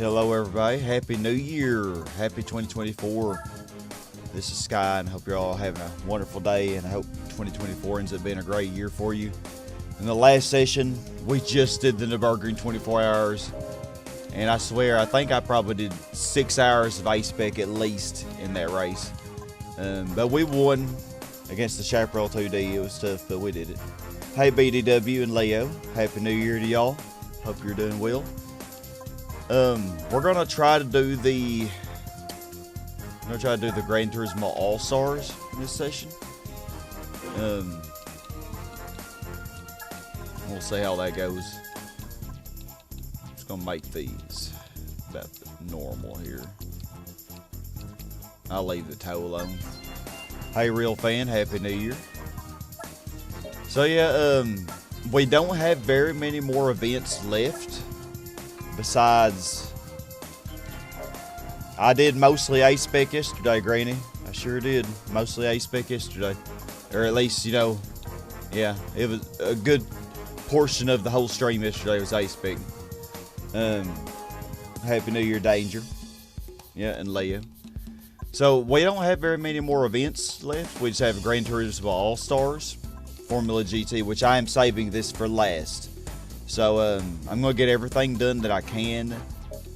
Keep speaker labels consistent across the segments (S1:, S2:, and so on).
S1: Hello everybody, Happy New Year, Happy 2024. This is Sky and I hope you're all having a wonderful day and I hope 2024 ends up being a great year for you. In the last session, we just did the Nürburgring 24 hours and I swear I think I probably did 6 hours of ice spec at least in that race. But we won against the Chaparral 2D. It was tough, but we did it. Hey BDW and Leo, Happy New Year to y'all. Hope you're doing well. We're gonna try to do the Gran Turismo All Stars in this session. We'll see how that goes. Just gonna make these about normal here. I'll leave the toe alone. Hey Real Fan, Happy New Year. So yeah, we don't have very many more events left. Besides, I did mostly ice spec yesterday, Granny. I sure did. Mostly ice spec yesterday. Or at least, you know, yeah, it was a good portion of the whole stream yesterday was ice spec. Happy New Year, Danger. Yeah, and Leo. So, we don't have very many more events left. We just have Gran Turismo All Stars, Formula GT, which I am saving this for last. So, I'm going to get everything done that I can,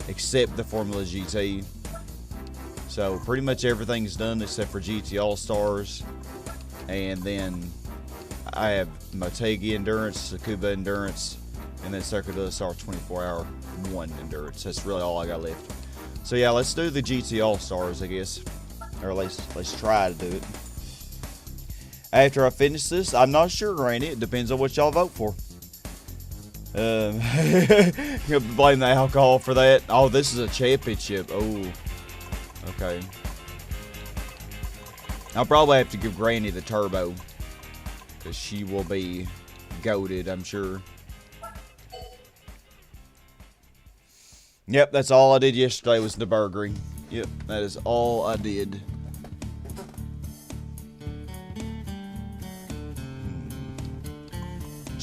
S1: except the Formula GT. So, pretty much everything's done except for GT All-Stars. And then, I have Motegi Endurance, Tsukuba Endurance, and then Circuit of the Star 24-hour 1 Endurance. That's really all I got left. So, yeah, let's do the GT All-Stars, I guess. Or at least, let's try to do it. After I finish this, I'm not sure, Randy. It depends on what y'all vote for. Blame the alcohol for that. Oh, this is a championship. Oh, okay. I'll probably have to give Granny the turbo because she will be goated, I'm sure. Yep, that's all I did yesterday was the Nürburgring. Yep, that is all I did.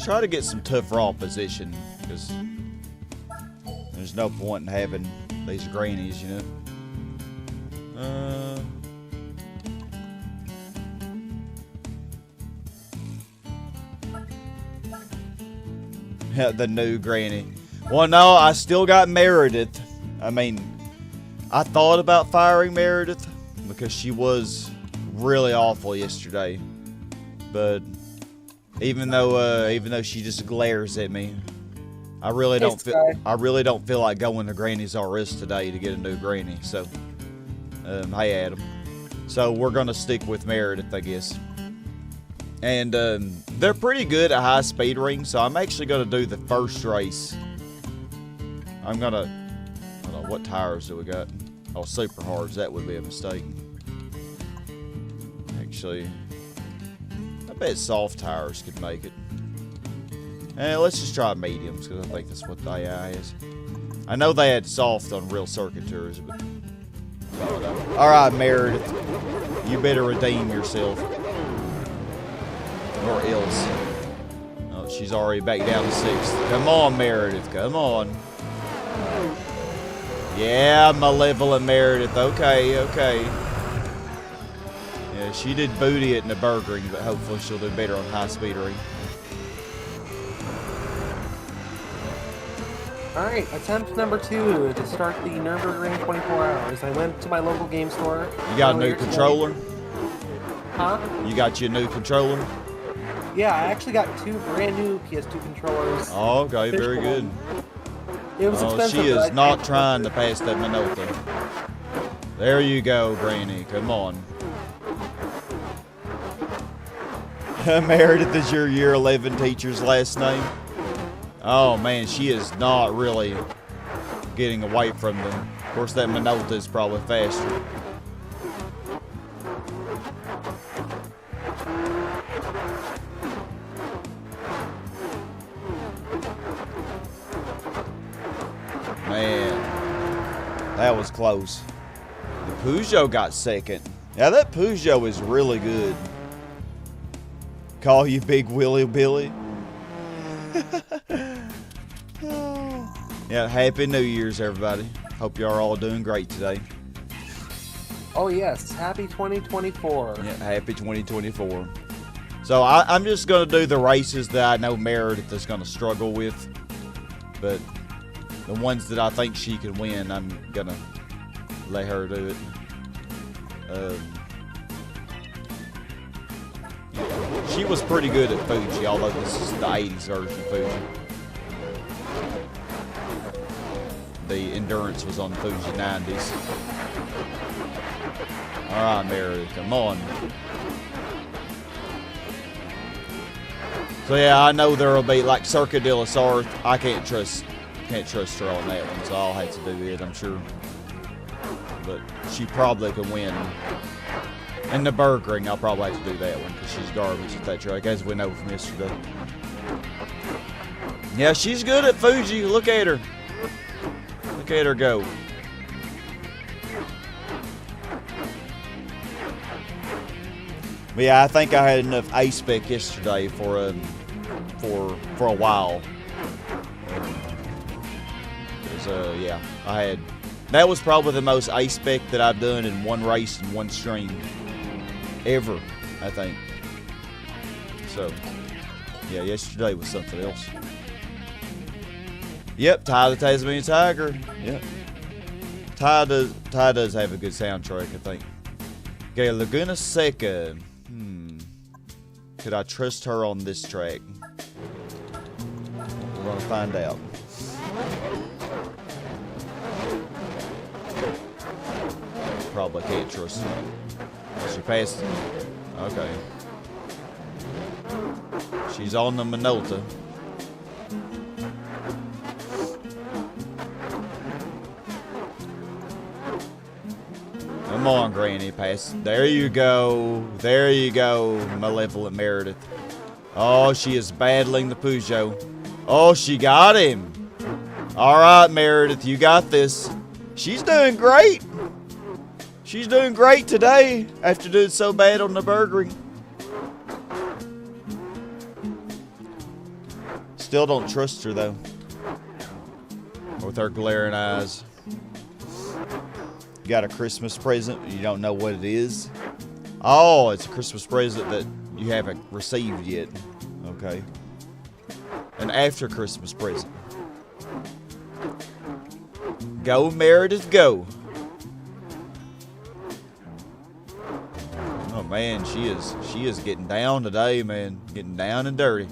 S1: Try to get some tough raw position because there's no point in having these grannies, you know. The new granny. Well, no, I still got Meredith. I mean, I thought about firing Meredith because she was really awful yesterday, but even though she just glares at me, I really don't feel like going to Granny's RS today to get a new Granny. So, hey Adam. So we're gonna stick with Meredith, I guess. And they're pretty good at high speed rings, so I'm actually gonna do the first race. I'm gonna, hold on, what tires do we got? Oh, super hards. That would be a mistake. Actually, I bet soft tires could make it. Let's just try mediums, because I think that's what the AI is. I know they had soft on real circuit tours, but... Alright, Meredith. You better redeem yourself. Or else. Oh, she's already back down to 6th. Come on, Meredith. Come on. Yeah, Malevolent Meredith. Okay, okay. Yeah, she did booty at Nürburgring, but hopefully she'll do better on high speed ring.
S2: Alright, attempt number 2 to start the Nürburgring 24 hours. I went to my local game store.
S1: You got a new controller?
S2: Huh?
S1: You got your new controller?
S2: Yeah, I actually got 2 brand new PS2 controllers.
S1: Oh, okay, very good.
S2: It was expensive.
S1: She is not trying to pass that Minota. There you go, Granny. Come on. Meredith is your year 11 teacher's last name. Oh man, she is not really getting away from them. Of course, that Minota is probably faster. Man, that was close. The Peugeot got second. Yeah, that Peugeot is really good. Call you Big Willy Billy. Yeah, Happy New Year's, everybody. Hope y'all are all doing great today.
S2: Oh yes, happy 2024.
S1: Yeah, happy 2024. So I'm just going to do the races that I know Meredith is going to struggle with. But the ones that I think she can win, I'm going to let her do it. She was pretty good at Fuji, although this is the 80s version of Fuji. The endurance was on Fuji 90s. Alright, Meredith, come on. So yeah, I know there'll be like Circuit de la Sarthe. I can't trust her on that one, so I'll have to do it, I'm sure. But she probably can win. And the Burgering, I'll probably have to do that one because she's garbage at that track, as we know from yesterday. Yeah, she's good at Fuji. Look at her. Look at her go. But yeah, I think I had enough A-Spec yesterday for a while. Yeah, I had. That was probably the most A-Spec that I've done in one race in one stream ever, I think. So, yeah, yesterday was something else. Yep, Ty the Tasmanian Tiger. Yep. Ty does have a good soundtrack, I think. Okay, Laguna Seca. Could I trust her on this track? We're gonna find out. Probably can't trust her. She passed. Okay. She's on the Minota. Come on, Granny, pass. There you go. There you go, Malevolent Meredith. Oh, she is battling the Peugeot. Oh, she got him. All right, Meredith, you got this. She's doing great. She's doing great today after doing so bad on the Burgering. Still don't trust her, though. With her glaring eyes. You got a Christmas present, you don't know what it is. Oh, it's a Christmas present that you haven't received yet. Okay. An after Christmas present. Go, Meredith, go. Oh man, she is getting down today, man. Getting down and dirty.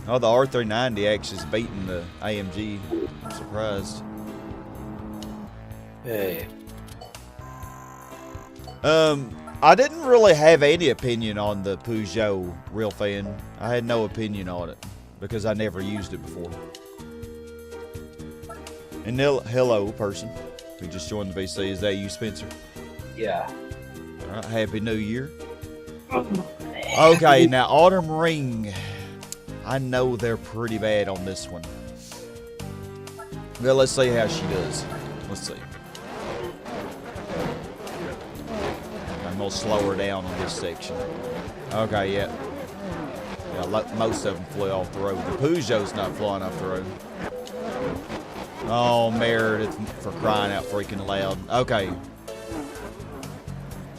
S1: Oh, the R390 actually is beating the AMG. I'm surprised.
S3: Hey.
S1: I didn't really have any opinion on the Peugeot Real Fan. I had no opinion on it because I never used it before. And hello, person who just joined the VC. Is that you, Spencer?
S3: Yeah.
S1: All right, Happy New Year. Okay, now Autumn Ring. I know they're pretty bad on this one. Well, let's see how she does. Let's see. I'm gonna slow her down on this section. Okay, yeah. Most of them flew off the road. The Peugeot's not flying off the road. Oh, Meredith, for crying out freaking loud. Okay.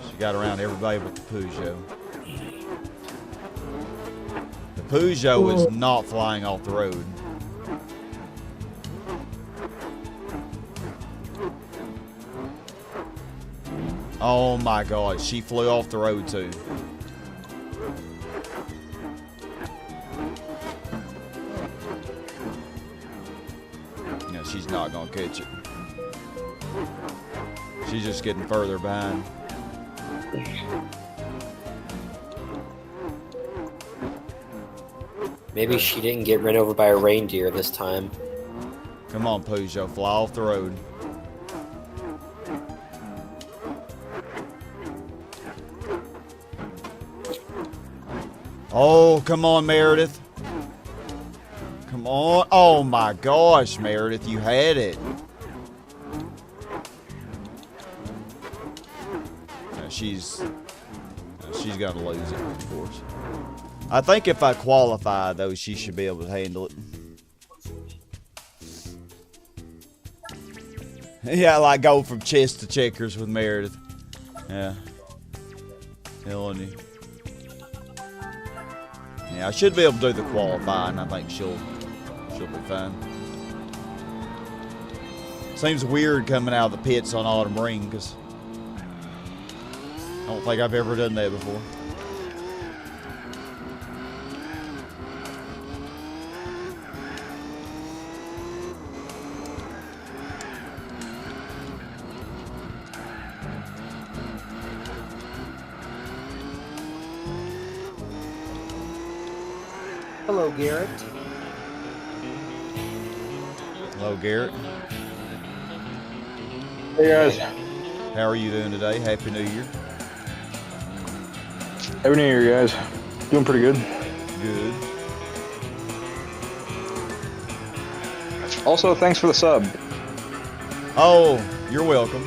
S1: She got around everybody but the Peugeot. The Peugeot is not flying off the road. Oh my God, she flew off the road too. No, she's not gonna catch it. She's just getting further behind.
S3: Maybe she didn't get run over by a reindeer this time.
S1: Come on, Peugeot, fly off the road. Oh, come on, Meredith. Come on. Oh, my gosh, Meredith, you had it. No, she's going to lose it, of course. I think if I qualify, though, she should be able to handle it. Yeah, like go from chess to checkers with Meredith. Yeah. Telling you. Yeah, I should be able to do the qualifying. I think she'll be fine. Seems weird coming out of the pits on Autumn Ring because I don't think I've ever done that before.
S2: Hello, Garrett.
S1: Hello, Garrett.
S4: Hey guys.
S1: How are you doing today? Happy New Year.
S4: Happy New Year, guys. Doing pretty good.
S1: Good.
S4: Also, thanks for the sub.
S1: Oh, you're welcome.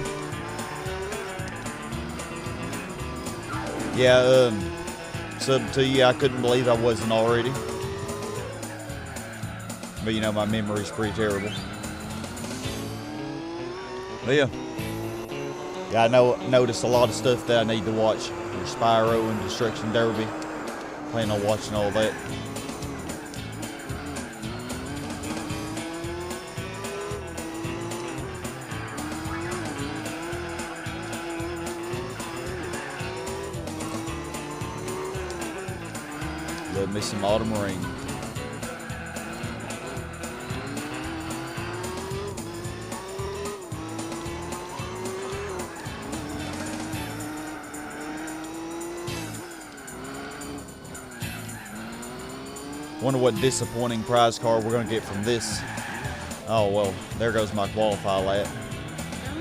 S1: Yeah, sub to you. I couldn't believe I wasn't already. But you know, my memory's pretty terrible. But yeah. Yeah, I noticed a lot of stuff that I need to watch. Your Spyro and Destruction Derby. Plan on watching all that. Love me some Autumn Ring. Wonder what disappointing prize card we're gonna get from this. Oh well, there goes my qualify lap.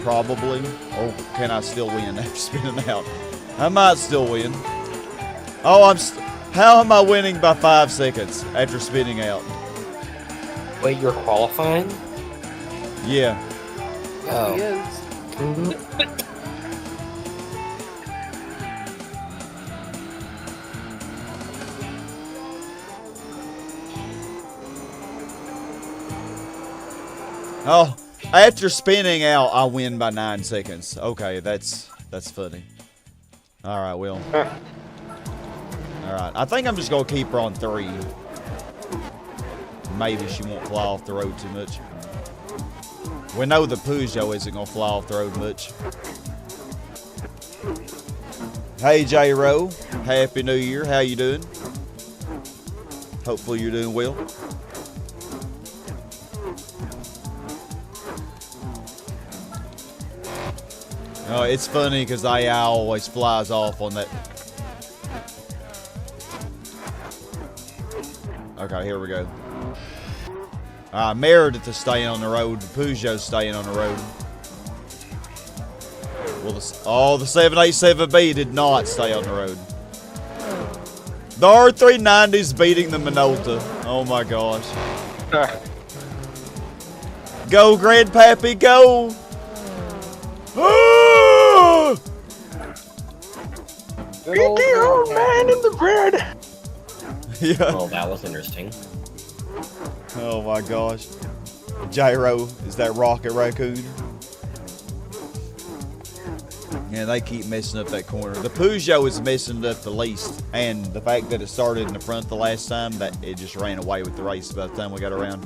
S1: Probably. Or can I still win after spinning out? I might still win. Oh, how am I winning by 5 seconds after spinning out?
S3: Wait, you're qualifying?
S1: Yeah.
S3: Oh.
S2: He is.
S1: Oh, after spinning out, I win by 9 seconds. Okay, that's funny. All right, Will. All right, I think I'm just gonna keep her on 3. Maybe she won't fly off the road too much. We know the Peugeot isn't gonna fly off the road much. Hey, J-Ro. Happy New Year. How you doing? Hopefully you're doing well. Oh, it's funny because AI always flies off on that. Okay, here we go. Meredith is staying on the road. Peugeot's staying on the road. Well, the 787B did not stay on the road. The R390's beating the Minolta. Oh my gosh. Go, Grandpappy, go!
S2: Good old
S4: man in the bread.
S1: Yeah.
S3: Well, that was interesting.
S1: Oh my gosh. Gyro is that Rocket Raccoon. Yeah, they keep messing up that corner. The Peugeot is messing it up the least. And the fact that it started in the front the last time, that it just ran away with the race by the time we got around.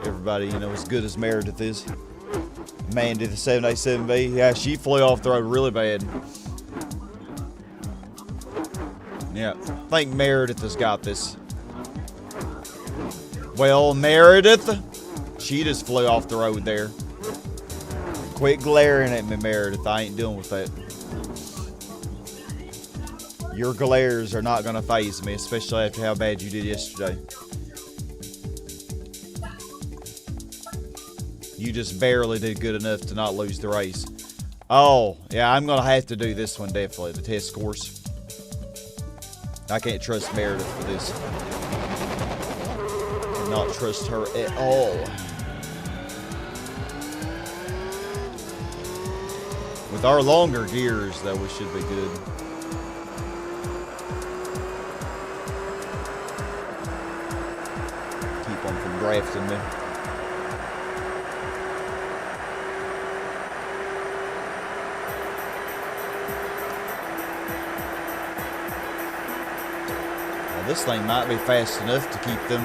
S1: Everybody, you know, as good as Meredith is. Mandy, the 787B, yeah, she flew off the road really bad. Yeah, I think Meredith has got this. Well, Meredith, she just flew off the road there. Quit glaring at me, Meredith. I ain't dealing with that. Your glares are not going to faze me, especially after how bad you did yesterday. You just barely did good enough to not lose the race. Oh, yeah, I'm going to have to do this one, definitely, the test course. I can't trust Meredith for this. Cannot trust her at all. With our longer gears, though, we should be good. Keep on from drafting me. this thing might be fast enough to keep them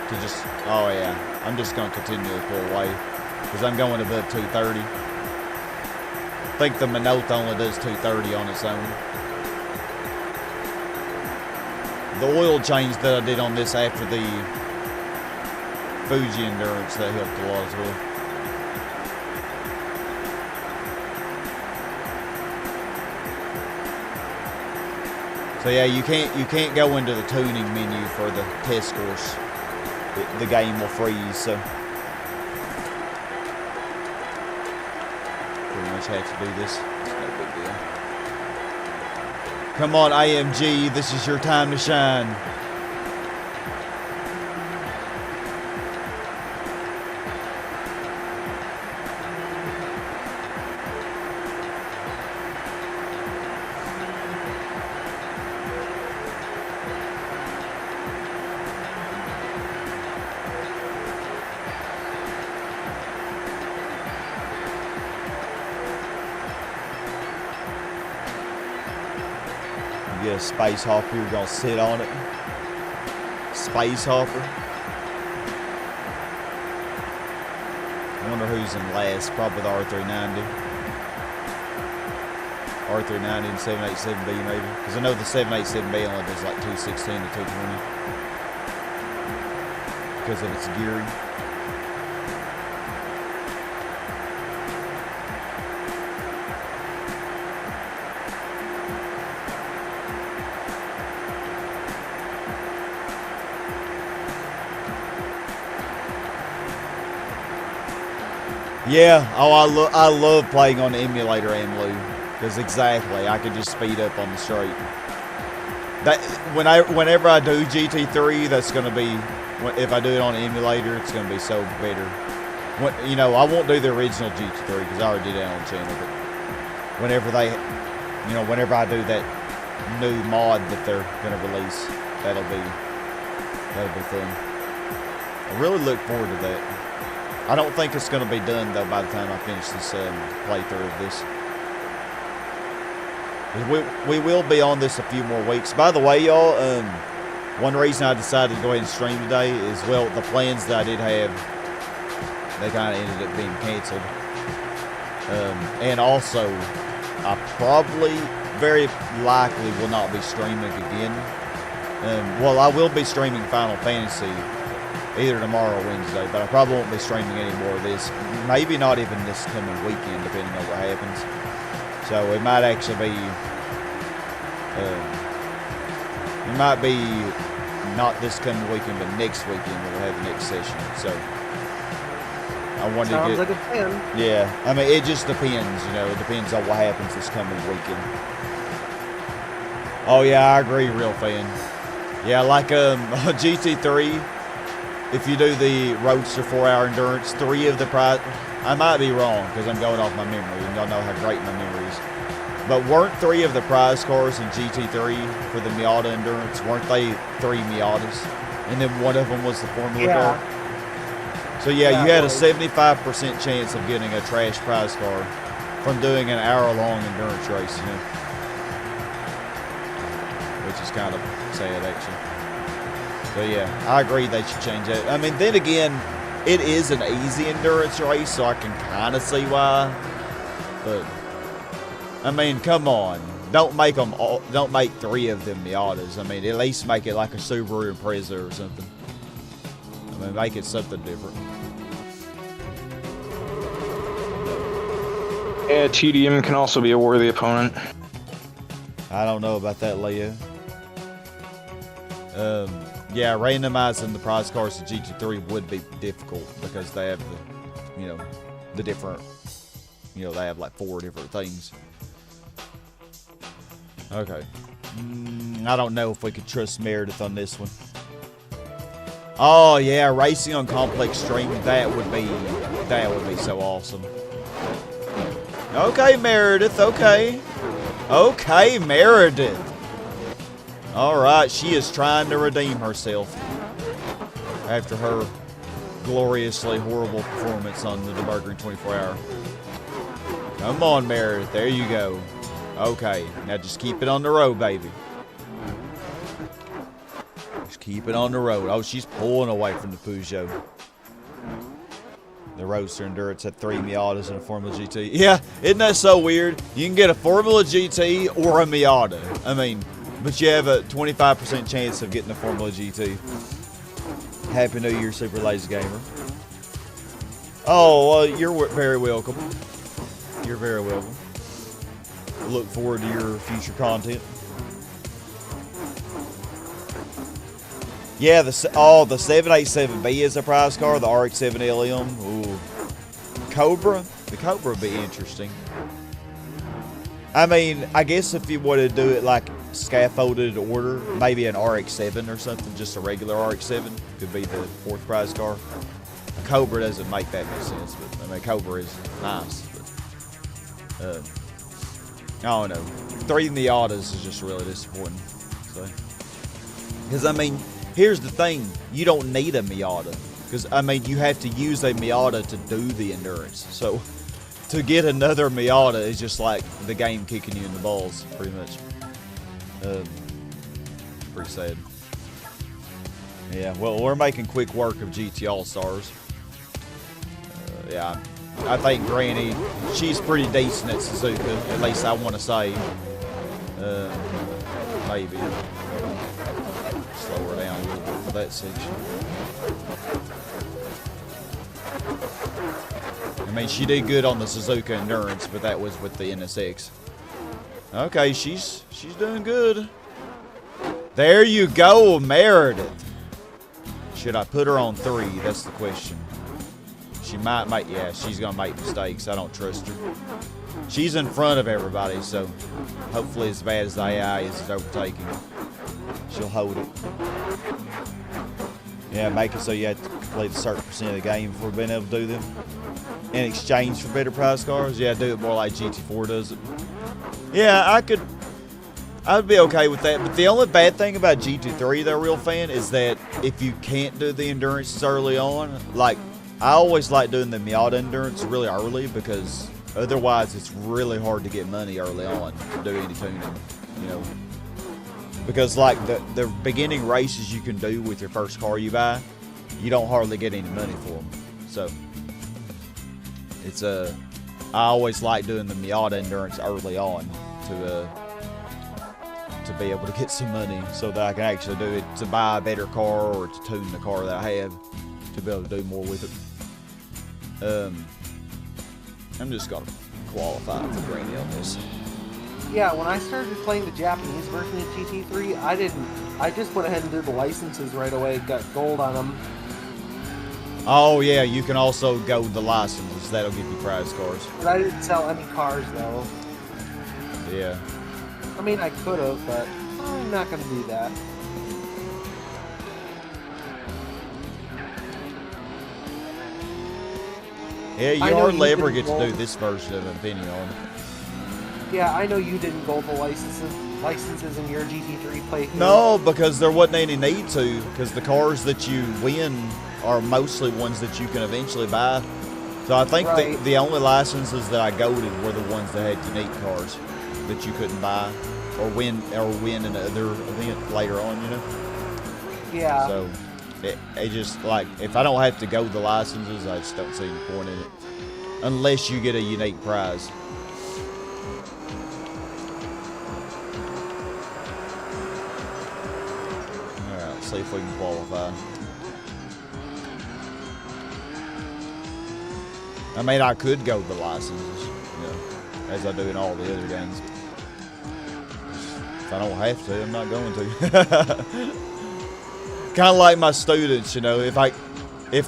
S1: to just... Oh, yeah. I'm just going to continually pull away because I'm going above 230. I think the Minota only does 230 on its own. The oil change that I did on this after the Fuji Endurance, that helped a lot as well. So yeah, you can't go into the tuning menu for the test course. The game will freeze, so pretty much have to do this. It's no big deal. Come on, AMG, this is your time to shine. Get a space hopper, you're gonna sit on it. Space hopper. I wonder who's in last, probably the R390. R390 and 787B maybe. Because I know the 787B only does like 216 to 220. Because of its gearing. Yeah, oh, I love playing on the emulator, Amlu, because exactly, I could just speed up on the straight. That whenever I do GT3, that's gonna be, if I do it on the emulator, it's gonna be so better. You know, I won't do the original GT3 because I already did that on the channel, but whenever whenever I do that new mod that they're gonna release, that'll be fun. I really look forward to that. I don't think it's going to be done, though, by the time I finish this playthrough of this. We will be on this a few more weeks. By the way, y'all, one reason I decided to go ahead and stream today is, well, the plans that I did have, they kind of ended up being canceled. And also, I probably, very likely, will not be streaming again. Well, I will be streaming Final Fantasy either tomorrow or Wednesday, but I probably won't be streaming any more of this. Maybe not even this coming weekend, depending on what happens. So it might actually be, it might be not this coming weekend, but next weekend we'll have the next session. So I wanted
S2: Sounds
S1: to
S2: like a plan.
S1: Yeah, I mean, it just depends, you know. It depends on what happens this coming weekend. Oh yeah, I agree, real fan. Yeah, like GT3. If you do the Roadster 4-hour endurance, 3 of the prize... I might be wrong because I'm going off my memory, and y'all know how great my memory is. But weren't 3 of the prize cars in GT3 for the Miata endurance? Weren't they 3 Miatas? And then one of them was the Formula car? So yeah, you had a 75% chance of getting a trash prize car from doing an hour-long endurance race, you know? Which is kind of sad, actually. But yeah, I agree they should change that. I mean, then again, it is an easy endurance race, so I can kind of see why. But I mean, come on, don't make 3 of them Miatas. I mean, at least make it like a Subaru Impreza or something. I mean, make it something different.
S4: Yeah, TDM can also be a worthy opponent.
S1: I don't know about that, Leo. Yeah, randomizing the prize cars to GT3 would be difficult because they have the different, they have like 4 different things. Okay. I don't know if we could trust Meredith on this one. Oh yeah, racing on complex stream, that would be so awesome. Okay, Meredith, okay. Okay, Meredith. Alright, she is trying to redeem herself after her gloriously horrible performance on the Deburgering 24-hour. Come on, Meredith. There you go. Okay, now just keep it on the road, baby. Keep it on the road. Oh, she's pulling away from the Peugeot. The Roadster Endurance had 3 Miatas and a Formula GT. Yeah, isn't that so weird? You can get a Formula GT or a Miata. I mean, but you have a 25% chance of getting a Formula GT. Happy New Year, Super Lazy Gamer. Oh, well, you're very welcome. You're very welcome. Look forward to your future content. Yeah, the 787B is a prize car. The RX-7 LM. Ooh. Cobra. The Cobra would be interesting. I mean, I guess if you want to do it like scaffolded order, maybe an RX-7 or something, just a regular RX-7 could be the 4th prize car. A Cobra doesn't make that much sense, but I mean, Cobra is nice. But, I don't know. 3 Miatas is just really disappointing. So, because I mean, here's the thing: you don't need a Miata, because I mean, you have to use a Miata to do the endurance. So, to get another Miata is just like the game kicking you in the balls, pretty much. Pretty sad. Yeah, well, we're making quick work of GT All-Stars. Yeah, I think Granny, she's pretty decent at Suzuka, at least I want to say. Maybe. Slow her down a little bit for that section. I mean, she did good on the Suzuka Endurance, but that was with the NSX. Okay, she's doing good. There you go, Meredith. Should I put her on 3? That's the question. She might make, yeah, she's gonna make mistakes. I don't trust her. She's in front of everybody, so hopefully as bad as the AI is overtaking, she'll hold it. Yeah, make it so you have to complete a certain percent of the game before being able to do them. In exchange for better prize cars, yeah, do it more like GT4 does it. Yeah, I'd be okay with that. But the only bad thing about GT3, though, real fan, is that if you can't do the endurances early on, like, I always like doing the Miata endurance really early, because otherwise it's really hard to get money early on to do any tuning, you know. Because, like, the beginning races you can do with your first car you buy, you don't hardly get any money for them. So, it's I always like doing the Miata endurance early on to be able to get some money, so that I can actually do it to buy a better car or to tune the car that I have to be able to do more with it. I'm just gonna qualify for Granny on this.
S2: Yeah, when I started playing the Japanese version of GT3, I just went ahead and did the licenses right away, got gold on them.
S1: Oh yeah, you can also go the licenses. That'll give you prize cars.
S2: But I didn't sell any cars though.
S1: Yeah.
S2: I mean, I could have, but I'm not gonna do that.
S1: Yeah, you hardly ever get to do this version of Infinity on.
S2: Yeah, I know you didn't gold the licenses in your GT3 playthrough.
S1: No, because there wasn't any need to, because the cars that you win are mostly ones that you can eventually buy. So I think the only licenses that I golded were the ones that had unique cars that you couldn't buy or win in another event later on, you know?
S2: Yeah.
S1: So it just, like, if I don't have to gold the licenses, I just don't see any point in it. Unless you get a unique prize. Alright, see if we can qualify. I mean, I could go the licenses, you know, as I do in all the other games. If I don't have to, I'm not going to. Kind of like my students, you know, if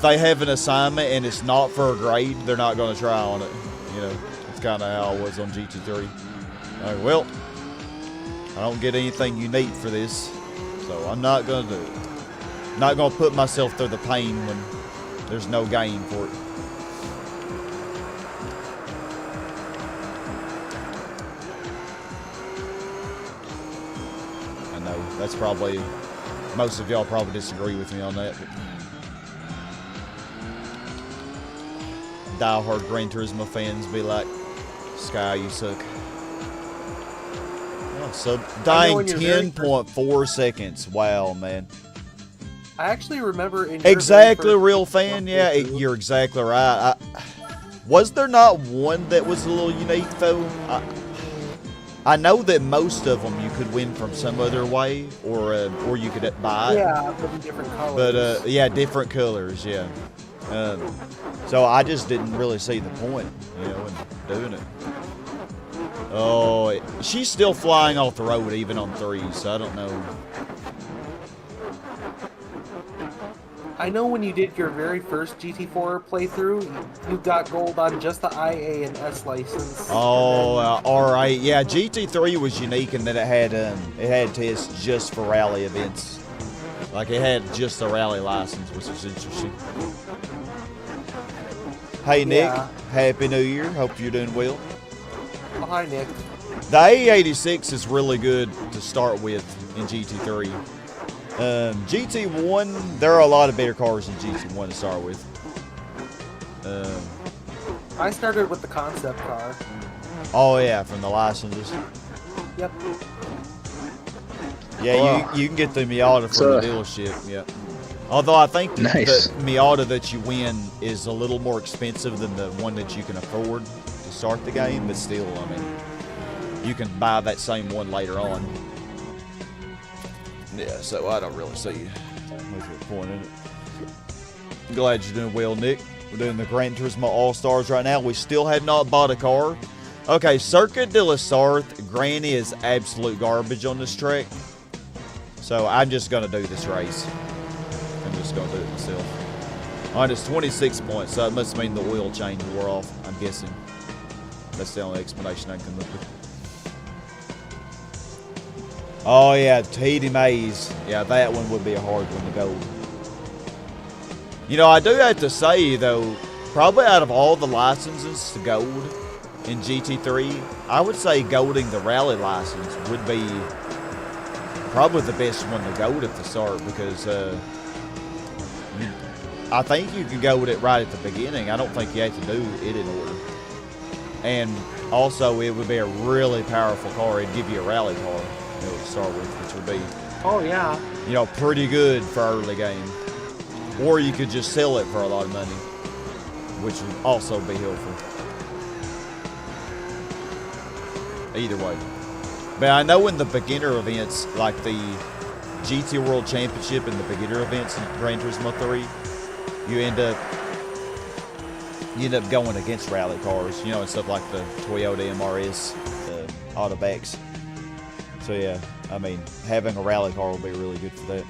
S1: they have an assignment and it's not for a grade, they're not going to try on it. You know, it's kind of how I was on GT3. Like, well, I don't get anything unique for this, so I'm not going to do it. Not going to put myself through the pain when there's no gain for it. I know, that's probably, most of y'all probably disagree with me on that. But die-hard Gran Turismo fans be like, Sky, you suck. Oh, so dying 10.4 seconds. Wow, man.
S2: I actually remember in your
S1: Exactly,
S2: very first
S1: real fan. Yeah,
S2: playthrough-
S1: you're exactly right. Was there not one that was a little unique though? I know that most of them you could win from some other way, or you could buy it.
S2: Yeah, but in different colors.
S1: But yeah, different colors. Yeah. So I just didn't really see the point, you know, in doing it. Oh, she's still flying off the road even on 3s, so I don't know.
S2: I know when you did your very first GT4 playthrough, you got gold on just the IA and S license.
S1: Oh, all right. Yeah, GT3 was unique in that it had tests just for rally events. Like it had just a rally license, which was interesting. Hey Nick,
S2: Yeah.
S1: Happy New Year. Hope you're doing well.
S2: Oh, hi, Nick.
S1: The A86 is really good to start with in GT3. GT1, there are a lot of better cars than GT1 to start with.
S2: I started with the concept car.
S1: Oh yeah, from the licenses.
S2: Yep.
S1: Yeah, you can get the Miata from the dealership. Yeah. Although I think
S4: Nice.
S1: the Miata that you win is a little more expensive than the one that you can afford to start the game, but still, I mean, you can buy that same one later on. Yeah, so I don't really see much of a point in it. I'm glad you're doing well, Nick. We're doing the Gran Turismo All-Stars right now. We still have not bought a car. Okay, Circuit de la Sarthe, Gran is absolute garbage on this track. So I'm just going to do this race. I'm just going to do it myself. Alright, it's 26 points, so it must mean the oil change wore off, I'm guessing. That's the only explanation I can come up with. Oh yeah, TD Maze. Yeah, that one would be a hard one to go. You know, I do have to say though, probably out of all the licenses to gold in GT3, I would say golding the rally license would be probably the best one to gold at the start, because I think you can gold it right at the beginning. I don't think you have to do it in order. And also, it would be a really powerful car. It'd give you a rally car, you know, to start with, which would be,
S2: Oh, yeah.
S1: you know, pretty good for early game. Or you could just sell it for a lot of money, which would also be helpful. Either way. But I know in the beginner events, like the GT World Championship and the beginner events in Gran Turismo 3, you end up going against rally cars, you know, and stuff like the Toyota MRS, the Autobacks. So yeah, I mean, having a rally car will be really good for that.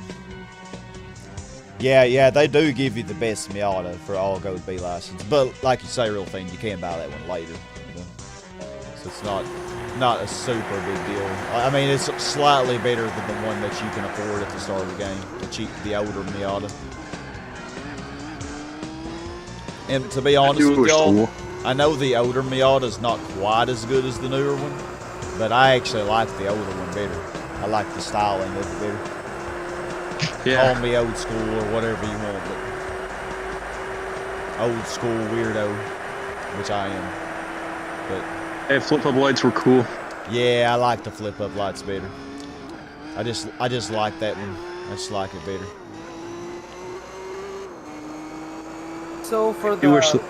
S1: Yeah, they do give you the best Miata for all Gold B license, but like you say, real thing, you can buy that one later. You know? So it's not a super big deal. I mean, it's slightly better than the one that you can afford at the start of the game, the older Miata. And to be honest with y'all, I know the older Miata is not quite as good as the newer one, but I actually like the older one better. I like the styling of it better.
S4: Yeah.
S1: Call me old school or whatever you want, but old school weirdo, which I am. But
S4: Hey, flip-up lights were cool.
S1: yeah, I like the flip-up lights better. I just like that one. I just like it better.
S2: So for
S4: You were
S2: the...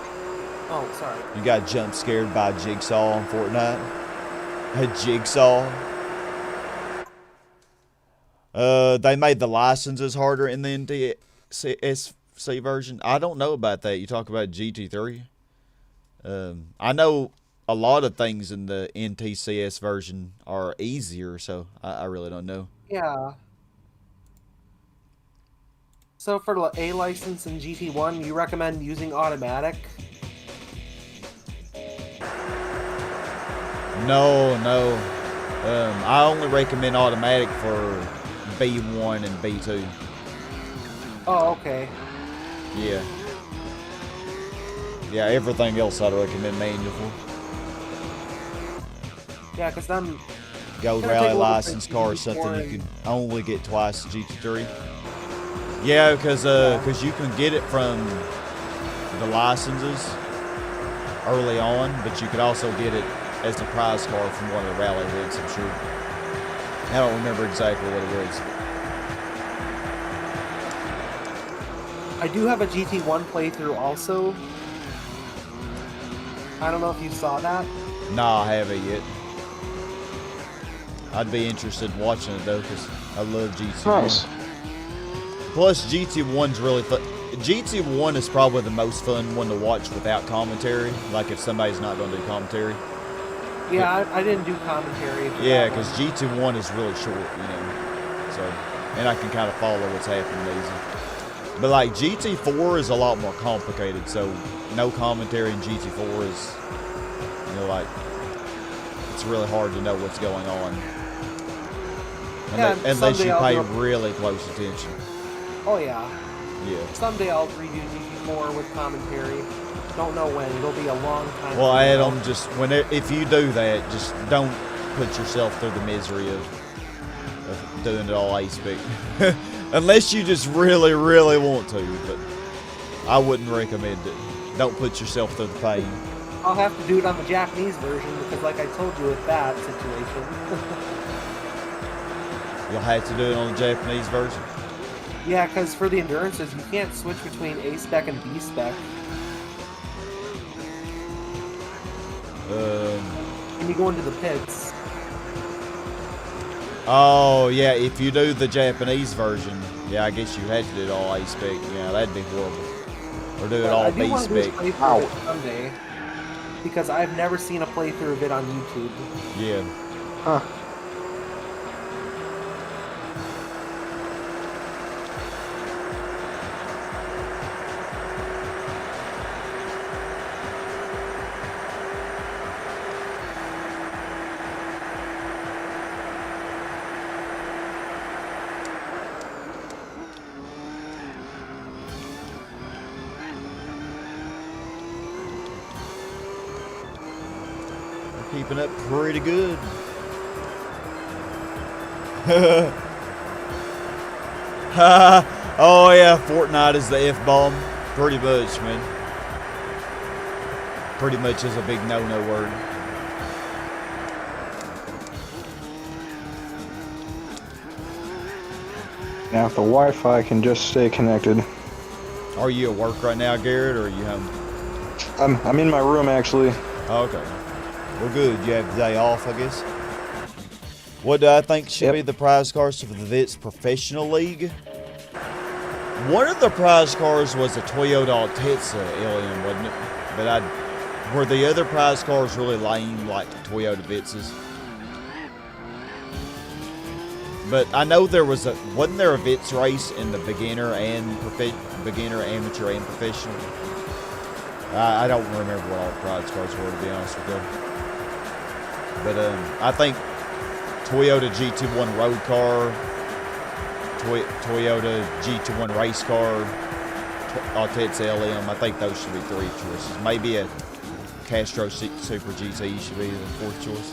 S2: Oh, sorry.
S1: You got jump scared by Jigsaw on Fortnite? A Jigsaw? They made the licenses harder in the NTSC version. I don't know about that. You talk about GT3. I know a lot of things in the NTCS version are easier, so I really don't know.
S2: Yeah. So for the A license in GT1, you recommend using automatic?
S1: No. I only recommend automatic for B1 and B2.
S2: Oh, okay.
S1: Yeah. Yeah, everything else I'd recommend manual for.
S2: Yeah, because I'm...
S1: Gold
S2: Gonna take
S1: Rally
S2: a look at
S1: license car is something
S2: GT4
S1: you can only get twice GT3. Yeah, because you can get it from the licenses early on, but you could also get it as a prize car from one of the rally events, I'm sure. I don't remember exactly what it was.
S2: I do have a GT1 playthrough also. I don't know if you saw that.
S1: Nah, I haven't yet. I'd be interested in watching it though, because I love GT1.
S4: Nice.
S1: Plus, GT1's really fun. GT1 is probably the most fun one to watch without commentary. Like if somebody's not going to do commentary.
S2: Yeah, I didn't do commentary. For
S1: Yeah,
S2: that
S1: because
S2: one.
S1: GT1 is really short, you know. So, and I can kind of follow what's happening easy. But like GT4 is a lot more complicated. So no commentary in GT4 is, you know, like it's really hard to know what's going on.
S2: Yeah,
S1: Unless you
S2: someday
S1: pay
S2: I'll do
S1: really close attention.
S2: Oh yeah.
S1: Yeah.
S2: Someday I'll review GT4 with commentary. Don't know when. It'll be a long time.
S1: Well,
S2: from now.
S1: Adam, just if you do that, just don't put yourself through the misery of doing it all A-spec. Unless you just really, really want to, but I wouldn't recommend it. Don't put yourself through the pain.
S2: I'll have to do it on the Japanese version because, like I told you, with that situation.
S1: You'll have to do it on the Japanese version.
S2: Yeah, because for the endurances, you can't switch between A-spec and B-spec. When you go into the pits.
S1: Oh, yeah, if you do the Japanese version, yeah, I guess you had to do it all A-spec. Yeah, that'd be horrible. Or do it all
S2: I do want to do a
S1: B-spec.
S2: playthrough of it someday. Because I've never seen a playthrough of it on YouTube.
S1: Yeah.
S4: Huh.
S1: Keeping up pretty good. Oh yeah, Fortnite is the F-bomb. Pretty much, man. Pretty much is a big no-no word.
S4: Now, if the Wi-Fi can just stay connected.
S1: Are you at work right now, Garrett, or are you home?
S4: I'm in my room, actually.
S1: Oh, okay. Well, good. You have the day off, I guess. What do I think should be the prize cards for the VITS Professional League? One of the prize cards was a Toyota Altetsa LM, wasn't it? But were the other prize cards really lame, like Toyota Vitz's? But I know there was wasn't there a VITS race in the beginner, amateur, and professional? I don't remember what all the prize cards were, to be honest with you. But I think Toyota GT1 road car, Toyota GT1 race car, Altetsa LM, I think those should be 3 choices. Maybe a Castro Super GT should be the 4th choice.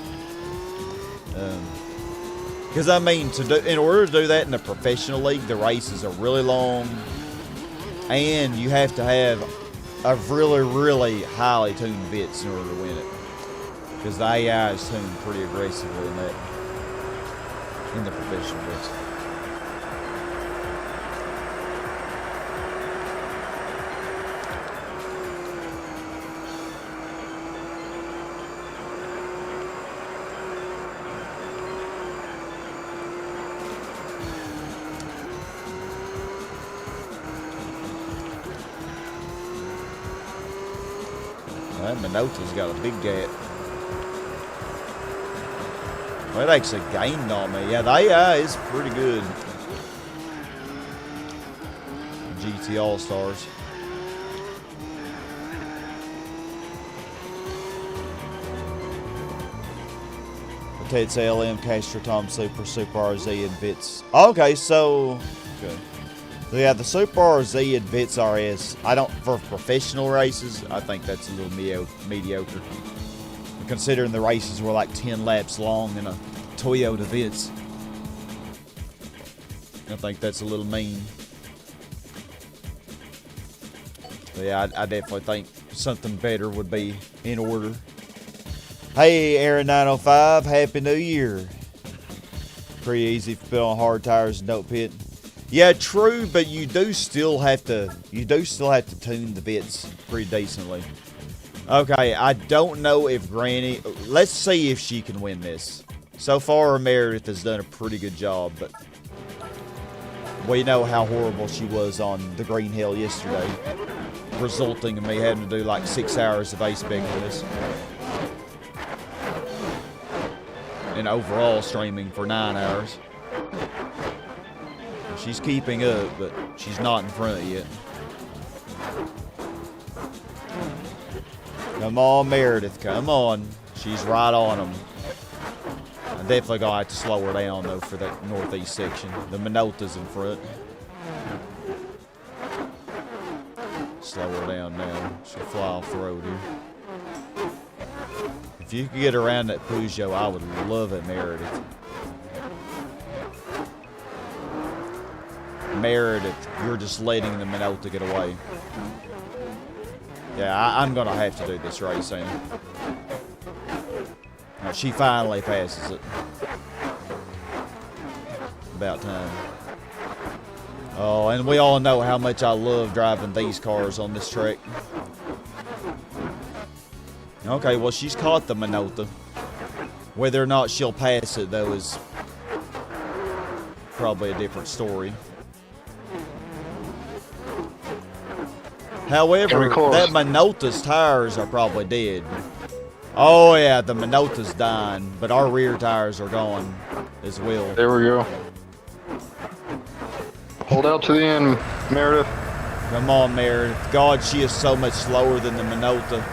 S1: Because I mean, in order to do that in the professional league, the races are really long, and you have to have a really, really highly tuned bits in order to win it. Because the AI is tuned pretty aggressively in the professional bits. That Minota's got a big gap. Well, it actually gained on me. Yeah, the AI is pretty good. GT All-Stars. Altetsa LM, Castro Tom Super, Super RZ, and Vitz. Okay, so... Okay. So yeah, the Super RZ and Vitz RS, for professional races, I think that's a little mediocre. Considering the races were like 10 laps long in a Toyota Vitz. I think that's a little mean. But yeah, I definitely think something better would be in order. Hey, Aaron905, Happy New Year. Pretty easy if you put on hard tires and don't pit. Yeah, true, but you do still have to tune the bits pretty decently. Okay, I don't know if Granny. Let's see if she can win this. So far, Meredith has done a pretty good job, but we know how horrible she was on the Green Hill yesterday, resulting in me having to do like 6 hours of ace big on this. And overall streaming for 9 hours. She's keeping up, but she's not in front yet. Come on, Meredith, come on. She's right on them. I'm definitely gonna have to slow her down though for that northeast section. The Minota's in front. Slow her down now. She'll fly off the road here. If you could get around that Peugeot, I would love it, Meredith. Meredith, you're just letting the Minota get away. Yeah, I'm gonna have to do this race soon. Now, she finally passes it. About time. Oh, and we all know how much I love driving these cars on this track. Okay, well, she's caught the Minota. Whether or not she'll pass it, though, is probably a different story. However, that Minota's tires are probably dead. Oh, yeah, the Minota's dying, but our rear tires are gone as well.
S4: There we go. Hold out to the end, Meredith.
S1: Come on, Meredith. God, she is so much slower than the Minota.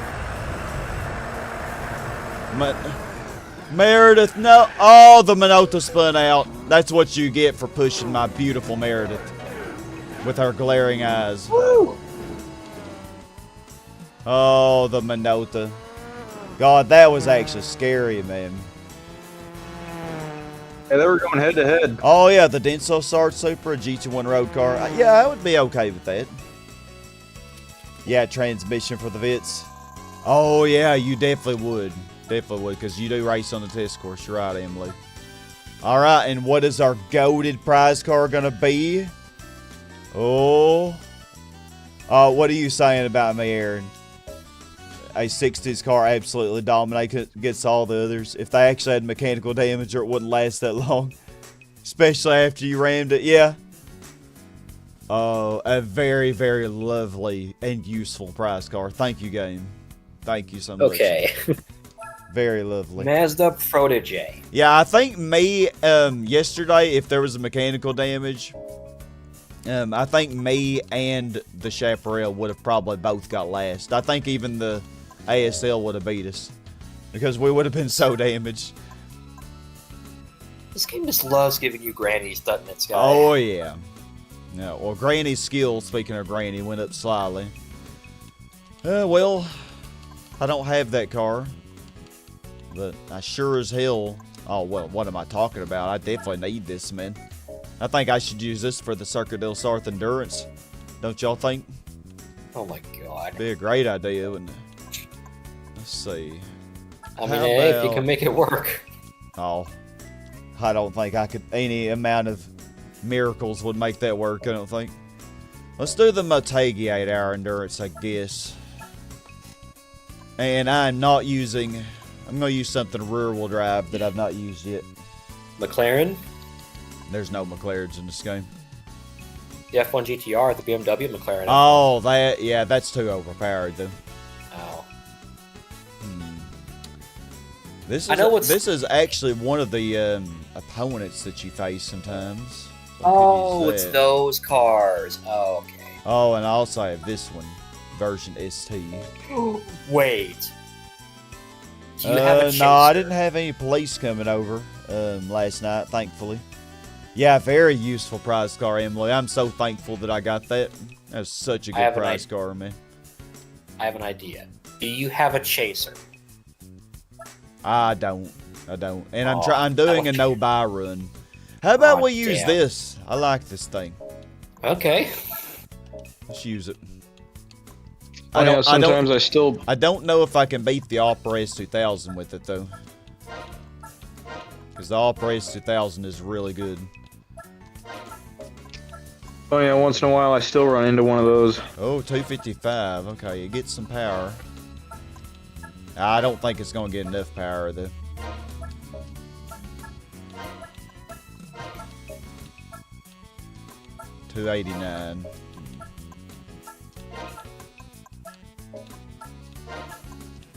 S1: Meredith, no. Oh, the Minota spun out. That's what you get for pushing my beautiful Meredith with her glaring eyes.
S2: Woo!
S1: Oh, the Minota. God, that was actually scary, man.
S4: Hey, they were going head to head.
S1: Oh, yeah, the Denso Sarthe Super, a GT1 road car. Yeah, I would be okay with that. Yeah, transmission for the Vitz. Oh, yeah, you definitely would. Definitely would, because you do race on the test course. You're right, Emily. All right, and what is our goated prize car going to be? Oh. What are you saying about me, Aaron? A 60s car absolutely dominates against all the others. If they actually had mechanical damage, or it wouldn't last that long. Especially after you rammed it. Yeah. Oh, a very, very lovely and useful prize car. Thank you, game. Thank you so much.
S3: Okay.
S1: Very lovely.
S3: Mazda Protege.
S1: Yeah, I think me, yesterday, if there was a mechanical damage, I think me and the Chaparral would have probably both got last. I think even the ASL would have beat us because we would have been so damaged.
S3: This game just loves giving you grannies dutting its guy.
S1: Oh, yeah. No, well, Granny's skill, speaking of Granny, went up slightly. Well, I don't have that car, but I sure as hell... Oh, well, what am I talking about? I definitely need this, man. I think I should use this for the Circuit del Sarthe Endurance. Don't y'all think?
S3: Oh my god.
S1: Be a great idea, wouldn't it? Let's see.
S3: I mean, hey, if you can make it work.
S1: Oh, I don't think I could. Any amount of miracles would make that work, I don't think. Let's do the Motegi 8-hour endurance, I guess. And I'm not using... I'm going to use something rear-wheel drive that I've not used yet.
S3: McLaren?
S1: There's no McLarens in this game.
S3: The F1 GTR, the BMW McLaren.
S1: Oh, that... Yeah, that's too overpowered, though.
S3: Oh.
S1: This is actually one of the opponents that you face sometimes.
S3: Oh, it's those cars. Oh, okay.
S1: Oh, and I also have this one, version ST.
S3: Wait. Do you have a chaser?
S1: No, I didn't have any police coming over last night, thankfully. Yeah, very useful prize car, Emily. I'm so thankful that I got that. That's such a good prize car, man.
S3: I have an idea. Do you have a chaser?
S1: I don't. And I'm doing a no-buy run. How about we use this? I like this thing.
S3: Okay.
S1: Let's use it.
S4: I
S1: don't know if I can beat the Opera S2000 with it, though. Because the Opera S2000 is really good.
S4: Oh yeah, once in a while I still run into one of those.
S1: Oh, 255. Okay, it gets some power. I don't think it's going to get enough power, though. $289.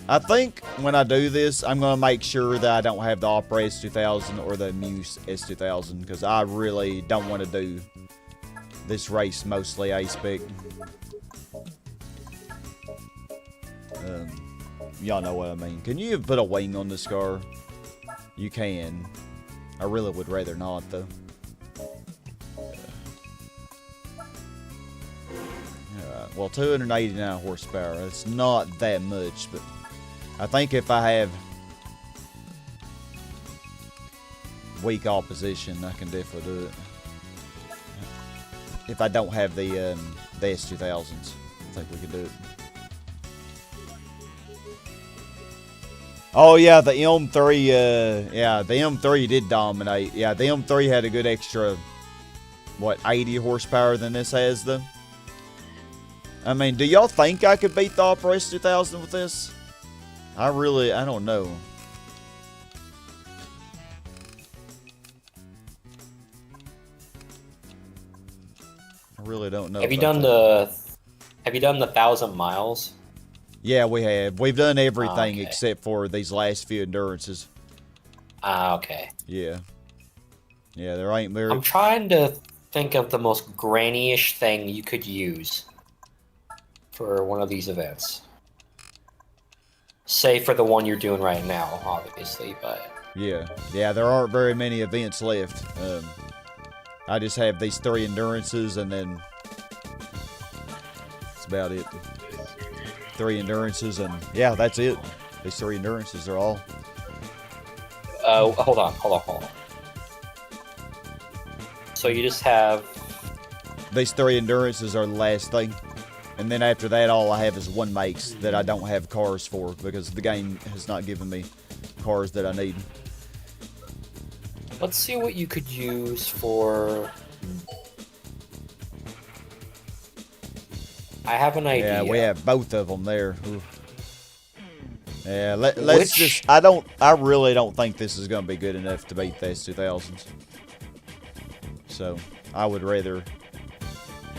S1: I think when I do this, I'm going to make sure that I don't have the Opera S2000 or the Muse S2000, because I really don't want to do this race mostly A-Spec. Y'all know what I mean. Can you put a wing on this car? You can. I really would rather not, though. Alright, well, 289 horsepower. It's not that much, but I think if I have weak opposition, I can definitely do it. If I don't have the S2000s, I think we can do it. Oh yeah, the M3, yeah, the M3 did dominate. Yeah, the M3 had a good extra, what, 80 horsepower than this has, though? I mean, do y'all think I could beat the Opera S2000 with this? I don't know. I really don't know.
S3: Have you done the 1,000 miles?
S1: Yeah, we have. We've done everything
S3: Okay.
S1: except for these last few endurances.
S3: Okay.
S1: Yeah. Yeah, there ain't very...
S3: I'm trying to think of the most granny-ish thing you could use for one of these events. Say for the one you're doing right now, obviously, but...
S1: Yeah. Yeah, there aren't very many events left. I just have these 3 endurances, and then... That's about it. 3 endurances, and yeah, that's it. These 3 endurances are all.
S3: Hold on. So you just have...
S1: These 3 endurances are the last thing. And then after that, all I have is 1 makes that I don't have cars for, because the game has not given me cars that I need.
S3: Let's see what you could use for... I have an idea.
S1: Yeah, we have both of them there. Ooh. Yeah, let's just... I really don't think this is going to be good enough to beat the S2000s. So, I would rather...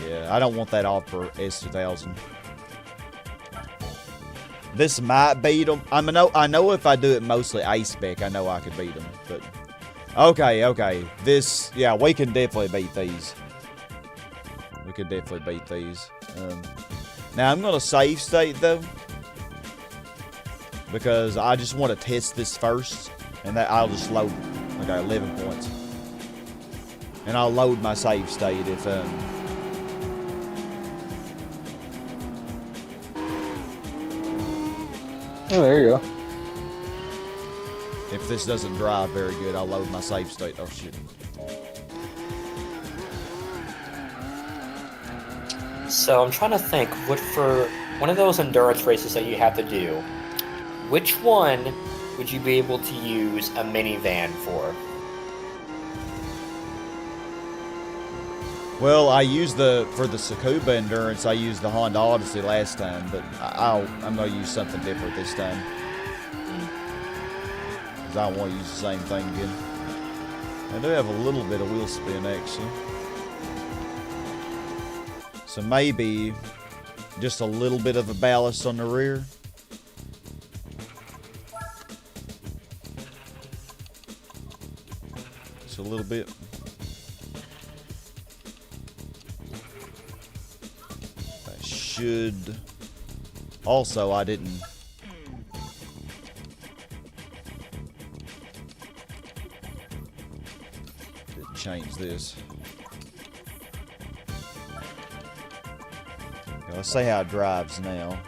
S1: Yeah, I don't want that Opera S2000. This might beat them. I know if I do it mostly A-Spec, I know I could beat them. But okay. This, yeah, we can definitely beat these. We could definitely beat these. Now I'm gonna save state though, because I just want to test this first, and that I'll just load. I got 11 points, and I'll load my save state if
S4: Oh, there you go.
S1: If this doesn't drive very good, I'll load my save state. Oh shit.
S3: So I'm trying to think, what for one of those endurance races that you have to do, which one would you be able to use a minivan for?
S1: Well, for the Tsukuba endurance, I used the Honda Odyssey last time, but I'm gonna use something different this time. Because I don't want to use the same thing again. I do have a little bit of wheel spin, actually. So maybe just a little bit of a ballast on the rear. Just a little bit. That should... Also, I didn't change this. Okay, let's see how it drives now.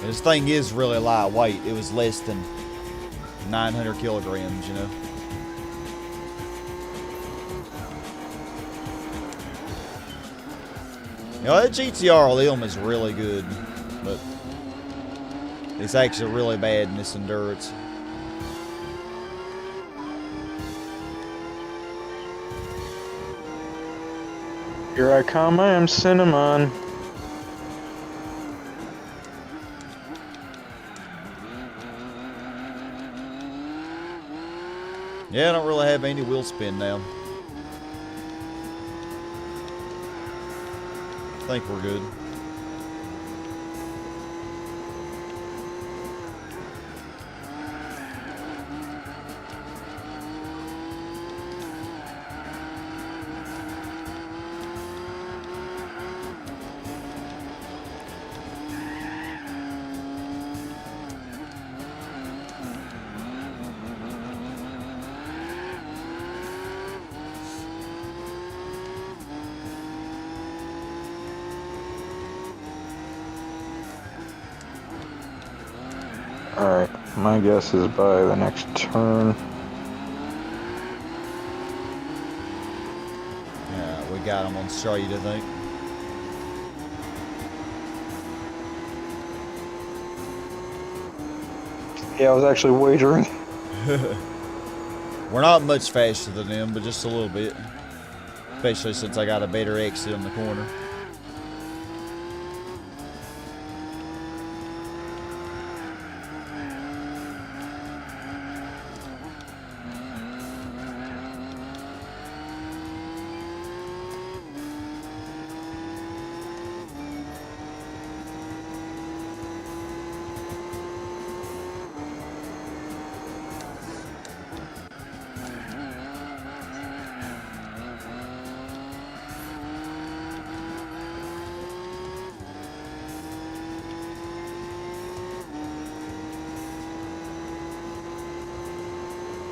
S1: And this thing is really lightweight. It was less than 900 kilograms, you know. You know, that GTR LM is really good, but it's actually really bad in this endurance.
S4: Here I come, I am Cinnamon.
S1: Yeah, I don't really have any wheel spin now. I think we're good.
S4: Alright, my guess is by the next turn.
S1: Yeah, we got him on straight, I think.
S4: Yeah, I was actually wagering.
S1: We're not much faster than them, but just a little bit. Especially since I got a better exit on the corner.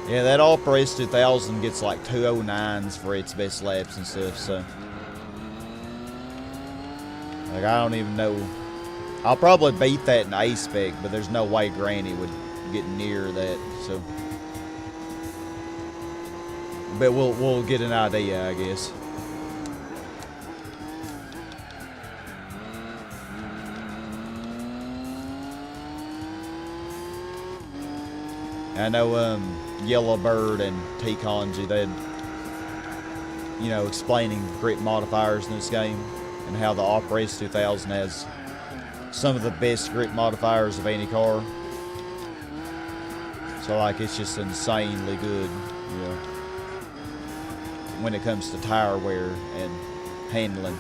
S1: Yeah, that Opera S2000 gets like 209s for its best laps and stuff, so. Like, I don't even know. I'll probably beat that in A-Spec, but there's no way Granny would get near that, so. But we'll get an idea, I guess. I know Yellowbird and T-Conji, they had, you know, explaining grip modifiers in this game and how the Opera S2000 has some of the best grip modifiers of any car. So, like, it's just insanely good, you know, when it comes to tire wear and handling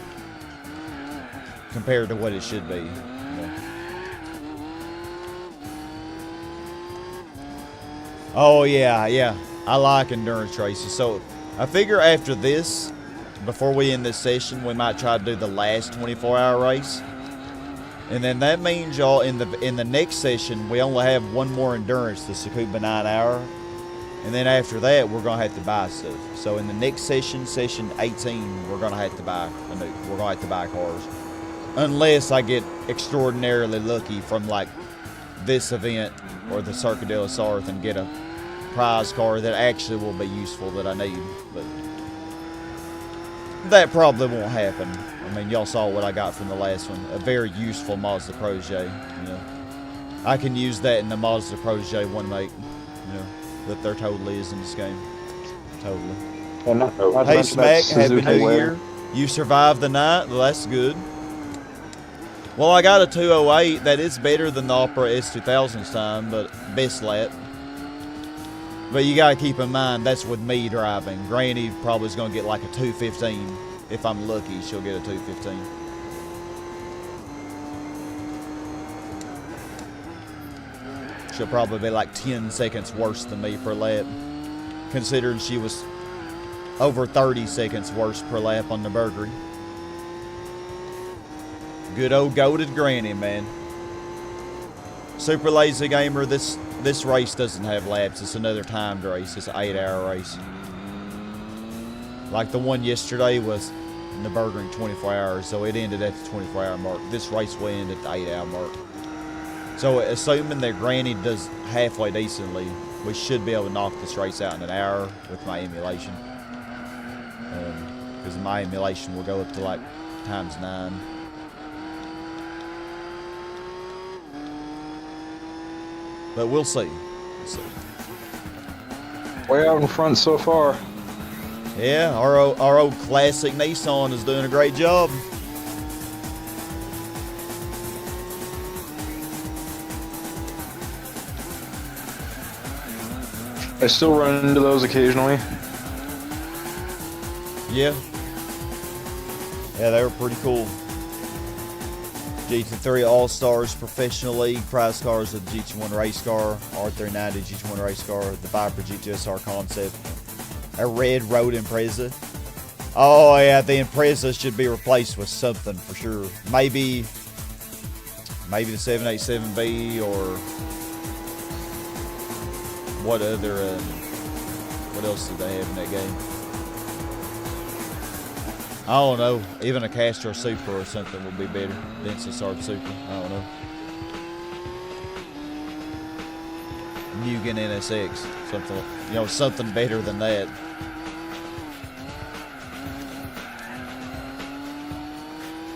S1: compared to what it should be, you know. Oh, yeah. I like endurance races. So, I figure after this, before we end this session, we might try to do the last 24-hour race. And then that means, y'all, in the next session, we only have one more endurance, the Tsukuba 9-hour. And then after that, we're going to have to buy stuff. So, in the next session, session 18, we're going to have to buy cars. Unless I get extraordinarily lucky from, like, this event or the Circuit de la Sarthe and get a prize car that actually will be useful that I need, but that probably won't happen. I mean, y'all saw what I got from the last one, a very useful Mazda Protege, you know. I can use that in the Mazda Protege 1.8, you know, that there totally is in this game, totally.
S4: And not
S1: Hey
S4: that
S1: Smack, Happy
S4: Suzuki
S1: New
S4: Wave.
S1: Year. You survived the night, well that's good. Well, I got a 208. That is better than the Opera S2000's time, but best lap. But you gotta keep in mind, that's with me driving. Granny probably is gonna get like a 215. If I'm lucky, she'll get a 215. She'll probably be like 10 seconds worse than me per lap, considering she was over 30 seconds worse per lap on the Burgery. Good old goated Granny, man. Super Lazy Gamer, this race doesn't have laps. It's another timed race. It's an 8-hour race. Like the one yesterday was in the Burger in 24 hours, so it ended at the 24-hour mark. This race will end at the 8-hour mark. So assuming that Granny does halfway decently, we should be able to knock this race out in an hour with my emulation. Because my emulation will go up to like ×9. But we'll see. We'll see.
S4: Way out in front so far.
S1: Yeah, our old classic Nissan is doing a great job.
S4: I still run into those occasionally.
S1: Yeah. Yeah, they were pretty cool. GT3 All-Stars Professional League prize cars with the GT1 race car, R390 GT1 race car, the Viper GTSR concept, a red road Impreza. Oh yeah, the Impreza should be replaced with something for sure. Maybe the 787B or what other? What else did they have in that game? I don't know. Even a Castro Super or something would be better than Sarthe Super. I don't know. Mugen NSX, something, something better than that.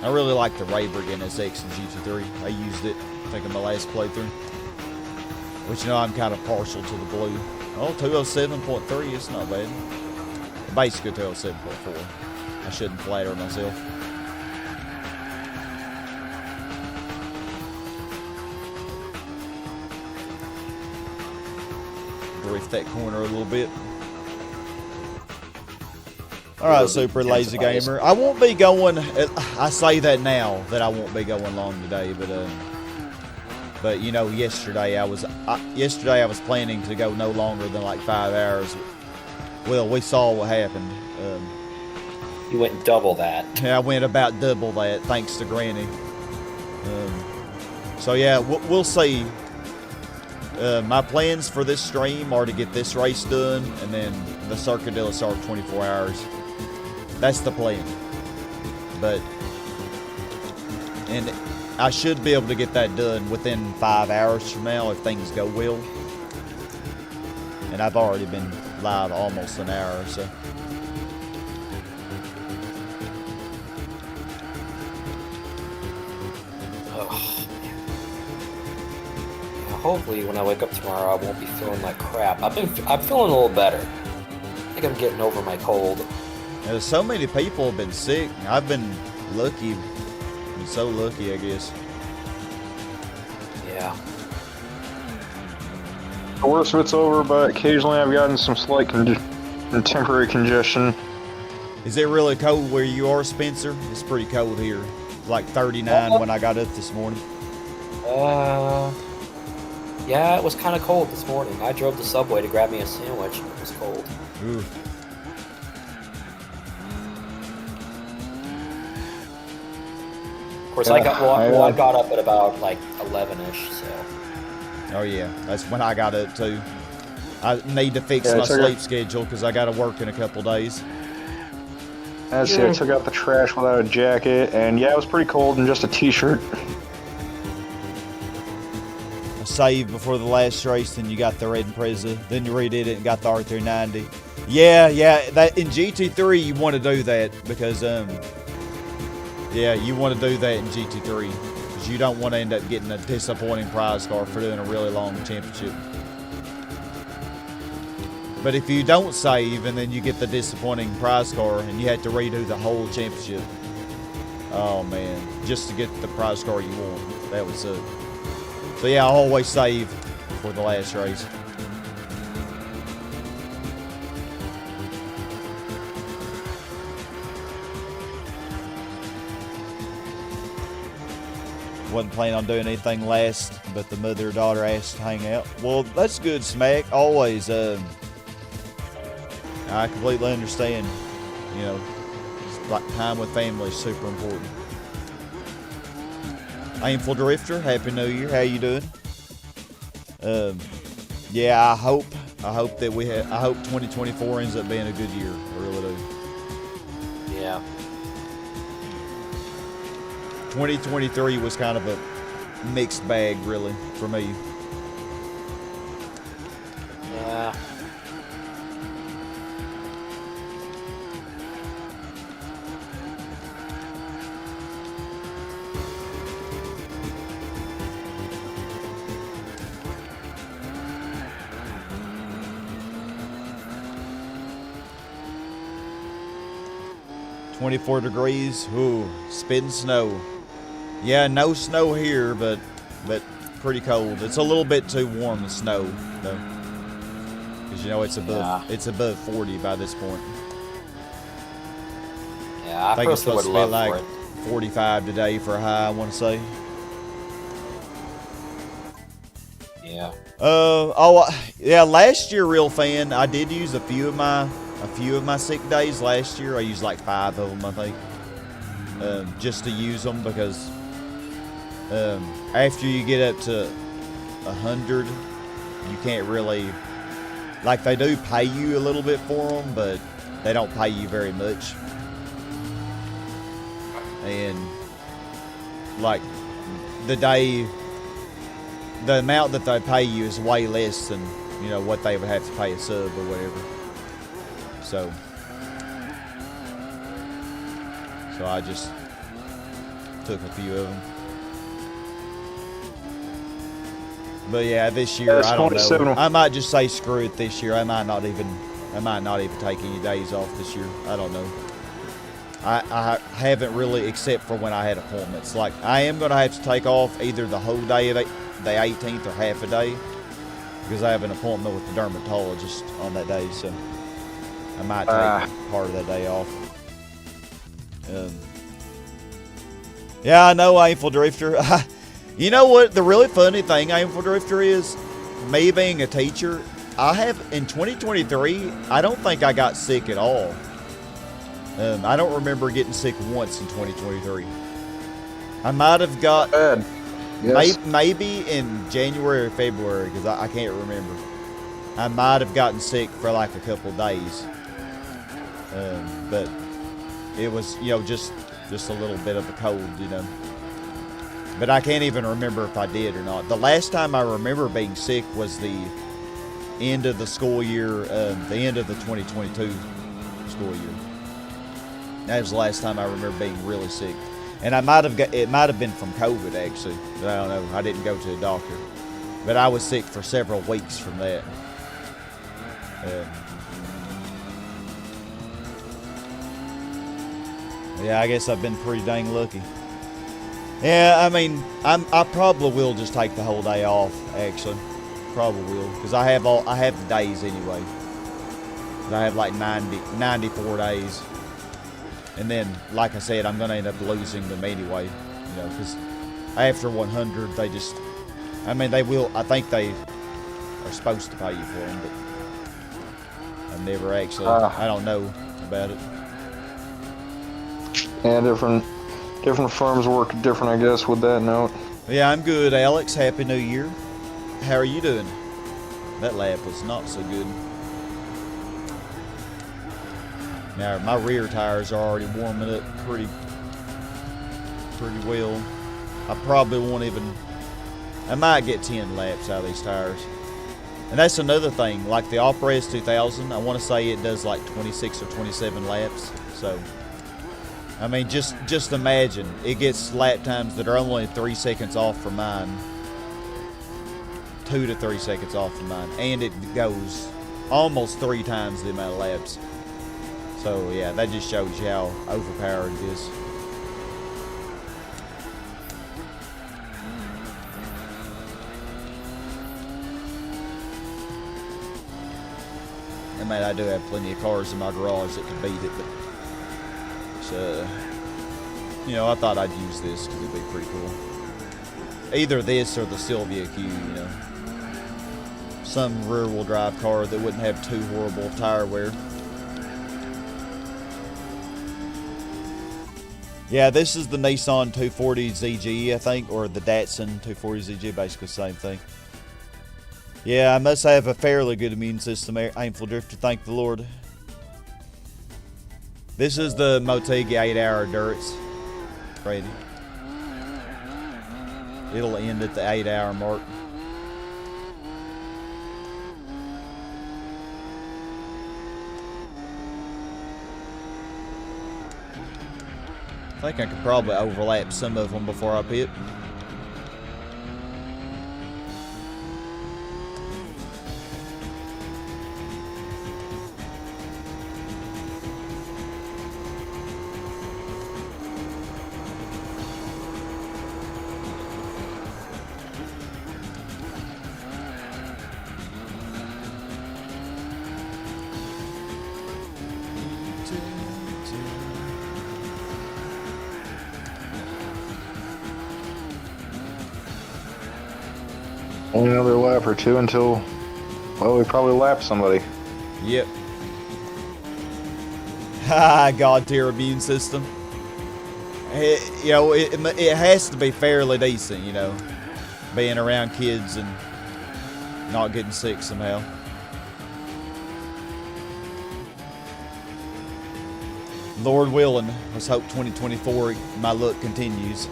S1: I really like the Rayburg NSX in GT3. I used it, I think, in my last playthrough. Which, I'm kind of partial to the blue. Oh, 207.3, it's not bad. Basically 207.4. I shouldn't flatter myself. Drift that corner a little bit. Alright, Super Lazy Gamer. I won't be going, I say that now, that I won't be going long today, but yesterday I was planning to go no longer than like 5 hours. Well, we saw what happened.
S3: You went double that.
S1: Yeah, I went about double that, thanks to Granny. So yeah, we'll see. My plans for this stream are to get this race done, and then the Circuit de la Sarthe 24 hours. That's the plan. And I should be able to get that done within 5 hours from now if things go well. And I've already been live almost an hour, so.
S3: Hopefully, when I wake up tomorrow, I won't be feeling like crap. I'm feeling a little better. I think I'm getting over my cold.
S1: There's so many people have been sick. I've been lucky. Been so lucky, I guess.
S3: Yeah.
S4: The worst of it's over, but occasionally I've gotten some slight temporary congestion.
S1: Is it really cold where you are, Spencer? It's pretty cold here. Like 39 when I got up this morning.
S3: Yeah, it was kind of cold this morning. I drove the subway to grab me a sandwich. It was cold.
S1: Ooh.
S3: Of course, I got up at about like 11ish. So.
S1: Oh yeah, that's when I got up too. I need to fix my sleep schedule because I got to work in a couple days.
S4: I took out the trash without a jacket, and yeah, it was pretty cold in just a t-shirt.
S1: Saved before the last race, then you got the red Impreza, then you redid it and got the R390. Yeah, that in GT3 you want to do that because you want to do that in GT3 because you don't want to end up getting a disappointing prize car for doing a really long championship. But if you don't save and then you get the disappointing prize car and you have to redo the whole championship, oh man, just to get the prize car you want, that would suck. So yeah, I always save for the last race. Wasn't planning on doing anything last, but the mother-daughter asked to hang out. Well, that's good, Smack. Always, I completely understand. It's like time with family is super important. Aimful Drifter, Happy New Year. How you doing? Yeah, I hope that I hope 2024 ends up being a good year. I really do.
S3: Yeah.
S1: 2023 was kind of a mixed bag, really, for me.
S3: Yeah.
S1: $24 degrees. Ooh, spitting snow. Yeah, no snow here, but pretty cold. It's a little bit too warm to snow, though, because you know it's above 40 by this point.
S3: Yeah, I
S1: think it's
S3: personally
S1: supposed
S3: would
S1: to be
S3: love
S1: like
S3: for it.
S1: 45 today for a high, I want to say.
S3: Yeah.
S1: Yeah. Last year, real fan, I did use a few of my sick days last year. I used like 5 of them, I think, just to use them because after you get up to 100, you can't really, like, they do pay you a little bit for them, but they don't pay you very much. And like the amount that they pay you is way less than, you know, what they would have to pay a sub or whatever. So I just took a few of them. But yeah, this year I don't know. I might just say screw it this year. I might not even take any days off this year. I don't know. I haven't really, except for when I had appointments. Like, I am going to have to take off either the whole day of the 18th or half a day, because I have an appointment with the dermatologist on that day, so I might take part of that day off. Yeah, I know, Aimful Drifter. You know what the really funny thing, Aimful Drifter, is? Me being a teacher, in 2023, I don't think I got sick at all. I don't remember getting sick once in 2023. I might have got maybe in January or February, because I can't remember. I might have gotten sick for like a couple days, but it was, you know, just a little bit of a cold, you know. But I can't even remember if I did or not. The last time I remember being sick was the end of the school year, the end of the 2022 school year. That was the last time I remember being really sick. And it might have been from COVID, actually. But I don't know. I didn't go to a doctor. But I was sick for several weeks from that. Yeah, I guess I've been pretty dang lucky. Yeah, I mean, I probably will just take the whole day off, actually. Probably will, because I have the days anyway. I have like 94 days. And then, like I said, I'm going to end up losing them anyway, you know, because after 100, they just, I mean, they will, I think they are supposed to pay you for them, but I've never actually, I don't know about it.
S4: Yeah, different firms work different, I guess, with that note.
S1: Yeah, I'm good, Alex. Happy New Year. How are you doing? That lap was not so good. Now, my rear tires are already warming up pretty well. I probably won't even, I might get 10 laps out of these tires. And that's another thing, like the Alpres 2000, I want to say it does like 26 or 27 laps. So, I mean, just imagine, it gets lap times that are only 3 seconds off from mine. 2 to 3 seconds off from mine. And it goes almost 3 times the amount of laps. So yeah, that just shows you how overpowered it is. I mean, I do have plenty of cars in my garage that could beat it, but so, you know, I thought I'd use this because it'd be pretty cool. Either this or the Sylvia Q, you know. Some rear-wheel drive car that wouldn't have too horrible tire wear. Yeah, this is the Nissan 240 ZG, I think, or the Datsun 240 ZG, basically the same thing. Yeah, I must have a fairly good immune system, Aimful Drifter, thank the Lord. This is the Motegi 8-hour endurance rating. It'll end at the 8-hour mark. I think I could probably overlap some of them before I pit.
S4: Only another lap or two until, well, we probably lap somebody.
S1: Yep. Ha! God tier immune system. You know, it has to be fairly decent, you know, being around kids and not getting sick somehow. Lord willing, let's hope 2024 my luck continues.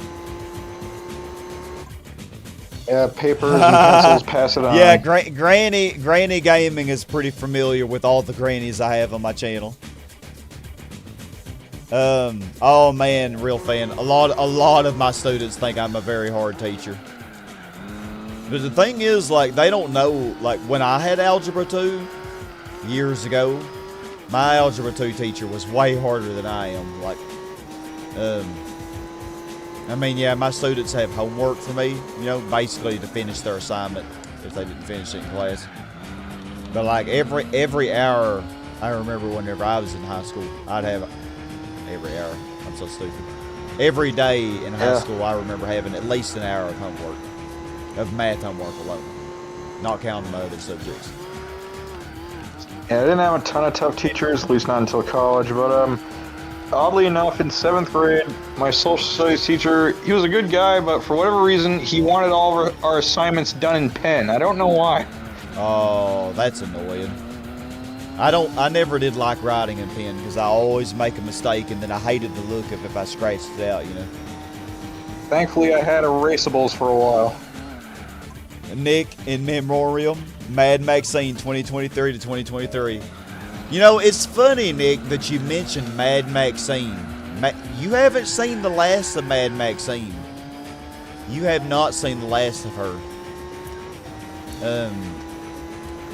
S4: Yeah, papers and pencils, pass it on.
S1: Yeah, Granny Gaming is pretty familiar with all the grannies I have on my channel. Oh man, real fan. A lot of my students think I'm a very hard teacher. But the thing is, like, they don't know, like, when I had Algebra 2 years ago, my Algebra 2 teacher was way harder than I am. Like, I mean, yeah, my students have homework for me, you know, basically to finish their assignment if they didn't finish it in class. But like every hour, I remember whenever I was in high school, I'd have every hour. I'm so stupid. Every day in high school, I remember having at least an hour of homework, of math homework alone, not counting my other subjects.
S4: Yeah, I didn't have a ton of tough teachers, at least not until college, but oddly enough, in 7th grade, my social studies teacher, he was a good guy, but for whatever reason, he wanted all of our assignments done in pen. I don't know why.
S1: Oh, that's annoying. I never did like writing in pen because I always make a mistake and then I hated the look of if I scratched it out, you know.
S4: Thankfully, I had erasables for a while.
S1: Nick, in memoriam, Mad Maxine 2023 to 2023. You know, it's funny, Nick, that you mentioned Mad Maxine. You haven't seen the last of Mad Maxine. You have not seen the last of her.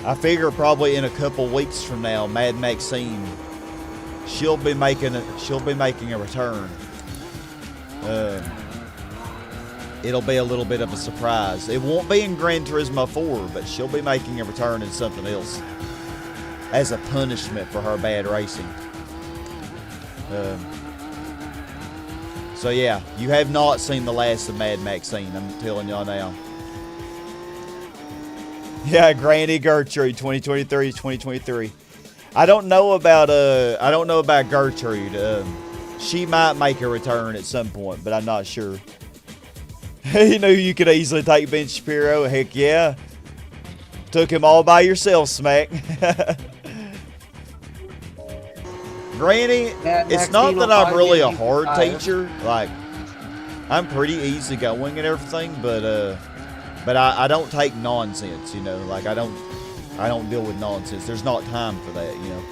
S1: I figure probably in a couple weeks from now, Mad Maxine, she'll be making a return. It'll be a little bit of a surprise. It won't be in Gran Turismo 4, but she'll be making a return in something else as a punishment for her bad racing. So yeah, you have not seen the last of Mad Maxine, I'm telling y'all now. Yeah, Granny Gertrude 2023 2023. I don't know about Gertrude. She might make a return at some point, but I'm not sure. You knew you could easily take Ben Shapiro. Heck yeah. Took him all by yourself, Smack. Granny, it's not that I'm really a hard teacher. Like, I'm pretty easygoing and everything, but I don't take nonsense, you know. Like, I don't deal with nonsense. There's not time for that, you know.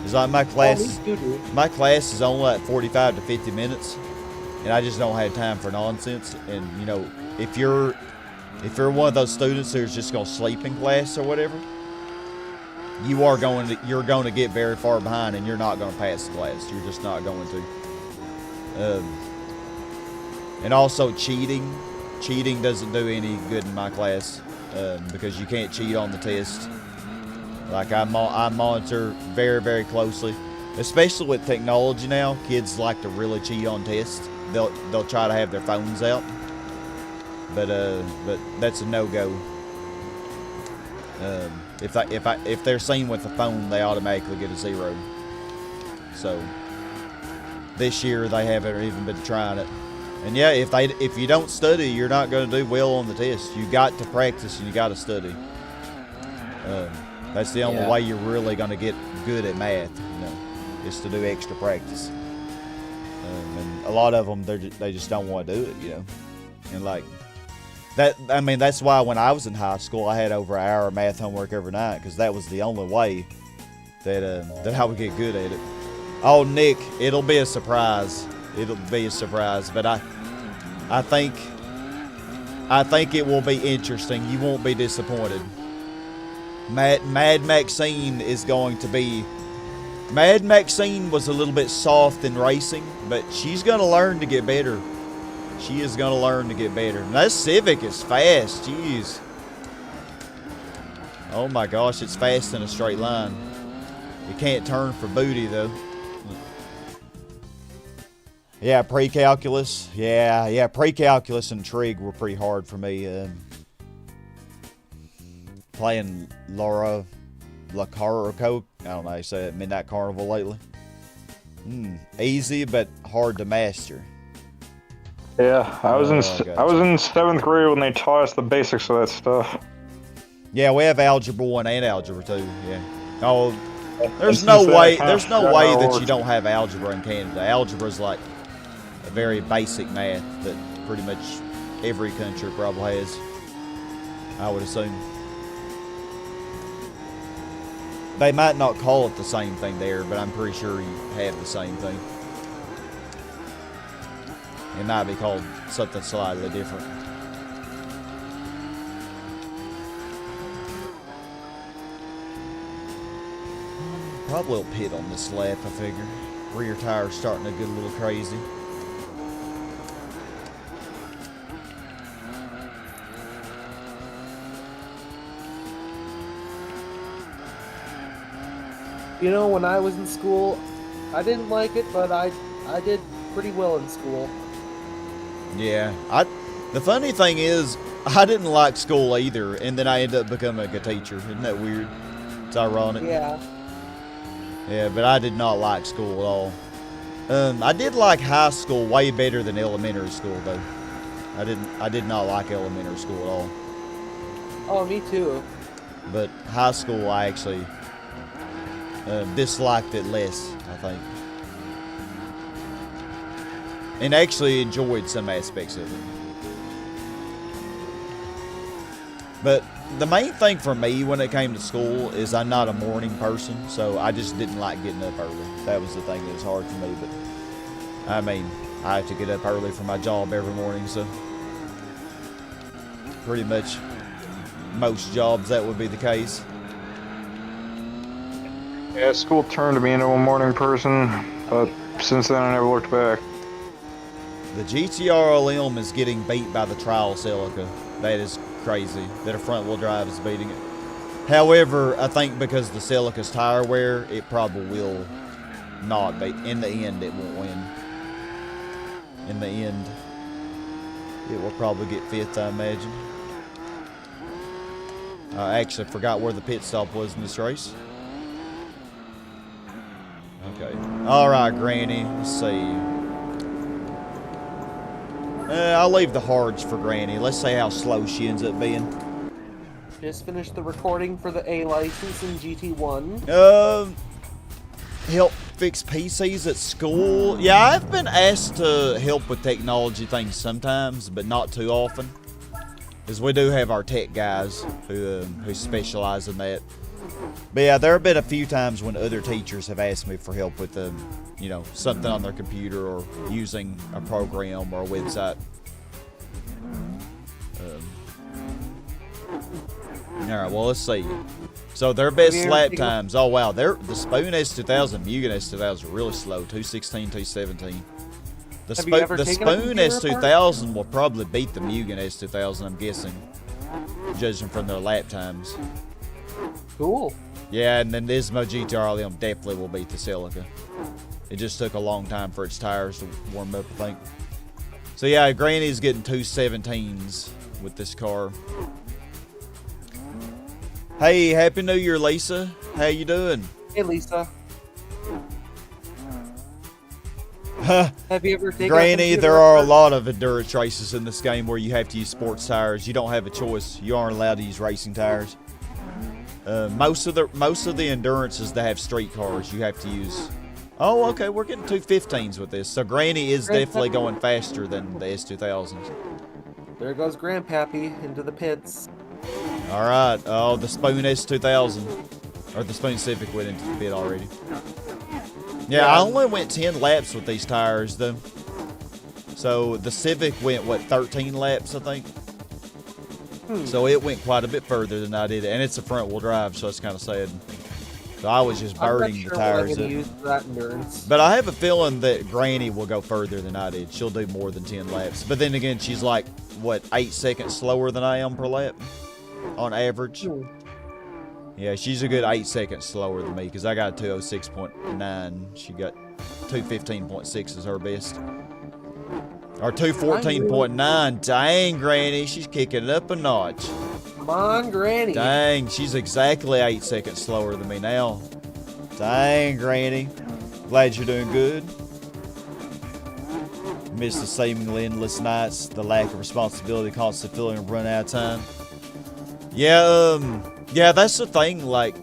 S1: It's like my class is only like 45 to 50 minutes, and I just don't have time for nonsense. And you know, if you're one of those students who's just gonna sleep in class or whatever, you're going to get very far behind, and you're not going to pass the class. You're just not going to. And also cheating doesn't do any good in my class, because you can't cheat on the test. Like I monitor very, very closely, especially with technology now. Kids like to really cheat on tests. They'll try to have their phones out, but that's a no-go. If they're seen with a phone, they automatically get a 0. So this year they haven't even been trying it. And yeah, if you don't study, you're not going to do well on the test. You got to practice and you got to study. That's the only way you're really going to get good at math, you know, is to do extra practice. And a lot of them, they just don't want to do it, you know. And like, I mean, that's why when I was in high school, I had over an hour of math homework every night, because that was the only way that I would get good at it. Oh, Nick, it'll be a surprise. It'll be a surprise, but I think it will be interesting. You won't be disappointed. Mad Maxine is going to be... Mad Maxine was a little bit soft in racing, but she's going to learn to get better. She is going to learn to get better. And that Civic is fast. Jeez. Oh my gosh, it's fast in a straight line. You can't turn for booty, though. Yeah, pre-calculus. Yeah, pre-calculus and trig were pretty hard for me. Playing Laura Lacarico. I don't know how you say it. Midnight Carnival lately. Easy, but hard to master.
S4: Yeah, I was in 7th grade when they taught us the basics of that stuff.
S1: Yeah, we have Algebra 1 and Algebra 2. Yeah. Oh, there's no way that you don't have algebra in Canada. Algebra is like a very basic math that pretty much every country probably has, I would assume. They might not call it the same thing there, but I'm pretty sure you have the same thing. It might be called something slightly different. Probably a pit on this lap, I figure. Rear tire's starting to get a little crazy.
S2: You know, when I was in school, I didn't like it, but I did pretty well in school.
S1: Yeah, the funny thing is, I didn't like school either, and then I ended up becoming a teacher. Isn't that weird? It's ironic.
S2: Yeah.
S1: Yeah, but I did not like school at all. I did like high school way better than elementary school, though. I did not like elementary school at all.
S2: Oh, me too.
S1: But high school, I actually disliked it less, I think. And actually enjoyed some aspects of it. But the main thing for me when it came to school is I'm not a morning person, so I just didn't like getting up early. That was the thing that was hard for me, but I mean, I have to get up early for my job every morning, so pretty much most jobs that would be the case.
S4: Yeah, school turned me into a morning person, but since then I never looked back.
S1: The GTR LM is getting beat by the Trial Celica. That is crazy that a front wheel drive is beating it. However, I think because the Celica's tire wear, it probably will not beat. In the end, it won't win. In the end, it will probably get fifth, I imagine. I actually forgot where the pit stop was in this race. Okay. Alright, Granny. Let's see. I'll leave the hards for Granny. Let's see how slow she ends up being.
S2: Just finished the recording for the A license in GT1.
S1: Help fix PCs at school. Yeah, I've been asked to help with technology things sometimes, but not too often. Because we do have our tech guys who specialize in that. But yeah, there have been a few times when other teachers have asked me for help with you know, something on their computer or using a program or a website. Alright, well, let's see. So their best lap times. Oh wow, the Spoon S2000, Mugen S2000 are really slow. 216, 217. The Spoon S2000 will probably beat the Mugen S2000, I'm guessing, judging from their lap times.
S2: Cool.
S1: Yeah, and then the Ismo GTR LM definitely will beat the Celica. It just took a long time for its tires to warm up, I think. So yeah, Granny's getting 217s with this car. Hey, Happy New Year, Lisa. How you doing?
S2: Hey, Lisa. Have you ever taken
S1: Granny, there are a lot of endurance races in this game where you have to use sports tires. You don't have a choice. You aren't allowed to use racing tires. Most of the endurances that have street cars, you have to use. Oh, okay, we're getting 215s with this. So Granny is definitely going faster than the S2000s.
S2: There goes Grandpappy into the pits.
S1: All right. Oh, the Spoon S2000. Or the Spoon Civic went into the pit already. Yeah, I only went 10 laps with these tires, though. So the Civic went, what, 13 laps, I think? So it went quite a bit further than I did. And it's a front-wheel drive, so it's kind of sad. So I was just burning the tires up.
S2: Use that endurance.
S1: But I have a feeling that Granny will go further than I did. She'll do more than 10 laps. But then again, she's like, what, 8 seconds slower than I am per lap on average? Yeah, she's a good 8 seconds slower than me because I got a 206.9. She got 215.6 is her best. Or 214.9. Dang, Granny, she's kicking it up a notch.
S2: Come on, Granny.
S1: Dang, she's exactly 8 seconds slower than me now. Dang, Granny. Glad you're doing good. Miss the seemingly endless nights, the lack of responsibility, constant feeling of run out of time. Yeah, that's the thing, like,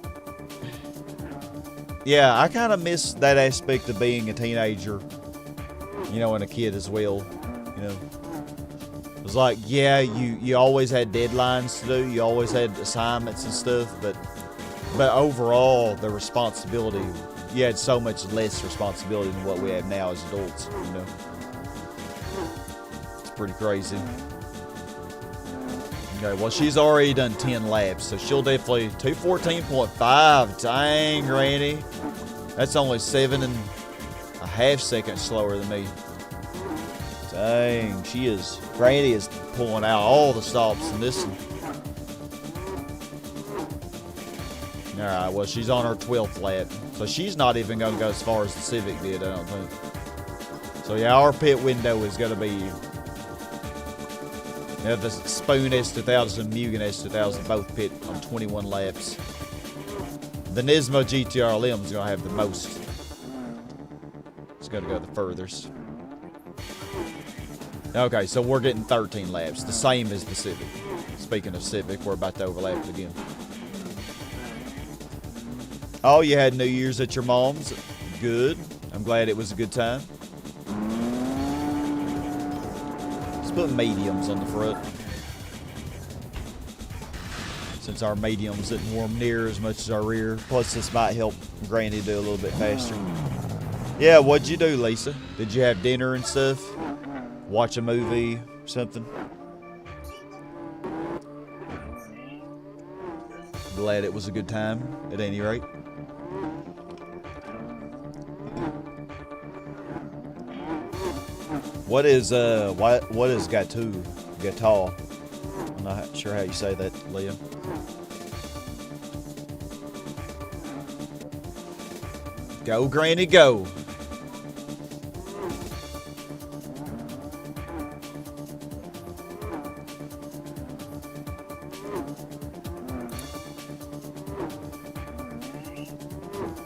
S1: yeah, I kind of miss that aspect of being a teenager, you know, and a kid as well, you know. It was like, yeah, you always had deadlines to do, you always had assignments and stuff, but overall, the responsibility, you had so much less responsibility than what we have now as adults, you know. It's pretty crazy. Okay, well, she's already done 10 laps, so she'll definitely 214.5. Dang, Granny. That's only 7.5 seconds slower than me. Dang, Granny is pulling out all the stops in this one. Alright, well, she's on her 12th lap, so she's not even going to go as far as the Civic did, I don't think. So, yeah, our pit window is going to be... Yeah, the Spoon S2000 and Mugen S2000 both pit on 21 laps. The Nismo GTR LM is going to have the most. It's going to go the furthest. Okay, so we're getting 13 laps, the same as the Civic. Speaking of Civic, we're about to overlap it again. Oh, you had New Year's at your mom's? Good. I'm glad it was a good time. Put mediums on the front, since our mediums didn't warm near as much as our rear. Plus, this might help Granny do a little bit faster. Yeah, what'd you do, Lisa? Did you have dinner and stuff? Watch a movie, something? Glad it was a good time, at any rate. What is Gatal? I'm not sure how you say that, Liam. Go, Granny, go.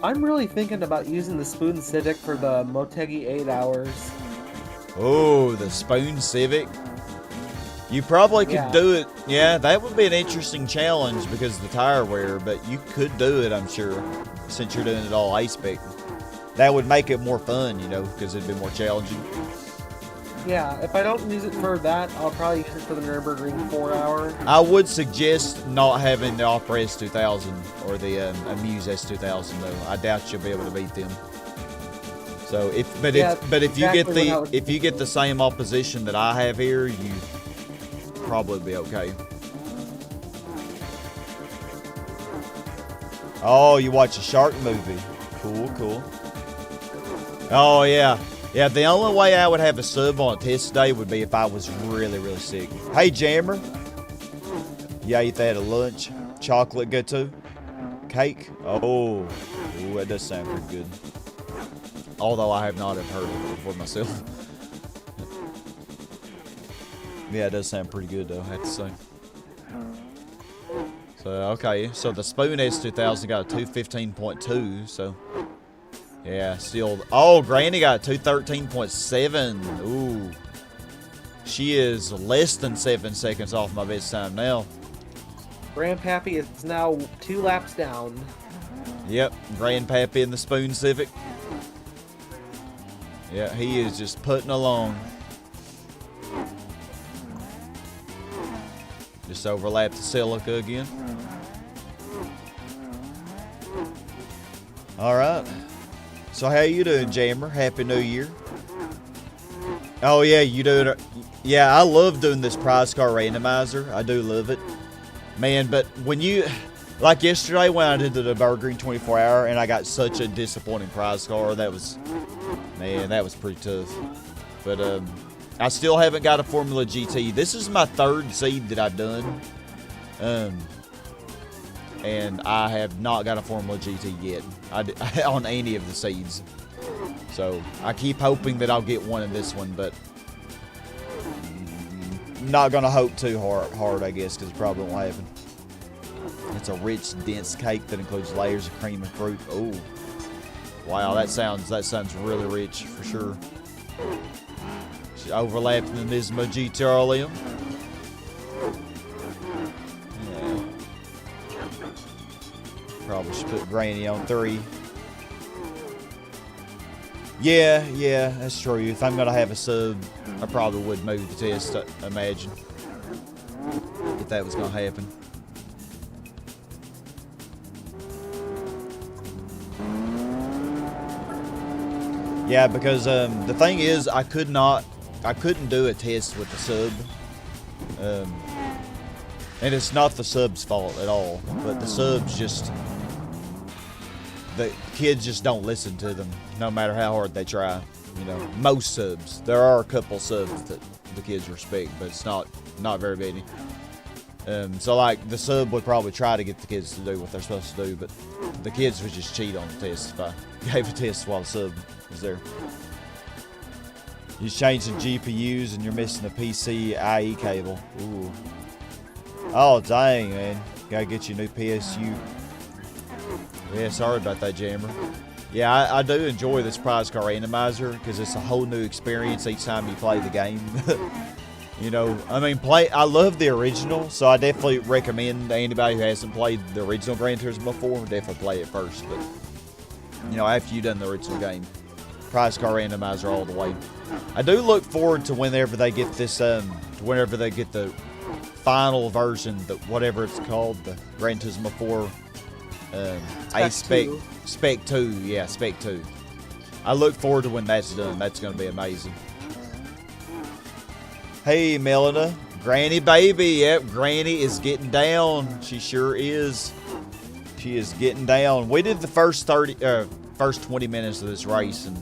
S2: I'm really thinking about using the Spoon Civic for the Motegi 8 hours.
S1: Oh, the Spoon Civic. You probably could do it. Yeah, that would be an interesting challenge because of the tire wear, but you could do it, I'm sure, since you're doing it all A-Spec. That would make it more fun, you know, because it'd be more challenging.
S2: Yeah, if I don't use it for that, I'll probably use it for the Nürburgring 4 hour.
S1: I would suggest not having the Opera S2000 or the Amuse S2000, though. I doubt you'll be able to beat them. So if you get the same opposition that I have here, you probably be okay. Oh, you watch a shark movie. Cool. Oh yeah. Yeah, the only way I would have a sub on a test day would be if I was really, really sick. Hey Jammer. You ate that at lunch? Chocolate good too? Cake? Oh, ooh, that does sound pretty good. Although I have not heard of it before myself. Yeah, it does sound pretty good though, I have to say. So, okay, so the Spoon S2000 got a 215.2, so... Yeah, still... Oh, Granny got a 213.7. Ooh. She is less than 7 seconds off my best time now.
S2: Grandpappy is now 2 laps down.
S1: Yep, Grandpappy in the Spoon Civic. Yeah, he is just putting along. Just overlap the silica again. All right. So how you doing, Jammer? Happy New Year. Oh yeah, you doing it? Yeah, I love doing this prize car randomizer. I do love it, man. But when you, like yesterday when I did the Burger 24 hour and I got such a disappointing prize car, that was, man, that was pretty tough. But I still haven't got a Formula GT. This is my 3rd seed that I've done. And I have not got a Formula GT yet on any of the seeds. So I keep hoping that I'll get one in this one, but not gonna hope too hard, I guess, because it probably won't happen. It's a rich, dense cake that includes layers of cream and fruit. Oh, wow, that sounds really rich for sure. She's overlapping the Nismo GTRLM. Yeah. Probably should put Granny on 3. Yeah, that's true. If I'm gonna have a sub, I probably would move the test, I imagine. If that was gonna happen. Yeah, because the thing is, I couldn't do a test with the sub. And it's not the sub's fault at all, but the subs just, the kids just don't listen to them, no matter how hard they try. You know, most subs. There are a couple subs that the kids respect, but it's not very many. So like the sub would probably try to get the kids to do what they're supposed to do, but the kids would just cheat on the test if I gave a test while the sub was there. You're changing GPUs and you're missing the PCIe cable. Ooh. Oh dang, man. Gotta get you a new PSU. Yeah, sorry about that, Jammer. Yeah, I do enjoy this prize car randomizer because it's a whole new experience each time you play the game. You know, I mean, I love the original, so I definitely recommend anybody who hasn't played the original Gran Turismo before, definitely play it first. But, you know, after you've done the original game, prize car randomizer all the way. I do look forward to whenever they get this, whenever they get the final version, whatever it's called, the Gran Turismo 4 Spec 2, yeah, Spec 2. I look forward to when that's done. That's going to be amazing. Hey, Melina. Granny baby. Yep, Granny is getting down. She sure is. She is getting down. We did the first 20 minutes of this race and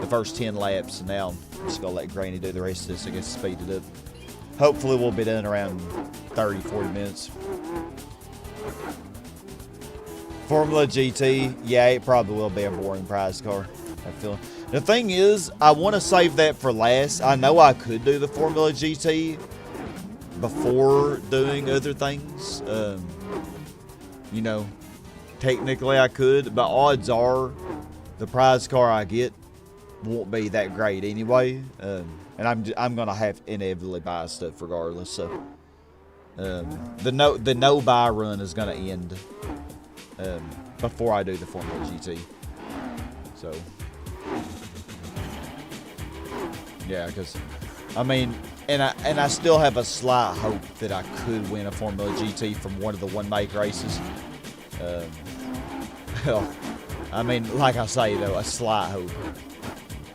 S1: the first 10 laps, and now I'm just going to let Granny do the rest of this. I guess speed it up. Hopefully we'll be done around 30, 40 minutes. Formula GT, yeah, it probably will be a boring prize car, I feel. The thing is, I want to save that for last. I know I could do the Formula GT before doing other things. You know, technically I could, but odds are the prize car I get won't be that great anyway. And I'm gonna have to inevitably buy stuff regardless. So the no buy run is gonna end before I do the Formula GT. So yeah, because I mean, and I still have a slight hope that I could win a Formula GT from one of the one-make races. Well, I mean, like I say though, a slight hope.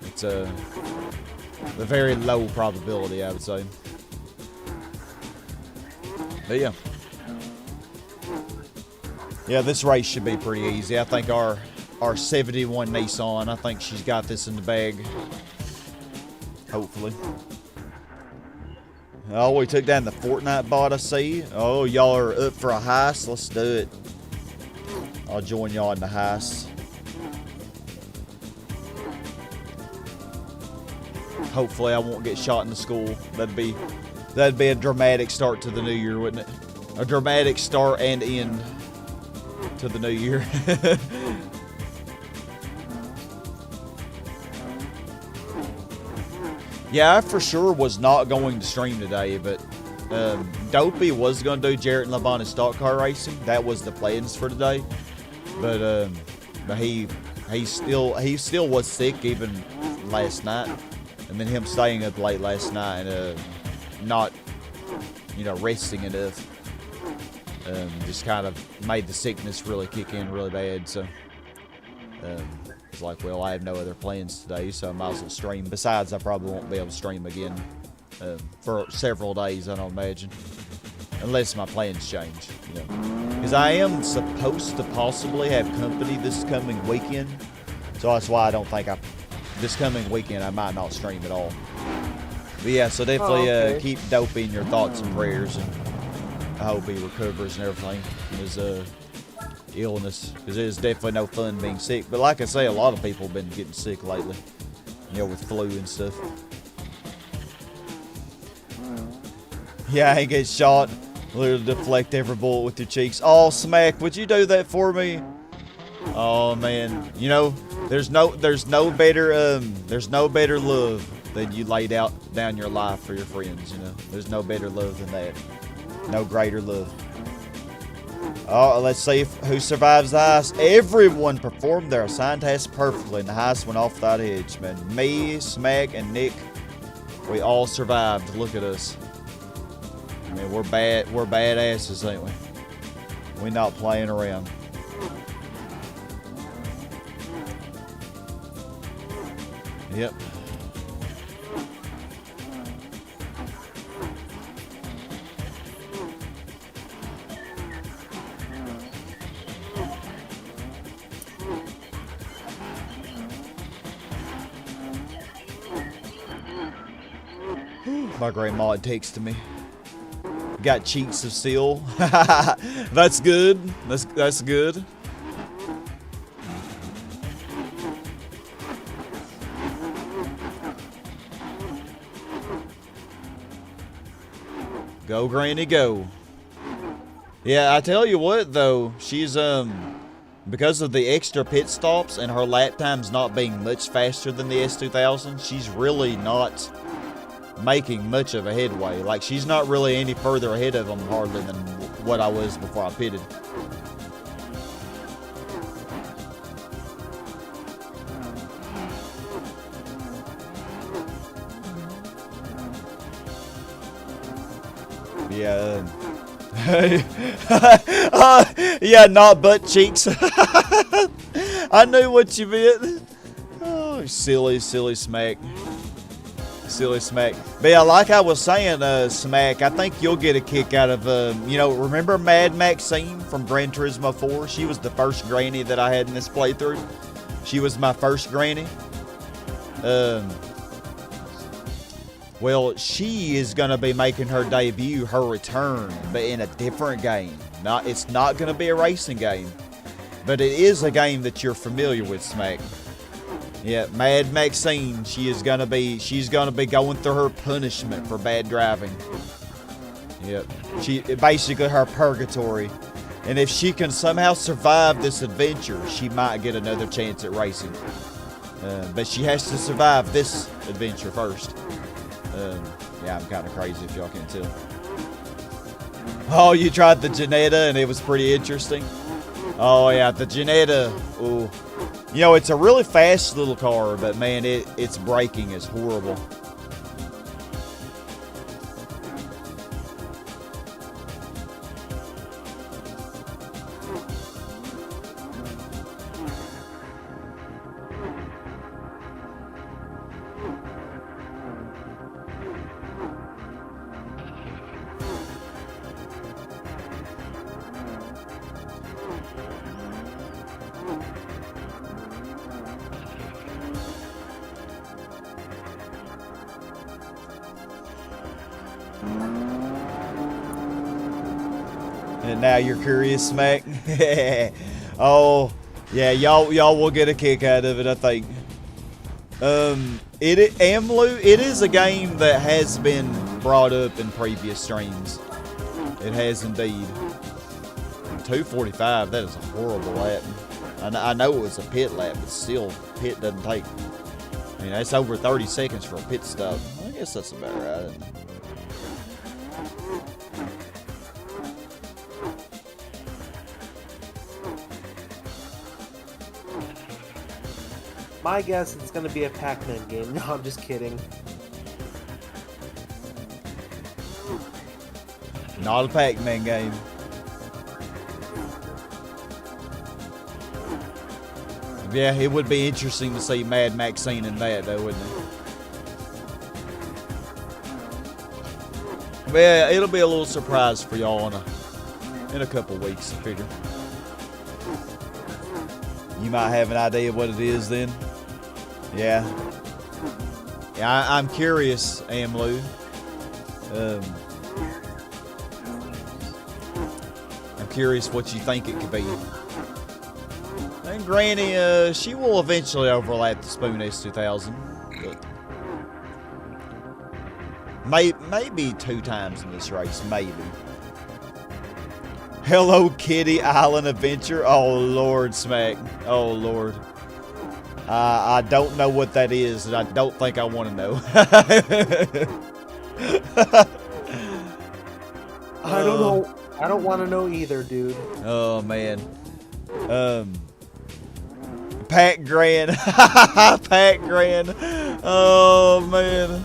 S1: It's a very low probability, I would say. But yeah. Yeah, this race should be pretty easy. I think our 71 Nissan, I think she's got this in the bag. Hopefully. Oh, we took down the Fortnite bot, I see. Oh, y'all are up for a heist? Let's do it. I'll join y'all in the heist. Hopefully I won't get shot in the school. That'd be a dramatic start to the new year, wouldn't it? A dramatic start and end to the new year. Yeah, I for sure was not going to stream today, but Dopey was going to do Jarrett and LeBon stock car racing. That was the plans for today. But he still was sick even last night. And then him staying up late last night and not resting enough. Just kind of made the sickness really kick in really bad. So it's like, well, I have no other plans today, so I might as well stream. Besides, I probably won't be able to stream again for several days, I don't imagine. Unless my plans change, Because I am supposed to possibly have company this coming weekend. So that's why I don't think this coming weekend I might not stream at all. But yeah, so definitely keep Dopey in your thoughts and prayers, and I hope he recovers and everything from his illness, because it is definitely no fun being sick. But like I say, a lot of people have been getting sick lately, with flu and stuff. Yeah, I ain't get shot. Literally deflect every bullet with your cheeks. Oh, Smack, would you do that for me? Oh man, there's no better love than you lay down your life for your friends. There's no better love than that. No greater love. Oh, let's see who survives the ice. Everyone performed their assigned task perfectly, and the heist went off without a hitch, man. Me, Smack, and Nick, we all survived. Look at us. I mean, we're badasses, ain't we? We're not playing around. Yep. My grandma texted me. Got cheeks of steel. That's good. That's good. Go, Granny, go. Yeah, I tell you what, though, she's because of the extra pit stops and her lap times not being much faster than the S2000, she's really not making much of a headway. Like, she's not really any further ahead of them hardly than what I was before I pitted. Yeah. Yeah, not butt cheeks. I knew what you meant. Oh, silly Smack. Silly Smack. But yeah, like I was saying, Smack, I think you'll get a kick out of, remember Mad Maxine from Gran Turismo 4? She was the first granny that I had in this playthrough. She was my first granny. Well, she is going to be making her debut, her return, but in a different game. It's not going to be a racing game, but it is a game that you're familiar with, Smack. Yeah, Mad Maxine, she's gonna be going through her punishment for bad driving. Yep. Basically her purgatory. And if she can somehow survive this adventure, she might get another chance at racing. But she has to survive this adventure first. Yeah, I'm kind of crazy if y'all can't tell. Oh, you tried the Janetta and it was pretty interesting. Oh yeah, the Janetta. Ooh. It's a really fast little car, but man, its braking is horrible. And now you're curious, Smack? Oh, yeah, y'all will get a kick out of it, I think. Amlu, it is a game that has been brought up in previous streams. It has indeed. 245, that is a horrible lap. I know it was a pit lap, but still, pit doesn't take. I mean, that's over 30 seconds for a pit stop. I guess that's about right.
S2: My guess it's going to be a Pac-Man game. No, I'm just kidding.
S1: Not a Pac-Man game. Yeah, it would be interesting to see Mad Maxine in that, though, wouldn't it? But yeah, it'll be a little surprise for y'all in a couple weeks, I figure. You might have an idea what it is then. Yeah. Yeah, I'm curious, Amlu. I'm curious what you think it could be. And Granny, she will eventually overlap the Spoon S2000. Maybe 2 times in this race, maybe. Hello Kitty Island Adventure. Oh Lord, Smack. Oh Lord. I don't know what that is, and I don't think I want to know.
S2: I don't know. I don't want to know either, dude.
S1: Oh man. Pac Gran. Pac Gran. Oh man.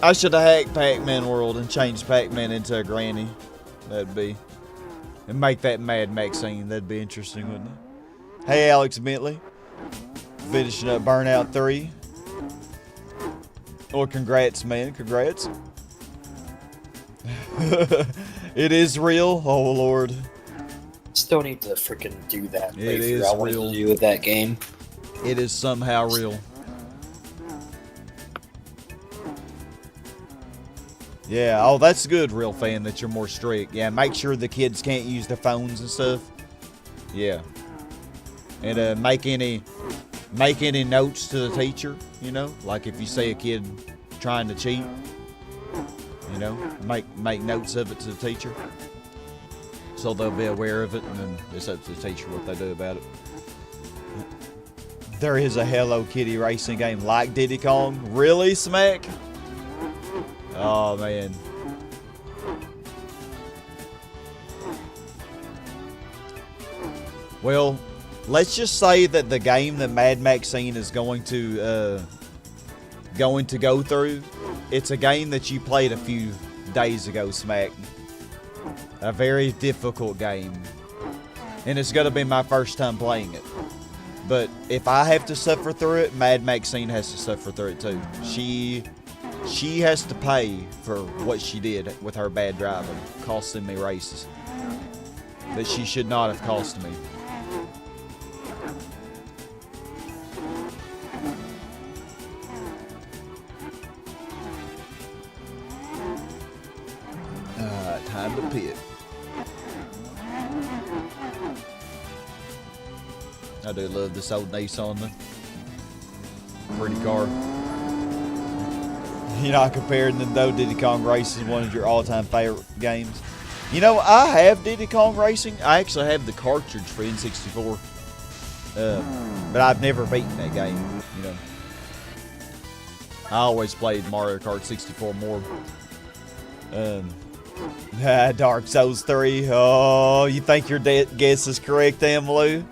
S1: I should have hacked Pac-Man World and changed Pac-Man into a granny. That'd be. And make that Mad Maxine. That'd be interesting, wouldn't it? Hey, Alex Bentley. Finishing up Burnout 3. Well, congrats, man. Congrats. It is real. Oh, Lord.
S3: Still need to freaking do that.
S1: It is
S3: I wanted
S1: real.
S3: to do with that game.
S1: It is somehow real. Yeah, oh, that's good, Real Fan, that you're more strict. Yeah, make sure the kids can't use their phones and stuff. Yeah. And make any notes to the teacher, you know? Like if you see a kid trying to cheat, you know, make notes of it to the teacher. So they'll be aware of it, and then it's up to the teacher what they do about it. There is a Hello Kitty racing game like Diddy Kong. Really, Smack? Oh, man. Well, let's just say that the game that Mad Maxine is going to go through, it's a game that you played a few days ago, Smack. A very difficult game. And it's going to be my first time playing it. But if I have to suffer through it, Mad Maxine has to suffer through it too. She has to pay for what she did with her bad driving, costing me races that she should not have cost me. Time to pit. I do love this old Nissan, though. Pretty car. You're not comparing them though. Diddy Kong Racing is one of your all-time favorite games. You know, I have Diddy Kong Racing. I actually have the cartridge for N64. But I've never beaten that game, you know. I always played Mario Kart 64 more. Dark Souls 3. Oh, you think your guess is correct, Emily?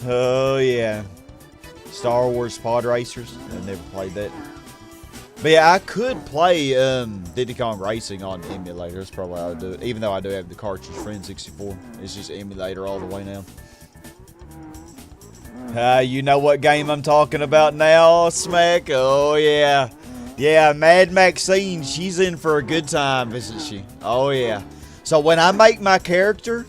S1: Oh, yeah. Star Wars Pod Racers. I've never played that. But yeah, I could play Diddy Kong Racing on emulator. That's probably how I would do it. Even though I do have the cartridge for N64. It's just emulator all the way now. You know what game I'm talking about now, Smack? Oh, yeah. Yeah, Mad Maxine, she's in for a good time, isn't she? Oh, yeah. So when I make my character,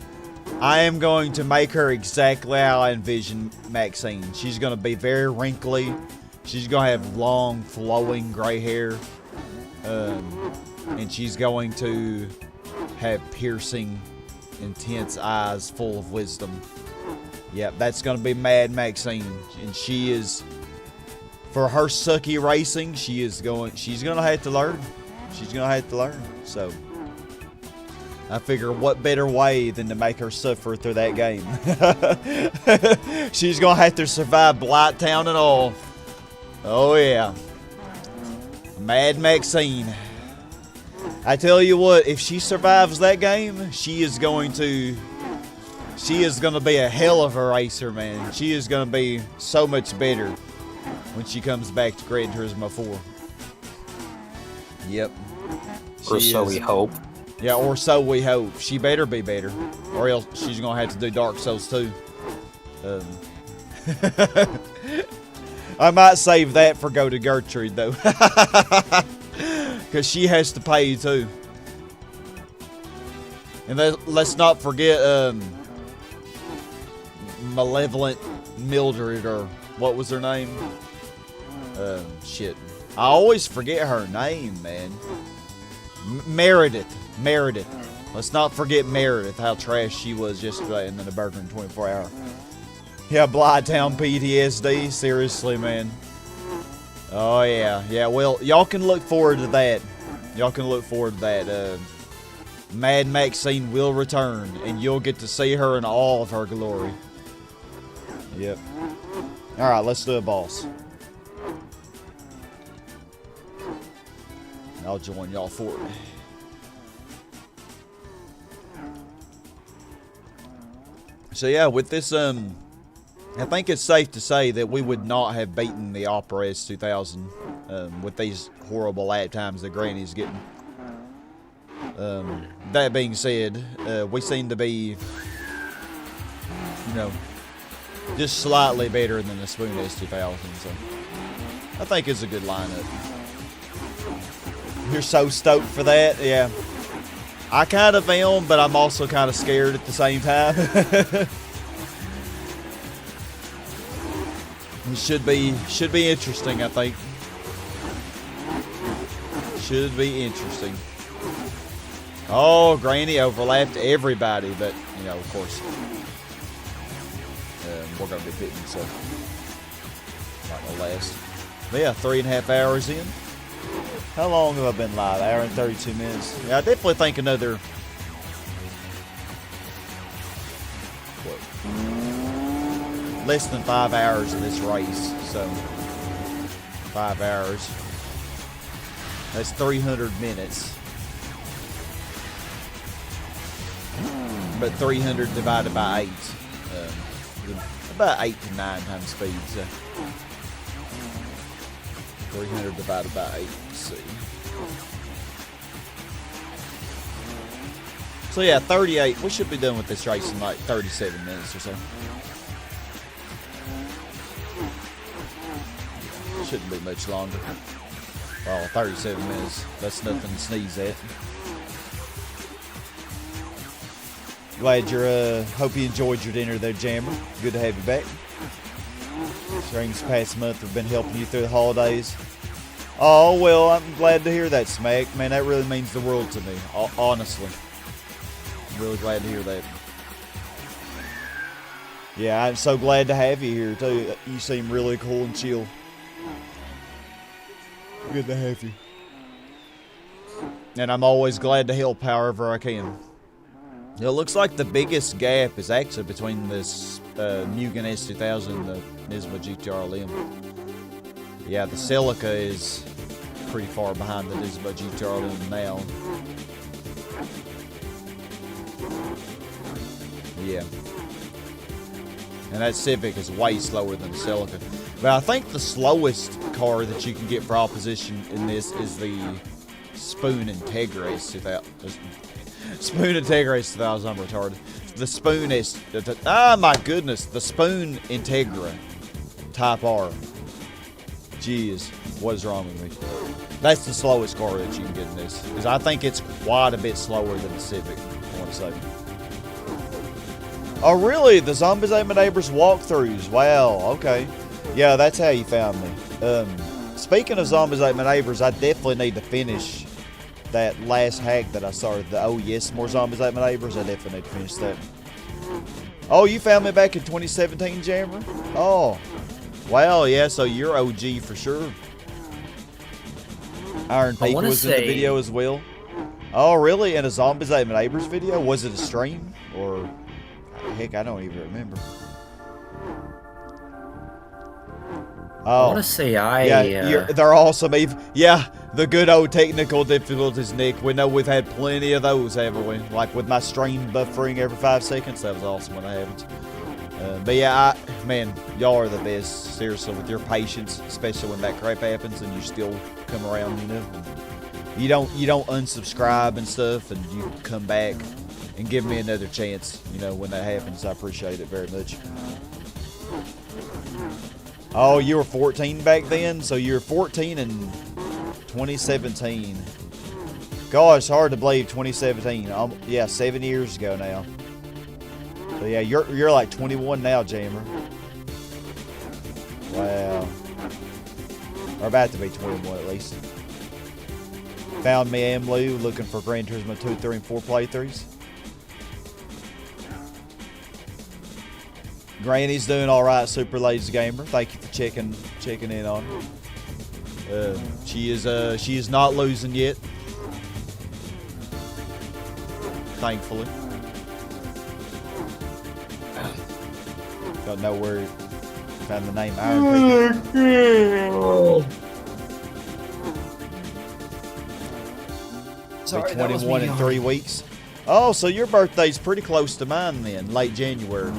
S1: I am going to make her exactly how I envision Maxine. She's going to be very wrinkly. She's going to have long, flowing gray hair. And she's going to have piercing, intense eyes full of wisdom. Yep, that's going to be Mad Maxine. And she is... For her sucky racing, she's going to have to learn. She's going to have to learn. So, I figure what better way than to make her suffer through that game. She's going to have to survive Blight Town and all. Oh, yeah. Mad Maxine. I tell you what, if she survives that game, she is going to be a hell of a racer, man. She is going to be so much better when she comes back to Gran Turismo 4. Yep.
S3: Or so we hope.
S1: Yeah, or so we hope. She better be better, or else she's gonna have to do Dark Souls 2. I might save that for Go to Gertrude though, because she has to pay too. And let's not forget Malevolent Mildred, or what was her name? Shit. I always forget her name, man. Meredith. Let's not forget Meredith, how trash she was yesterday in the Burger in 24 Hour. Yeah, Blytown PTSD. Seriously, man. Oh, yeah. Yeah, well, y'all can look forward to that. Mad Maxine will return, and you'll get to see her in all of her glory. Yep. Alright, let's do a boss. I'll join y'all for it. So yeah, with this, I think it's safe to say that we would not have beaten the Opera S2000 with these horrible lap times that Granny's getting. That being said, we seem to be, just slightly better than the Spoon S2000, so I think it's a good lineup. You're so stoked for that? Yeah. I kind of am, but I'm also kind of scared at the same time. It should be interesting, I think. Should be interesting. Oh, Granny overlapped everybody, but, of course, we're going to be pitting, so not going to last. But yeah, 3.5 hours in. How long have I been live? Hour and 32 minutes. Yeah, I definitely think another... less than 5 hours of this race, so 5 hours. That's 300 minutes. But 300 divided by 8. About 8 to 9 times speed, so 300 divided by 8, let's see. So yeah, 38, we should be done with this race in like 37 minutes or so. Shouldn't be much longer. Well, 37 minutes, that's nothing to sneeze at. Glad you're, hope you enjoyed your dinner there, Jammer. Good to have you back. Streams past month have been helping you through the holidays. Oh, well, I'm glad to hear that, Smack. Man, that really means the world to me, honestly. I'm really glad to hear that. Yeah, I'm so glad to have you here, too. You seem really cool and chill. Good to have you. And I'm always glad to help however I can. It looks like the biggest gap is actually between this Mugen S2000 and the Nismo GTR Lim. Yeah, the Celica is pretty far behind the Nismo GTR Lim now. Yeah. And that Civic is way slower than the Celica. But I think the slowest car that you can get for opposition in this is the Spoon Integra S2000. Spoon Integra S2000, I'm retarded. The Spoon S... my goodness. The Spoon Integra Type R. Jeez. What is wrong with me? That's the slowest car that you can get in this. Because I think it's quite a bit slower than the Civic, I want to say. Oh, really? The Zombies Ate My Neighbors walkthroughs. Wow, okay. Yeah, that's how you found me. Speaking of Zombies Ate My Neighbors, I definitely need to finish that last hack that I started. The Oh Yes, More Zombies Ate My Neighbors. I definitely need to finish that. Oh, you found me back in 2017, Jammer? Oh. Well, yeah, so you're OG for sure. Iron Peak was in the video as well. Oh, really? In a Zombies Ate My Neighbors video? Was it a stream? Or... heck, I don't even remember. Oh,
S3: I want to say
S1: they're awesome. Yeah, the good old technical difficulties, Nick. We know we've had plenty of those, haven't we? Like with my stream buffering every 5 seconds. That was awesome when that happened. But yeah, man, y'all are the best. Seriously, with your patience, especially when that crap happens and you still come around, you don't unsubscribe and stuff, and you come back and give me another chance. You know, when that happens, I appreciate it very much. Oh, you were 14 back then, so you were 14 in 2017. Gosh, hard to believe 2017. Yeah, 7 years ago now. So yeah, you're like 21 now, Jammer. Wow. Or about to be 21 at least. Found me and Lou looking for Gran Turismo 2, 3, and 4 playthroughs. Granny's doing all right, Super Ladies Gamer. Thank you for checking in on her. She is not losing yet. Thankfully. Don't know where found the name Iron Pig.
S3: Sorry,
S1: 21 in 3 weeks. Oh, so your birthday's pretty close to mine then, late January.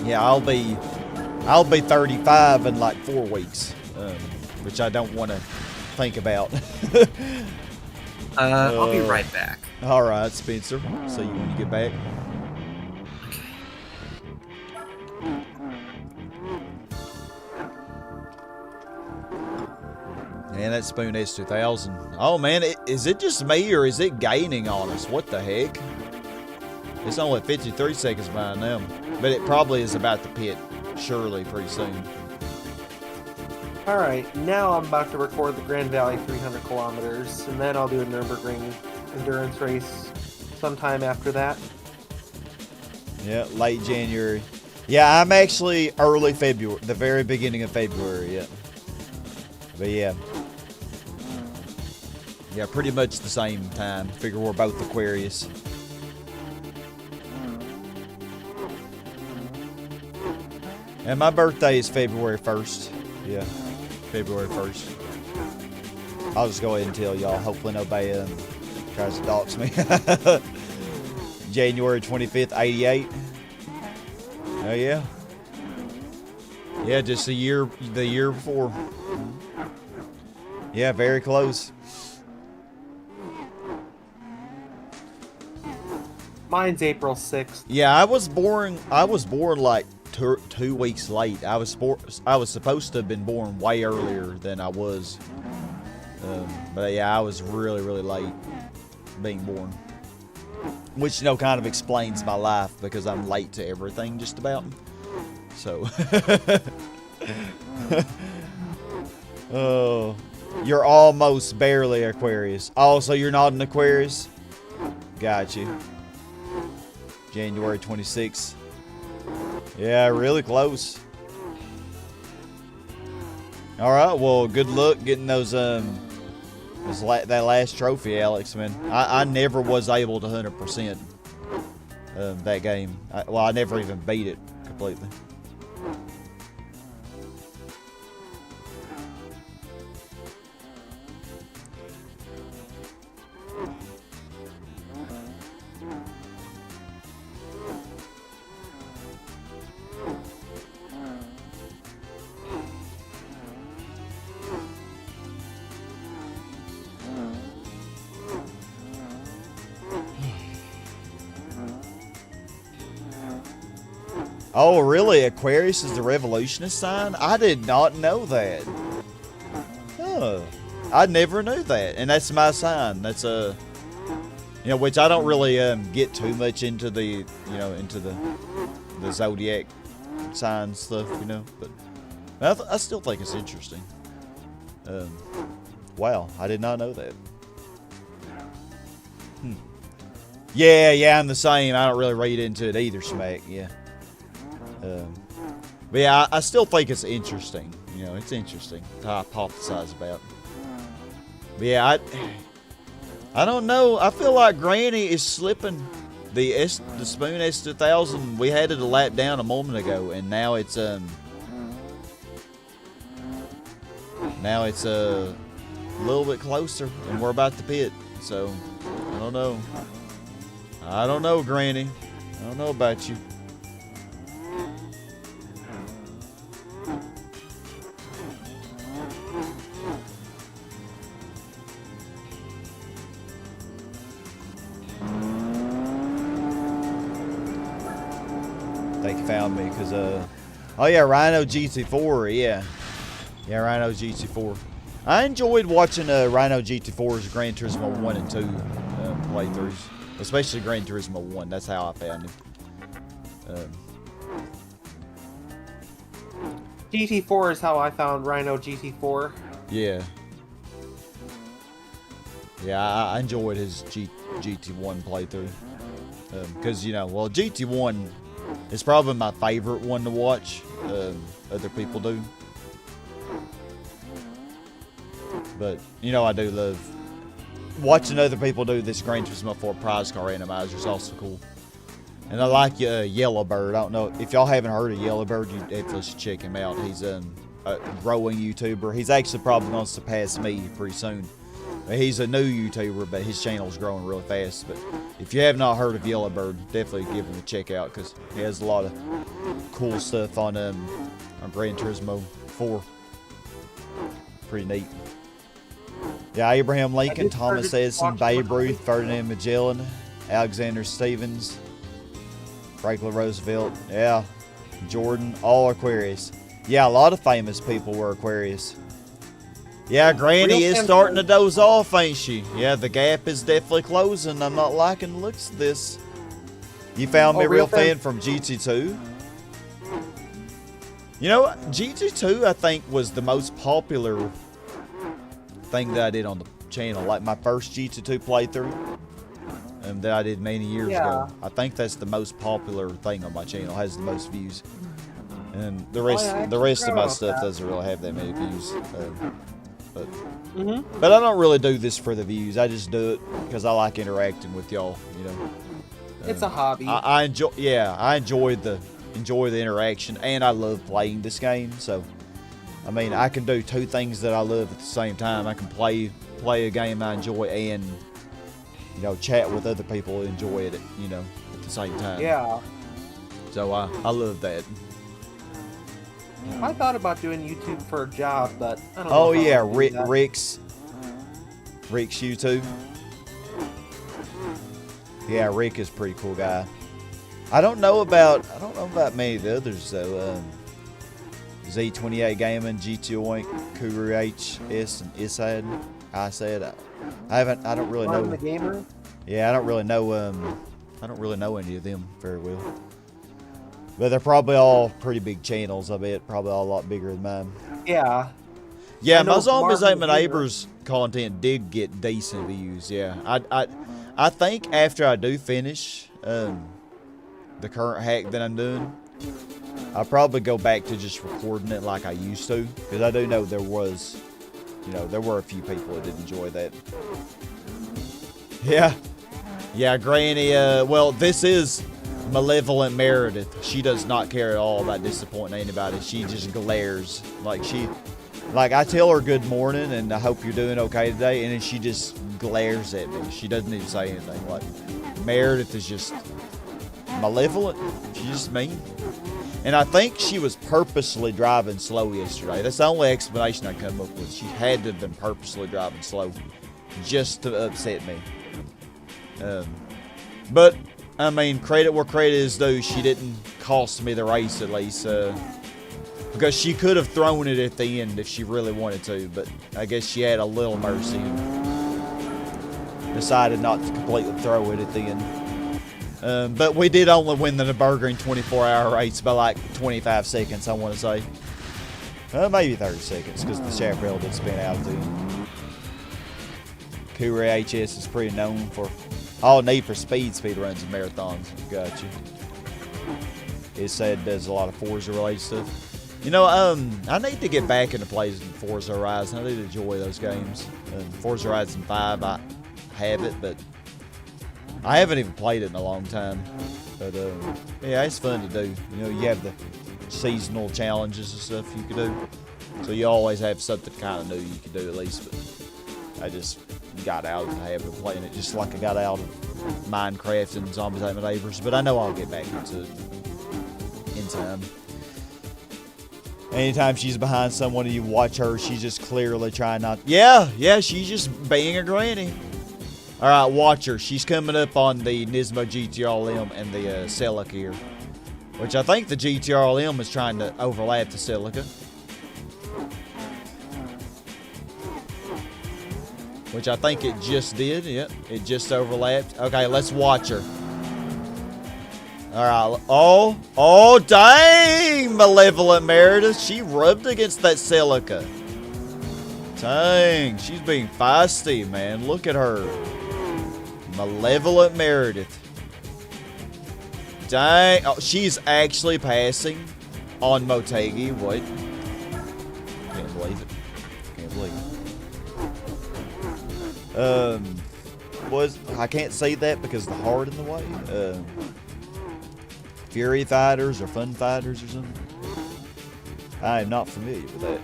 S1: Yeah, I'll be 35 in like 4 weeks, which I don't want to think about.
S3: I'll be right back.
S1: All right, Spencer. See you when you get back. Man, that Spoon S2000. Oh man, is it just me or is it gaining on us? What the heck? It's only 53 seconds behind them, but it probably is about to pit, surely, pretty soon.
S2: Alright, now I'm about to record the Grand Valley 300 kilometers, and then I'll do a Nürburgring endurance race sometime after that.
S1: Yeah, late January. Yeah, I'm actually early February, the very beginning of February, yeah. But yeah. Yeah, pretty much the same time. Figure we're both Aquarius. And my birthday is February 1st. Yeah, February 1st. I'll just go ahead and tell y'all. Hopefully nobody tries to dox me. January 25th, 88. Oh, yeah. Yeah, just the year before. Yeah, very close.
S2: Mine's April 6th.
S1: Yeah, I was born like 2 weeks late. I was supposed to have been born way earlier than I was. But yeah, I was really, really late being born. Which, you know, kind of explains my life because I'm late to everything just about. So. Oh. You're almost barely Aquarius. Oh, so you're not an Aquarius? Got you. January 26th. Yeah, really close. All right, well, good luck getting those that last trophy, Alex. Man, I never was able to 100% that game. I never even beat it completely. Oh, really? Aquarius is the revolutionist sign? I did not know that. Oh, I never knew that. And that's my sign. That's you know, which I don't really get too much into the, into the zodiac sign stuff, but I still think it's interesting. Wow, I did not know that. Yeah, I'm the same. I don't really read into it either, Smack. Yeah. But yeah, I still think it's interesting. It's interesting to hypothesize about. But yeah, I don't know. I feel like Granny is slipping. The Spoon S2000, we had it a lap down a moment ago, and now it's a little bit closer, and we're about to pit. So I don't know. I don't know, Granny. I don't know about you. found me, because, oh yeah, Rhino GT4, yeah. Yeah, Rhino GT4. I enjoyed watching Rhino GT4's Gran Turismo 1 and 2 playthroughs. Especially Gran Turismo 1, that's how I found him.
S2: GT4 is how I found Rhino GT4.
S1: Yeah. Yeah, I enjoyed his GT1 playthrough. Because, you know, well, GT1 is probably my favorite one to watch. Other people do. But, you know, I do love watching other people do this Gran Turismo 4 prize car randomizer is also cool. And I like Yellowbird. I don't know if y'all haven't heard of Yellowbird, you definitely should check him out. He's a growing YouTuber. He's actually probably going to surpass me pretty soon. He's a new YouTuber, but his channel's growing real fast. But if you have not heard of Yellowbird, definitely give him a check out because he has a lot of cool stuff on Gran Turismo 4. Pretty neat. Yeah, Abraham Lincoln, Thomas Edison, Babe Ruth, Ferdinand Magellan, Alexander Stevens, Franklin Roosevelt, yeah, Jordan, all Aquarius. Yeah, a lot of famous people were Aquarius. Yeah, Granny is starting to doze off, ain't she? Yeah, the gap is definitely closing. I'm not liking the looks of this. You found me real fan from GT2? You know, GT2 I think was the most popular thing that I did on the channel. Like my first GT2 playthrough that I did many years ago. I think that's the most popular thing on my channel. Has the most views. And the rest of my stuff doesn't really have that many views. But I don't really do this for the views. I just do it because I like interacting with y'all. You know,
S2: it's a hobby.
S1: I enjoy. Yeah, I enjoy the interaction, and I love playing this game. So, I mean, I can do two things that I love at the same time. I can play a game I enjoy, and you know, chat with other people who enjoy it. You know, at the same time.
S2: Yeah.
S1: So I love that.
S2: I thought about doing YouTube for a job, but I don't know.
S1: Oh yeah, Rick's YouTube. Yeah, Rick is a pretty cool guy. I don't know about many of the others though. Z28 Gaming, GTO Inc., Kuru HS, and Isad. I don't really know.
S2: The gamer?
S1: Yeah, I don't really know. I don't really know any of them very well. But they're probably all pretty big channels, I bet. Probably all a lot bigger than mine.
S2: Yeah.
S1: Yeah, my Zombies Ate My Neighbors content did get decent views, yeah. I think after I do finish the current hack that I'm doing, I'll probably go back to just recording it like I used to. Because I do know there was, you know, there were a few people that did enjoy that. Yeah. Yeah, Granny, well, this is Malevolent Meredith. She does not care at all about disappointing anybody. She just glares. Like I tell her good morning and I hope you're doing okay today, and then she just glares at me. She doesn't even say anything. Like Meredith is just malevolent. She's just mean. And I think she was purposely driving slow yesterday. That's the only explanation I come up with. She had to have been purposely driving slow just to upset me. But I mean, credit where credit is due. She didn't cost me the race, at least, because she could have thrown it at the end if she really wanted to. But I guess she had a little mercy and decided not to completely throw it at the end. But we did only win the Nürburgring 24-hour race by like 25 seconds, I want to say. Maybe 30 seconds, because the shaft rail did spin out at the end. Kura HS is pretty known for all Need for Speed runs and marathons. Gotcha. It said there's a lot of Forza related stuff. You know, I need to get back into playing Forza Horizon. I need to enjoy those games. Forza Horizon 5, I have it, but I haven't even played it in a long time. But yeah, it's fun to do. You know, you have the seasonal challenges and stuff you can do. So you always have something kind of new you can do at least. But I just got out of the habit of playing it, just like I got out of Minecraft and Zombies Ate My Neighbors. But I know I'll get back into it in time. Anytime she's behind someone and you watch her, she's just clearly trying not. Yeah, she's just being a granny. All right, watch her. She's coming up on the Nismo GTR Limb and the Celic here. Which I think the GTRLM is trying to overlap the Silica. Which I think it just did. Yep, it just overlapped. Okay, let's watch her. Alright. Oh, dang! Malevolent Meredith. She rubbed against that Silica. Dang, she's being feisty, man. Look at her. Malevolent Meredith. Dang. Oh, she's actually passing on Motegi. What? Can't believe it. Can't believe it. I can't say that because the heart in the way. Fury Fighters or Fun Fighters or something. I am not familiar with that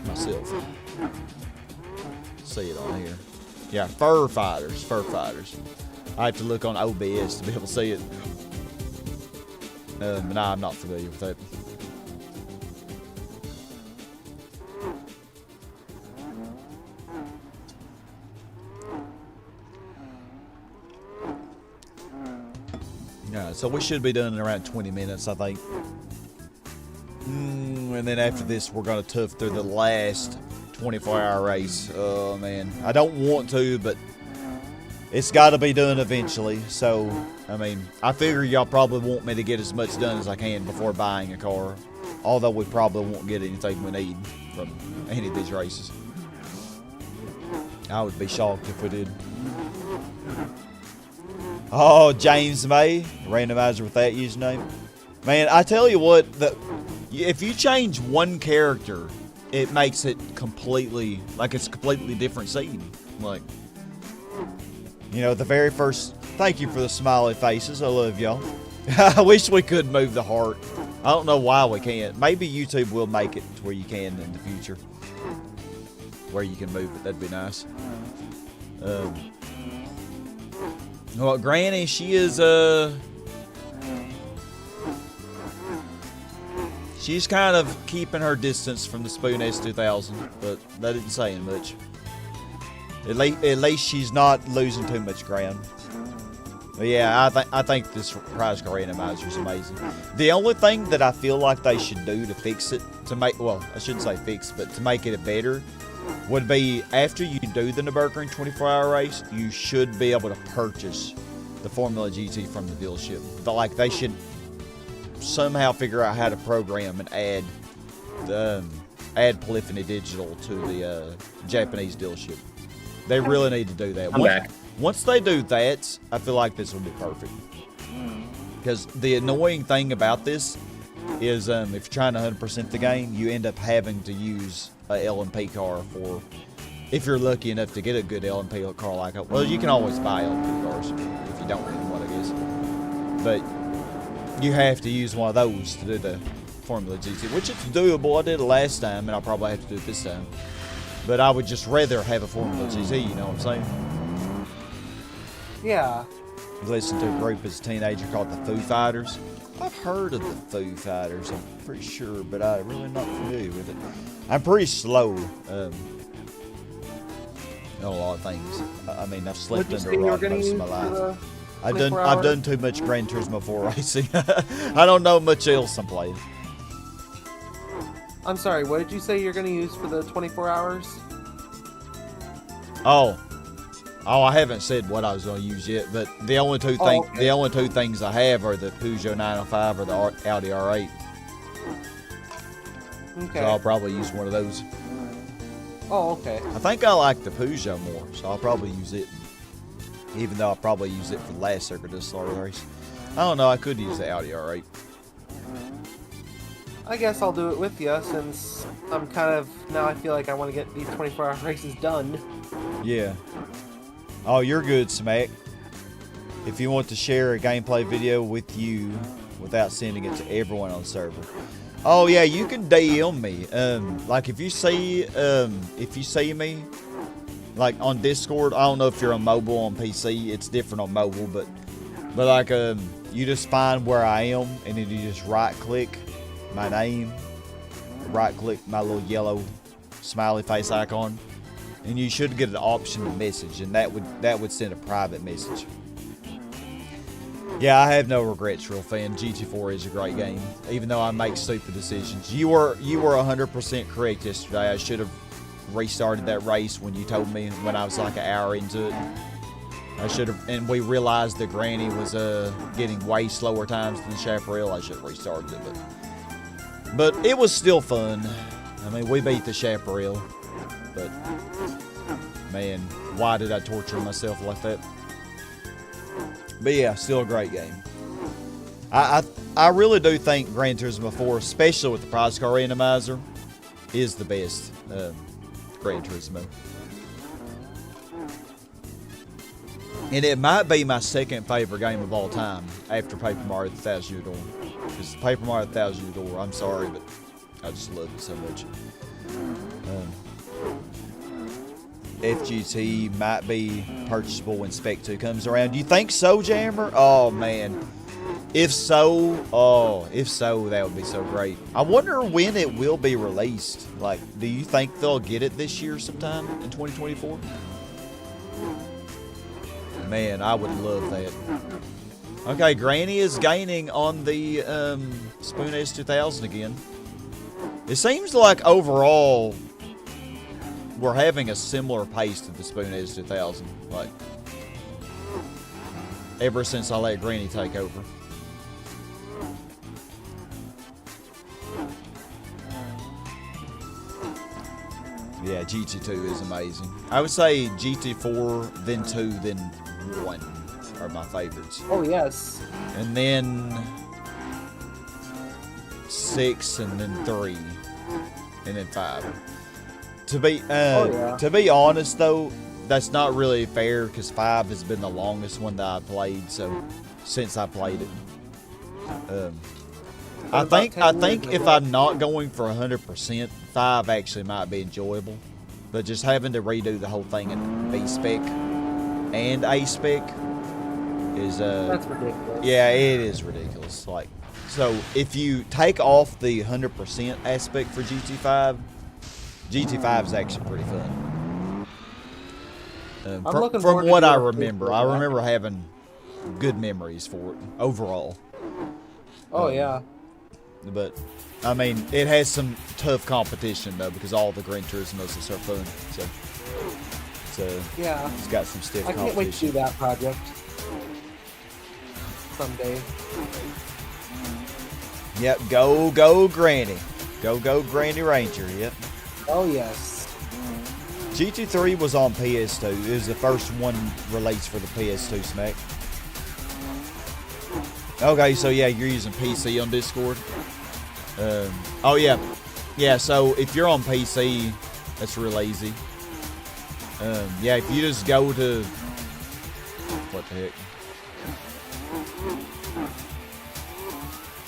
S1: myself. See it on here. Yeah, Fur Fighters. Fur Fighters. I have to look on OBS to be able to see it. But nah, I'm not familiar with that. Yeah, so we should be done in around 20 minutes, I think. And then after this, we're going to tough through the last 24-hour race. Oh, man. I don't want to, but it's got to be done eventually. So, I mean, I figure y'all probably want me to get as much done as I can before buying a car. Although we probably won't get anything we need from any of these races. I would be shocked if we did. Oh, James May, randomizer with that username. Man, I tell you what, if you change one character, it makes it completely, like it's a completely different scene. Like, you know, the very first, thank you for the smiley faces, I love y'all. I wish we could move the heart. I don't know why we can't. Maybe YouTube will make it to where you can in the future. Where you can move it, that'd be nice. Well, Granny, she is, she's kind of keeping her distance from the Spoon S2000, but that isn't saying much. At least she's not losing too much ground. But yeah, I think this prize car randomizer is amazing. The only thing that I feel like they should do to fix it, to make, well, I shouldn't say fix, but to make it better, would be after you do the Nürburgring 24-hour race, you should be able to purchase the Formula GT from the dealership. But like they should somehow figure out how to program and add Polyphony Digital to the Japanese dealership. They really need to do that. Once they do that, I feel like this will be perfect. Because the annoying thing about this is if you're trying to 100% the game, you end up having to use a LMP car for, if you're lucky enough to get a good LMP car like that. Well, you can always buy LMP cars if you don't need one, I guess. But you have to use one of those to do the Formula GT, which is doable. I did it last time, and I'll probably have to do it this time. But I would just rather have a Formula GT, you know what I'm saying?
S2: Yeah.
S1: Listen to a group as a teenager called the Foo Fighters. I've heard of the Foo Fighters, I'm pretty sure, but I'm really not familiar with it. I'm pretty slow on a lot of things. I mean, I've slept under a rock most of my life. I've done too much Gran Turismo 4 racing. I don't know much else I'm playing.
S2: I'm sorry, what did you say you're going to use for the 24 hours?
S1: Oh, I haven't said what I was going to use yet, but the only two things I have are the Peugeot 905 or the Audi R8.
S2: Okay.
S1: So I'll probably use one of those.
S2: Oh, okay.
S1: I think I like the Peugeot more, so I'll probably use it. Even though I'll probably use it for the last circuit of the start of the race. I don't know, I could use the Audi R8.
S2: I guess I'll do it with you, since I'm kind of, now I feel like I want to get these 24-hour races done.
S1: Yeah. Oh, you're good, Smack. If you want to share a gameplay video with you without sending it to everyone on the server. Oh yeah, you can DM me. Like if you see me, like on Discord, I don't know if you're on mobile on PC. It's different on mobile, but like you just find where I am, and then you just right click my name, right click my little yellow smiley face icon, and you should get an option to message, and that would send a private message. Yeah, I have no regrets, real fan. GT4 is a great game, even though I make stupid decisions. You were 100% correct yesterday. I should have restarted that race when you told me when I was like an hour into it. I should have, and we realized that Granny was getting way slower times than Chaparral. I should have restarted it, but it was still fun. I mean, we beat the Chaparral, but man, why did I torture myself like that? But yeah, still a great game. I really do think Gran Turismo 4, especially with the prize car randomizer, is the best Gran Turismo. And it might be my second favorite game of all time after Paper Mario The 1,000 Year Door. Because Paper Mario The 1,000 Year Door, I'm sorry, but I just love it so much. FGT might be purchasable when Spec 2 comes around. You think so, Jammer? Oh, man. If so, that would be so great. I wonder when it will be released. Like, do you think they'll get it this year sometime in 2024? Man, I would love that. Okay, Granny is gaining on the Spoon S2000 again. It seems like overall we're having a similar pace to the Spoon S2000. Like, ever since I let Granny take over. Yeah, GT2 is amazing. I would say GT4, then 2, then 1 are my favorites.
S2: Oh, yes.
S1: And then 6, and then 3, and then 5. To be honest, though, that's not really fair because 5 has been the longest one that I played. So since I played it, I think if I'm not going for 100%, 5 actually might be enjoyable. But just having to redo the whole thing in B spec and A spec is
S2: that's ridiculous.
S1: Yeah, it is ridiculous. Like, so if you take off the 100% aspect for GT5, GT5 is actually pretty fun. From what I remember, having good memories for it overall.
S2: Oh yeah.
S1: But I mean, it has some tough competition though because all the Gran Turismos are so fun. So
S2: yeah,
S1: it's got some stiff competition.
S2: I can't wait to do that project someday.
S1: Yep, go Granny. Go Granny Ranger, yep.
S2: Oh yes.
S1: GT3 was on PS2. It was the first one released for the PS2 Smack. Okay, so yeah, you're using PC on Discord. Oh yeah. Yeah, so if you're on PC, that's real easy. Yeah, if you just go to... What the heck?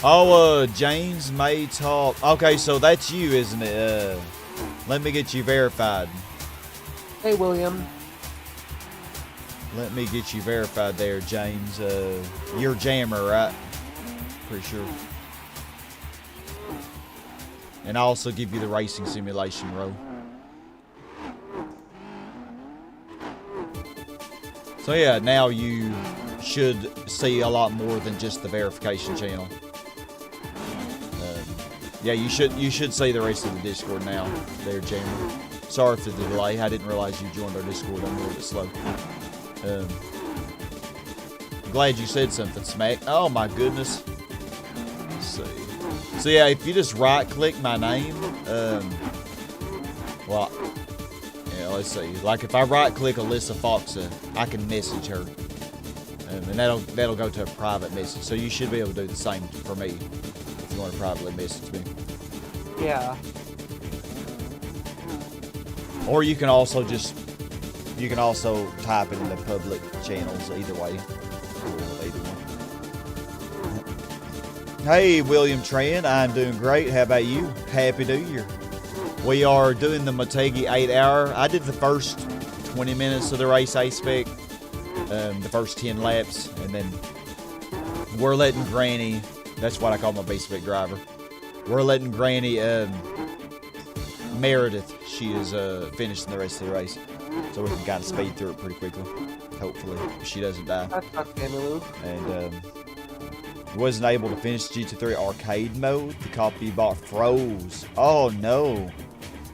S1: Oh, James May talk. Okay, so that's you, isn't it? Let me get you verified.
S2: Hey, William.
S1: Let me get you verified there, James. You're Jammer, right? Pretty sure. And I'll also give you the racing simulation row. So yeah, now you should see a lot more than just the verification channel. Yeah, you should see the rest of the Discord now. There, Jammer. Sorry for the delay. I didn't realize you joined our Discord. I'm a little bit slow. I'm glad you said something, Smack. Oh my goodness. Let's see. So yeah, if you just right-click my name, well, yeah, let's see. Like if I right-click Alyssa Foxa, I can message her, and that'll go to a private message. So you should be able to do the same for me if you want to privately message me.
S2: Yeah.
S1: Or you can also type it in the public channels. Either way. Either one. Hey, William Tran, I'm doing great. How about you? Happy New Year. We are doing the Motegi 8-hour. I did the first 20 minutes of the race A-Spec, the first 10 laps, and then we're letting Granny, that's what I call my B-Spec driver, we're letting Granny, Meredith, she is finishing the rest of the race, so we can kind of speed through it pretty quickly, hopefully, if she doesn't die.
S2: That's not Lou.
S1: And Wasn't able to finish GT3 arcade mode. The copy you bought froze. Oh no.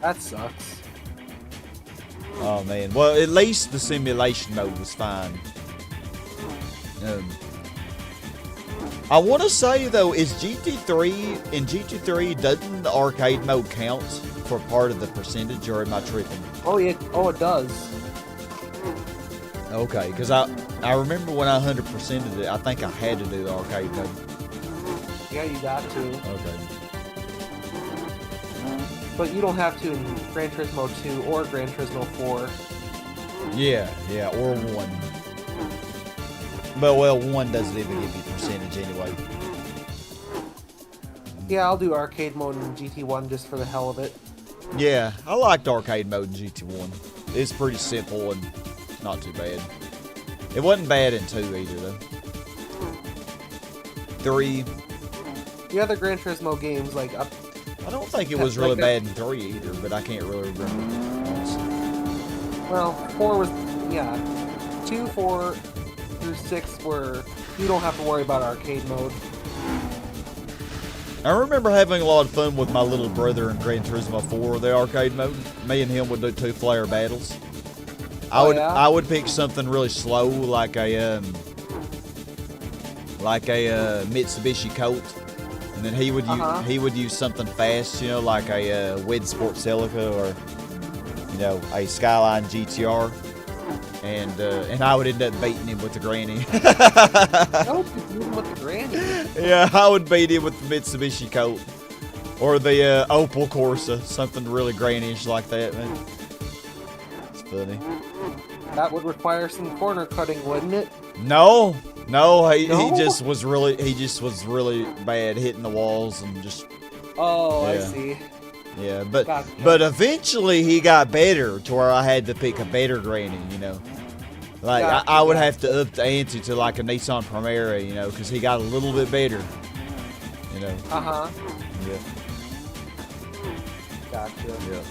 S2: That sucks.
S1: Oh man. Well, at least the simulation mode was fine. I want to say though, is GT3 in GT3 doesn't the arcade mode count for part of the percentage, or am I tripping?
S2: Oh yeah. Oh, it does.
S1: Okay, because I remember when I 100%ed it, I think I had to do the arcade mode.
S2: Yeah, you got to.
S1: Okay.
S2: But you don't have to in Gran Turismo 2 or Gran Turismo 4.
S1: Yeah, or 1. But well, 1 doesn't even give you percentage anyway.
S2: Yeah, I'll do arcade mode in GT1 just for the hell of it.
S1: Yeah, I liked arcade mode in GT1. It's pretty simple and not too bad. It wasn't bad in 2 either though. 3.
S2: The other Gran Turismo games, like
S1: I don't think it was really bad in 3 either, but I can't really remember. Honestly.
S2: well, 4 was, yeah. 2, 4 through 6 were, you don't have to worry about arcade mode.
S1: I remember having a lot of fun with my little brother in Gran Turismo 4, the arcade mode. Me and him would do 2-player battles. I would pick something really slow, like a Mitsubishi Colt, and then he would use something fast, you know, like a Wed Sport Celica or a Skyline GTR, and I would end up beating him with the granny.
S2: No, you beat him with the granny.
S1: Yeah, I would beat him with the Mitsubishi Colt or the Opel Corsa, something really granny-ish like that, man. It's funny.
S2: That would require some corner cutting, wouldn't it?
S1: No, he just was really bad hitting the walls and just.
S2: Oh,
S1: yeah.
S2: I see.
S1: Yeah, but
S2: Gotcha.
S1: but eventually he got better to where I had to pick a better granny, Like
S2: Gotcha,
S1: I would have to up the ante to like a Nissan Primera, because he got a little bit better,
S2: Uh-huh.
S1: Yeah,
S2: Gotcha.
S1: yeah.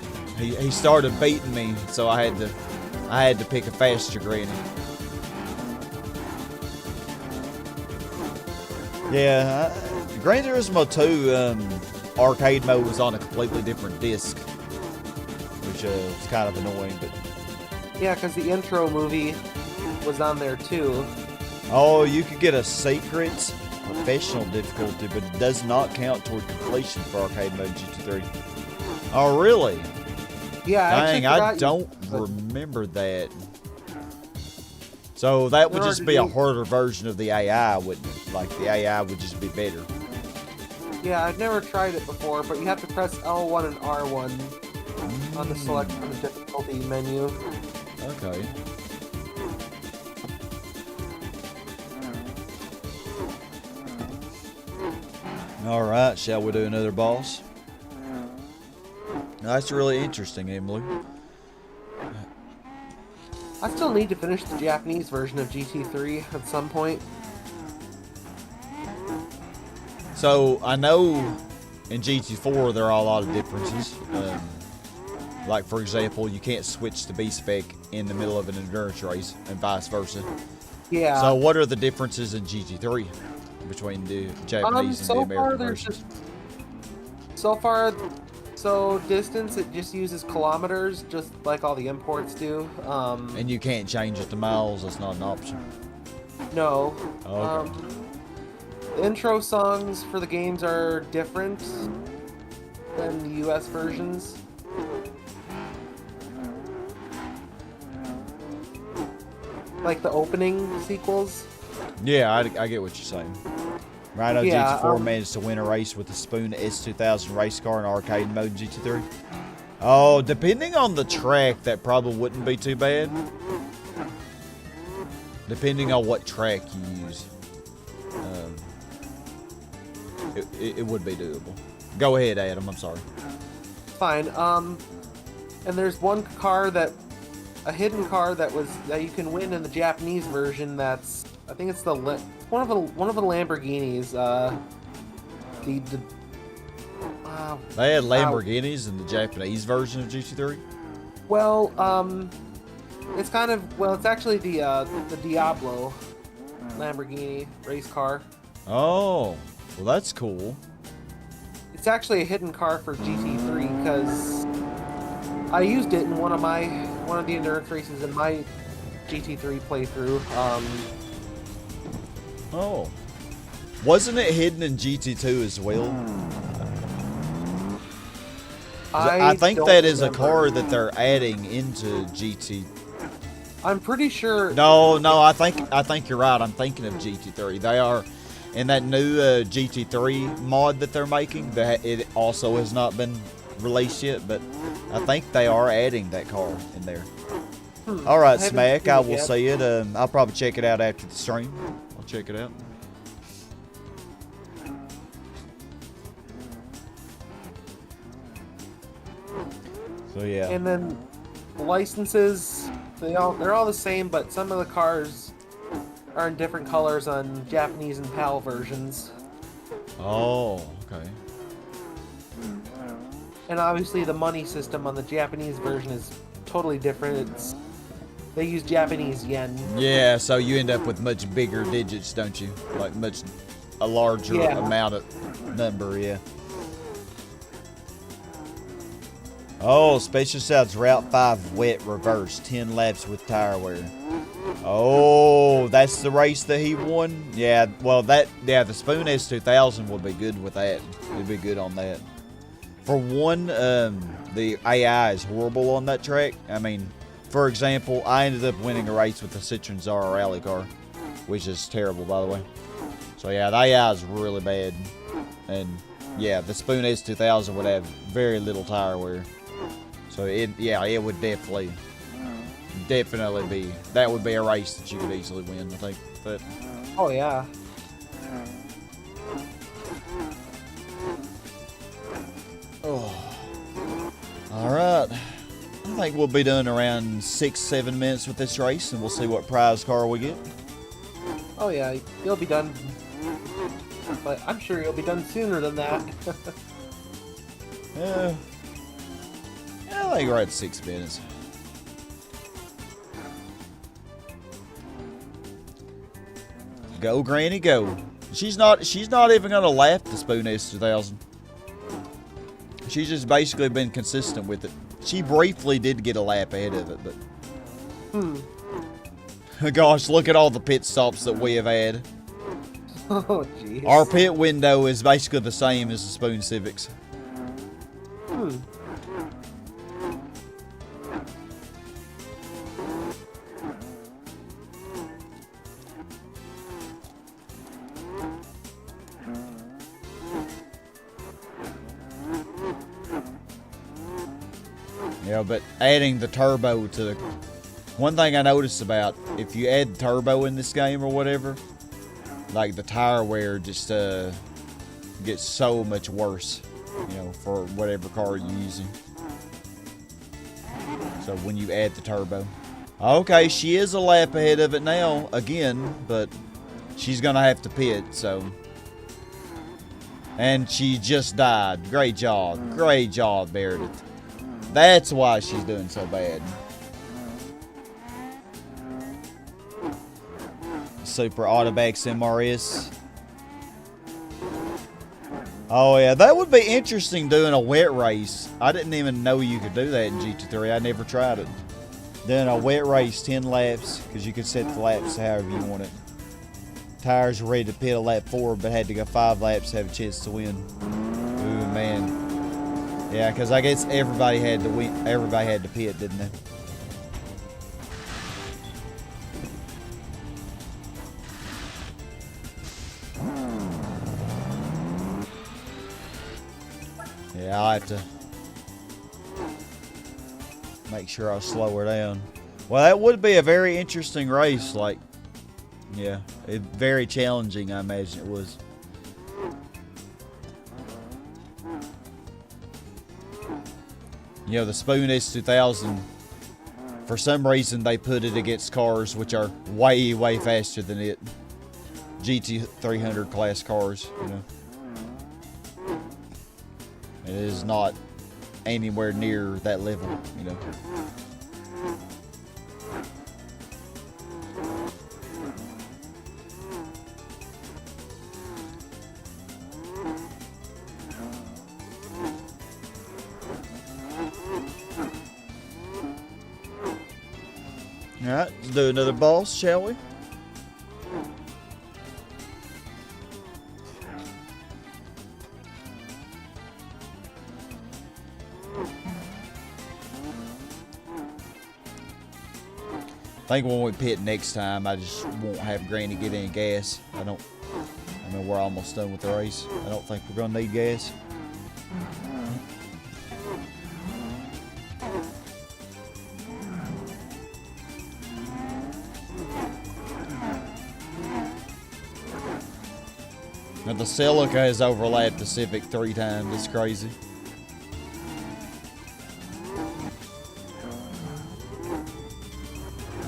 S1: He started beating me, so I had to pick a faster granny. Yeah, Gran Turismo 2 arcade mode was on a completely different disc, which is kind of annoying. But
S2: Yeah, because the intro movie was on there too.
S1: oh, you could get a secret professional difficulty, but it does not count toward completion for arcade mode GT3. Oh, really?
S2: Yeah,
S1: Dang, I
S2: actually
S1: don't remember that. So that would just be a harder version of the AI, wouldn't it? Like the AI would just be better.
S2: Yeah, I've never tried it before, but you have to press L1 and R1 on the select on the difficulty menu.
S1: Okay. All right, shall we do another boss? That's really interesting, Emily.
S2: I still need to finish the Japanese version of GT3 at some point.
S1: So I know in GT4 there are a lot of differences. Like for example, you can't switch to B-Spec in the middle of an endurance race, and vice versa.
S2: Yeah.
S1: So what are the differences in GT3 between the Japanese and the American versions?
S2: So distance, it just uses kilometers, just like all the imports do.
S1: And you can't change it to miles. That's not an option.
S2: No.
S1: Okay.
S2: The intro songs for the games are different than the US versions. Like the opening sequels.
S1: Yeah, I get what you're saying. Rhino
S2: Yeah,
S1: GT4 managed to win a race with the Spoon S2000 race car in arcade mode GT3. Oh, depending on the track, that probably wouldn't be too bad. Depending on what track you use. It would be doable. Go ahead, Adam. I'm sorry.
S2: Fine. And there's one car a hidden car that you can win in the Japanese version. That's, I think it's one of the Lamborghinis.
S1: They had Lamborghinis in the Japanese version of GT3.
S2: Well, it's actually the Diablo Lamborghini race car.
S1: Oh, well, that's cool.
S2: It's actually a hidden car for GT3 because I used it in one of the endurance races in my GT3 playthrough.
S1: Oh. Wasn't it hidden in GT2 as well? I think that is a car that they're adding into GT.
S2: I'm pretty sure.
S1: No, I think you're right. I'm thinking of GT3. They are in that new GT3 mod that they're making. That it also has not been released yet, but I think they are adding that car in there. All right, Smack. I will see it. I'll probably check it out after the stream. I'll check it out. So yeah.
S2: And then licenses, they're all the same, but some of the cars are in different colors on Japanese and PAL versions.
S1: Oh, okay.
S2: And obviously the money system on the Japanese version is totally different. They use Japanese yen.
S1: Yeah, so you end up with much bigger digits, don't you? Like a larger amount of number, yeah. Oh, Special South's Route 5 wet reverse, 10 laps with tire wear. Oh, that's the race that he won? Yeah, well, the Spoon S2000 would be good with that. It'd be good on that. For one, the AI is horrible on that track. I mean, for example, I ended up winning a race with the Citroen Zara rally car, which is terrible, by the way. So, yeah, the AI is really bad. And, yeah, the Spoon S2000 would have very little tire wear. So it would definitely be, that would be a race that you could easily win, I think. But
S2: oh yeah.
S1: oh, all right. I think we'll be done around 6-7 minutes with this race, and we'll see what prize car we get. Oh
S2: yeah, you'll be done, but I'm sure you'll be done sooner than that.
S1: Yeah. I think we're at 6 minutes. Go, Granny, go. She's not even gonna lap the Spoon S2000. She's just basically been consistent with it. She briefly did get a lap ahead of it, but gosh, look at all the pit stops that we have had.
S2: Oh jeez.
S1: Our pit window is basically the same as the Spoon Civics. Yeah, but adding the turbo to the... One thing I noticed about, if you add turbo in this game or whatever, like the tire wear just gets so much worse, you know, for whatever car you're using. So when you add the turbo. Okay, she is a lap ahead of it now, again, but she's going to have to pit, so... And she just died. Great job, Meredith. That's why she's doing so bad. Super Autobax MRS. Oh yeah, that would be interesting doing a wet race. I didn't even know you could do that in GT3. I never tried it. Doing a wet race, 10 laps, because you could set the laps however you want it. Tires were ready to pit a lap 4, but had to go 5 laps to have a chance to win. Ooh, man. Yeah, because I guess everybody had to win. Everybody had to pit, didn't they? Yeah, I'll have to make sure I slow her down. Well, that would be a very interesting race. Like, yeah, very challenging, I imagine it was. You know, the Spoon S2000, for some reason they put it against cars which are way, way faster than it. GT300 class cars, you know. It is not anywhere near that level, you know. Alright, let's do another boss, shall we? I think when we pit next time, I just won't have Granny get any gas. I mean, we're almost done with the race. I don't think we're gonna need gas. Now the Celica has overlapped the Civic 3 times. It's crazy.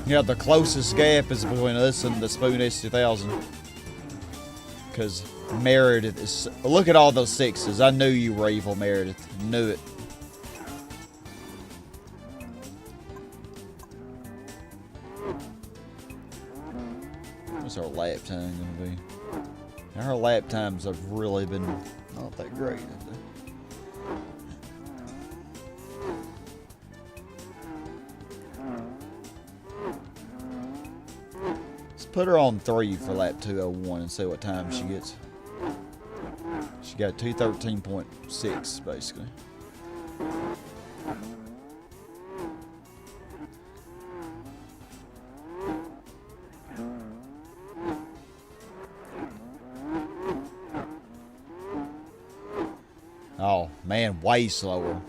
S1: Yeah, the closest gap is between us and the Spoon S2000. Because Meredith is... Look at all those sixes. I knew you were evil, Meredith. Knew it. What's our lap time going to be? Our lap times have really been not that great, have they? Put her on 3 for lap 201 and see what time she gets. She got 213.6 basically. Oh man, way slower.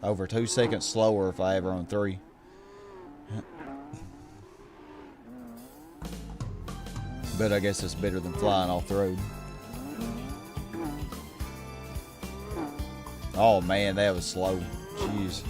S1: Over 2 seconds slower if I have her on 3. But I guess it's better than flying off the road. Oh man, that was slow. Jeez.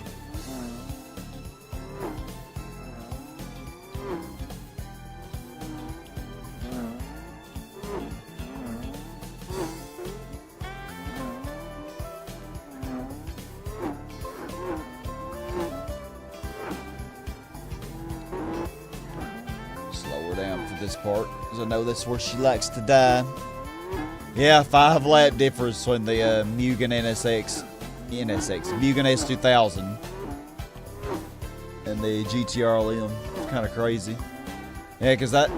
S1: This part, because I know that's where she likes to die. Yeah, 5 lap difference between the Mugen Mugen S2000 and the GTR LM. It's kind of crazy. Yeah, because I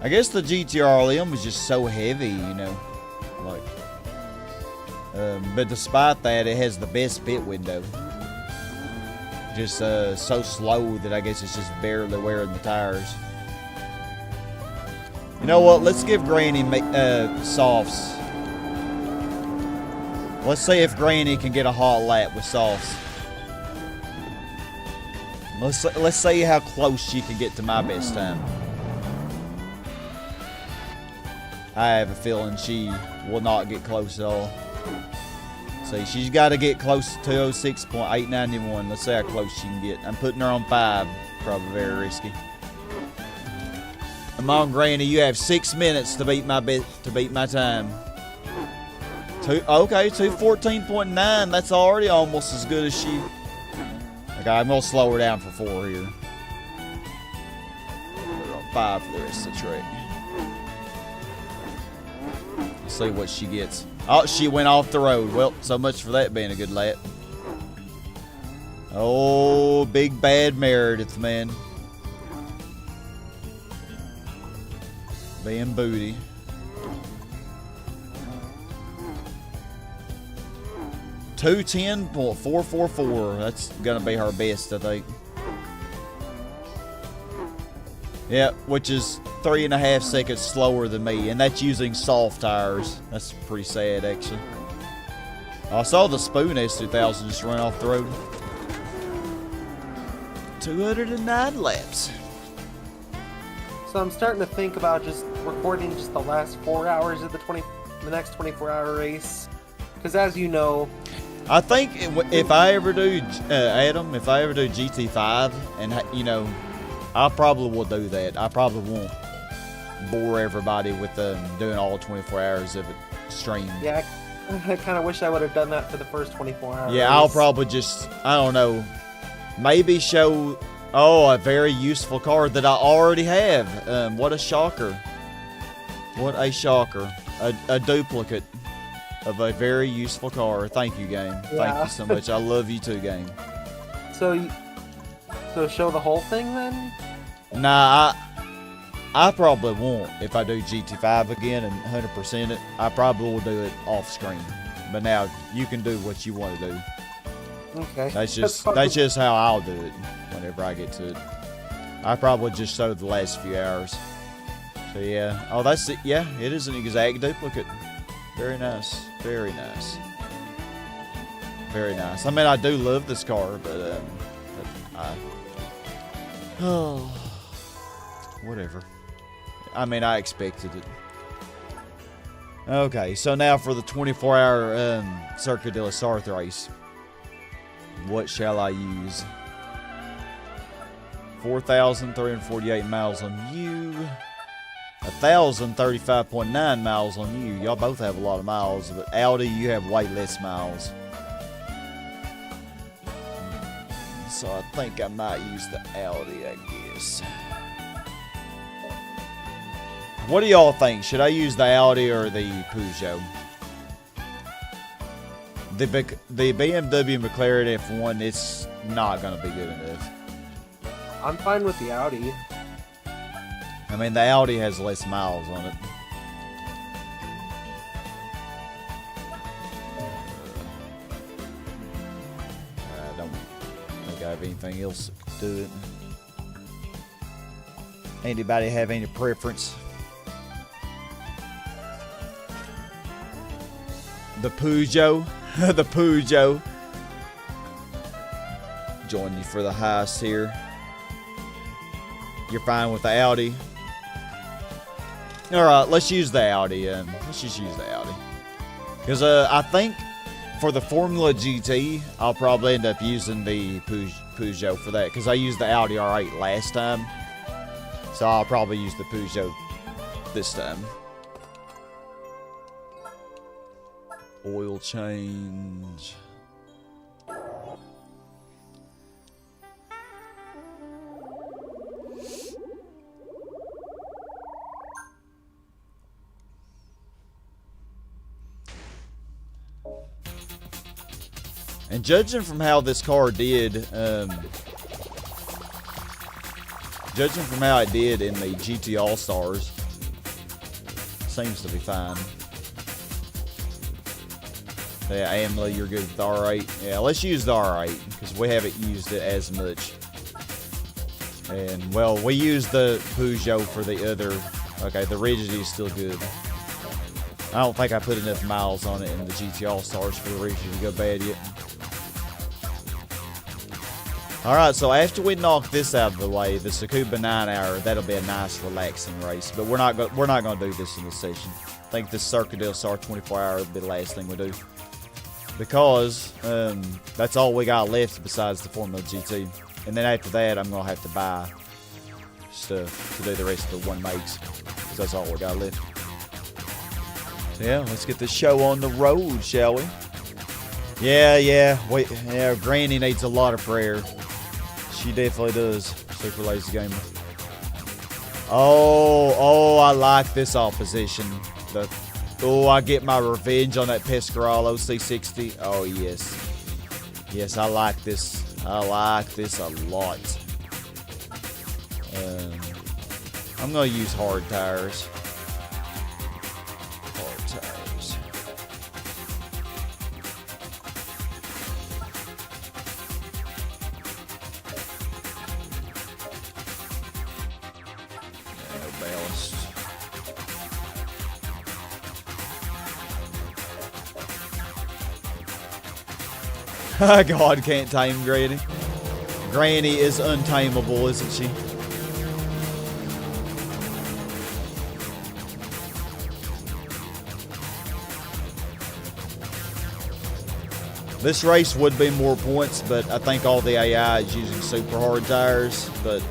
S1: guess the GTR LM was just so heavy, you know, like. But despite that, it has the best pit window. Just so slow that I guess it's just barely wearing the tires. You know what? Let's give Granny softs. Let's see if Granny can get a hot lap with softs. Let's see how close she can get to my best time. I have a feeling she will not get close at all. See, she's got to get close to 206.891. Let's see how close she can get. I'm putting her on 5. Probably very risky. Come on, Granny, you have 6 minutes to beat my time. Okay, 214.9. That's already almost as good as she. Okay, I'm gonna slow her down for 4 here. Put her on 5 for the rest of the track. Let's see what she gets. Oh, she went off the road. Well, so much for that being a good lap. Oh, big bad Meredith, man. Being booty. $210.444. That's gonna be her best, I think. Yeah, which is 3.5 seconds slower than me, and that's using soft tires. That's pretty sad, actually. I saw the Spoon S2000 just run off the road. 209 laps.
S2: So I'm starting to think about just recording just the last 4 hours of the next 24-hour race, because as you know,
S1: I think if I ever do Adam, if I ever do GT5, and you know, I probably will do that. I probably won't bore everybody with doing all 24 hours of it streamed.
S2: Yeah, I kind of wish I would have done that for the first 24 hours.
S1: Yeah, I'll probably just, I don't know, maybe show. Oh, a very useful card that I already have. What a shocker. What a shocker. A duplicate of a very useful card. Thank you, game. Yeah. Thank you so much. I love you too, game.
S2: So So show the whole thing then?
S1: Nah, I probably won't if I do GT5 again and 100% it. I probably will do it off screen. But now you can do what you want to do.
S2: Okay.
S1: That's just how I'll do it whenever I get to it. I probably just showed the last few hours. So yeah. Oh, that's it. Yeah, it is an exact duplicate. Very nice. Very nice. Very nice. I mean, I do love this car, but oh, whatever. I mean, I expected it. Okay, so now for the 24-hour Circuit de la Sarthe race. What shall I use? 4,348 miles on you. 1,035.9 miles on you. Y'all both have a lot of miles, but Audi, you have way less miles. So I think I might use the Audi, I guess. What do y'all think? Should I use the Audi or the Peugeot? The BMW McLaren F1, it's not going to be good enough.
S2: I'm fine with the Audi.
S1: I mean, the Audi has less miles on it. I don't think I have anything else to do it. Anybody have any preference? The Peugeot. The Peugeot. Join you for the heist here. You're fine with the Audi. Alright, let's use the Audi. Let's just use the Audi. Because I think for the Formula GT, I'll probably end up using the Peugeot for that. Because I used the Audi R8 last time. So I'll probably use the Peugeot this time. Oil change. And judging from how this car did, judging from how it did in the GT All-Stars, seems to be fine. Yeah, Emily, you're good with the R8. Yeah, let's use the R8, because we haven't used it as much. And, well, we used the Peugeot for the other. Okay, the rigidity is still good. I don't think I put enough miles on it in the GT All-Stars for the rigidity to go bad yet. Alright, so after we knock this out of the way, the Tsukuba 9-hour, that'll be a nice, relaxing race. But we're not going to do this in this session. I think this Circuit de la Sarthe 24-hour will be the last thing we do. Because that's all we got left besides the Formula GT. And then after that, I'm going to have to buy stuff to do the rest of the one makes. Because that's all we got left. So yeah, let's get this show on the road, shall we? Yeah, Granny needs a lot of prayer. She definitely does. Super lazy gamer. Oh, I like this opposition. I get my revenge on that Pescarolo C60. Oh, yes. Yes, I like this. I like this a lot. I'm going to use hard tires. Hard tires. No ballast. God can't tame Granny. Granny is untamable, isn't she? This race would be more points, but I think all the AI is using super hard tires. But,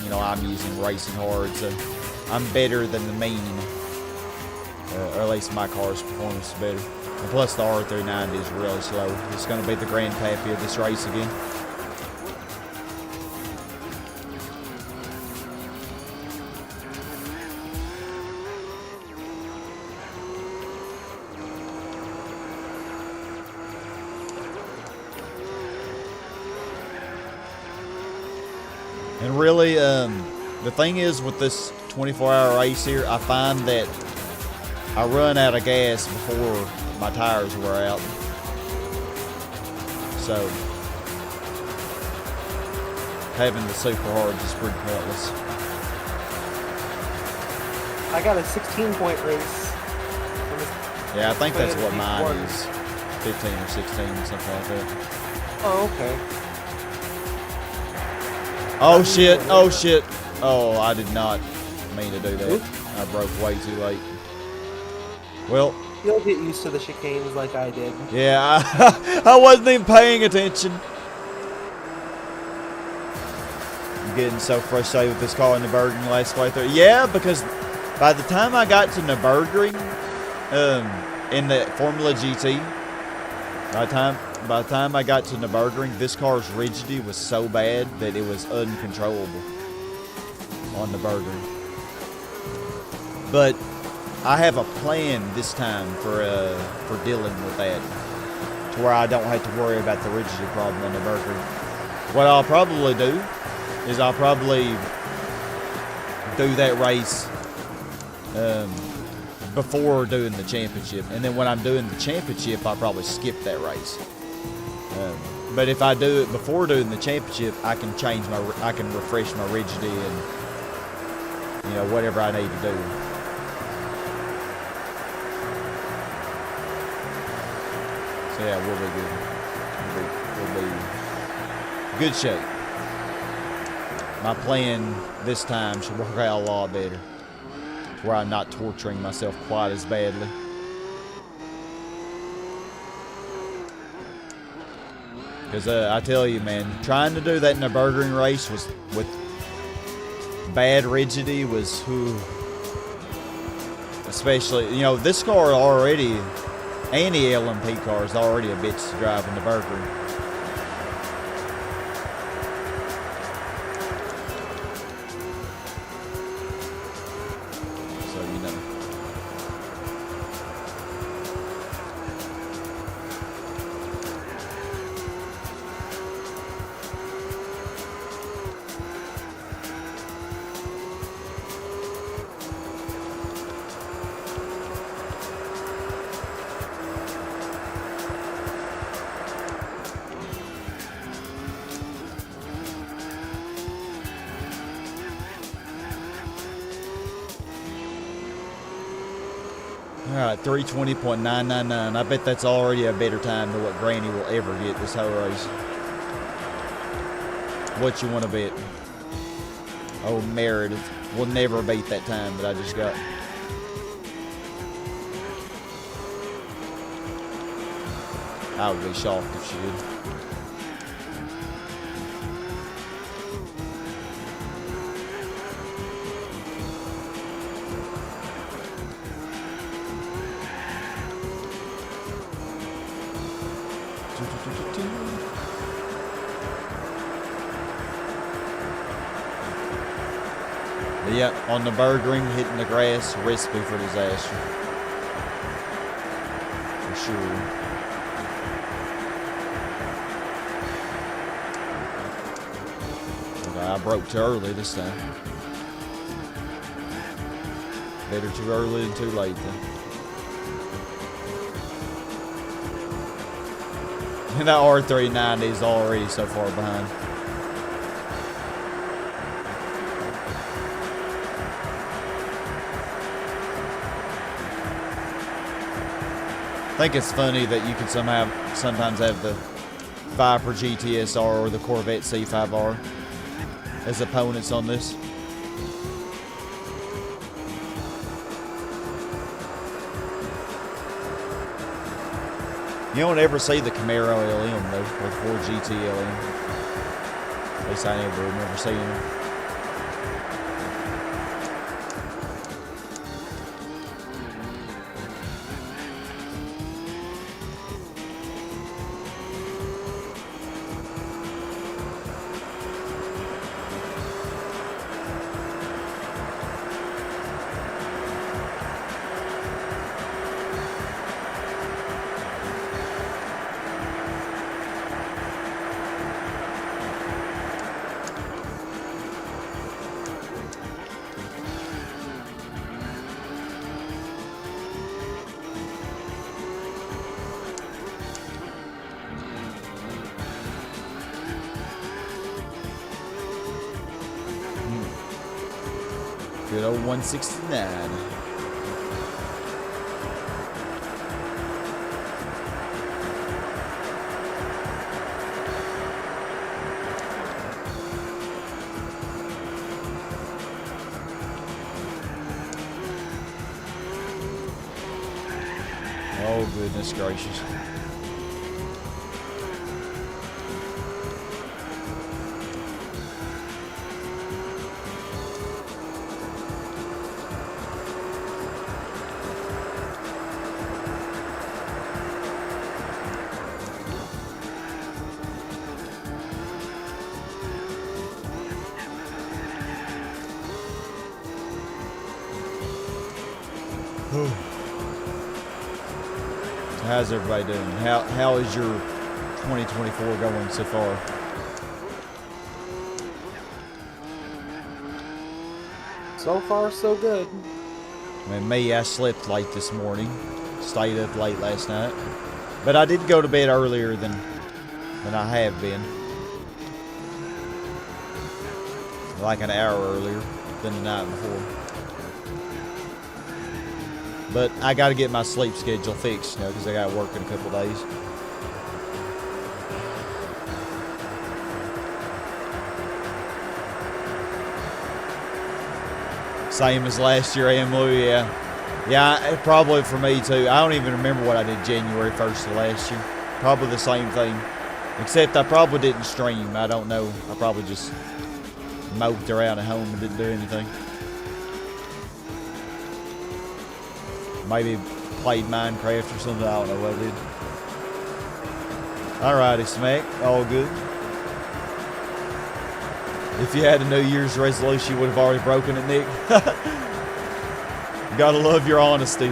S1: you know, I'm using racing hard, so I'm better than the mean. Or at least my car's performance is better. And plus the R390 is really slow. It's going to be the grandpappy of this race again. And really, the thing is with this 24-hour race here, I find that I run out of gas before my tires wear out. So having the super hards is pretty pointless.
S2: I got a 16-point race.
S1: Yeah, I think that's what mine
S2: One.
S1: is. 15 or 16, something like that.
S2: Oh, okay.
S1: Oh shit, oh shit. Oh, I did not mean to do that.
S2: Oop.
S1: I broke way too late. Well,
S2: You'll get used to the chicanes like I did.
S1: yeah, I wasn't even paying attention. I'm getting so frustrated with this car in the Nürburgring last playthrough. Yeah, because by the time I got to Nürburgring, in the Formula GT, by the time I got to Nürburgring, this car's rigidity was so bad that it was uncontrollable on Nürburgring. But I have a plan this time for dealing with that, to where I don't have to worry about the rigidity problem on Nürburgring. What I'll probably do is I'll probably do that race before doing the championship, and then when I'm doing the championship, I'll probably skip that race. But if I do it before doing the championship, I can refresh my rigidity and whatever I need to do. So yeah, we'll be good. We'll be good shape. My plan this time should work out a lot better, to where I'm not torturing myself quite as badly. Because I tell you, man, trying to do that in a Nürburgring race with bad rigidity was, especially, this car already, any LMP car is already a bitch to drive in the Nürburgring. So, Alright, 320.999. I bet that's already a better time than what Granny will ever get this whole race. What you want to bet? Oh, Meredith will never beat that time that I just got. I would be shocked if she did. But yeah, on the Nürburgring, hitting the grass, recipe for disaster. For sure. Okay, I broke too early this time. Better too early than too late then. And that R390 is already so far behind. I think it's funny that you can sometimes have the Viper GTSR or the Corvette C5R as opponents on this. You don't ever see the Camaro LM though, or the Ford GT LM. At least I never remember seeing them. Good old 169. Oh, goodness gracious. How's everybody doing? How is your 2024 going so far?
S2: So far, so good.
S1: I slept late this morning, stayed up late last night, but I did go to bed earlier than I have been, like an hour earlier than the night before. But I got to get my sleep schedule fixed, you know, because I got to work in a couple days. Same as last year, Amlu, yeah. Yeah, probably for me too. I don't even remember what I did January 1st of last year. Probably the same thing. Except I probably didn't stream. I don't know. I probably just moped around at home and didn't do anything. Maybe played Minecraft or something. I don't know what I did. Alrighty, Smack. All good. If you had a New Year's resolution, you would have already broken it, Nick. You gotta love your honesty.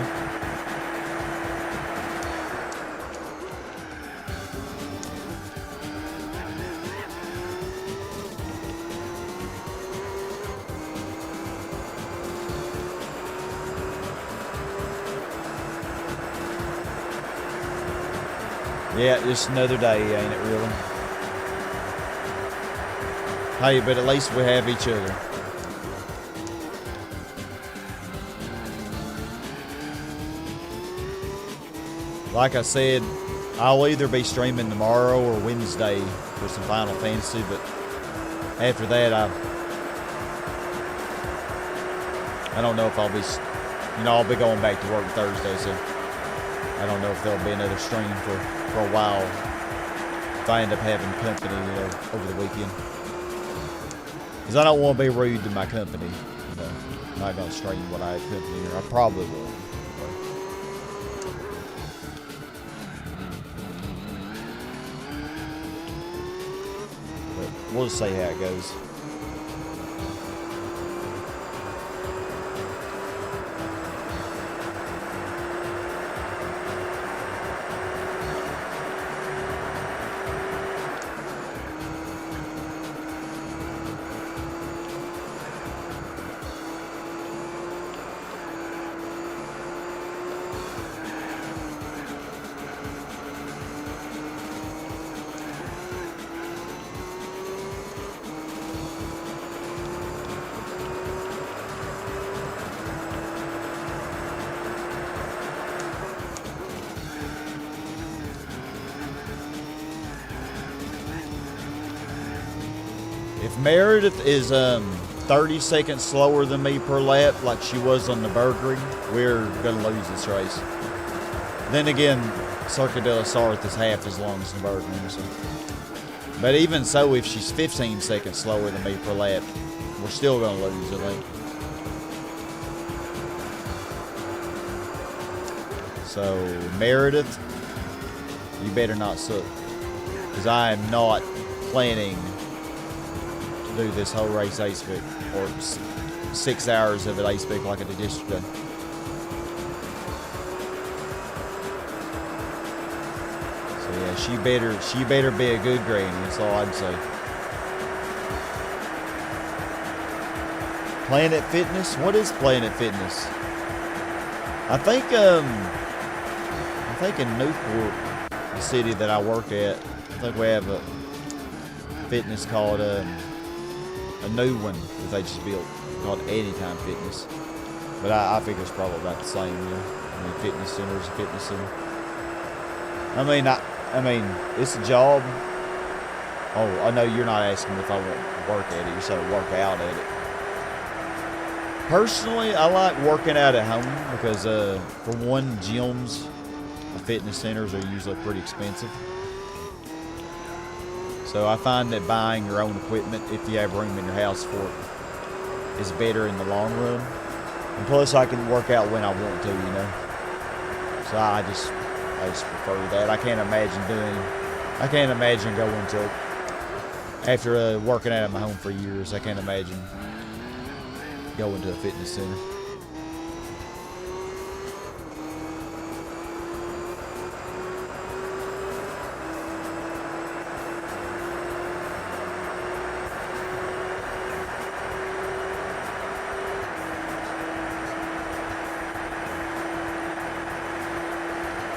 S1: Yeah, just another day, ain't it really? Hey, but at least we have each other. Like I said, I'll either be streaming tomorrow or Wednesday for some Final Fantasy, but after that, I don't know if I'll be, I'll be going back to work Thursday, so I don't know if there'll be another stream for a while if I end up having company, over the weekend. Because I don't want to be rude to my company, I'm not going to stream what I have company here. I probably will. But we'll just see how it goes. If Meredith is 30 seconds slower than me per lap, like she was on the Burglary, we're going to lose this race. Then again, Circuit de la Sarthe is half as long as the Burglary. So. But even so, if she's 15 seconds slower than me per lap, we're still going to lose, I think. So, Meredith, you better not suck. Because I am not planning do this whole race ace-pick, or 6 hours of it ace-pick like I did yesterday. So yeah, she better be a good granny, that's all I'd say. Planet Fitness? What is Planet Fitness? I think in Newport, the city that I work at, I think we have a fitness called a new one that they just built. called Anytime Fitness. But I figure it's probably about the same, you know. I mean, fitness center is a fitness center. I mean, it's a job. Oh, I know you're not asking if I want to work at it. You're saying work out at it. Personally, I like working out at home because, for one, gyms, fitness centers are usually pretty expensive. So I find that buying your own equipment, if you have room in your house for it, is better in the long run. And plus, I can work out when I want to, you know. So I just prefer that. I can't imagine going to, after working out at my home for years, I can't imagine going to a fitness center.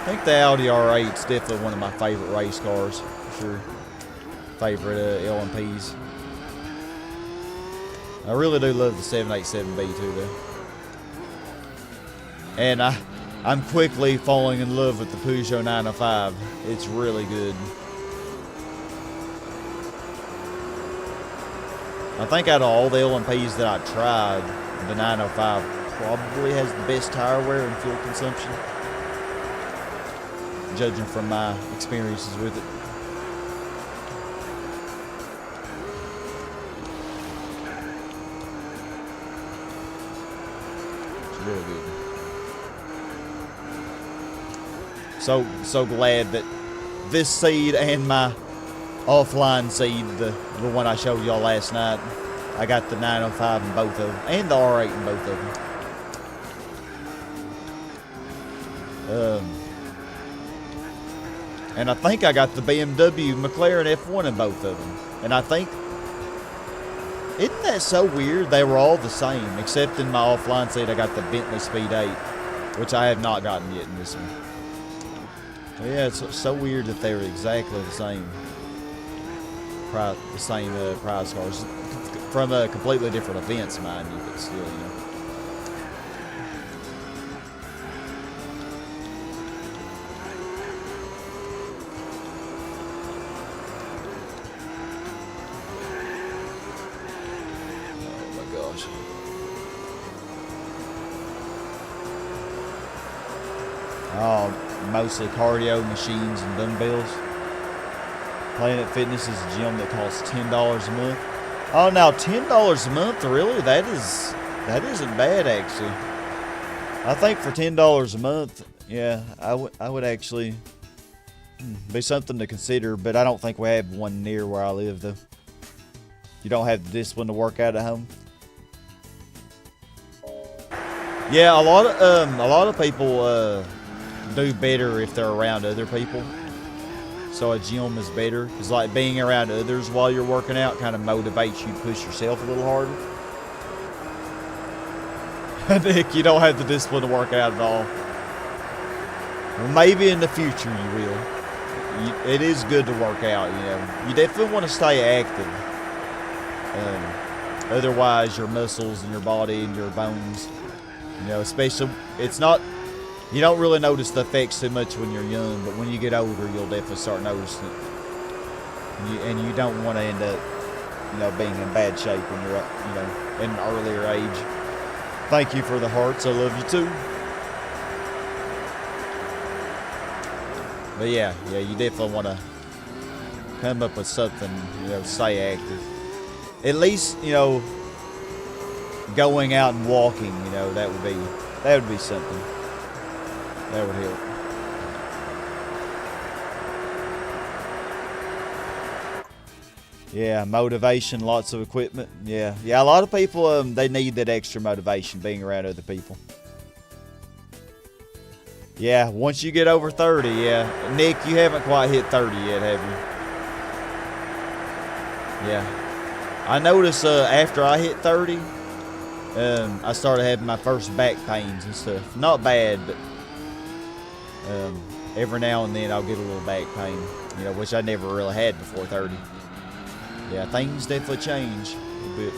S1: I think the Audi R8 is definitely one of my favorite race cars, for sure. Favorite LMPs. I really do love the 787B too, though. And I'm quickly falling in love with the Peugeot 905. It's really good. I think out of all the LMPs that I tried, the 905 probably has the best tire wear and fuel consumption, judging from my experiences with it. It's really good. So glad that this seed and my offline seed, the one I showed y'all last night, I got the 905 in both of them, and the R8 in both of them. And I think I got the BMW McLaren F1 in both of them. And I think, isn't that so weird? They were all the same, except in my offline seat I got the Bentley Speed 8, which I have not gotten yet in this one. So yeah, it's so weird that they were exactly the same prize cars. From completely different events, mind you, but still, you know. Oh, mostly cardio machines and dumbbells. Planet Fitness is a gym that costs $10 a month. Oh, now $10 a month, really? That isn't bad, actually. I think for $10 a month, yeah, I would actually be something to consider. But I don't think we have one near where I live, though. You don't have the discipline to work out at home. Yeah, a lot of people do better if they're around other people. So a gym is better, because like being around others while you're working out kind of motivates you to push yourself a little harder. Nick, you don't have the discipline to work out at all. Well, maybe in the future you will. It is good to work out, you know. You definitely want to stay active. Otherwise, your muscles and your body and your bones, you know, especially, you don't really notice the effects too much when you're young, but when you get older, you'll definitely start noticing it. And you don't want to end up, you know, being in bad shape when you're, you know, in an earlier age. Thank you for the hearts. I love you too. But yeah, you definitely want to come up with something, you know, stay active. At least, you know, going out and walking, you know, that would be something. That would help. Yeah, motivation, lots of equipment. Yeah, a lot of people, they need that extra motivation being around other people. Yeah, once you get over 30, yeah. Nick, you haven't quite hit 30 yet, have you? Yeah. I noticed after I hit 30, I started having my first back pains and stuff. Not bad, but every now and then I'll get a little back pain, you know, which I never really had before 30. Yeah, things definitely change a bit.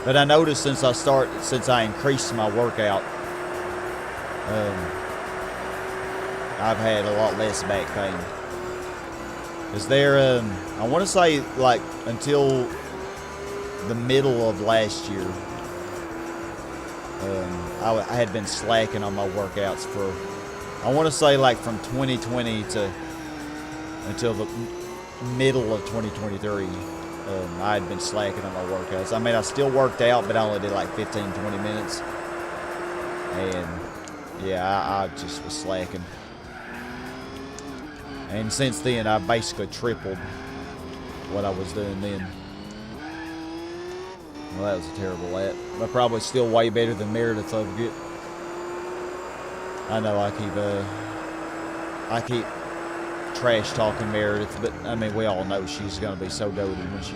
S1: But I noticed since I increased my workout, I've had a lot less back pain. Cause there, I want to say like until the middle of last year, I had been slacking on my workouts for, I want to say like from 2020 to until the middle of 2023. I had been slacking on my workouts. I mean, I still worked out, but I only did like 15, 20 minutes. And yeah, I just was slacking. And since then, I basically tripled what I was doing then. Well, that was a terrible lap. But probably still way better than Meredith Overgood. I know I keep trash talking Meredith, but I mean, we all know she's going to be so goated when she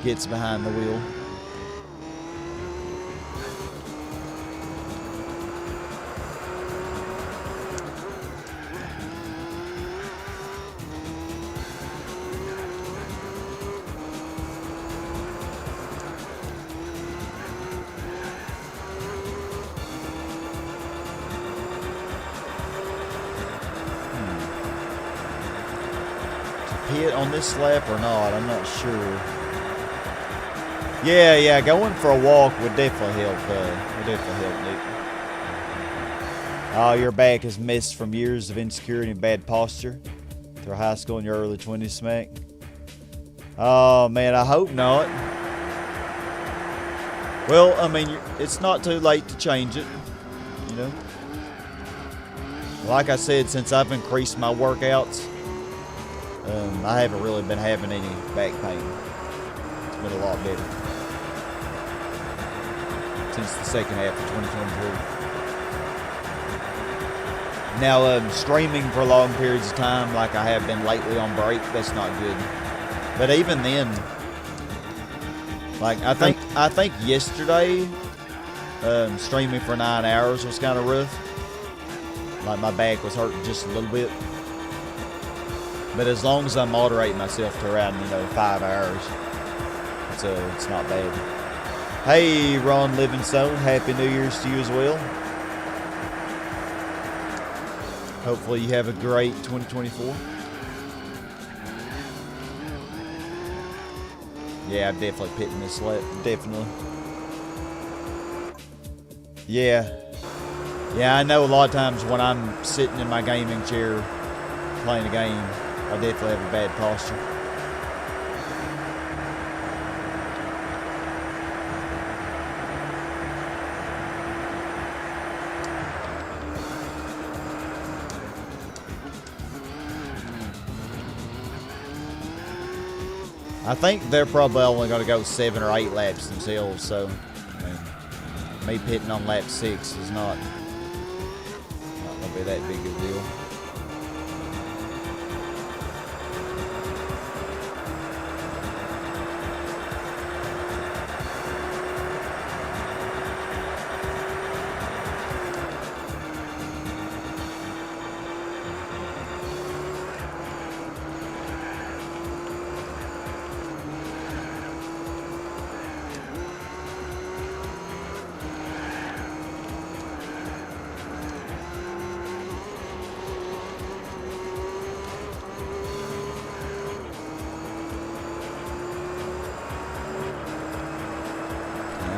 S1: gets behind the wheel. Hit on this lap or not, I'm not sure. Yeah, going for a walk would definitely help. Nick. Oh, your back is missed from years of insecurity and bad posture through high school and your early 20s, Smack. Oh man, I hope not. Well, I mean, it's not too late to change it, you know. Like I said, since I've increased my workouts, I haven't really been having any back pain. It's been a lot better since the second half of 2023. Now, streaming for long periods of time, like I have been lately on break, that's not good. But even then, like I think yesterday, streaming for 9 hours was kind of rough. Like my back was hurting just a little bit. But as long as I moderate myself to around, 5 hours, it's not bad. Hey, Ron Livingstone, Happy New Year's to you as well. Hopefully you have a great 2024. Yeah, I'm definitely pitting this lap, definitely. Yeah, I know a lot of times when I'm sitting in my gaming chair playing a game, I definitely have a bad posture. I think they're probably only going to go 7 or 8 laps themselves, so I mean, me pitting on lap 6 is not going to be that big a deal.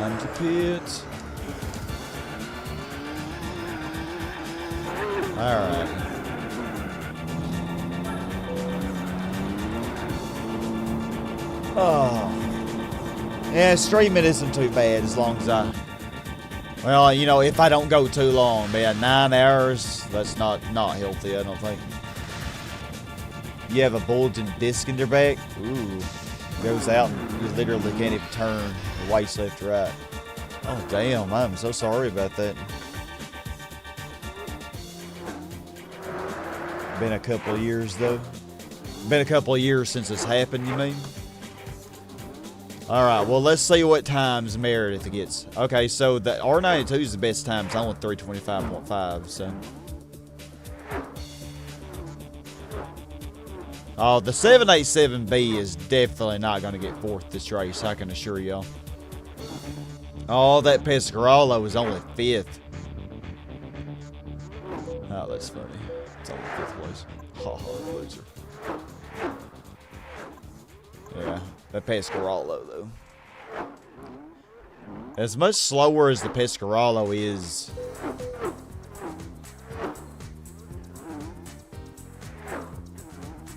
S1: Time to pit. Alright. Oh. Yeah, streaming isn't too bad as long as well, if I don't go too long, man, 9 hours, that's not healthy, I don't think. You have a bulging disc in your back? Ooh. Goes out and you literally can't even turn the waist left to right. Oh, damn, I'm so sorry about that. Been a couple of years, though. Been a couple of years since it's happened, you mean? Alright, well, let's see what times Meredith gets. Okay, so the R92 is the best time. It's only 325.5, so. Oh, the 787B is definitely not going to get fourth this race, I can assure y'all. Oh, that Pescarolo was only 5th. Oh, that's funny. It's only 5th place. Ha ha, loser. Yeah, that Pescarolo, though. As much slower as the Pescarolo is...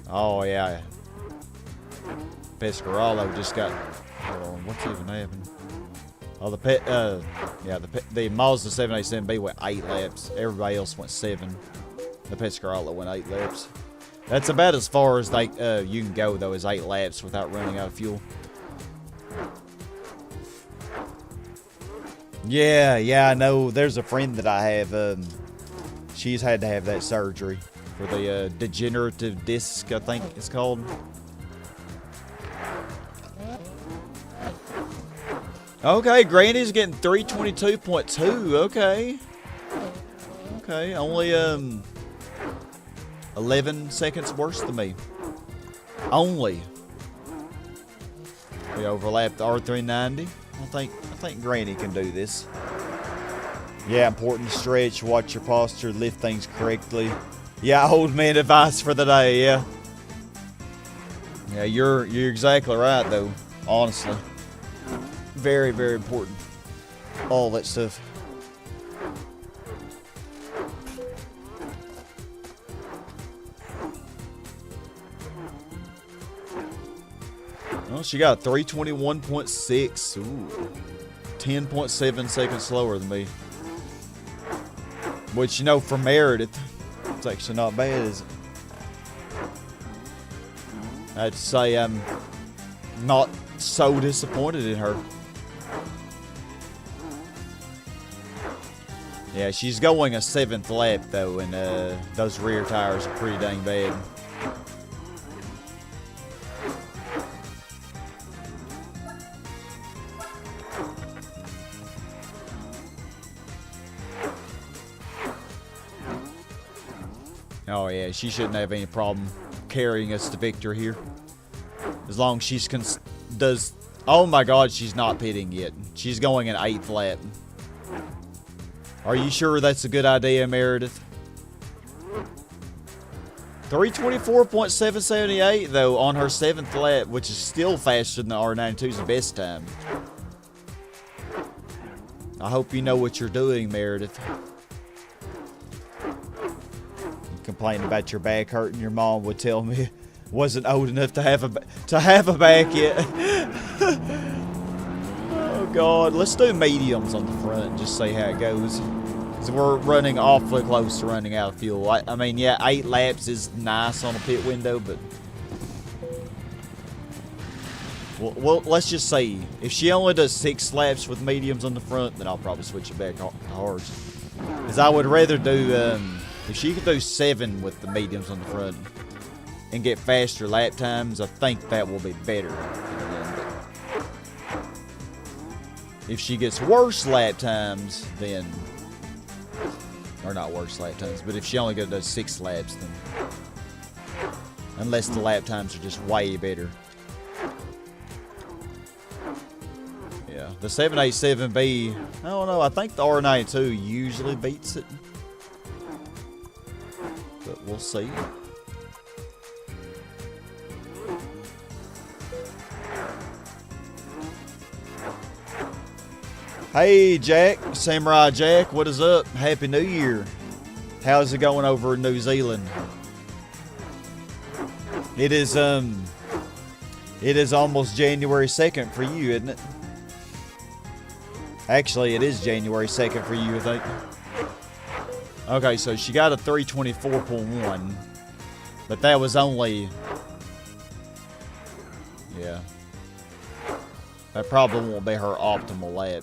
S1: Oh, yeah. Pescarolo just got... Hold on, what's even happened? Oh, the Mazda 787B went 8 laps. Everybody else went 7. The Pescarolo went 8 laps. That's about as far as you can go, though, is 8 laps without running out of fuel. Yeah, I know. There's a friend that I have. She's had to have that surgery for the degenerative disc, I think it's called. Okay, Granny's getting 322.2. Okay, only 11 seconds worse than me. Only. We overlapped the R390. I think Granny can do this. Yeah, important to stretch, watch your posture, lift things correctly. Yeah, old man advice for the day, yeah. Yeah, you're exactly right though, honestly. Very, very important. All that stuff. Well, she got 321.6. Ooh. 10.7 seconds slower than me. Which, you know, for Meredith, it's actually not bad, is it? I have to say I'm not so disappointed in her. Yeah, she's going a 7th lap, though, and those rear tires are pretty dang bad. Oh yeah, she shouldn't have any problem carrying us to victory here. As long as she does... Oh my god, she's not pitting yet. She's going an 8th lap. Are you sure that's a good idea, Meredith? 324.778 though on her 7th lap, which is still faster than the R92's best time. I hope you know what you're doing, Meredith. Complaining about your back hurting, your mom would tell me wasn't old enough to have a back yet. Oh god, let's do mediums on the front and just see how it goes. So we're running awfully close to running out of fuel. I mean, yeah, 8 laps is nice on a pit window, but well, let's just say if she only does 6 laps with mediums on the front, then I'll probably switch it back to hards. Because I would rather do if she could do 7 with the mediums on the front and get faster lap times, I think that will be better. If she gets worse lap times, then... Or not worse lap times, but if she only does 6 laps, then... Unless the lap times are just way better. Yeah, the 787B, I don't know, I think the R92 usually beats it. But we'll see. Hey Jack, Samurai Jack, what is up? Happy New Year. How's it going over in New Zealand? It is almost January 2nd for you, isn't it? Actually, it is January 2nd for you, I think. Okay, so she got a 324.1, but that was only... Yeah. That probably won't be her optimal lap.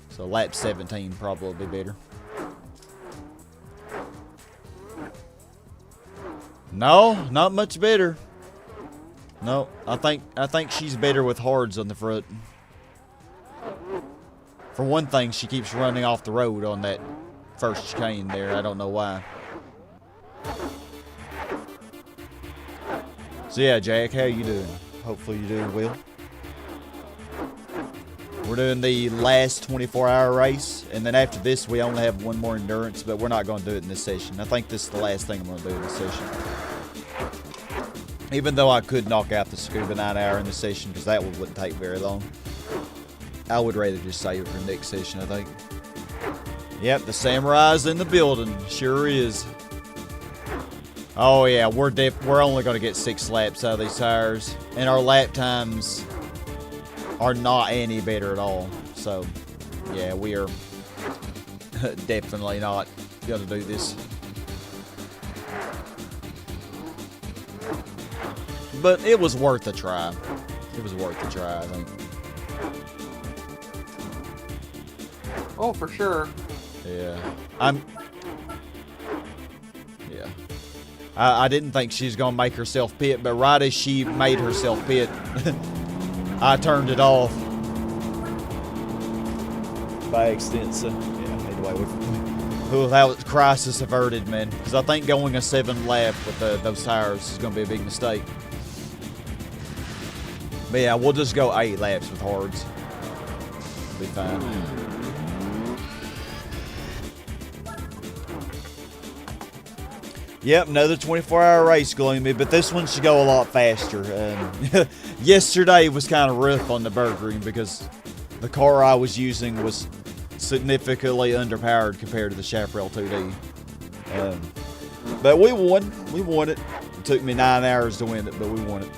S1: So lap 17 probably will be better. No, not much better. No, I think she's better with hards on the front. For one thing, she keeps running off the road on that first chicane there. I don't know why. So yeah, Jack, how you doing? Hopefully you're doing well. We're doing the last 24-hour race, and then after this, we only have one more endurance, but we're not going to do it in this session. I think this is the last thing I'm going to do in this session. Even though I could knock out the scuba 9-hour in this session, because that wouldn't take very long. I would rather just save it for next session, I think. Yep, the Samurai's in the building. Sure is. Oh yeah, we're only going to get 6 laps out of these tires, and our lap times are not any better at all. So, yeah, we are definitely not going to do this. But it was worth a try. It was worth a try, I think.
S2: Oh, for sure.
S1: Yeah. Yeah. I didn't think she was going to make herself pit, but right as she made herself pit, I turned it off. By accident, so, yeah, anyway, that was crisis averted, man. Because I think going a 7 lap with those tires is going to be a big mistake. But yeah, we'll just go 8 laps with hards. Be fine. Yep, another 24-hour race, Gloomy, but this one should go a lot faster. Yesterday was kind of rough on the Burgering because the car I was using was significantly underpowered compared to the Chaparral 2D. But we won. We won it. It took me 9 hours to win it, but we won it.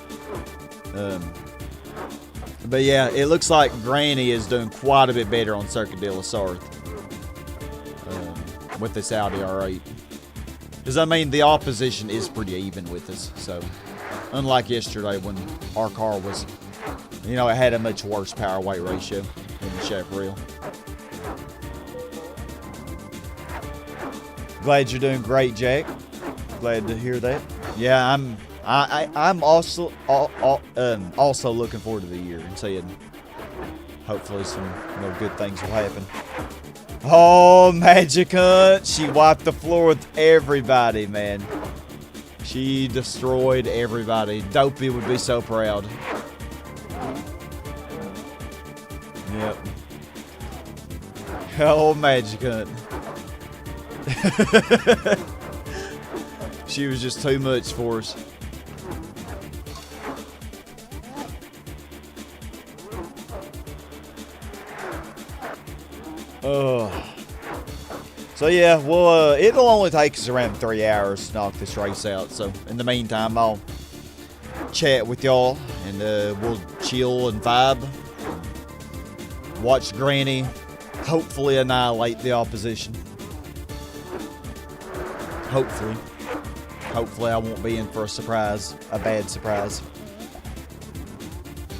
S1: But yeah, it looks like Granny is doing quite a bit better on Circuit de la Sarthe with this Audi R8. Because, I mean, the opposition is pretty even with us. So, unlike yesterday when our car was, you know, it had a much worse power-weight ratio than the Chaparral. Glad you're doing great, Jack. Glad to hear that. Yeah, I'm also looking forward to the year and seeing hopefully some good things will happen. Oh, Magic Hunt! She wiped the floor with everybody, man. She destroyed everybody. Dopey would be so proud. Yep. Oh, Magic Hunt. She was just too much for us. So yeah, well, it'll only take us around 3 hours to knock this race out. So in the meantime, I'll chat with y'all and we'll chill and vibe. Watch Granny hopefully annihilate the opposition. Hopefully. Hopefully I won't be in for a surprise, a bad surprise.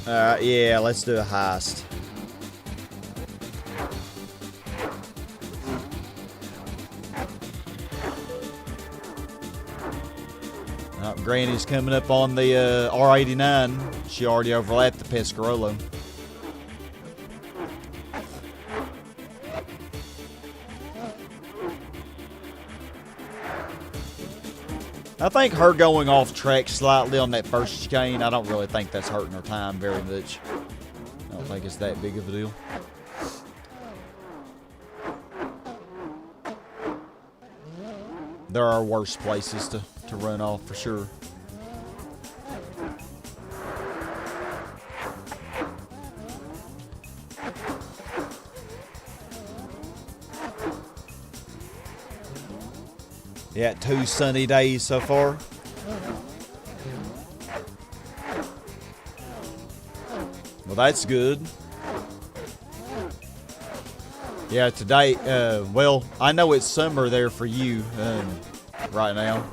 S1: Alright, yeah, let's do a heist. Granny's coming up on the R89. She already overlapped the Pescarolo. I think her going off track slightly on that first chicane, I don't really think that's hurting her time very much. I don't think it's that big of a deal. There are worse places to run off for sure. Yeah, 2 sunny days so far. Well, that's good. Yeah, today, well, I know it's summer there for you right now.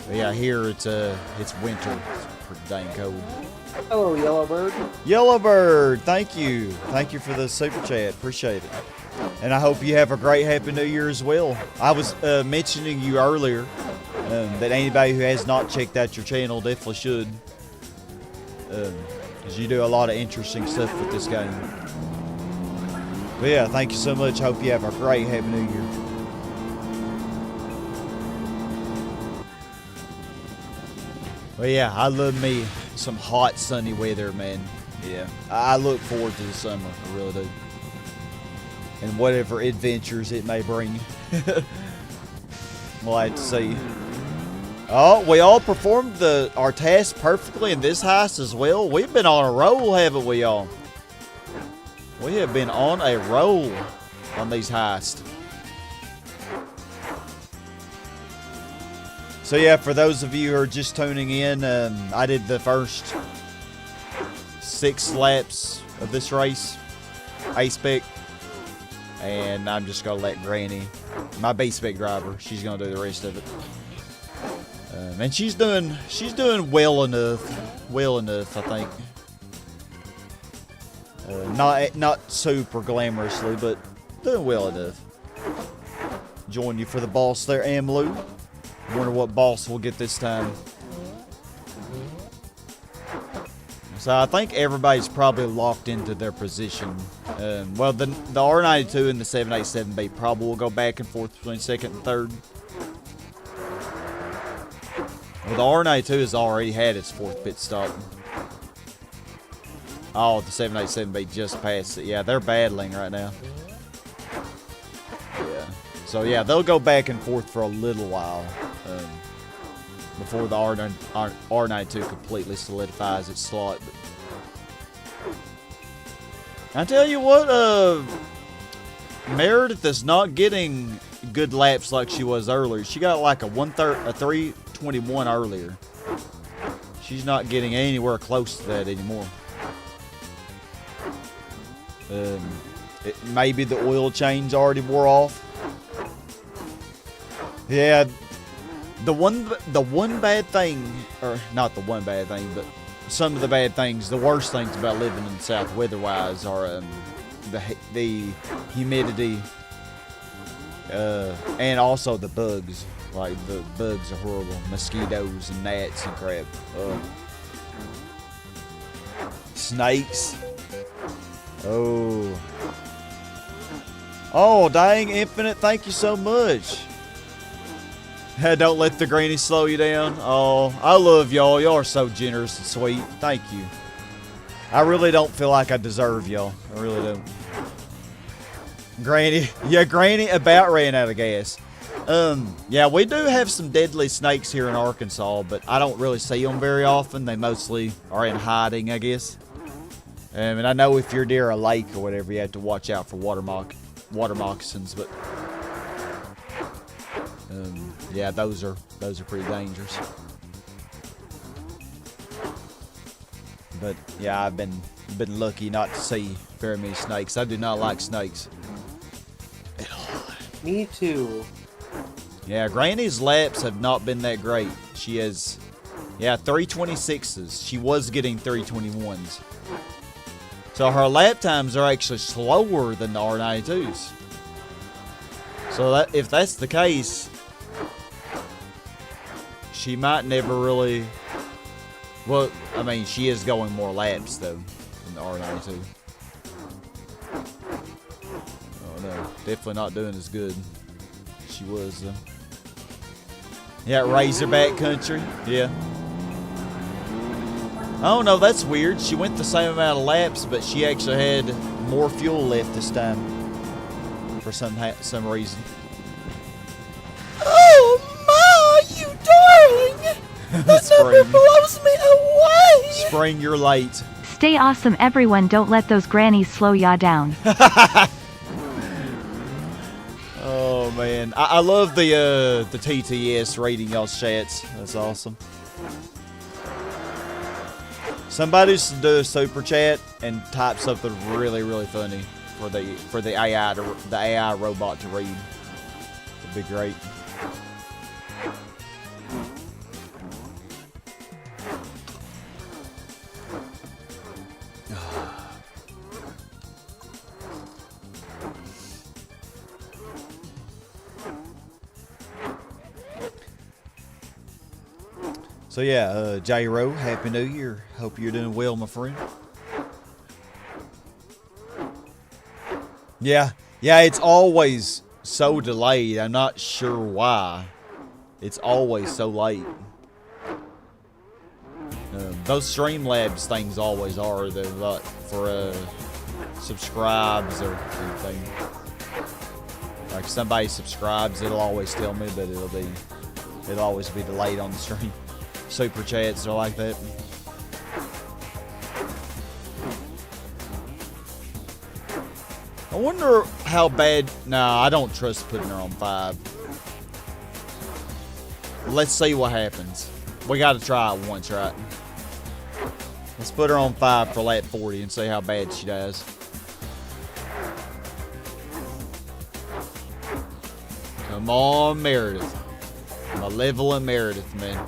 S1: But yeah, here it's winter. It's pretty dang cold.
S2: Hello, Yellowbird.
S1: Yellowbird, thank you. Thank you for the super chat. Appreciate it. And I hope you have a great Happy New Year as well. I was mentioning you earlier that anybody who has not checked out your channel definitely should. Because you do a lot of interesting stuff with this game. But yeah, thank you so much. Hope you have a great Happy New Year. But yeah, I love me some hot sunny weather, man. Yeah, I look forward to the summer. I really do. And whatever adventures it may bring. We'll have to see. Oh, we all performed our task perfectly in this heist as well. We've been on a roll, haven't we, y'all? We have been on a roll on these heists. So yeah, for those of you who are just tuning in, I did the first 6 laps of this race, A-Spec. And I'm just going to let Granny, my B-Spec driver, she's going to do the rest of it. And she's doing well enough, I think. Not super glamorously, but doing well enough. Join you for the boss there, Amlu. Wonder what boss we'll get this time. So I think everybody's probably locked into their position. Well, the R92 and the 787B probably will go back and forth between second and third. Well, the R92 has already had its 4th pit stop. Oh, the 787B just passed it. Yeah, they're battling right now. Yeah. So yeah, they'll go back and forth for a little while. Before the R92 completely solidifies its slot. But I tell you what, Meredith is not getting good laps like she was earlier. She got like a 3:21 earlier. She's not getting anywhere close to that anymore. Maybe the oil change already wore off. Yeah. The one bad thing, or not the one bad thing, but some of the bad things, the worst things about living in the South weather-wise are the humidity, and also the bugs. Like, the bugs are horrible. Mosquitoes and gnats and crap. Snakes. Oh. Oh, dang, Infinite, thank you so much. Don't let the granny slow you down. Oh, I love y'all. Y'all are so generous and sweet. Thank you. I really don't feel like I deserve y'all. I really don't. Granny. Yeah, Granny about ran out of gas. Yeah, we do have some deadly snakes here in Arkansas, but I don't really see them very often. They mostly are in hiding, I guess. And I know if you're near a lake or whatever, you have to watch out for water moccasins, but yeah, those are pretty dangerous. But yeah, I've been lucky not to see very many snakes. I do not like snakes at all.
S2: Me too.
S1: Yeah, Granny's laps have not been that great. She has, yeah, 326s. She was getting 321s. So her lap times are actually slower than the R92s. So that, if that's the case, she might never really... Well, I mean, she is going more laps, though, than the R92. Oh, no. Definitely not doing as good as she was, though. Yeah, Razorback Country. Yeah. Oh, no, that's weird. She went the same amount of laps, but she actually had more fuel left this time. For some reason.
S5: Oh, Ma, you darling! That number blows me away!
S1: Spring, you're late.
S6: Stay awesome, everyone. Don't let those grannies slow ya down.
S1: Oh, man. I love the TTS rating y'all's chats. That's awesome. Somebody should do a super chat and type something really, really funny for the AI robot to read. It'd be great. So yeah, J-Ro, Happy New Year. Hope you're doing well, my friend. Yeah, it's always so delayed. I'm not sure why. It's always so late. Those Streamlabs things always are. They're like for subscribes or anything. Like somebody subscribes, it'll always tell me, but it'll always be delayed on the stream. Super chats are like that. I wonder how bad. Nah, I don't trust putting her on 5. Let's see what happens. We got to try it once, right? Let's put her on 5 for lap 40 and see how bad she does. Come on, Meredith. Malevolent Meredith, man.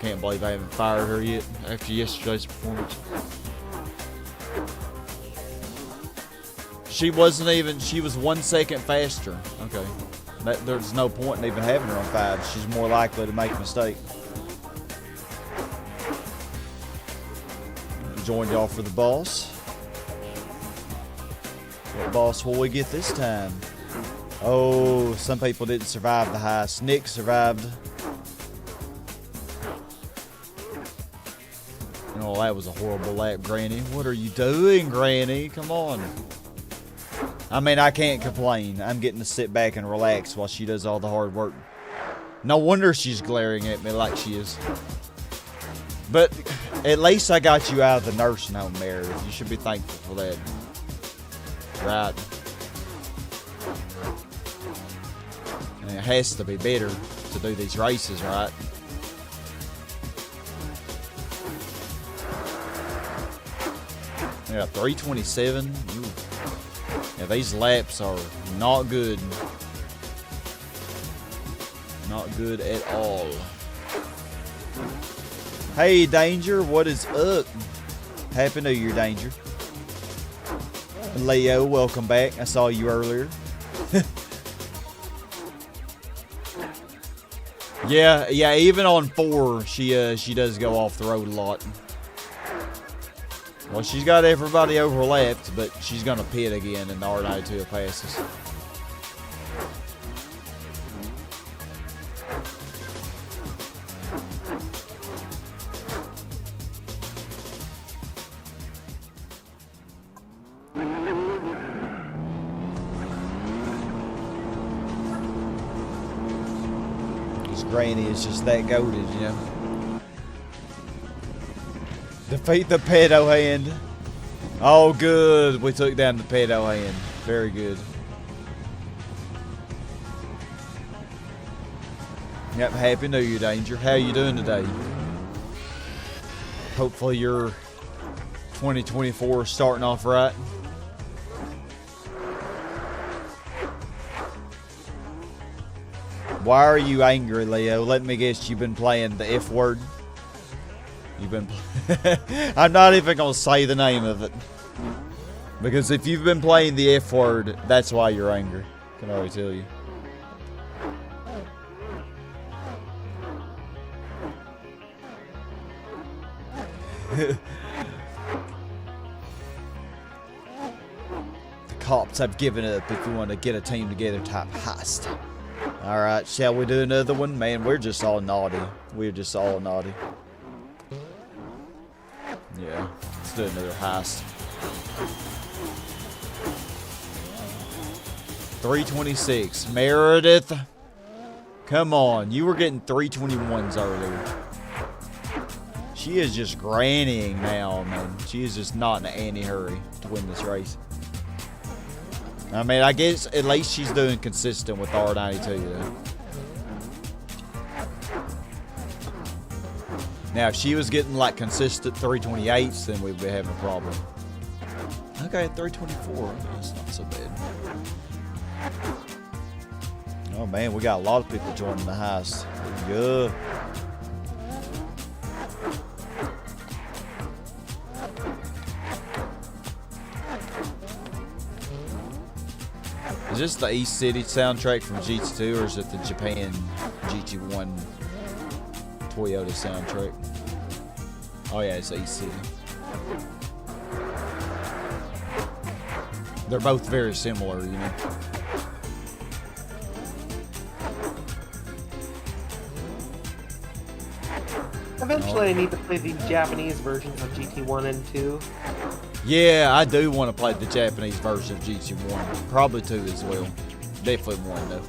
S1: Can't believe I haven't fired her yet after yesterday's performance. She wasn't even, she was 1 second faster. Okay. There's no point in even having her on 5. She's more likely to make a mistake. Joined y'all for the boss. What boss will we get this time? Oh, some people didn't survive the heist. Nick survived. Oh, that was a horrible lap, Granny. What are you doing, Granny? Come on. I mean, I can't complain. I'm getting to sit back and relax while she does all the hard work. No wonder she's glaring at me like she is. But at least I got you out of the nursing home, Meredith. You should be thankful for that. Right. And it has to be better to do these races, right? Yeah, 327. Ooh. Yeah, these laps are not good. Not good at all. Hey, Danger, what is up? Happy New Year, Danger. Leo, welcome back. I saw you earlier. yeah, even on 4, she does go off the road a lot. Well, she's got everybody overlapped, but she's going to pit again in the R92 passes. This Granny is just that goated, you know. Defeat the pedo hand. Oh, good. We took down the pedo hand. Very good. Yep, Happy New Year, Danger. How you doing today? Hopefully your 2024 is starting off right. Why are you angry, Leo? Let me guess, you've been playing the F word. You've been. I'm not even gonna say the name of it, because if you've been playing the F word, that's why you're angry. I can already tell you. The cops have given up if you want to get a team together type heist. Alright, shall we do another one? Man, we're just all naughty. We're just all naughty. Yeah, let's do another heist. 326. Meredith. Come on, you were getting 321s earlier. She is just grannying now, man. She is just not in any hurry to win this race. I mean, I guess at least she's doing consistent with R92 though. Now, if she was getting like consistent 328s, then we'd be having a problem. Okay, 324. That's not so bad. Oh man, we got a lot of people joining the heist. Good. Is this the East City soundtrack from GT2, or is it the Japan GT1 Toyota soundtrack? Oh yeah, it's East City. They're both very similar, you know.
S2: Eventually, I need to play the Japanese versions of GT1 and 2.
S1: Yeah, I do want to play the Japanese version of GT1. Probably 2 as well. Definitely 1 though.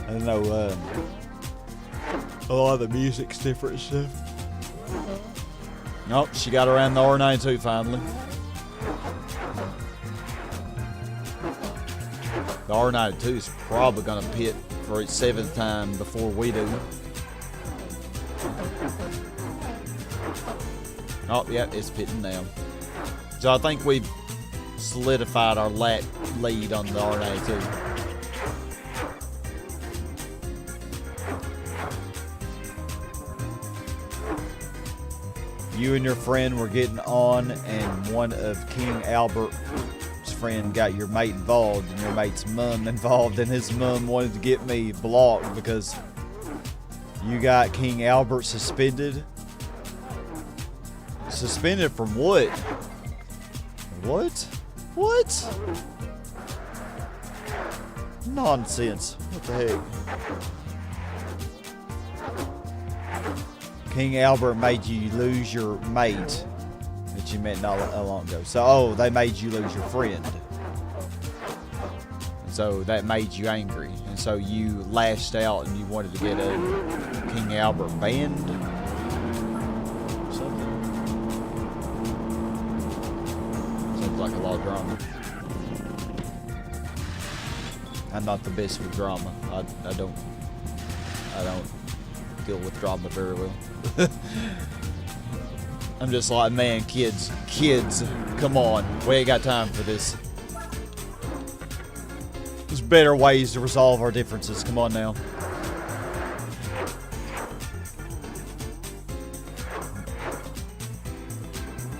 S1: I don't know, a lot of the music's different stuff. Nope, she got around the R92 finally. The R92 is probably going to pit for its 7th time before we do. Oh, yeah, it's pitting now. So I think we've solidified our lap lead on the R92. You and your friend were getting on, and one of King Albert's friend got your mate involved, and your mate's mum involved, and his mum wanted to get me blocked because you got King Albert suspended. Suspended from what? What? What? Nonsense. What the heck? King Albert made you lose your mate that you met not long ago. So, oh, they made you lose your friend. So that made you angry. And so you lashed out and you wanted to get a King Albert banned. Something. Sounds like a lot of drama. I'm not the best with drama. I don't deal with drama very well. I'm just like, man, kids, come on. We ain't got time for this. There's better ways to resolve our differences. Come on now.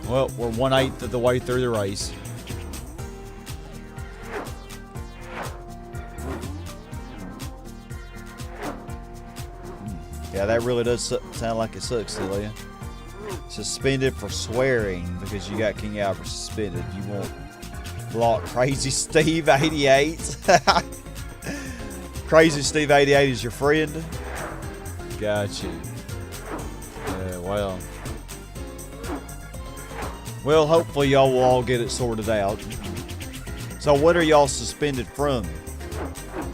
S1: Well, we're 1/8 of the way through the race. Yeah, that really does sound like it sucks, Celia. Suspended for swearing because you got King Albert suspended. You won't block Crazy Steve 88. Crazy Steve 88 is your friend. Got you. Yeah, well. Well, hopefully y'all will all get it sorted out. So what are y'all suspended from?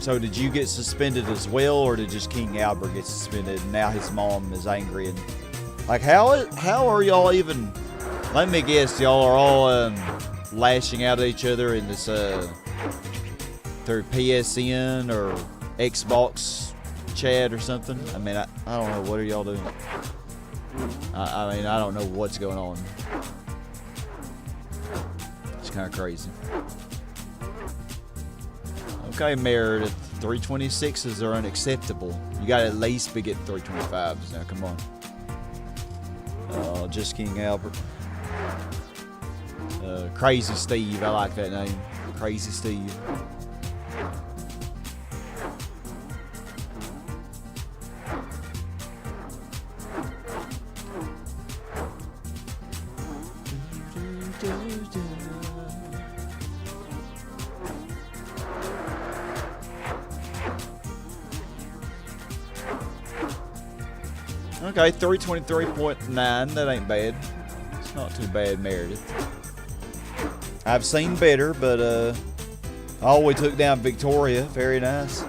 S1: So did you get suspended as well, or did just King Albert get suspended and now his mom is angry? And like, how are y'all even, let me guess, y'all are all lashing out at each other in this through PSN or Xbox chat or something? I mean, I don't know, what are y'all doing? I mean, I don't know what's going on. It's kind of crazy. Okay, Meredith, 326s are unacceptable. You gotta at least be getting 325s now, come on. Just King Albert. Crazy Steve, I like that name. Crazy Steve. Okay, 323.9, that ain't bad. It's not too bad, Meredith. I've seen better, but oh, we took down Victoria. Very nice.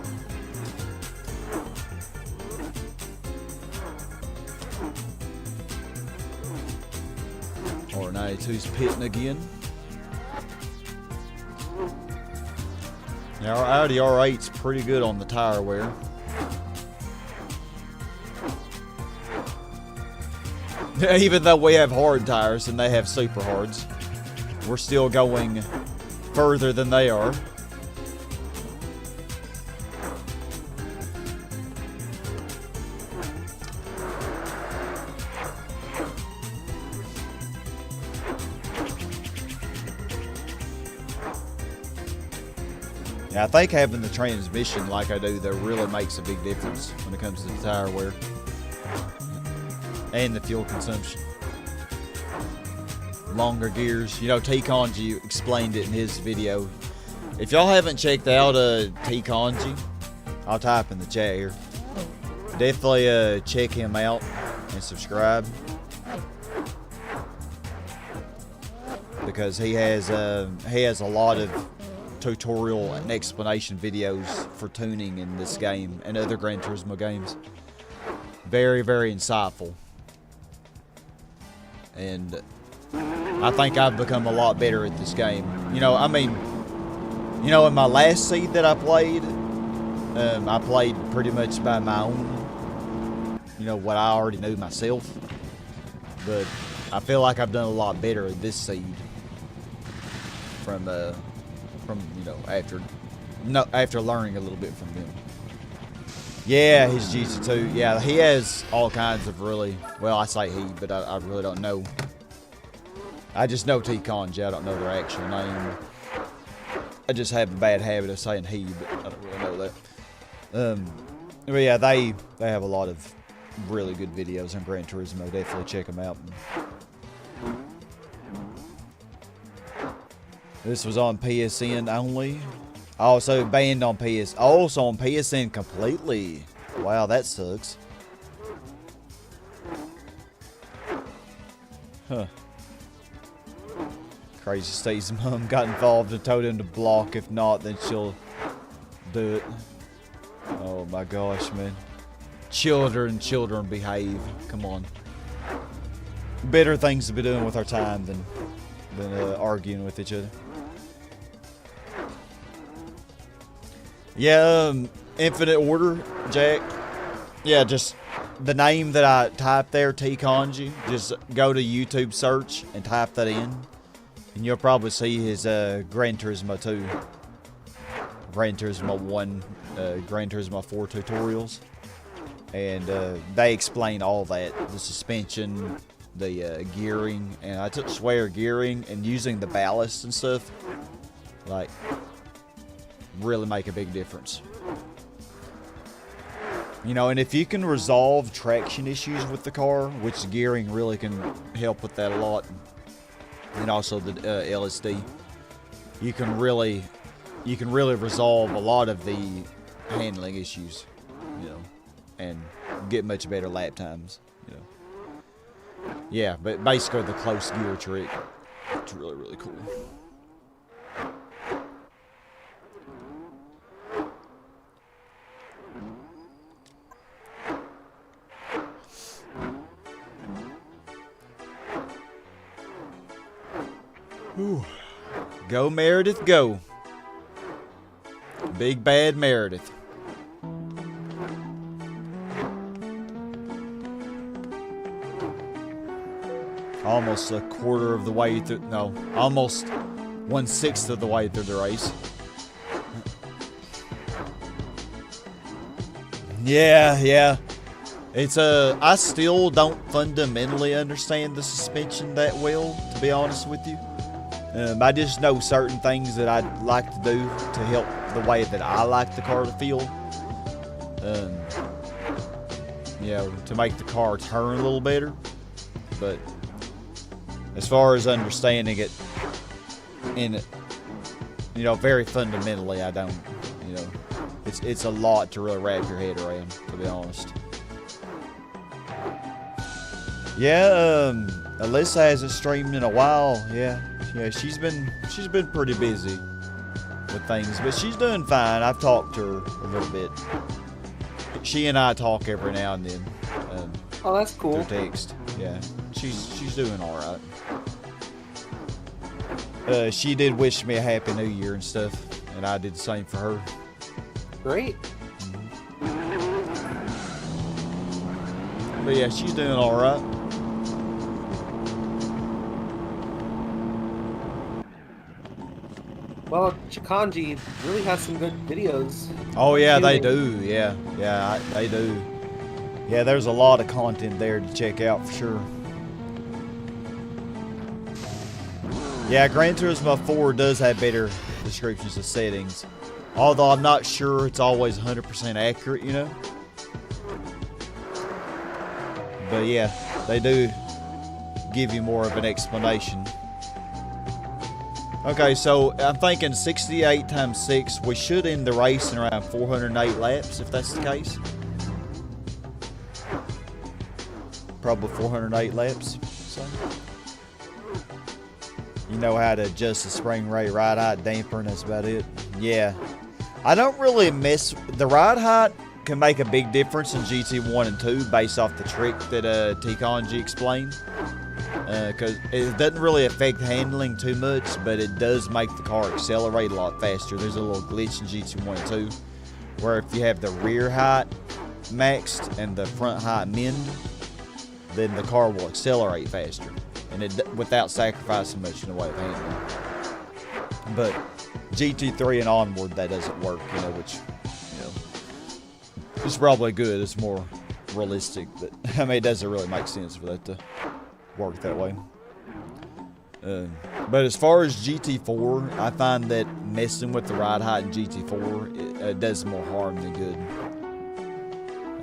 S1: R92's pitting again. Now, our Audi R8's pretty good on the tire wear. Even though we have hard tires and they have super hards, we're still going further than they are. Yeah, I think having the transmission like I do, that really makes a big difference when it comes to the tire wear. And the fuel consumption. Longer gears. You know, T-Conji explained it in his video. If y'all haven't checked out T-Conji, I'll type in the chat here. definitely check him out and subscribe, because he has a lot of tutorial and explanation videos for tuning in this game and other Gran Turismo games. Very, very insightful. And I think I've become a lot better at this game. You know, I mean, you know, in my last seed that I played pretty much by my own, you know, what I already knew myself. But I feel like I've done a lot better at this seed from you know, after learning a little bit from them. Yeah, his GT2. Yeah, he has all kinds of really, well, I say he, but I really don't know. I just know T-Conji. I don't know their actual name. I just have a bad habit of saying he, but I don't really know that. But yeah, they have a lot of really good videos on Gran Turismo. Definitely check them out. This was on PSN only. Also banned on also on PSN completely. Wow, that sucks. Huh. Crazy Steve's mom got involved and told him to block. If not, then she'll do it. Oh my gosh, man. Children behave. Come on. Better things to be doing with our time than arguing with each other. Yeah, Infinite Order, Jack. Yeah, just the name that I typed there, T-Conji. Just go to YouTube search and type that in. And you'll probably see his Gran Turismo 2, Gran Turismo 1, Gran Turismo 4 tutorials. And they explain all that. The suspension, the gearing, and I swear gearing and using the ballast and stuff, like, really make a big difference. You know, and if you can resolve traction issues with the car, which gearing really can help with that a lot, and also the LSD, you can really resolve a lot of the handling issues, you know, and get much better lap times, you know. Yeah, but basically the close gear trick, it's really, really cool. Whew. Go Meredith, go. Big bad Meredith. Almost a quarter of the way through, no, almost 1/6 of the way through the race. Yeah. It's I still don't fundamentally understand the suspension that well, to be honest with you. I just know certain things that I'd like to do to help the way that I like the car to feel. You know, to make the car turn a little better. But as far as understanding it in, you know, very fundamentally, I don't, you know, it's a lot to really wrap your head around, to be honest. Yeah, Alyssa hasn't streamed in a while. Yeah, she's been pretty busy with things, but she's doing fine. I've talked to her a little bit. She and I talk every now and then.
S2: Oh, that's cool.
S1: Through text. Yeah, she's doing all right. She did wish me a happy new year and stuff, and I did the same for her.
S2: Great.
S1: But yeah, she's doing all right.
S2: Well, Chikanji really has some good videos.
S1: Oh yeah, they do. Yeah, they do. Yeah, there's a lot of content there to check out for sure. Yeah, Gran Turismo 4 does have better descriptions of settings, although I'm not sure it's always 100% accurate, you know. But yeah, they do give you more of an explanation. Okay, so I'm thinking 68 times 6. We should end the race in around 408 laps, if that's the case. probably 408 laps. So. You know how to adjust the spring rate, ride height, damper, and that's about it. Yeah. I don't really miss... The ride height can make a big difference in GT1 and 2 based off the trick that T-Conji explained. Because it doesn't really affect handling too much, but it does make the car accelerate a lot faster. There's a little glitch in GT1 and 2 where if you have the rear height maxed and the front height min, then the car will accelerate faster, and it without sacrificing much in the way of handling. But GT3 and onward, that doesn't work, you know, which, you know, it's probably good. It's more realistic, but I mean, it doesn't really make sense for that to work that way. But as far as GT4, I find that messing with the ride height in GT4 it does more harm than good.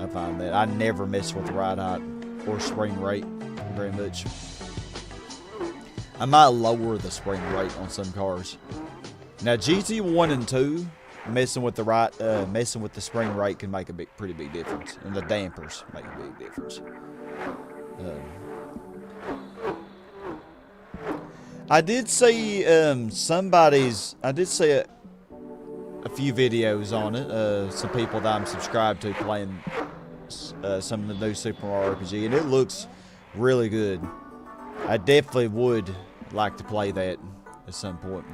S1: I find that I never mess with the ride height or spring rate very much. I might lower the spring rate on some cars. Now GT1 and 2, messing with the spring rate can make a pretty big difference, and the dampers make a big difference. I did see I did see a few videos on it. Some people that I'm subscribed to playing some of the new Super Mario RPG, and it looks really good. I definitely would like to play that at some point.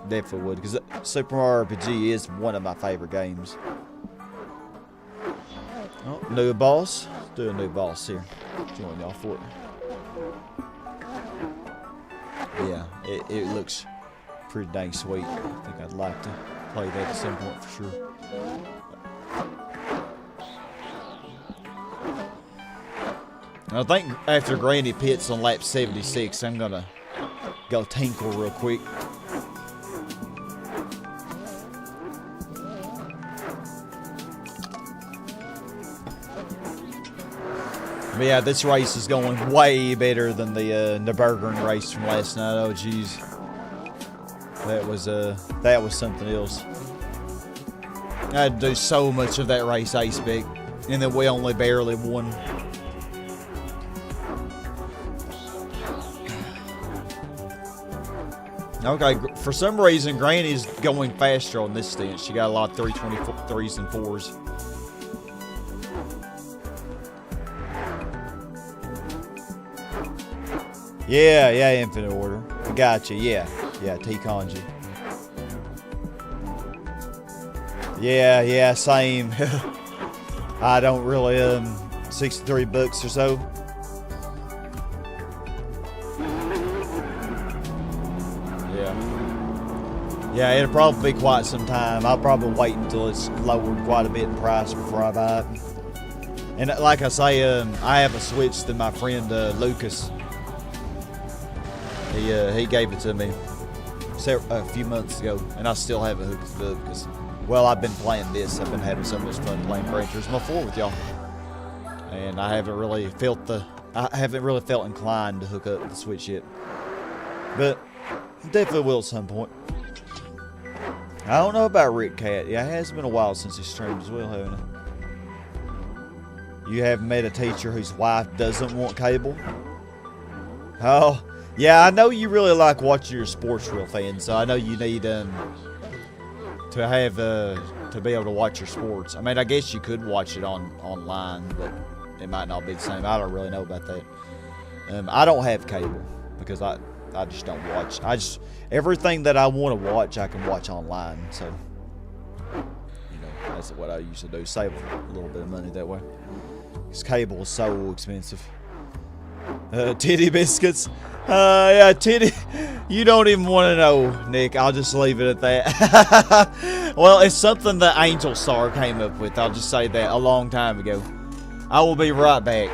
S1: Definitely would, because Super Mario RPG is one of my favorite games. Oh, new boss. Let's do a new boss here. Join y'all for it. Yeah, it looks pretty dang sweet. I think I'd like to play that at some point for sure. I think after Granny pits on lap 76, I'm gonna go tinkle real quick. But yeah, this race is going way better than the Nürburgring race from last night. Oh, jeez, that was something else. I had to do so much of that race A-Spec, and then we only barely won. Okay, for some reason, Granny's going faster on this stint. She got a lot of 323s and 4s. Yeah, Infinite Order. Gotcha, yeah, T-Conji. Yeah, same. I don't really, $63 or so. Yeah, it'll probably be quite some time. I'll probably wait until it's lowered quite a bit in price before I buy it. And like I say, I have a Switch that my friend Lucas, he gave it to me a few months ago, and I still haven't hooked it up because, well, I've been playing this. I've been having so much fun playing Gran Turismo 4 with y'all, and I haven't really felt inclined to hook up the Switch yet, but definitely will at some point. I don't know about Rick Cat. Yeah, it has been a while since he streamed as well, haven't it? You have met a teacher whose wife doesn't want cable? Oh, yeah, I know you really like watching your sports real fans, so I know you need to be able to watch your sports. I mean, I guess you could watch it online, but it might not be the same. I don't really know about that. I don't have cable because I just don't watch. Everything that I want to watch, I can watch online. So, you know, that's what I used to do. Save a little bit of money that way. Because cable is so expensive. Titty biscuits. Yeah, titty. You don't even want to know, Nick. I'll just leave it at that. Well, it's something that Angel Star came up with. I'll just say that a long time ago. I will be right back.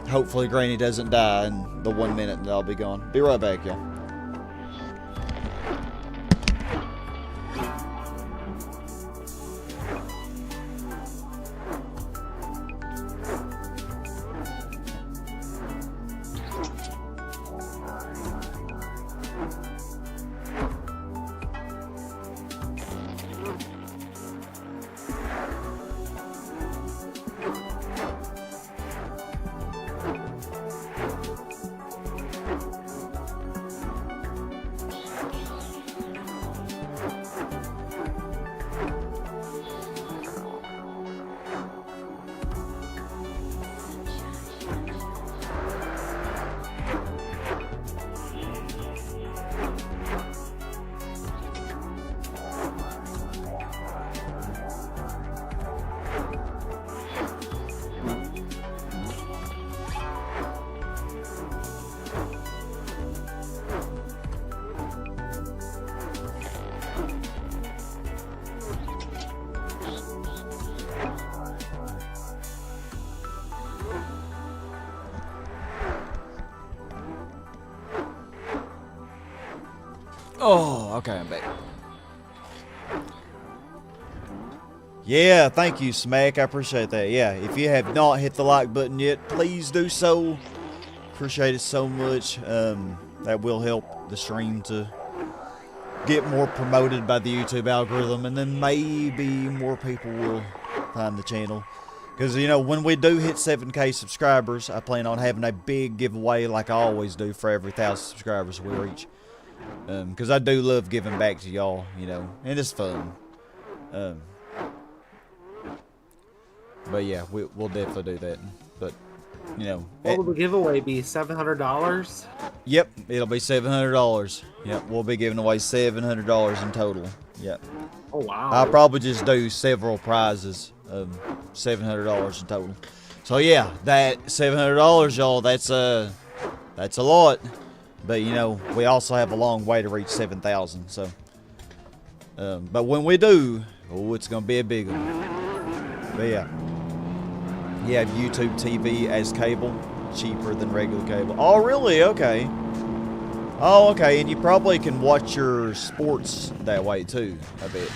S1: Hopefully Granny doesn't die in the 1 minute that I'll be gone. Be right back, y'all. Oh, okay, I'm back. Yeah, thank you, Smack. I appreciate that. Yeah, if you have not hit the like button yet, please do so. Appreciate it so much. That will help the stream to get more promoted by the YouTube algorithm, and then maybe more people will find the channel. Because, you know, when we do hit 7K subscribers, I plan on having a big giveaway like I always do for every 1,000 subscribers we reach. Because I do love giving back to y'all, you know, and it's fun. But yeah, we'll definitely do that. But, you know.
S2: What will the giveaway be? $700?
S1: Yep, it'll be $700. Yep, we'll be giving away $700 in total. Yep.
S2: Oh, wow.
S1: I'll probably just do several prizes of $700 in total. So yeah, that $700, y'all, that's a lot. But you know, we also have a long way to reach 7,000. So, but when we do, oh, it's gonna be a big one. But yeah, you have YouTube TV as cable, cheaper than regular cable. Oh, really? Okay. Oh, okay, and you probably can watch your sports that way too, I bet.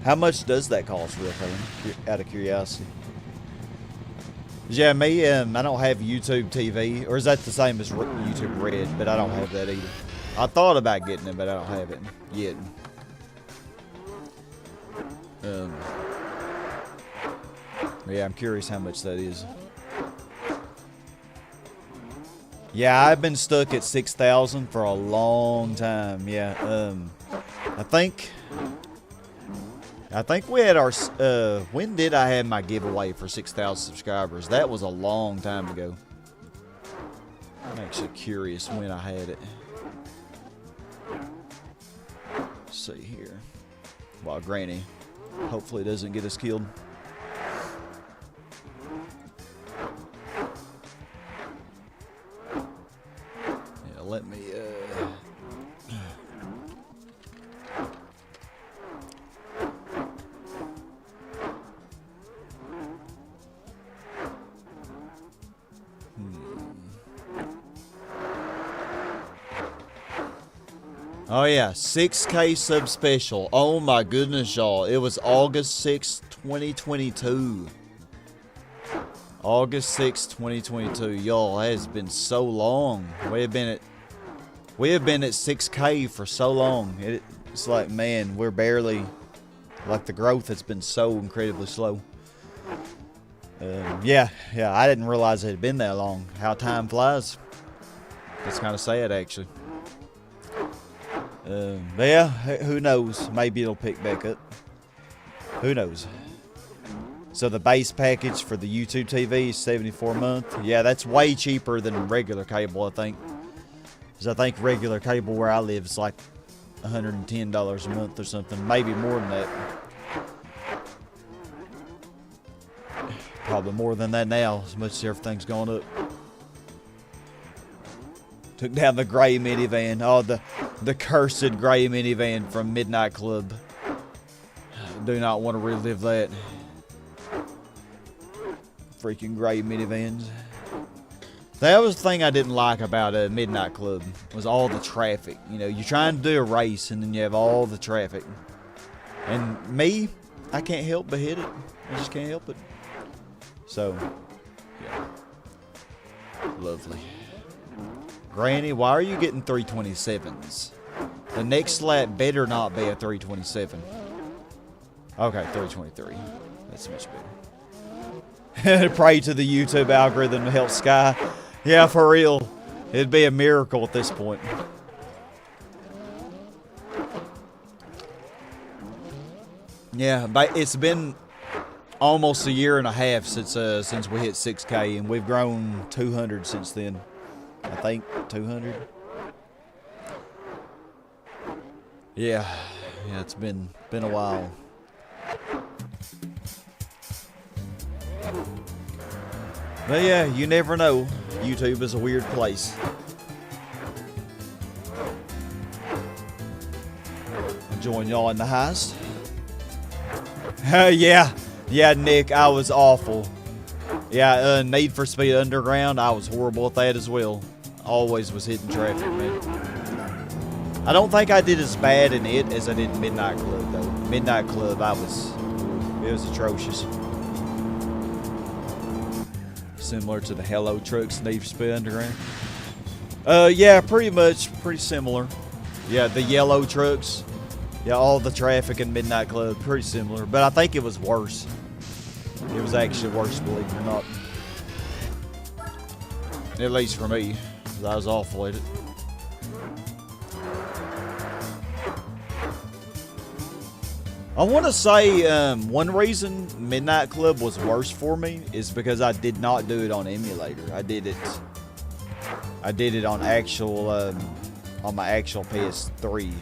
S1: How much does that cost, real quick, out of curiosity? Yeah, me, I don't have YouTube TV, or is that the same as YouTube Red? But I don't have that either. I thought about getting it, but I don't have it yet. Yeah, I'm curious how much that is. Yeah, I've been stuck at 6,000 for a long time. Yeah, I think we had our, when did I have my giveaway for 6,000 subscribers? That was a long time ago. I'm actually curious when I had it. Let's see here. While Granny hopefully doesn't get us killed. Yeah, let me, Oh yeah, 6K sub special. Oh my goodness, y'all. It was August 6th, 2022. August 6th, 2022. Y'all, it has been so long. We have been at 6K for so long. It's like, man, we're barely, like, the growth has been so incredibly slow. Yeah, I didn't realize it had been that long. How time flies. It's kind of sad, actually. But yeah, who knows? Maybe it'll pick back up. Who knows? So the base package for the YouTube TV is $74 a month. Yeah, that's way cheaper than regular cable, I think. Because I think regular cable where I live is like $110 a month or something. Maybe more than that. Probably more than that now, as much as everything's gone up. Took down the gray minivan. Oh, the cursed gray minivan from Midnight Club. Do not want to relive that. Freaking gray minivans. That was the thing I didn't like about Midnight Club. Was all the traffic. You know, you're trying to do a race and then you have all the traffic. And me, I can't help but hit it. I just can't help it. So, yeah. Lovely. Granny, why are you getting 327s? The next lap better not be a 327. Okay, 323. That's much better. Pray to the YouTube algorithm to help Sky. Yeah, for real. It'd be a miracle at this point. Yeah, but it's been almost a year and a half since we hit 6K, and we've grown 200 since then. I think 200. Yeah, it's been a while. But yeah, you never know. YouTube is a weird place. Join y'all in the heist. Yeah, Nick, I was awful. Yeah, Need for Speed Underground, I was horrible at that as well. Always was hitting traffic, man. I don't think I did as bad in it as I did in Midnight Club, though. Midnight Club, it was atrocious. Similar to the Hello trucks in Need for Speed Underground. Yeah, pretty similar. Yeah, the yellow trucks. Yeah, all the traffic in Midnight Club, pretty similar. But I think it was worse. It was actually worse, believe it or not. At least for me, because I was awful at it. I want to say one reason Midnight Club was worse for me is because I did not do it on emulator. I did it on actual on my actual PS3.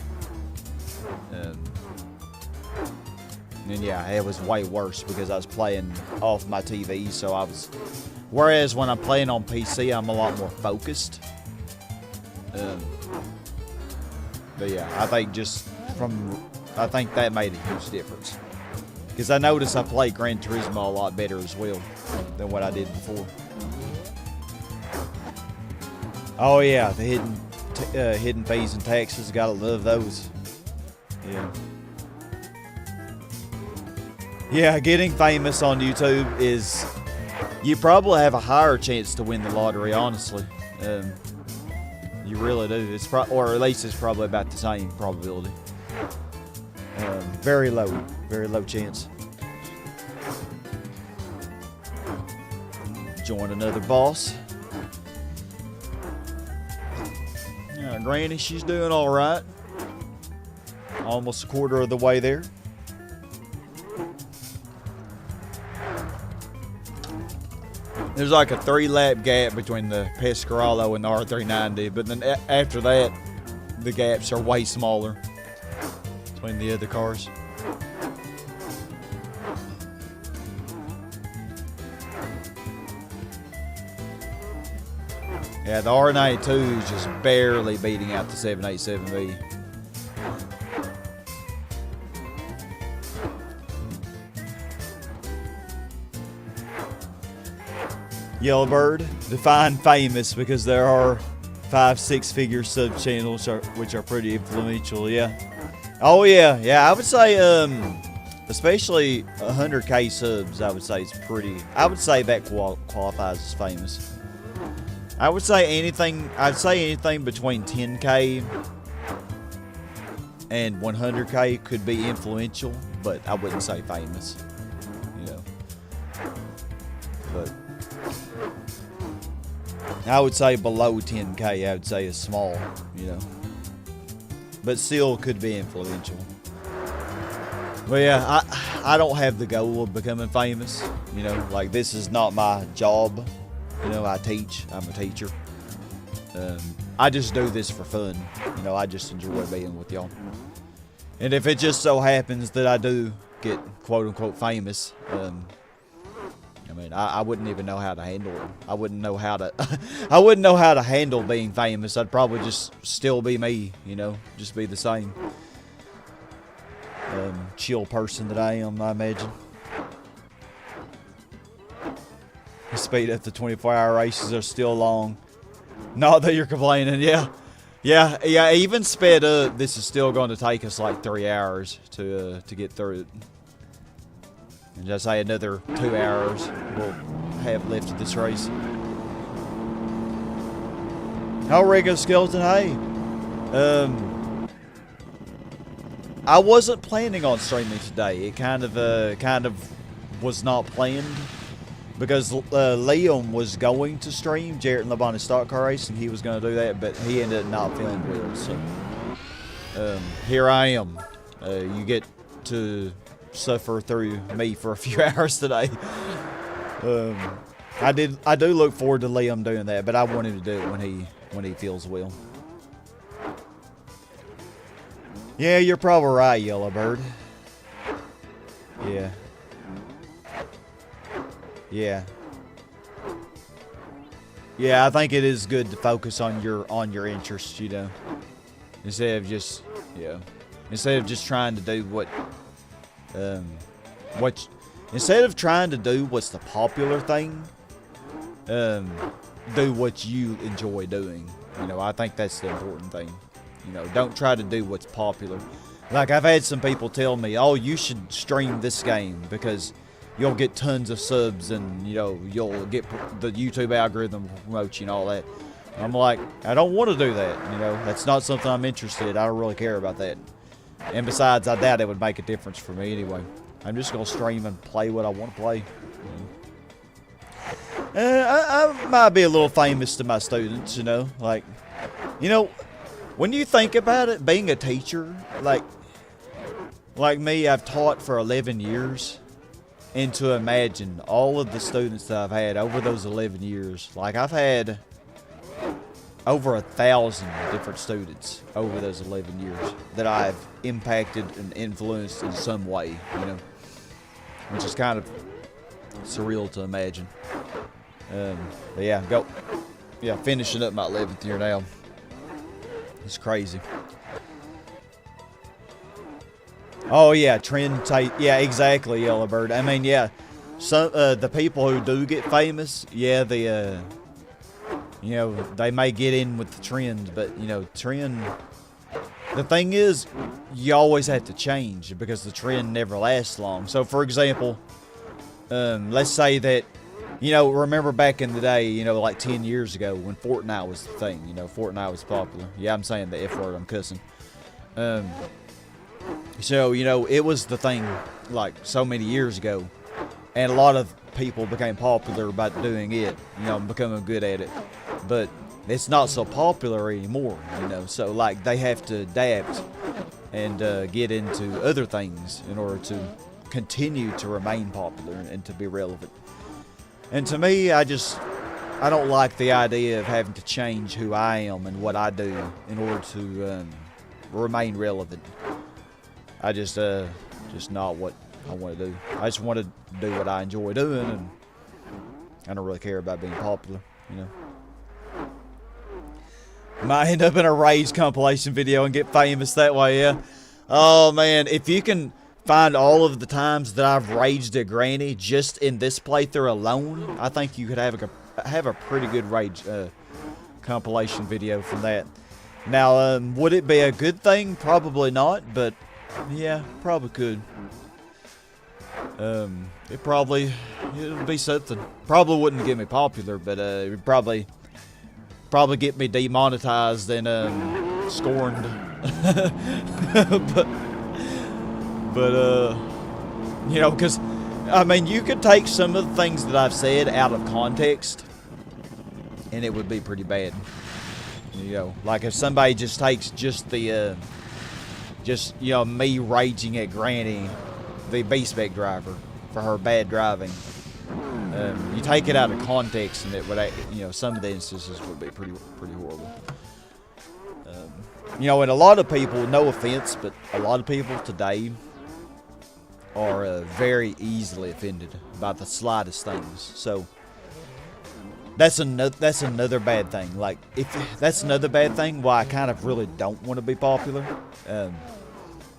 S1: And yeah, it was way worse because I was playing off my TV. So I was, whereas when I'm playing on PC, I'm a lot more focused. But yeah, I think that made a huge difference. Because I noticed I played Gran Turismo a lot better as well than what I did before. Oh yeah, the hidden fees and taxes, gotta love those. Yeah. Yeah, getting famous on YouTube is, you probably have a higher chance to win the lottery, honestly. You really do. Or at least it's probably about the same probability. Very low chance. Join another boss. Yeah, Granny, she's doing all right. Almost a quarter of the way there. There's like a 3-lap gap between the Pescarolo and the R390, but then after that, the gaps are way smaller between the other cars. Yeah, the R92 is just barely beating out the 787V. Yellowbird, define famous, because there are 5-6-figure sub-channels which are pretty influential, yeah. Oh yeah, I would say, especially 100k subs, I would say it's pretty, I would say that qualifies as famous. I would say anything between 10k and 100k could be influential, but I wouldn't say famous, you know. But I would say below 10k, I would say is small, you know. But still could be influential. But yeah, I don't have the goal of becoming famous, you know. Like, this is not my job. You know, I teach. I'm a teacher. I just do this for fun. You know, I just enjoy being with y'all. And if it just so happens that I do get quote-unquote famous, I mean, I wouldn't even know how to handle it. I wouldn't know how to handle being famous. I'd probably just still be me, you know, just be the same chill person that I am, I imagine. Speed up the 24-hour races are still long. Not that you're complaining, yeah. Even sped up, this is still going to take us like 3 hours to get through it. And just say another 2 hours we'll have left of this race. Oh, Rico Skeleton, hey. I wasn't planning on streaming today. It kind of was not planned. Because Liam was going to stream Jarrett and Labon's stock car race, and he was going to do that, but he ended up not feeling well. So here I am. You get to suffer through me for a few hours today. I do look forward to Liam doing that, but I want him to do it when he feels well. Yeah, you're probably right, Yellowbird. Yeah. Yeah, I think it is good to focus on your interests, you know. Instead of just trying to do instead of trying to do what's the popular thing, do what you enjoy doing. You know, I think that's the important thing, You know, don't try to do what's popular. Like, I've had some people tell me, oh, you should stream this game because you'll get tons of subs and, you know, you'll get the YouTube algorithm will promote you and all that. I'm like, I don't want to do that. You know, that's not something I'm interested in. I don't really care about that. And besides, I doubt it would make a difference for me anyway. I'm just going to stream and play what I want to play. I might be a little famous to my students, you know. Like, you know, when you think about it, being a teacher, like me, I've taught for 11 years. And to imagine all of the students that I've had over those 11 years, like I've had over 1,000 different students over those 11 years that I've impacted and influenced in some way, you know, which is kind of surreal to imagine. But yeah, finishing up my 11th year now. It's crazy. Oh yeah, trend type. Yeah, exactly, Yellowbird. I mean, yeah, some the people who do get famous, yeah, they you know, they may get in with the trend, but you know, trend. The thing is, you always have to change because the trend never lasts long. So, for example, let's say that, you know, remember back in the day, you know, like 10 years ago when Fortnite was the thing. You know, Fortnite was popular. Yeah, I'm saying the F word. I'm cussing. So, you know, it was the thing like so many years ago, and a lot of people became popular by doing it, you know, becoming good at it. But it's not so popular anymore, you know, so like they have to adapt and get into other things in order to continue to remain popular and to be relevant. And to me, I don't like the idea of having to change who I am and what I do in order to remain relevant. I just not what I want to do. I just want to do what I enjoy doing, and I don't really care about being popular, you know. Might end up in a Rage compilation video and get famous that way, yeah. Oh man, if you can find all of the times that I've raged at Granny just in this playthrough alone, I think you could have a pretty good Rage compilation video from that. Now, would it be a good thing? Probably not, but yeah, probably could. It'll be something. Probably wouldn't get me popular, but it would probably get me demonetized and scorned. but you know, because I mean, you could take some of the things that I've said out of context, and it would be pretty bad. You know, like if somebody just takes just the you know, me raging at Granny, the B-Spec driver, for her bad driving. You take it out of context, and it would, you know, some of the instances would be pretty horrible. You know, and a lot of people, no offense, but a lot of people today are very easily offended by the slightest things. So that's another bad thing. Like, if that's another bad thing, why I kind of really don't want to be popular.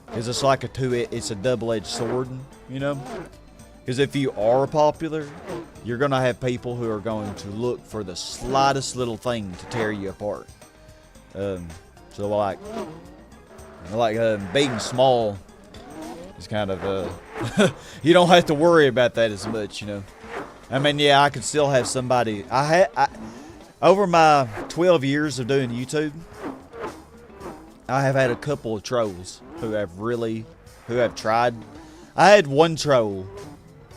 S1: Because it's like it's a double-edged sword, you know. Because if you are popular, you're going to have people who are going to look for the slightest little thing to tear you apart. So like being small is kind of, you don't have to worry about that as much, you know. I mean, yeah, I could still have somebody, over my 12 years of doing YouTube, I have had a couple of trolls who have tried. I had one troll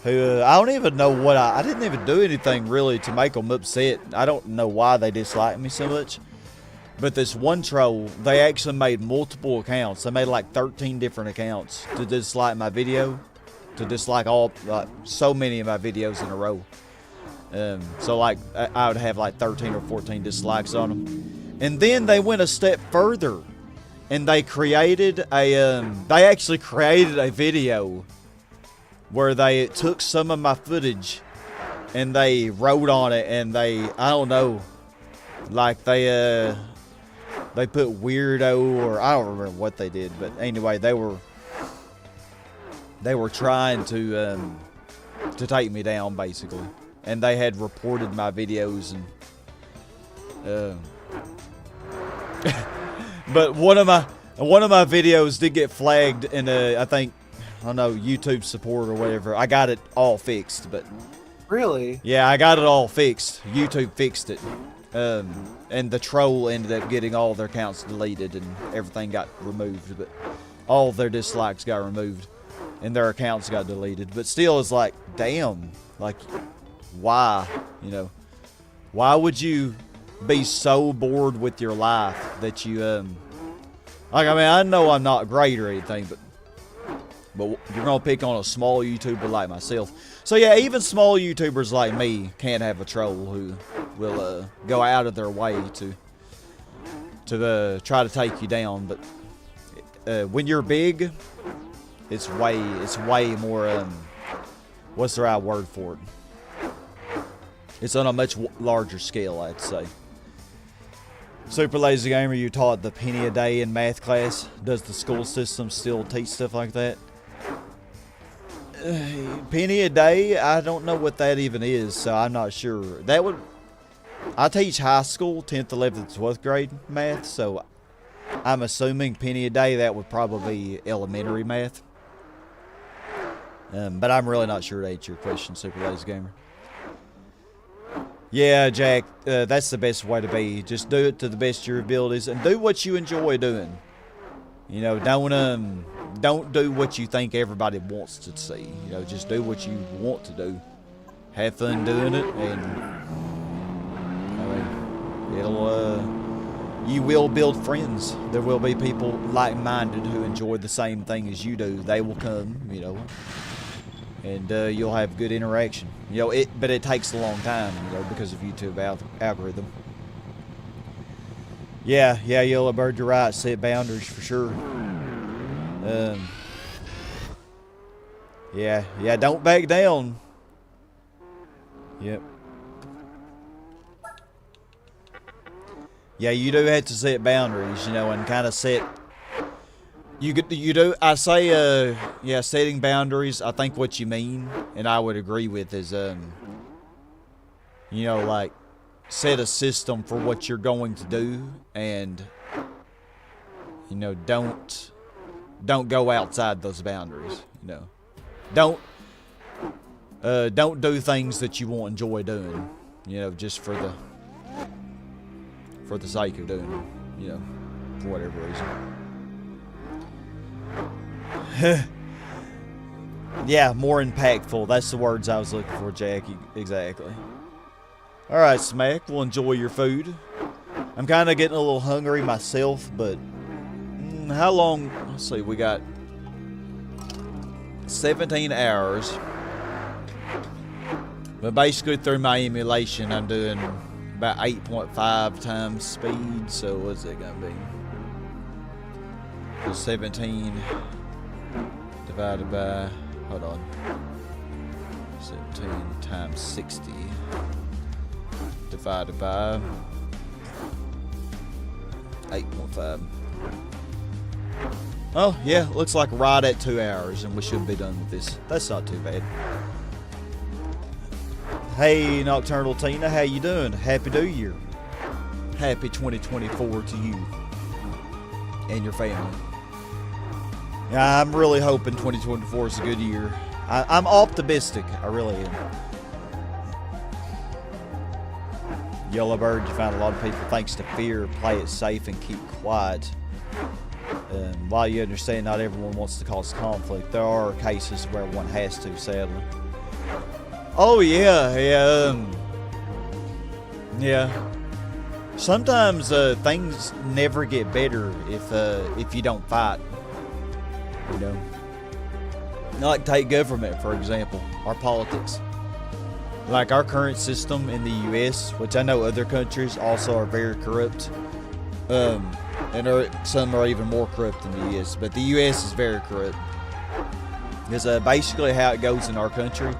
S1: who, I don't even know what I didn't even do anything really to make them upset. I don't know why they dislike me so much. But this one troll, they actually made multiple accounts. They made like 13 different accounts to dislike my video, to dislike so many of my videos in a row. So like I would have like 13 or 14 dislikes on them. And then they went a step further, and they created they actually created a video where they took some of my footage and they wrote on it, and I don't know, like they put weirdo, or I don't remember what they did, but anyway, they were trying to take me down basically, and they had reported my videos, and But one of my videos did get flagged in I don't know, YouTube support or whatever. I got it all fixed, but
S2: Really?
S1: yeah, I got it all fixed. YouTube fixed it. And the troll ended up getting all their accounts deleted and everything got removed, but all their dislikes got removed and their accounts got deleted. But still, it's like, damn, like, why? You know, why would you be so bored with your life that you, like, I mean, I know I'm not great or anything, but you're gonna pick on a small YouTuber like myself. So yeah, even small YouTubers like me can't have a troll who will go out of their way to try to take you down. But when you're big, it's way more. What's the right word for it? It's on a much larger scale, I'd say. Super Lazy Gamer, you taught the penny a day in math class. Does the school system still teach stuff like that? Penny a day? I don't know what that even is, so I'm not sure. That would... I teach high school, 10th, 11th, 12th grade math, so I'm assuming penny a day, that would probably be elementary math. But I'm really not sure to answer your question, Super Lazy Gamer. Yeah, Jack, that's the best way to be. Just do it to the best of your abilities and do what you enjoy doing. You know, don't do what you think everybody wants to see. You know, just do what you want to do. Have fun doing it, and I mean, you will build friends. There will be people like-minded who enjoy the same thing as you do. They will come, you know, and you'll have good interaction. You know, but it takes a long time, you know, because of YouTube algorithm. Yeah, Yellow Bird, you're right. Set boundaries for sure. Yeah, don't back down. Yep. Yeah, you do have to set boundaries, you know, and kind of set. You do. I say, yeah, setting boundaries. I think what you mean, and I would agree with, is, you know, like, set a system for what you're going to do, and, you know, don't go outside those boundaries. You know, don't do things that you won't enjoy doing. You know, just for the sake of doing it. You know, for whatever reason. Yeah, more impactful. That's the words I was looking for, Jack. Exactly. Alright, Smack, we'll enjoy your food. I'm kind of getting a little hungry myself, but how long? Let's see, we got 17 hours. But basically through my emulation, I'm doing about 8.5 times speed, so what's it gonna be? So 17 divided by, hold on, 17 times 60 divided by 8.5. Oh, yeah, looks like right at 2 hours, and we should be done with this. That's not too bad. Hey, Nocturnal Tina, how you doing? Happy New Year. Happy 2024 to you and your family. Yeah, I'm really hoping 2024 is a good year. I'm optimistic. I really am. Yellowbird, you find a lot of people, thanks to fear, play it safe and keep quiet. While you understand not everyone wants to cause conflict, there are cases where one has to, sadly. Oh yeah. Sometimes things never get better if you don't fight. You know, like take government for example, or politics. Like our current system in the U.S., which I know other countries also are very corrupt, and some are even more corrupt than the U.S. But the U.S. is very corrupt. Because basically how it goes in our country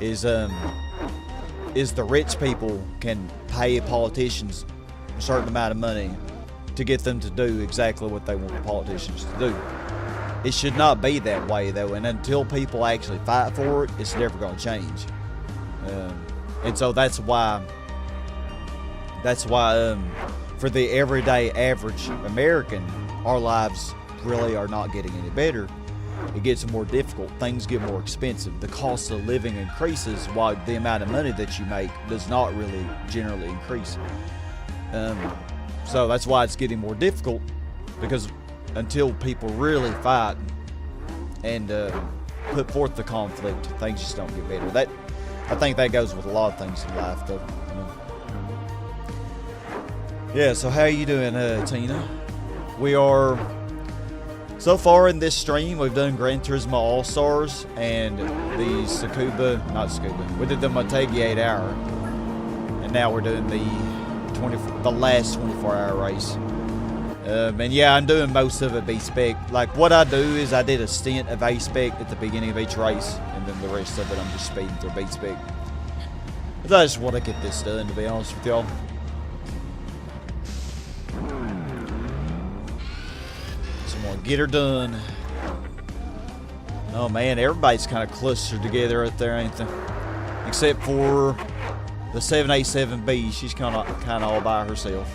S1: is the rich people can pay politicians a certain amount of money to get them to do exactly what they want the politicians to do. It should not be that way though, and until people actually fight for it, it's never going to change. And so that's why for the everyday average American, our lives really are not getting any better. It gets more difficult. Things get more expensive. The cost of living increases while the amount of money that you make does not really generally increase. So that's why it's getting more difficult, because until people really fight and put forth the conflict, things just don't get better. I think that goes with a lot of things in life, though. Yeah, so how you doing, Tina? We are, so far in this stream, we've done Gran Turismo All-Stars and the we did the Motegi 8 hour, and now we're doing the last 24-hour race. And yeah, I'm doing most of it B-Spec. Like, what I do is I did a stint of A-Spec at the beginning of each race, and then the rest of it I'm just speeding through B-Spec. But I just want to get this done, to be honest with y'all. Get her done. Oh man, everybody's kind of clustered together out there, ain't they? Except for the 787B, she's kind of all by herself.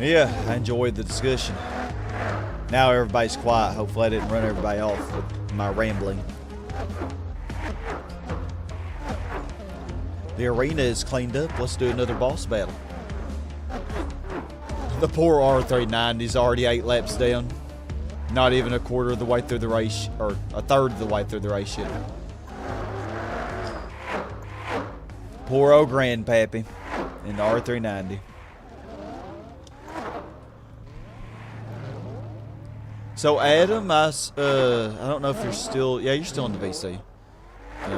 S1: Yeah, I enjoyed the discussion. Now everybody's quiet. Hopefully I didn't run everybody off with my rambling. The arena is cleaned up. Let's do another boss battle. The poor R390's already 8 laps down. Not even a quarter of the way through the race, or a third of the way through the race yet. Poor old grandpappy in the R390. So Adam, I don't know if you're still, yeah, you're still in the VC.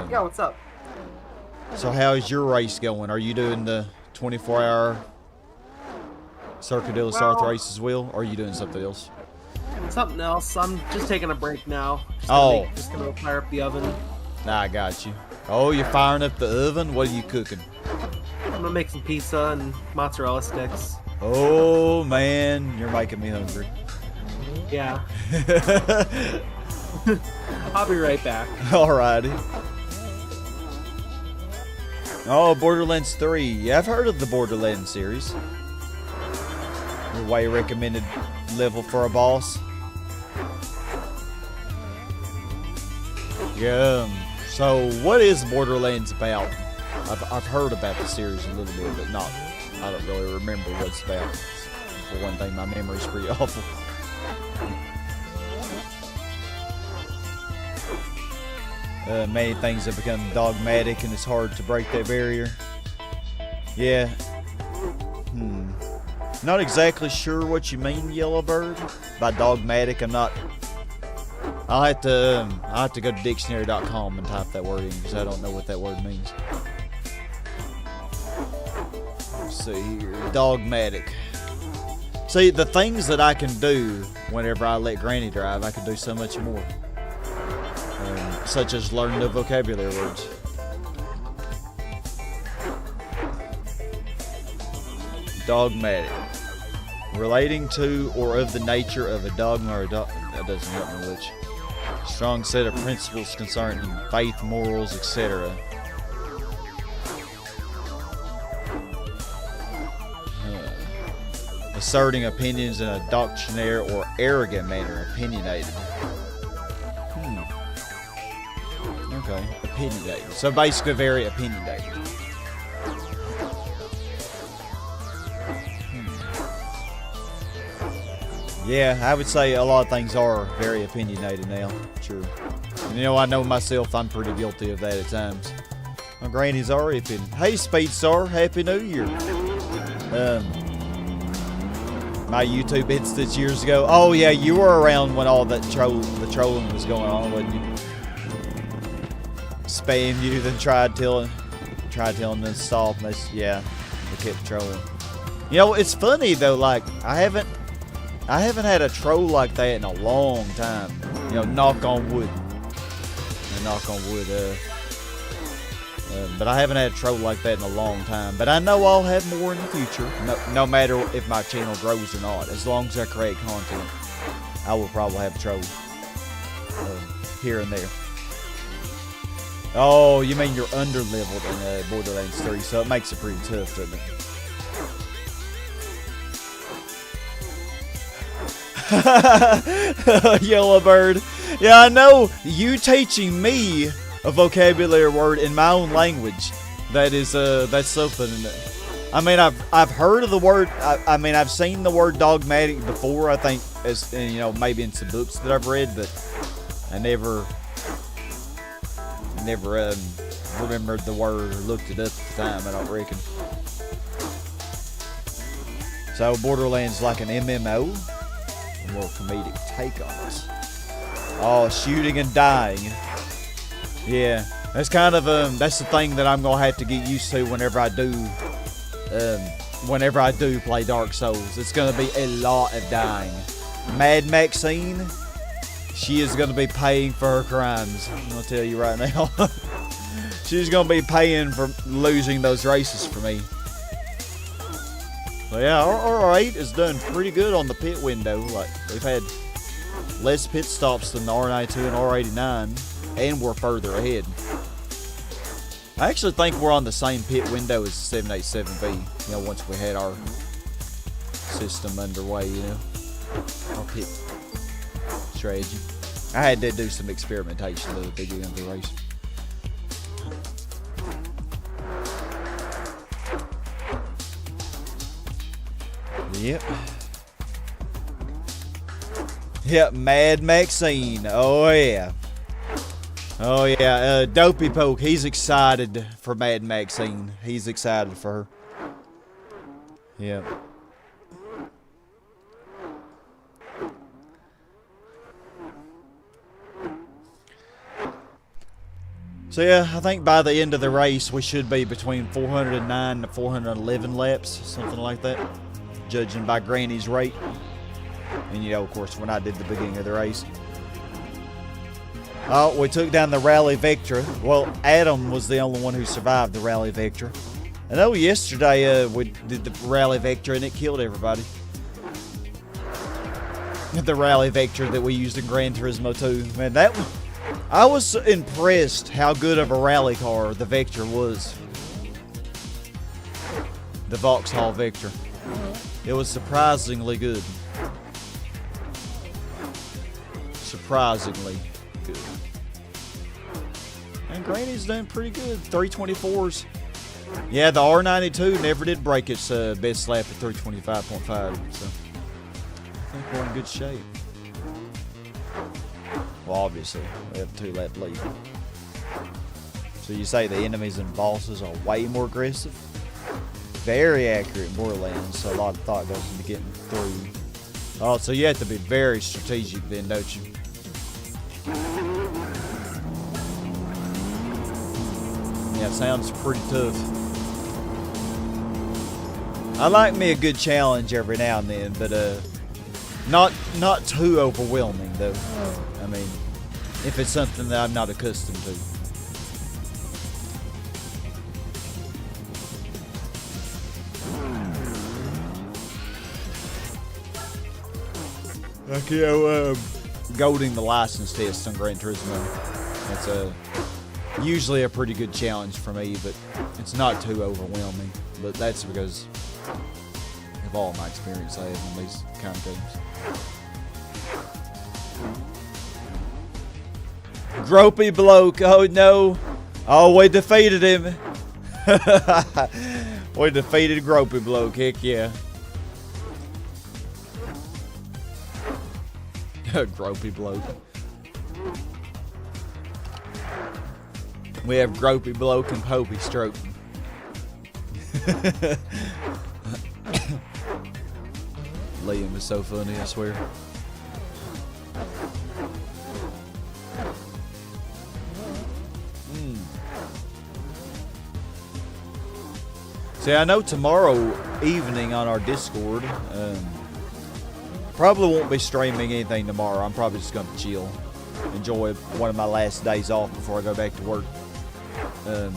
S2: Yeah, what's up?
S1: So how is your race going? Are you doing the 24-hour Circuit de la Sarthe race as well, or are you doing something else?
S2: Something else. I'm just taking a break now. Just gonna fire up the oven.
S1: Nah, I got you. Oh, you're firing up the oven? What are you cooking?
S2: I'm gonna make some pizza and mozzarella sticks.
S1: Oh man, you're making me hungry.
S2: Yeah. I'll be right back.
S1: Alrighty. Oh, Borderlands 3. Yeah, I've heard of the Borderlands series. Your way recommended level for a boss. Yeah. So, what is Borderlands about? I've heard about the series a little bit, but I don't really remember what it's about. For one thing, my memory's pretty awful. Many things have become dogmatic, and it's hard to break that barrier. Yeah. Not exactly sure what you mean, Yellowbird, by dogmatic. I'll have to go to dictionary.com and type that word in, because I don't know what that word means. Let's see here. Dogmatic. See, the things that I can do whenever I let Granny drive, I can do so much more. Such as learn the vocabulary words. Dogmatic. Relating to or of the nature of a dogma or that doesn't help me much. Strong set of principles concerning faith, morals, etc. Asserting opinions in a doctrinaire or arrogant manner. Opinionated. Okay, opinionated. So basically very opinionated. Yeah, I would say a lot of things are very opinionated now. Sure. And I know myself, I'm pretty guilty of that at times. My granny's already opinionated. Hey, Speedstar, Happy New Year. My YouTube instance years ago. Oh yeah, you were around when all that the trolling was going on, wasn't you? Spam you, then tried telling them to stop, and they kept trolling. It's funny though. Like I haven't had a troll like that in a long time. Knock on wood. knock on wood. But I haven't had a troll like that in a long time. But I know I'll have more in the future. No matter if my channel grows or not. As long as I create content, I will probably have a troll here and there. Oh, you mean you're under-leveled in Borderlands 3, so it makes it pretty tough, doesn't it? Yellow bird. Yeah, I know. You teaching me a vocabulary word in my own language. That's something. I mean, I've heard of the word. I mean, I've seen the word dogmatic before. I think, as you know, maybe in some books that I've read, but I never remembered the word or looked it up at the time. I don't reckon. So Borderlands like an MMO, a more comedic take on it. Oh, shooting and dying. Yeah, that's kind of that's the thing that I'm gonna have to get used to whenever I do play Dark Souls. It's gonna be a lot of dying. Mad Maxine, she is gonna be paying for her crimes. I'm gonna tell you right now. She's gonna be paying for losing those races for me. So yeah, R8 has done pretty good on the pit window. Like, we've had less pit stops than the R92 and R89. And we're further ahead. I actually think we're on the same pit window as the 787B. You know, once we had our system underway, you know, our pit strategy. I had to do some experimentation at the beginning of the race. Yep. Yep, Mad Maxine. Oh yeah. Oh yeah, Dopey Poke, he's excited for Mad Maxine. He's excited for her. Yep. So yeah, I think by the end of the race we should be between 409 to 411 laps, something like that, judging by Granny's rate. And you know, of course, when I did the beginning of the race. Oh, we took down the Rally Vectra. Well, Adam was the only one who survived the Rally Vectra. I know yesterday we did the Rally Vectra and it killed everybody. The Rally Vectra that we used in Gran Turismo 2. Man, I was impressed how good of a rally car the Vectra was. The Vauxhall Vectra. It was surprisingly good. Surprisingly good. And Granny's done pretty good. 324s. Yeah, the R92 never did break its best lap at 325.5. So I think we're in good shape. Well, obviously, we have a 2-lap lead. So you say the enemies and bosses are way more aggressive? Very accurate in Borderlands, so a lot of thought goes into getting through. Oh, so you have to be very strategic then, don't you? Yeah, it sounds pretty tough. I like me a good challenge every now and then, but not too overwhelming though. I mean, if it's something that I'm not accustomed to. Like, you know, golding the license test on Gran Turismo. That's usually a pretty good challenge for me, but it's not too overwhelming. But that's because of all my experience I have in these kind of games. Gropey bloke, oh no. Oh, we defeated him. We defeated Gropey bloke, heck yeah. Gropey bloke. We have Gropey bloke and Popey stroke. Liam is so funny, I swear. See, I know tomorrow evening on our Discord, probably won't be streaming anything tomorrow. I'm probably just going to chill. enjoy one of my last days off before I go back to work. And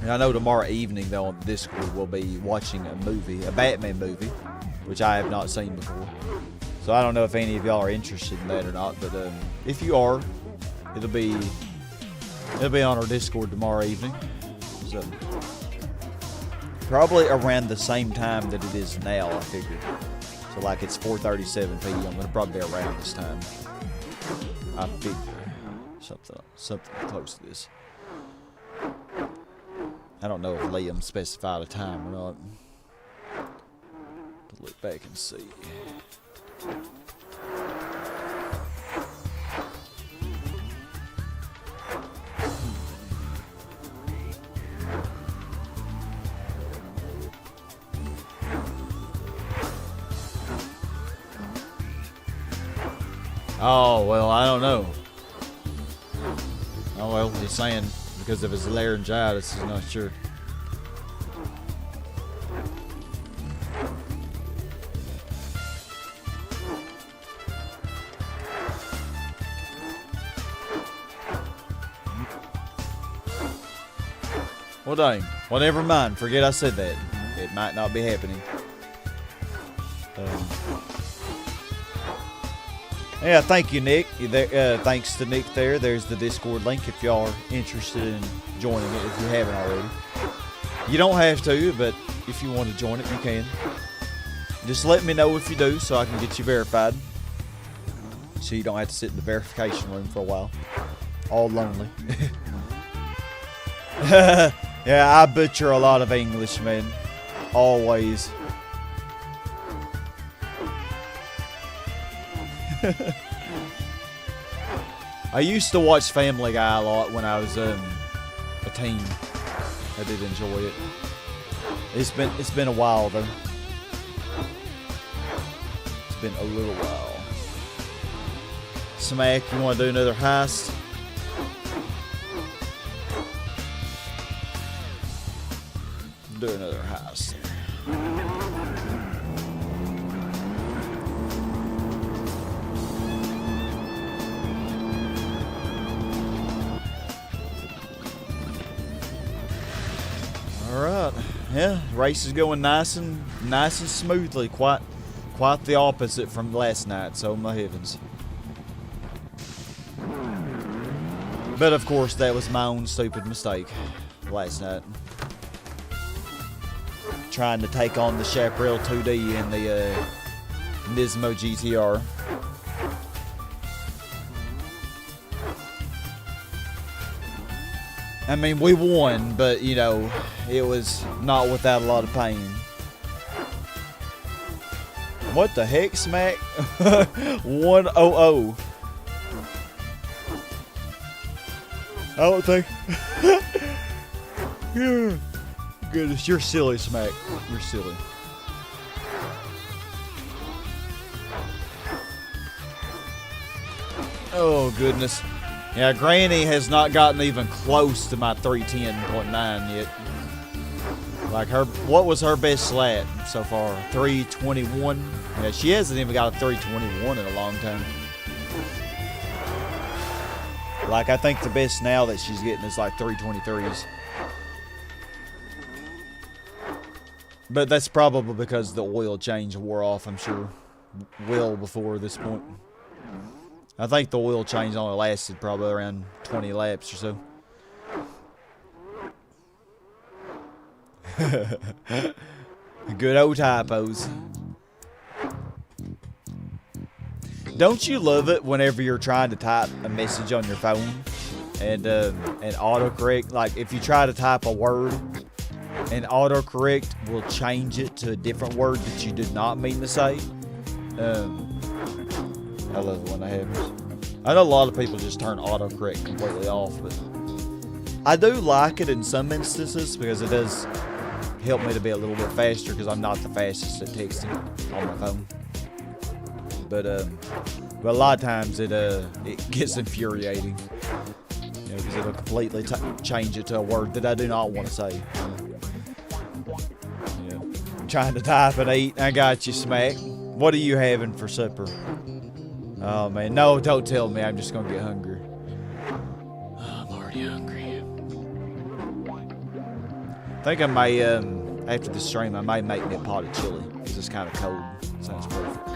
S1: I know tomorrow evening, though, on Discord, we'll be watching a movie, a Batman movie, which I have not seen before. So I don't know if any of y'all are interested in that or not, but if you are, it'll be on our Discord tomorrow evening. So probably around the same time that it is now, I figured. So like it's 4:37 p.m. It'll probably be around this time. I figure something close to this. I don't know if Liam specified a time or not. But look back and see. Oh, well, I don't know. Oh, well, he's saying because of his laryngitis, he's not sure. Well, dang. Well, never mind. Forget I said that. It might not be happening. Yeah, thank you, Nick. Thanks to Nick there. There's the Discord link if y'all are interested in joining it, if you haven't already. You don't have to, but if you want to join it, you can. Just let me know if you do so I can get you verified. So you don't have to sit in the verification room for a while. All lonely. Yeah, I butcher a lot of English, man. Always. I used to watch Family Guy a lot when I was a teen. I did enjoy it. It's been a while though. It's been a little while. Smack, you want to do another heist? Do another heist. Alright, yeah, race is going nice and smoothly. Quite the opposite from last night, so my heavens. But of course, that was my own stupid mistake last night. Trying to take on the Chaparral 2D and the Nismo GTR. I mean, we won, but, you know, it was not without a lot of pain. What the heck, Smack? 100. I don't think... Yeah. Goodness, you're silly, Smack. You're silly. Oh, goodness. Yeah, Granny has not gotten even close to my 310.9 yet. Like, what was her best slat so far? 321? Yeah, she hasn't even got a 321 in a long time. Like, I think the best now that she's getting is like 323s. But that's probably because the oil change wore off, I'm sure. Well before this point. I think the oil change only lasted probably around 20 laps or so. Good old typos. Don't you love it whenever you're trying to type a message on your phone and autocorrect? Like, if you try to type a word and autocorrect will change it to a different word that you did not mean to say. I love it when that happens. I know a lot of people just turn autocorrect completely off, but I do like it in some instances because it does help me to be a little bit faster because I'm not the fastest at texting on my phone. But a lot of times it gets infuriating, you know, because it'll completely change it to a word that I do not want to say. Yeah. I'm trying to type and eat. I got you, Smack. What are you having for supper? Oh man, no, don't tell me. I'm just gonna get hungry. Oh, I'm already hungry. I think I may, after the stream, I may make me a pot of chili. Because it's kind of cold. Sounds perfect.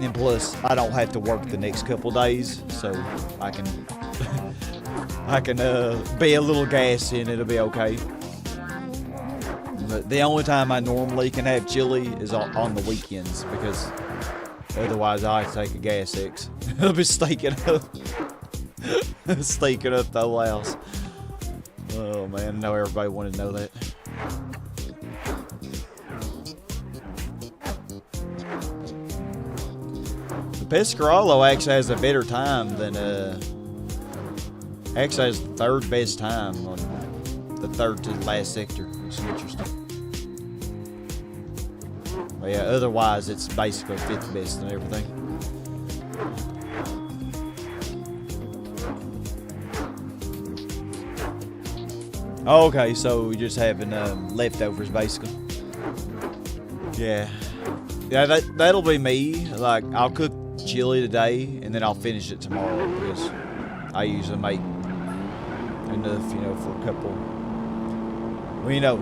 S1: And plus, I don't have to work the next couple days, so I can, I can be a little gassy and it'll be okay. But the only time I normally can have chili is on the weekends because otherwise I have to take a gas X. It'll be steaking up, steaking up the whole house. Oh man, I know everybody wanted to know that. Pescarolo actually has a better time than actually has the third best time on the third to the last sector, which is interesting. But yeah, otherwise it's basically fifth best and everything. Okay, so we're just having leftovers basically. Yeah. Yeah, that'll be me. Like, I'll cook chili today, and then I'll finish it tomorrow, because I usually make enough, you know, for a couple. Well, you know,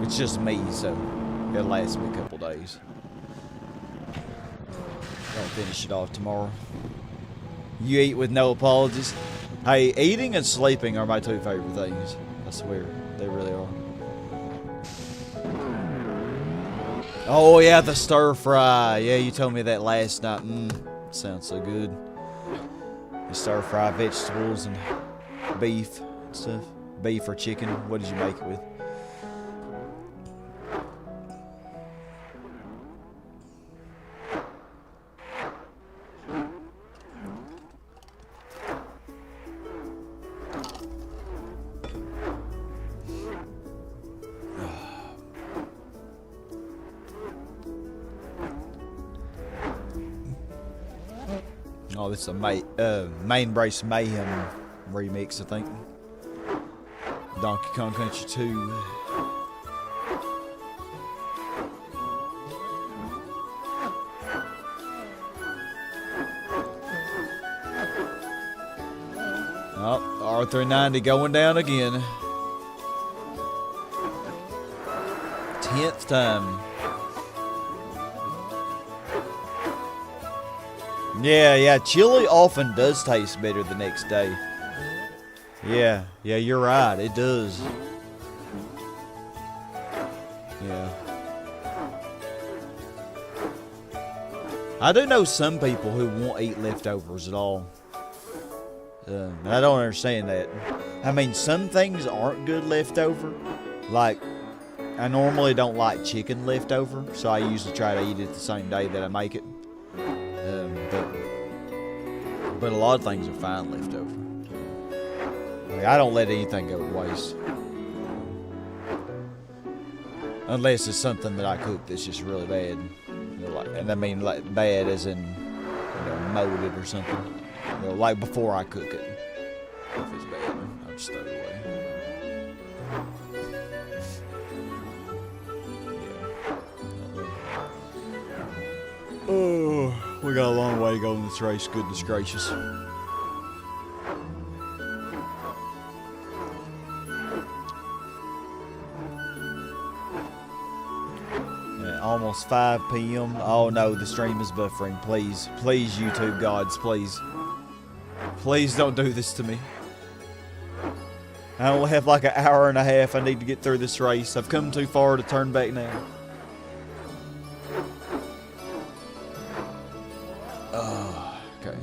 S1: it's just me, so it'll last me a couple days. I'll finish it off tomorrow. You eat with no apologies. Hey, eating and sleeping are my two favorite things. I swear, they really are. Oh yeah, the stir fry. Yeah, you told me that last night. Sounds so good. You stir fry vegetables and beef and stuff. Beef or chicken. What did you make it with? Oh, this is a Main Brace Mayhem remix, I think. Donkey Kong Country 2. Oh, R390 going down again. 10th time. Yeah, chili often does taste better the next day. Yeah, you're right, it does. Yeah. I do know some people who won't eat leftovers at all. I don't understand that. I mean, some things aren't good leftover. Like, I normally don't like chicken leftover, so I usually try to eat it the same day that I make it. But a lot of things are fine left over. I mean, I don't let anything go to waste. Unless it's something that I cook that's just really bad. You know, like, and I mean like bad as in, you know, molded or something. You know, like before I cook it. If it's bad, I'll just throw it away. Yeah. Oh. We got a long way to go in this race, goodness gracious. Yeah, almost 5 p.m. Oh no, the stream is buffering. Please, please, YouTube gods, please. Please don't do this to me. I only have like an hour and a half I need to get through this race. I've come too far to turn back now. Oh, okay.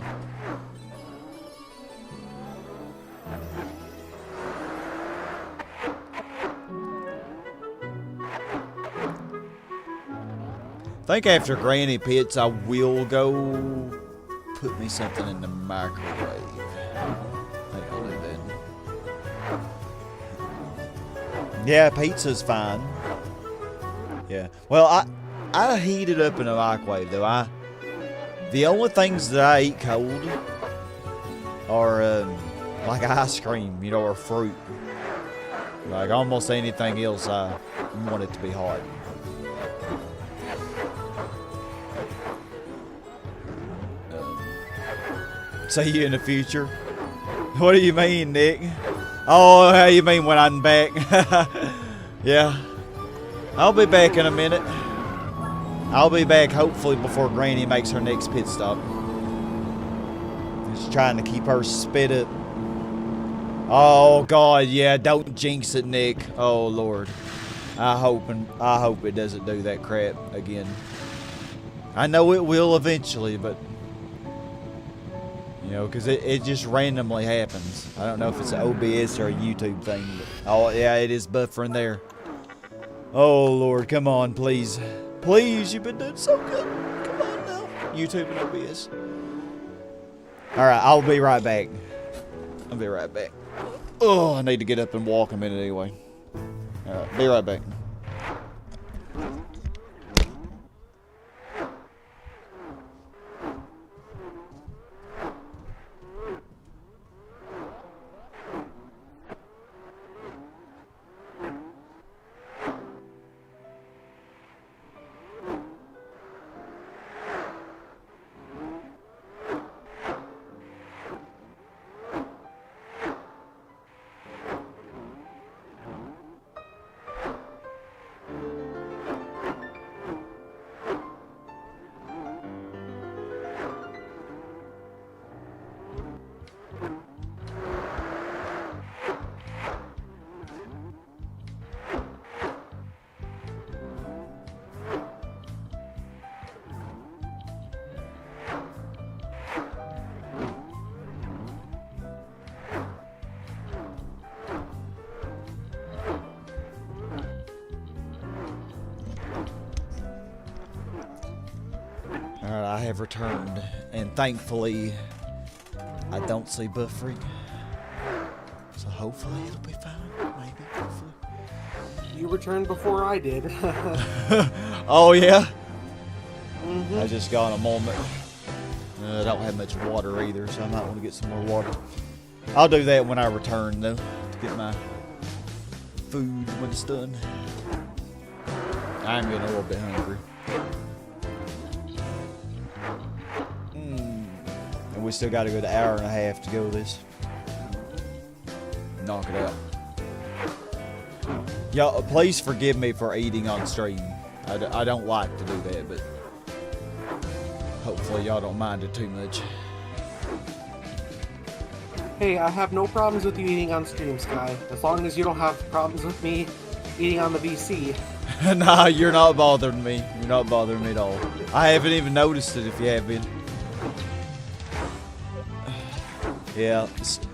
S1: I think after Granny Pits, I will go put me something in the microwave. I think I'll do that. Yeah, pizza's fine. Yeah. Well, I heat it up in a microwave, though. The only things that I eat cold are like ice cream, you know, or fruit. Like almost anything else, I want it to be hot. See you in the future. What do you mean, Nick? Oh, how you mean when I'm back? Yeah. I'll be back in a minute. I'll be back hopefully before Granny makes her next pit stop. Just trying to keep her sped up. Oh God, yeah, don't jinx it, Nick. Oh Lord. I hope it doesn't do that crap again. I know it will eventually, but you know, because it just randomly happens. I don't know if it's an OBS or a YouTube thing. But, oh yeah, it is buffering there. Oh Lord, come on, please. Please, you've been doing so good. Come on now. YouTube and OBS. Alright, I'll be right back. I'll be right back. Oh, I need to get up and walk a minute anyway. Alright, be right back. Alright, I have returned, and thankfully, I don't see buffering. So hopefully it'll be fine, maybe, hopefully.
S2: You returned before I did.
S1: Oh yeah?
S2: Mm-hmm.
S1: I just got a moment. I don't have much water either, so I might want to get some more water. I'll do that when I return, though, to get my food when it's done. I'm getting a little bit hungry. And we still got to go the hour and a half to go this. Knock it out. Y'all, please forgive me for eating on stream. I don't like to do that, but hopefully y'all don't mind it too much.
S2: Hey, I have no problems with you eating on stream, Sky. As long as you don't have problems with me eating on the VC.
S1: Nah, you're not bothering me. You're not bothering me at all. I haven't even noticed it if you have been. Yeah,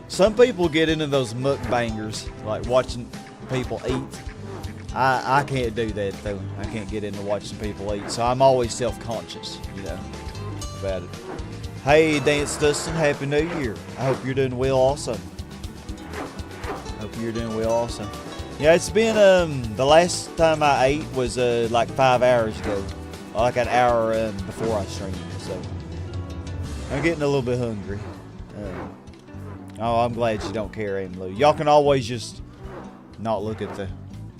S1: some people get into those mukbangers, like watching people eat. I can't do that though. I can't get into watching people eat, so I'm always self-conscious, you know, about it. Hey, Dance Dustin, Happy New Year. I hope you're doing well also. Hope you're doing well also. Yeah, it's been, the last time I ate was, like 5 hours ago. Like an hour before I streamed, so. I'm getting a little bit hungry. Oh, I'm glad you don't care, Emily. Y'all can always just not look at the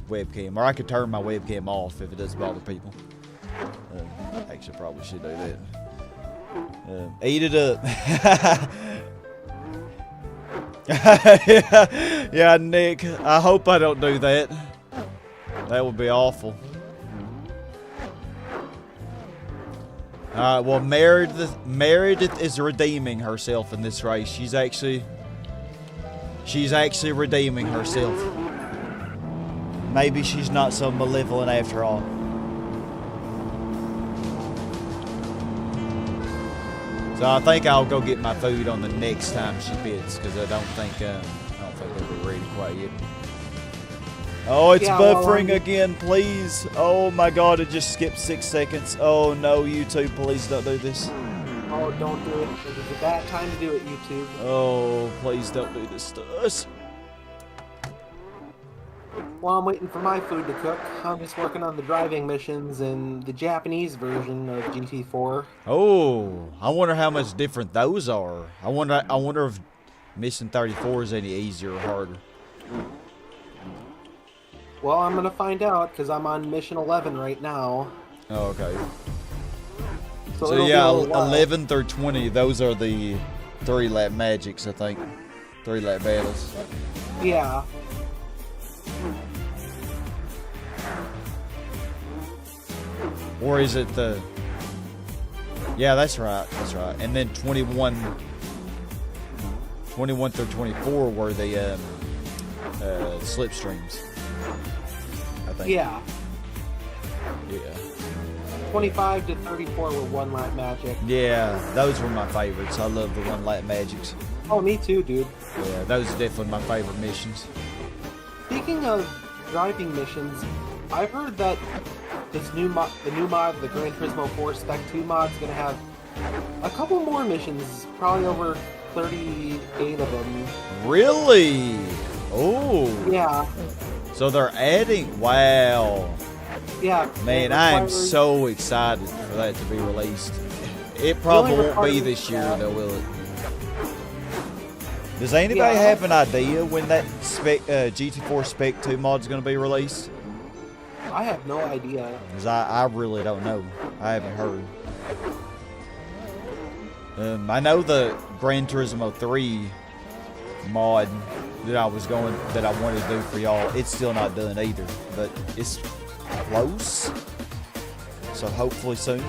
S1: webcam. Or I could turn my webcam off if it doesn't bother people. Actually, probably should do that. Eat it up. Yeah, Nick. I hope I don't do that. That would be awful. Alright, well, Meredith is redeeming herself in this race. She's actually redeeming herself. Maybe she's not so malevolent after all. So I think I'll go get my food on the next time she bids, because I don't think they'll be ready quite yet. Oh, it's buffering again, please. Oh my God, it just skipped 6 seconds. Oh no, YouTube, please don't do this.
S2: Oh, don't do it. It is a bad time to do it, YouTube.
S1: Oh, please don't do this to us.
S2: While I'm waiting for my food to cook, I'm just working on the driving missions in the Japanese version of GT4.
S1: Oh, I wonder how much different those are. I wonder if Mission 34 is any easier or harder.
S2: Well, I'm gonna find out because I'm on Mission 11 right now.
S1: Oh, okay.
S2: So
S1: So yeah, 11 through 20, those are the 3-lap magics, I think. 3-lap battles.
S2: Yeah.
S1: Or is it the... Yeah, that's right. That's right. And then 21 through 24 were the slipstreams, I think.
S2: Yeah.
S1: Yeah.
S2: 25 to 34 were 1-lap magic.
S1: Yeah, those were my favorites. I love the 1-lap magics.
S2: Oh, me too, dude.
S1: Yeah, those are definitely my favorite missions.
S2: Speaking of driving missions, I've heard that this new mod, the Gran Turismo 4 Spec 2 mod, is going to have a couple more missions, probably over 38 of them.
S1: Really? Oh.
S2: Yeah.
S1: So they're adding... Wow.
S2: Yeah.
S1: Man, I am so excited for that to be released. It probably won't be this year, though, will it? Does anybody have an idea when that GT4 Spec 2 mod is going to be released?
S2: I have no idea.
S1: Because I really don't know. I haven't heard. I know the Gran Turismo 3 mod that I wanted to do for y'all. It's still not done either, but it's close. So hopefully soon.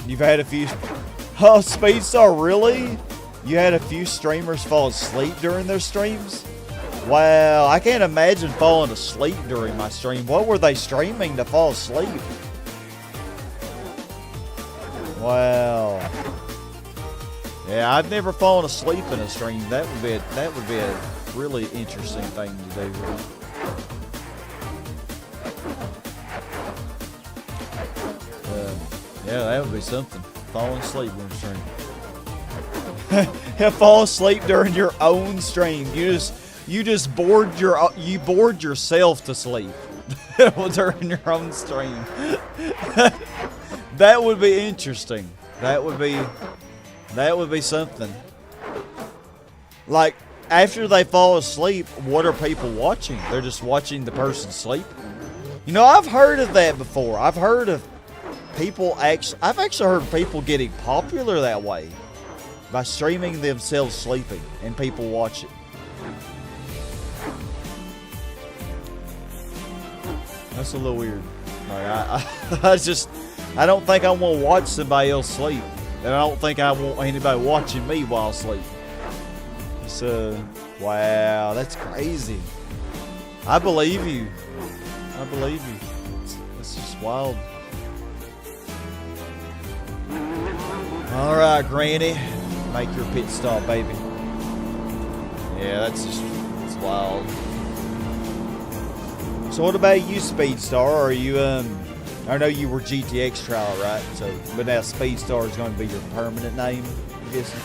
S1: You've had a few... Oh, Speedstar, really? You had a few streamers fall asleep during their streams? Wow, I can't imagine falling asleep during my stream. What were they streaming to fall asleep? Wow. Yeah, I've never fallen asleep in a stream. That would be a really interesting thing to do. Yeah, that would be something. Falling asleep on stream. Fall asleep during your own stream. You just bored yourself to sleep during your own stream. That would be interesting. That would be something. Like, after they fall asleep, what are people watching? They're just watching the person sleep. You know, I've heard of that before. I've actually heard of people getting popular that way by streaming themselves sleeping and people watch it. That's a little weird. Like, I don't think I want to watch somebody else sleep, and I don't think I want anybody watching me while asleep. So, wow, that's crazy. I believe you. I believe you. It's just wild. All right, Granny, make your pit stop, baby. Yeah, it's wild. So what about you, Speedstar? Are you I know you were GTX trial, right? So, but now Speedstar is going to be your permanent name, I'm guessing.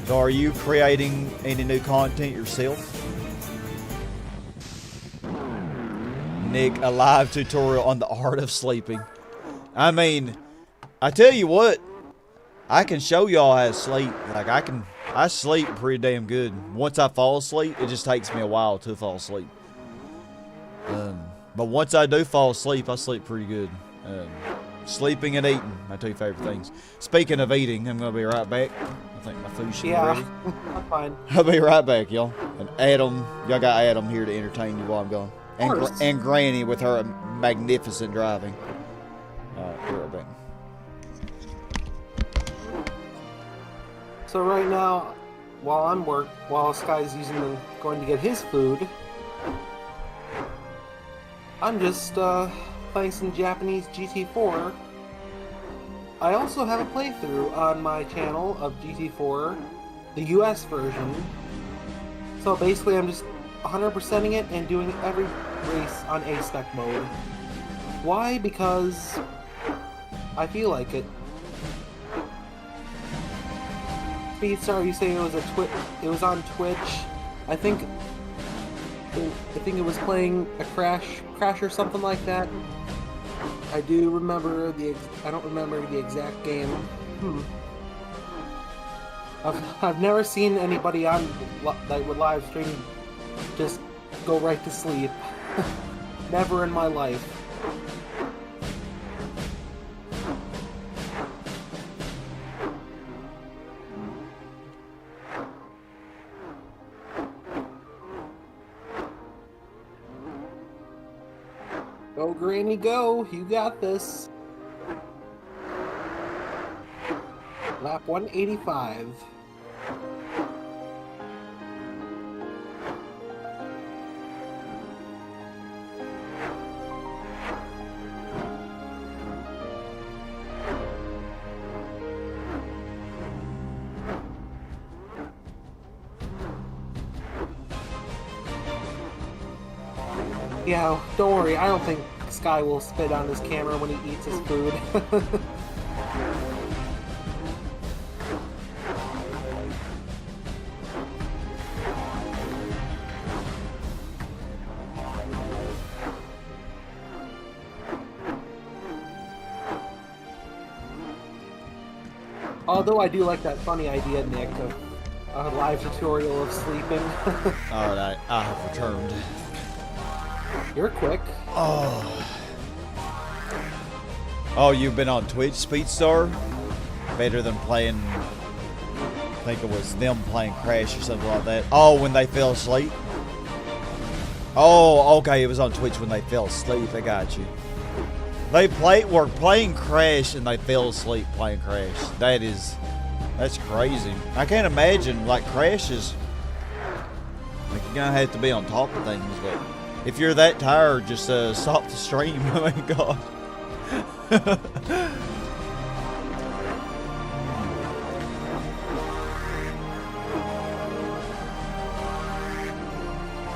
S1: So are you creating any new content yourself? Nick, a live tutorial on the art of sleeping. I mean, I tell you what, I can show y'all how to sleep. Like, I sleep pretty damn good. Once I fall asleep, it just takes me a while to fall asleep. But once I do fall asleep, I sleep pretty good. Sleeping and eating, my two favorite things. Speaking of eating, I'm going to be right back. I think my food should be ready.
S2: I'm fine.
S1: I'll be right back, y'all. And Adam, y'all got Adam here to entertain you while I'm gone. And Granny with her magnificent driving. Alright, be right back.
S2: So right now, while Sky's going to get his food, I'm just playing some Japanese GT4. I also have a playthrough on my channel of GT4, the US version. So basically I'm just 100%ing it and doing every race on A-Spec mode. Why? Because I feel like it. Speedstar, you say it was on Twitch. I think it was playing a crash or something like that. I do remember I don't remember the exact game. I've never seen anybody that would live stream just go right to sleep. Never in my life. Go, Granny, go. You got this. Lap 185. Yeah, don't worry. I don't think Sky will spit on his camera when he eats his food. Although I do like that funny idea, Nick, of a live tutorial of sleeping.
S1: Alright, I have returned.
S2: You're quick.
S1: Oh, you've been on Twitch, Speedstar? Better than playing... I think it was them playing Crash or something like that. Oh, when they fell asleep? Oh, okay, it was on Twitch when they fell asleep. I got you. They were playing Crash and they fell asleep playing Crash. That's crazy. I can't imagine, like, Crash is... Like, you're gonna have to be on top of things, but... If you're that tired, just stop the stream. Oh my god.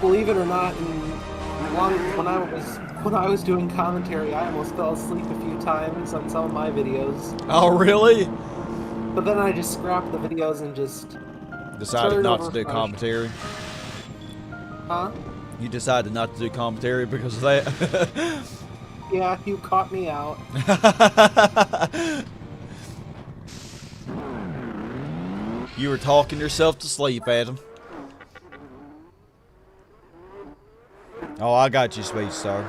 S2: Believe it or not, when I was doing commentary, I almost fell asleep a few times on some of my videos.
S1: Oh really?
S2: But then I just scrapped the videos and just
S1: decided not to do commentary.
S2: Huh?
S1: You decided not to do commentary because of that?
S2: Yeah, you caught me out.
S1: You were talking yourself to sleep, Adam. Oh, I got you, Speedstar.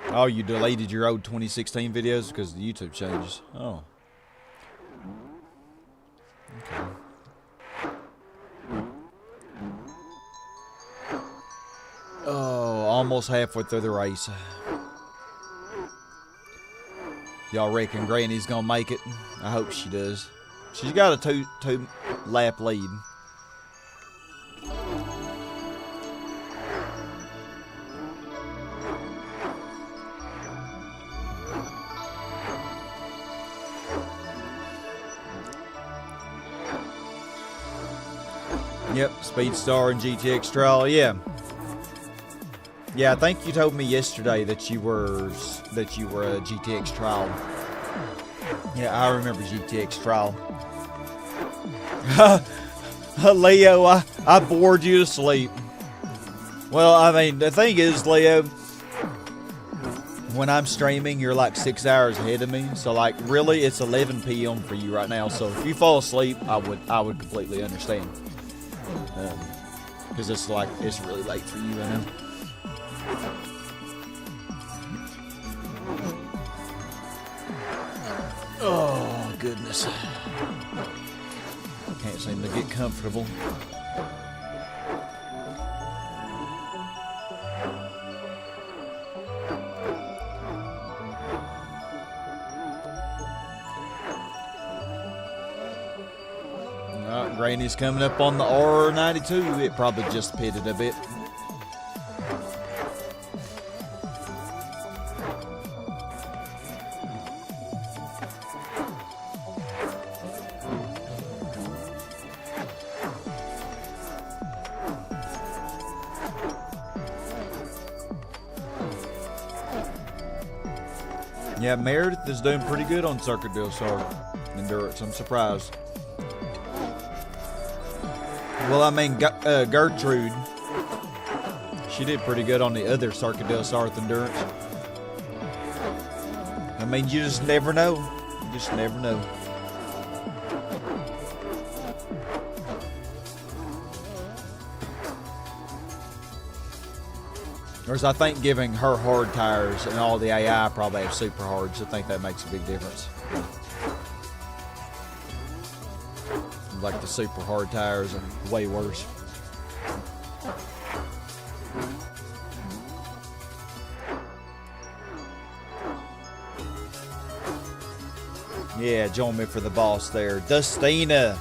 S1: Oh, you deleted your old 2016 videos because of the YouTube changes. Oh. Okay. Oh, almost halfway through the race. Y'all reckon Granny's gonna make it? I hope she does. She's got a two lap lead. Yep, Speedstar and GTX Trial, yeah. Yeah, I think you told me yesterday that you were a GTX Trial. Yeah, I remember GTX Trial. Leo, I bored you to sleep. Well, I mean, the thing is, Leo, when I'm streaming, you're like 6 hours ahead of me. So, like, really, it's 11 p.m. for you right now. So, if you fall asleep, I would completely understand. Because it's really late for you, I know. Oh, goodness. Can't seem to get comfortable. Granny's coming up on the R92. It probably just pitted a bit. Yeah, Meredith is doing pretty good on Circuit del Sol Endurance. I'm surprised. Well, I mean, Gertrude, she did pretty good on the other Circuit del Sol Endurance. I mean, you just never know. You just never know. Whereas I think giving her hard tires and all the AI probably have super hards. I think that makes a big difference. Like the super hard tires are way worse. Yeah, join me for the boss there. Dustina.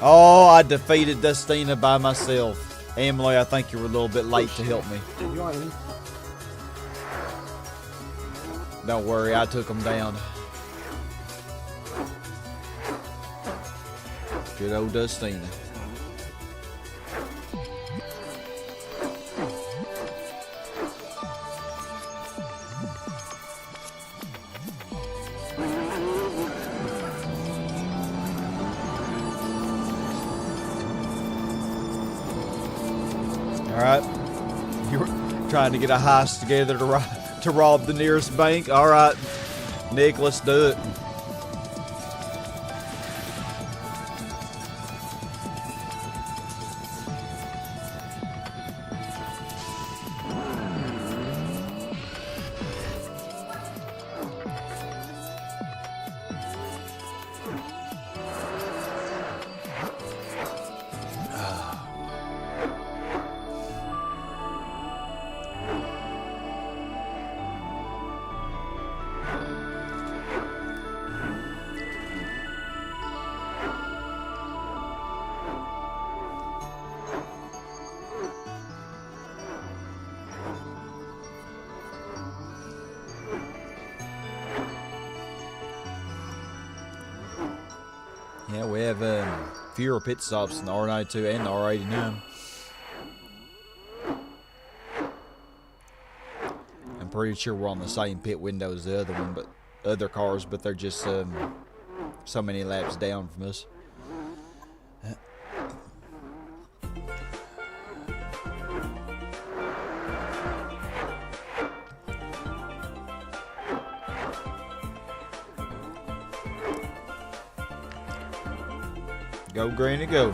S1: Oh, I defeated Dustina by myself. Emily, I think you were a little bit late to help me. Don't worry, I took them down. Good old Dustina. Alright. You were trying to get a heist together to rob the nearest bank? Alright. Nick, let's do it. Yeah, we have fewer pit stops in the R92 and the R89. I'm pretty sure we're on the same pit window as the other one, but other cars, but they're just so many laps down from us. Go, Granny, go.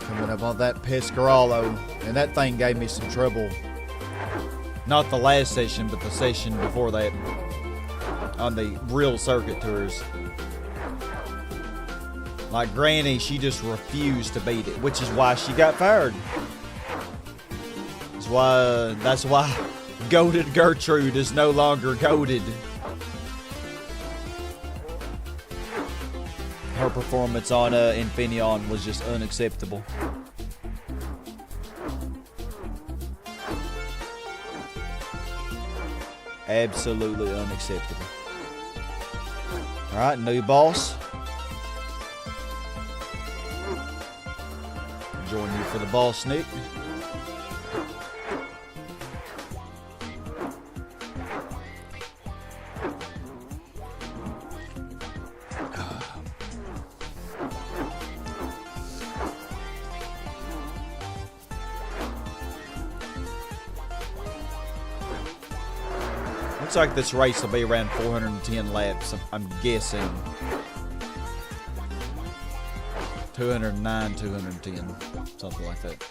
S1: Coming up on that Pescarolo, and that thing gave me some trouble. Not the last session, but the session before that on the real circuit tours. Like Granny, she just refused to beat it, which is why she got fired. That's why Goated Gertrude is no longer goated. Her performance on Infineon was just unacceptable. Absolutely unacceptable. Alright, new boss. Join you for the boss, Nick. Looks like this race will be around 410 laps, I'm guessing. 209, 210, something like that.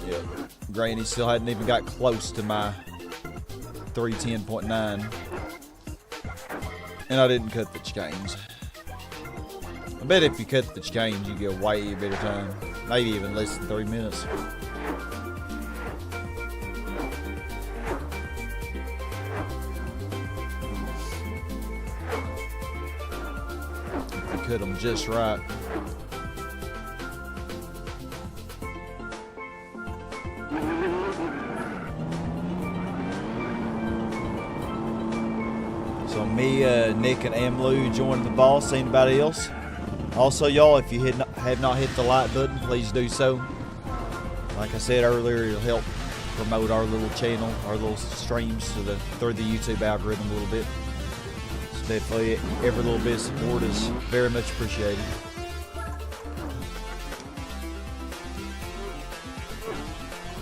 S1: Yeah, Granny still hadn't even got close to my 310.9. And I didn't cut the chains. I bet if you cut the chains, you get way better time. Maybe even less than 3 minutes. If you cut them just right. So me, Nick, and Amlu joined the boss. Anybody else? Also, y'all, if you have not hit the like button, please do so. Like I said earlier, it'll help promote our little channel, our little streams through the YouTube algorithm a little bit. So definitely, every little bit of support is very much appreciated.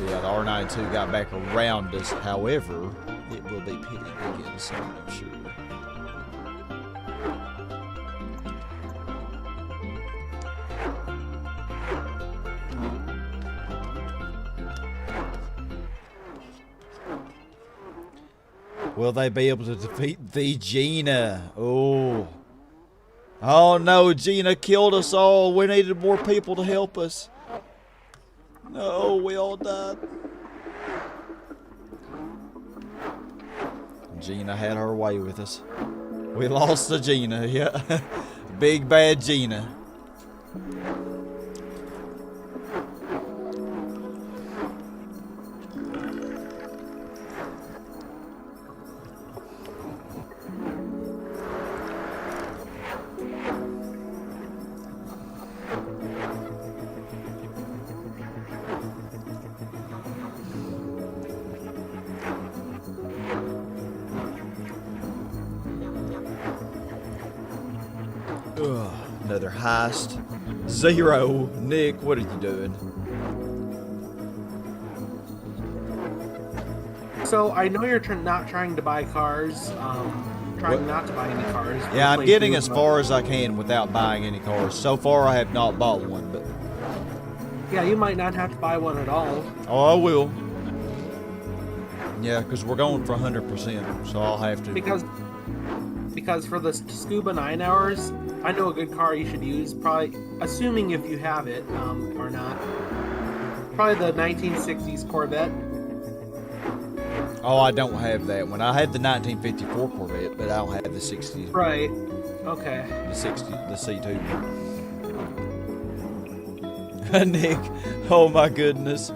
S1: Yeah, the R92 got back around us. However, it will be pitting again soon, I'm sure. Will they be able to defeat the Gina? Oh. Oh no, Gina killed us all. We needed more people to help us. No, we all died. Gina had her way with us. We lost to Gina, yeah. Big bad Gina. Ugh, another heist. 0. Nick, what are you doing?
S2: So I know you're not trying to buy cars. Trying not to buy any cars.
S1: Yeah, I'm getting as far as I can without buying any cars. So far, I have not bought one, but...
S2: Yeah, you might not have to buy one at all.
S1: Oh, I will. Yeah, because we're going for 100%, so I'll have to.
S2: Because for the Scuba 9 hours, I know a good car you should use, probably, assuming if you have it, or not. Probably the 1960s Corvette.
S1: Oh, I don't have that one. I had the 1954 Corvette, but I don't have the 60s.
S2: Right. Okay.
S1: The 60, the C2. Nick, oh my goodness.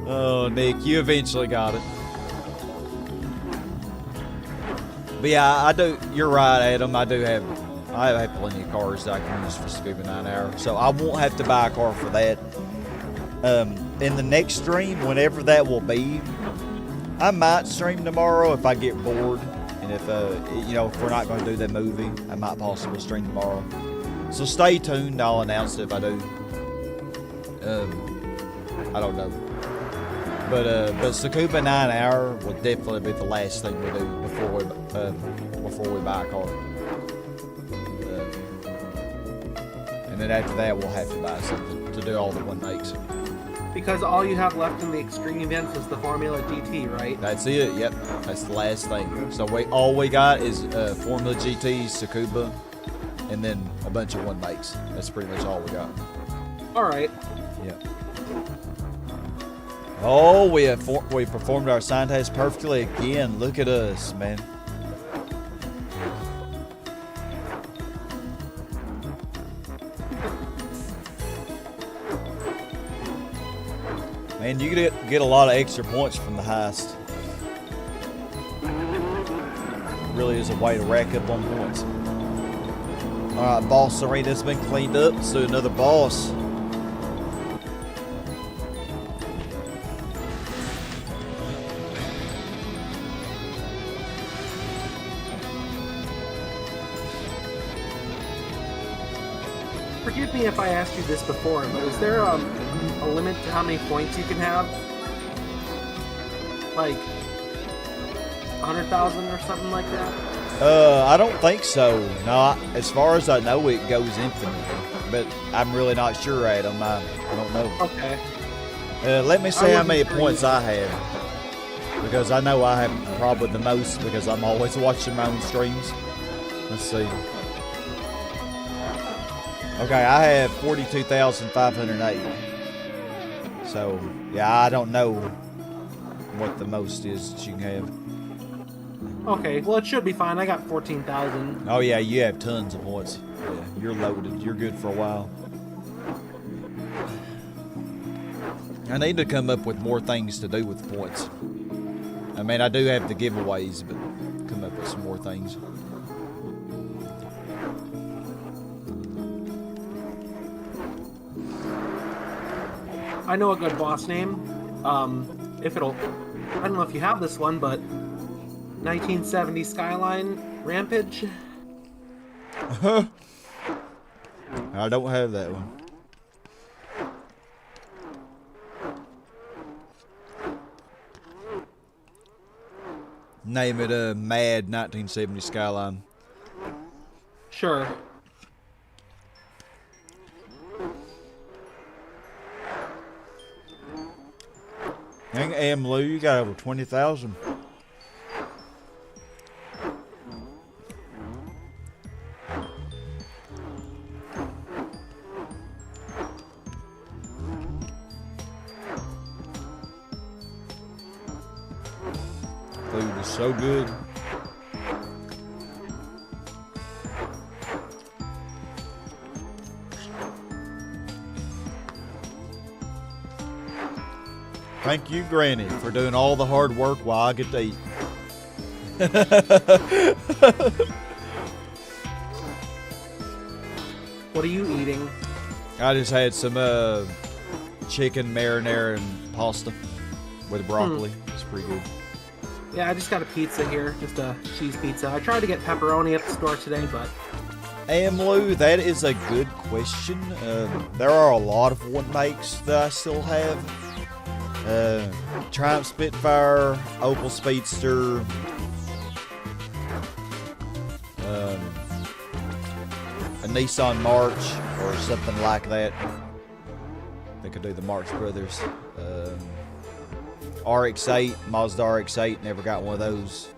S1: Oh, Nick, you eventually got it. But yeah, I do. You're right, Adam. I have plenty of cars that I can use for Scuba 9 hour, so I won't have to buy a car for that. In the next stream, whenever that will be, I might stream tomorrow if I get bored, and if if we're not going to do the movie, I might possibly stream tomorrow. So stay tuned. I'll announce it if I do. I don't know. But Scuba 9 hour will definitely be the last thing we do before we buy a car. And then after that, we'll have to buy something to do all the one makes.
S2: Because all you have left in the extreme events is the Formula GT, right?
S1: That's it. Yep, that's the last thing. So all we got is Formula GT, Scuba, and then a bunch of one makes. That's pretty much all we got.
S2: All right.
S1: Yeah. Oh, we performed our sign test perfectly again. Look at us, man. Man, you get a lot of extra points from the heist. It really is a way to rack up on points. All right, boss arena's been cleaned up. Let's do another boss.
S2: Forgive me if I asked you this before, but is there a limit to how many points you can have? Like 100,000 or something like that?
S1: I don't think so. No, as far as I know, it goes infinitely. But I'm really not sure, Adam. I don't know.
S2: Okay.
S1: Let me see how many points I have. Because I know I have probably the most because I'm always watching my own streams. Let's see. Okay, I have 42,508. So, yeah, I don't know what the most is that you can have.
S2: Okay, well, it should be fine. I got 14,000.
S1: Oh, yeah, you have tons of points. Yeah, you're loaded. You're good for a while. I need to come up with more things to do with points. I mean, I do have the giveaways, but come up with some more things.
S2: I know a good boss name. If it'll... I don't know if you have this one, but... 1970 Skyline Rampage?
S1: I don't have that one. Name it a Mad 1970 Skyline.
S2: Sure.
S1: Dang, Am Lou, you got over 20,000. Food is so good. Thank you, Granny, for doing all the hard work while I get to eat.
S2: What are you eating?
S1: I just had some chicken marinara and pasta with broccoli. It's pretty good.
S2: Yeah, I just got a pizza here, just a cheese pizza. I tried to get pepperoni at the store today, but...
S1: Amlu, that is a good question. There are a lot of one makes that I still have. Triumph Spitfire, Opel Speedster, a Nissan March or something like that. They could do the March Brothers. RX-8, Mazda RX-8, never got one of those.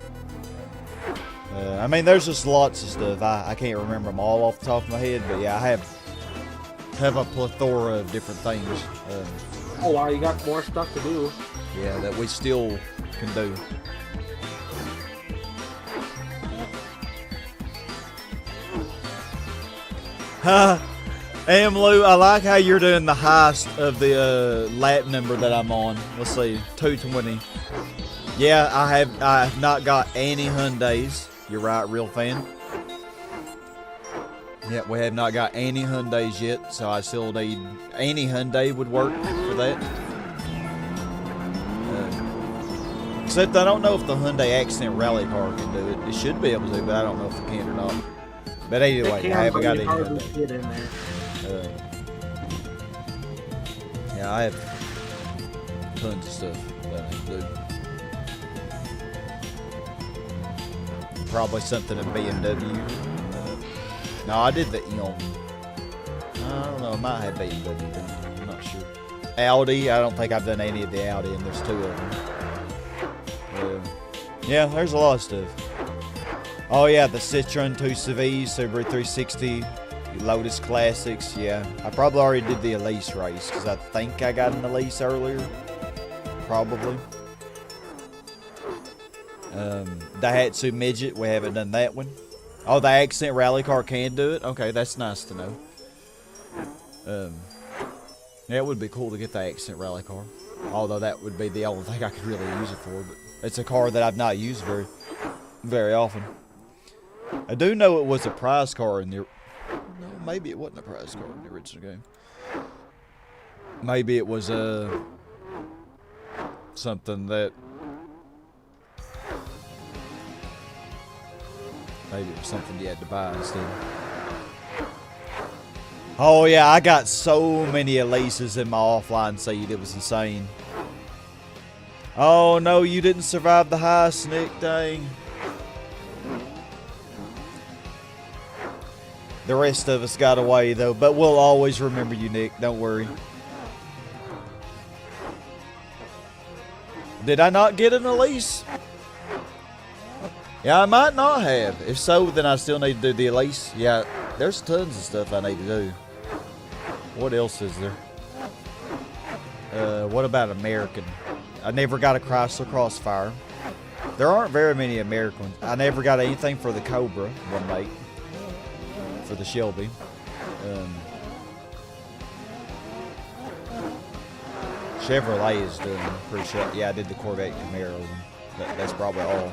S1: I mean, there's just lots of stuff. I can't remember them all off the top of my head, but yeah, I have a plethora of different things.
S2: Oh wow, you got more stuff to do.
S1: Yeah, that we still can do. Amlu, I like how you're doing the highest of the lap number that I'm on. Let's see, 220. Yeah, I have not got any Hyundais. You're right, real fan. Yeah, we have not got any Hyundais yet, so I still need any Hyundai would work for that. Except I don't know if the Hyundai Accent Rally Car can do it. It should be able to, but I don't know if it can or not. But anyway, I haven't got any Hyundai.
S2: In there.
S1: Yeah, I have tons of stuff that I can do. Probably something in BMW. No, I did the Elm. I don't know, I might have BMW done. I'm not sure. Audi, I don't think I've done any of the Audi, and there's 2 of them. Yeah, there's a lot of stuff. Oh yeah, the Citroen 2 Civis, Subaru 360, Lotus Classics, yeah. I probably already did the Elise race, because I think I got an Elise earlier. Probably. Daihatsu Midget, we haven't done that one. Oh, the Accent Rally Car can do it? Okay, that's nice to know. Yeah, it would be cool to get the Accent Rally Car. Although that would be the only thing I could really use it for. But it's a car that I've not used very often. I do know it was a prize car in the... No, maybe it wasn't a prize car in the original game. Maybe it was something that... Maybe it was something you had to buy instead. Oh yeah, I got so many Elises in my offline seed, it was insane. Oh no, you didn't survive the heist, Nick, dang. The rest of us got away though, but we'll always remember you, Nick, don't worry. Did I not get an Elise? Yeah, I might not have. If so, then I still need to do the Elise. Yeah, there's tons of stuff I need to do. What else is there? What about American? I never got a Chrysler Crossfire. There aren't very many American ones. I never got anything for the Cobra one make. For the Shelby. Chevrolet is doing pretty sure. Yeah, I did the Corvette Camaro one. That's probably all.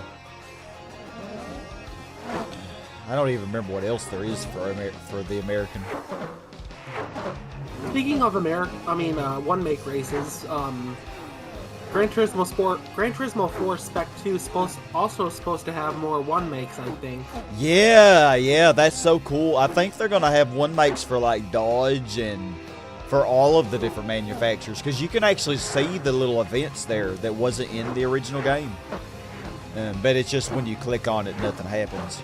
S1: I don't even remember what else there is for the American.
S2: Speaking of one make races, Gran Turismo 4 Spec 2 is also supposed to have more one makes, I think.
S1: Yeah, that's so cool. I think they're gonna have one makes for like Dodge and for all of the different manufacturers, because you can actually see the little events there that wasn't in the original game. But it's just when you click on it, nothing happens.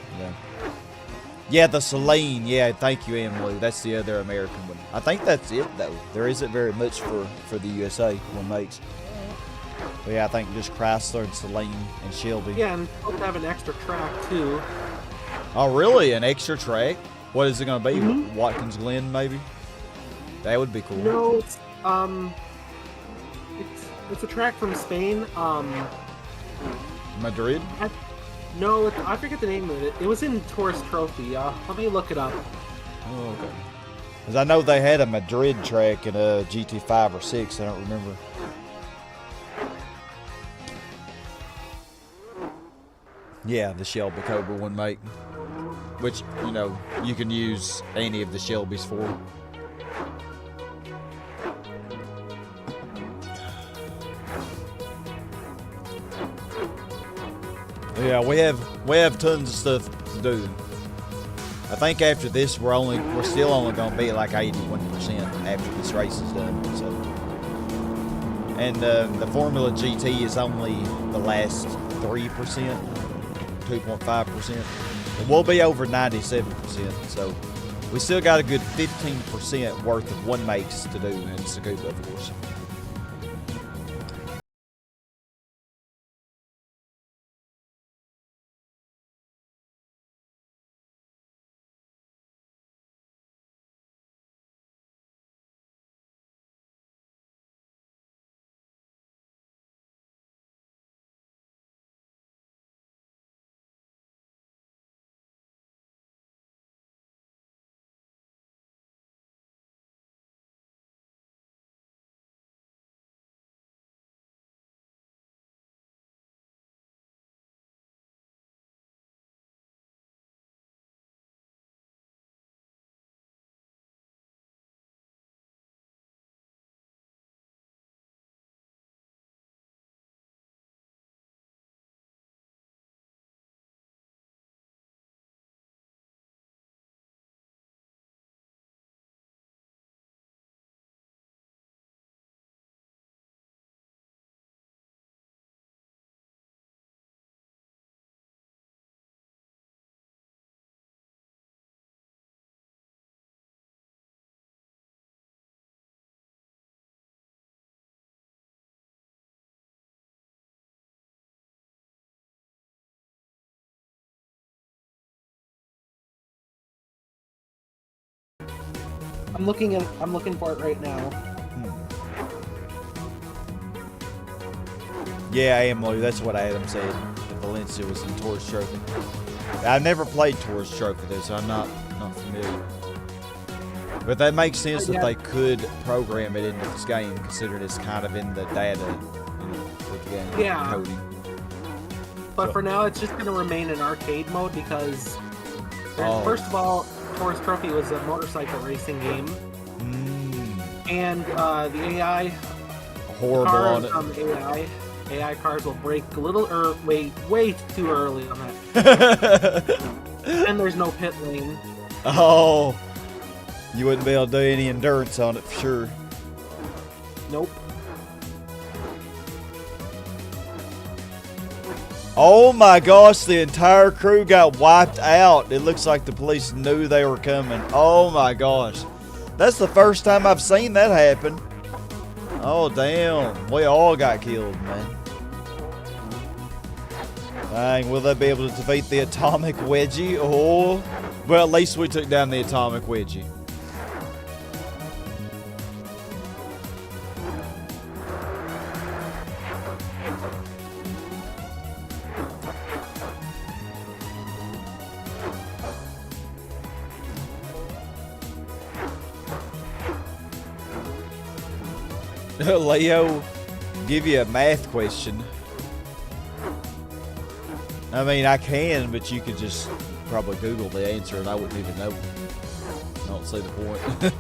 S1: Yeah, the Celine. Yeah, thank you, Emily. That's the other American one. I think that's it, though. There isn't very much for the USA one makes. But yeah, I think just Chrysler and Celine and Shelby.
S2: Yeah, and we'll have an extra track too.
S1: Oh, really? An extra track? What is it going to be?
S2: Mhm.
S1: Watkins Glen, maybe? That would be cool.
S2: No, it's a track from Spain.
S1: Madrid?
S2: I forget the name of it. It was in Tourist Trophy. Let me look it up.
S1: Oh, okay. Because I know they had a Madrid track in a GT5 or 6. I don't remember. Yeah, the Shelby Cobra one, mate. Which, you know, you can use any of the Shelbys for. Yeah, we have tons of stuff to do. I think after this, we're still only gonna be at like 81% after this race is done. So, and the Formula GT is only the last 3%, 2.5%. We'll be over 97%. So, we still got a good 15% worth of one makes to do in Sakuba, of course.
S2: I'm looking for it right now.
S1: Yeah, AMLO, that's what Adam said. That Valencia was in Tourist Trophy. I've never played Tourist Trophy though, so I'm not familiar. But that makes sense that they could program it into this game, considering it's kind of in the data, with the game coding.
S2: But
S1: So-
S2: for now, it's just going to remain in arcade mode because, first of all, Tourist Trophy was a motorcycle racing game, and the AI
S1: Horrible
S2: cars
S1: on it.
S2: AI cars will break a little way too early on that. And there's no pit lane.
S1: Oh, you wouldn't be able to do any endurance on it for sure.
S2: Nope.
S1: Oh my gosh, the entire crew got wiped out. It looks like the police knew they were coming. Oh my gosh. That's the first time I've seen that happen. Oh damn, we all got killed, man. Dang, will they be able to defeat the atomic wedgie? Oh, well, at least we took down the atomic wedgie. Leo, give you a math question. I mean, I can, but you could just probably Google the answer and I wouldn't even know. I don't see the point.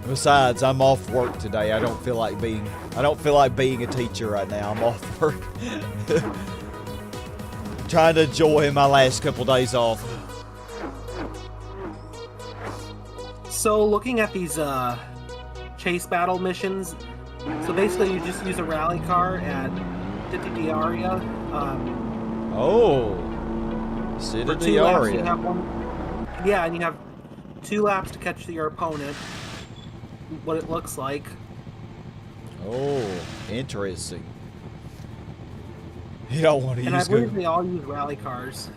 S1: Besides, I'm off work today. I don't feel like being a teacher right now. I'm off work. Trying to enjoy my last couple days off.
S2: So looking at these chase battle missions, so basically you just use a rally car at City d'Aria.
S1: City
S2: For 2 laps, you
S1: d'Aria.
S2: have one. Yeah, and you have 2 laps to catch your opponent. what it looks like.
S1: Oh, interesting. You don't want to
S2: And I
S1: use
S2: believe
S1: good.
S2: they all use rally cars.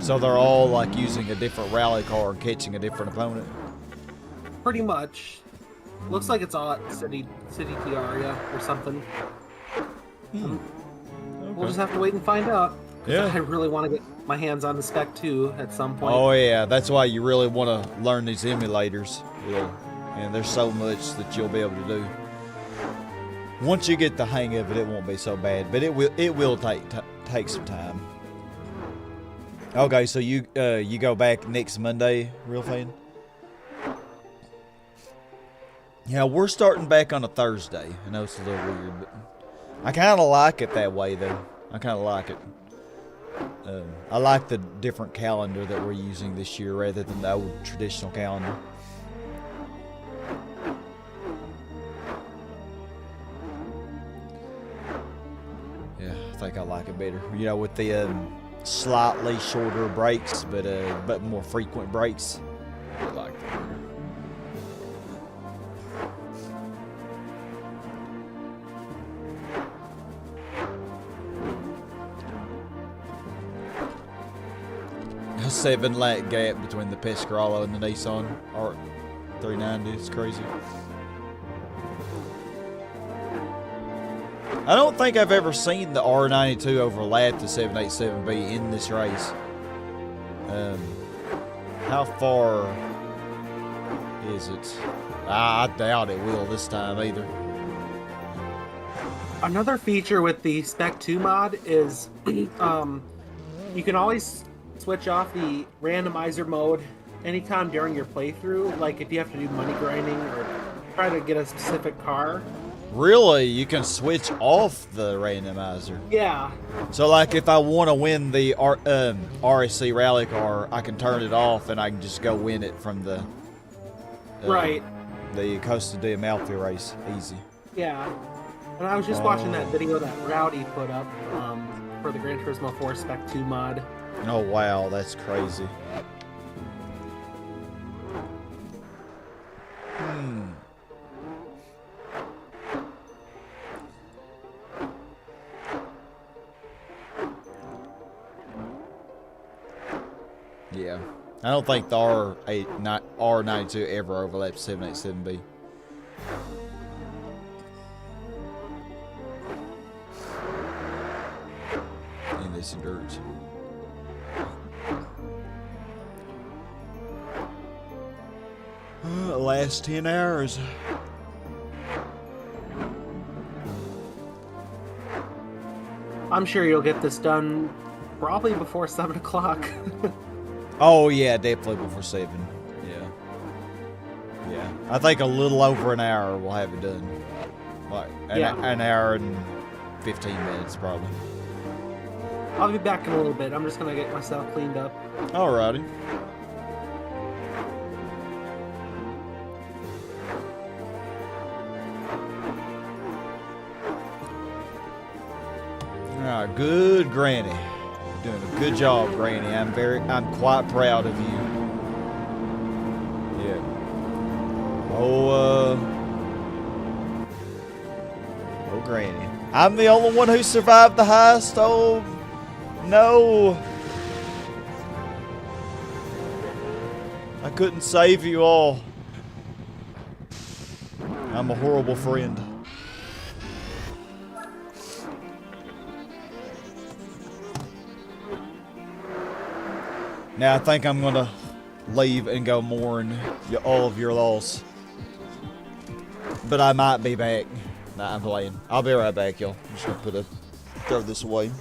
S1: So they're all like using a different rally car and catching a different opponent.
S2: Pretty much. Looks like it's all at City Tiaria or something. We'll just have to wait and find out. 'Cause
S1: Yeah.
S2: I really want to get my hands on the Spec 2 at some point.
S1: Oh yeah, that's why you really want to learn these emulators. Yeah, and there's so much that you'll be able to do. Once you get the hang of it, it won't be so bad, but it will take some time. Okay, so you go back next Monday, real fan? Yeah, we're starting back on a Thursday. I know it's a little weird, but I kind of like it that way, though. I kind of like it. I like the different calendar that we're using this year rather than the old traditional calendar. Yeah, I think I like it better. You know, with the slightly shorter breaks, but more frequent breaks. I like that better. A 7-lap gap between the Pescarolo and the Nissan R390. It's crazy. I don't think I've ever seen the R92 overlap the 787B in this race. How far is it? I doubt it will this time either.
S2: Another feature with the Spec 2 mod is you can always switch off the randomizer mode anytime during your playthrough, like if you have to do money grinding or try to get a specific car.
S1: Really? You can switch off the randomizer?
S2: Yeah.
S1: So, like, if I want to win the RSC rally car, I can turn it off and I can just go win it from the
S2: Right.
S1: the Costa de Amalfi race. Easy.
S2: Yeah. And I was just watching that video that Rowdy put up for the Gran Turismo 4 Spec 2 mod.
S1: Oh, wow. That's crazy. Yeah. I don't think the R92 ever overlaps 787B. In this endurance. Last 10 hours.
S2: I'm sure you'll get this done probably before 7 o'clock.
S1: Oh yeah, definitely before 7. Yeah. Yeah. I think a little over an hour we'll have it done. Like an hour and 15 minutes probably.
S2: I'll be back in a little bit. I'm just gonna get myself cleaned up.
S1: Alrighty. Alright, good Granny. Doing a good job, Granny. I'm quite proud of you. Yeah. Oh, Granny. I'm the only one who survived the heist. Oh, no. I couldn't save you all. I'm a horrible friend. Now I think I'm gonna leave and go mourn all of your loss. But I might be back. Nah, I'm playing. I'll be right back, y'all. I'm just gonna throw this away.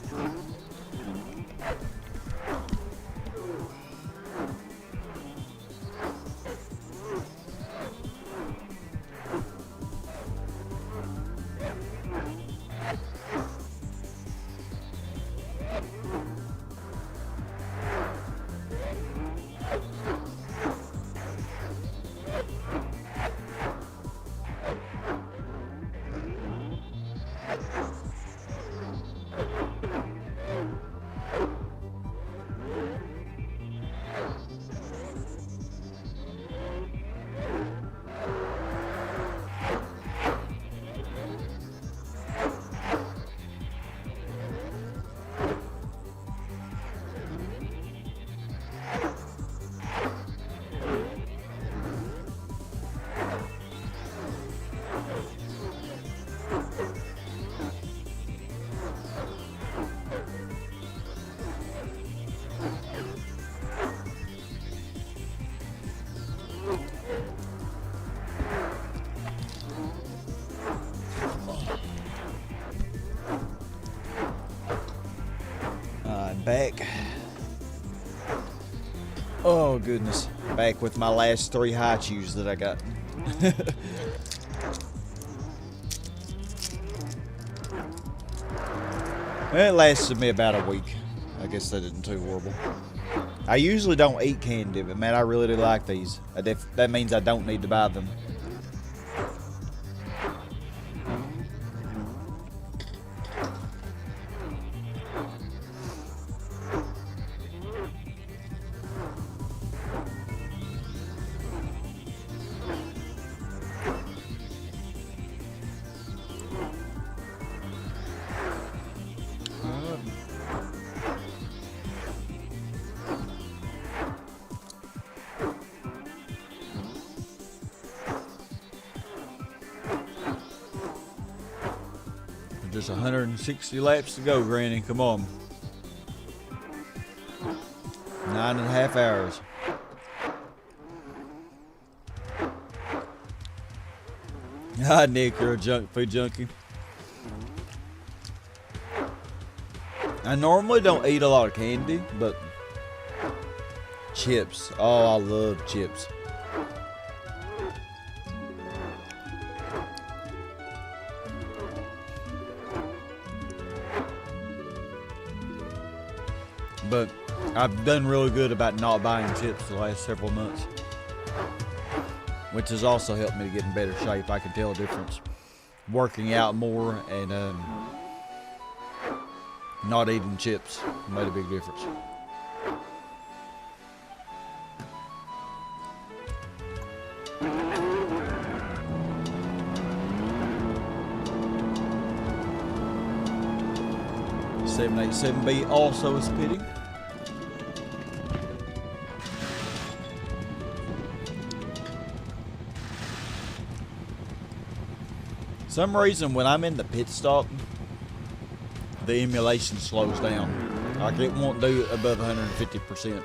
S1: back. Oh goodness. Back with my last 3 high chews that I got. It lasted me about a week. I guess that isn't too horrible. I usually don't eat candy, but man, I really do like these. That means I don't need to buy them. Just 160 laps to go, Granny. Come on. 9.5 hours. Ah, Nick, you're a junk food junkie. I normally don't eat a lot of candy, but chips. Oh, I love chips. But I've done really good about not buying chips the last several months, which has also helped me to get in better shape. I can tell a difference working out more and not eating chips made a big difference. $787B also is pitting. Some reason when I'm in the pit stop, the emulation slows down. Like it won't do above 150%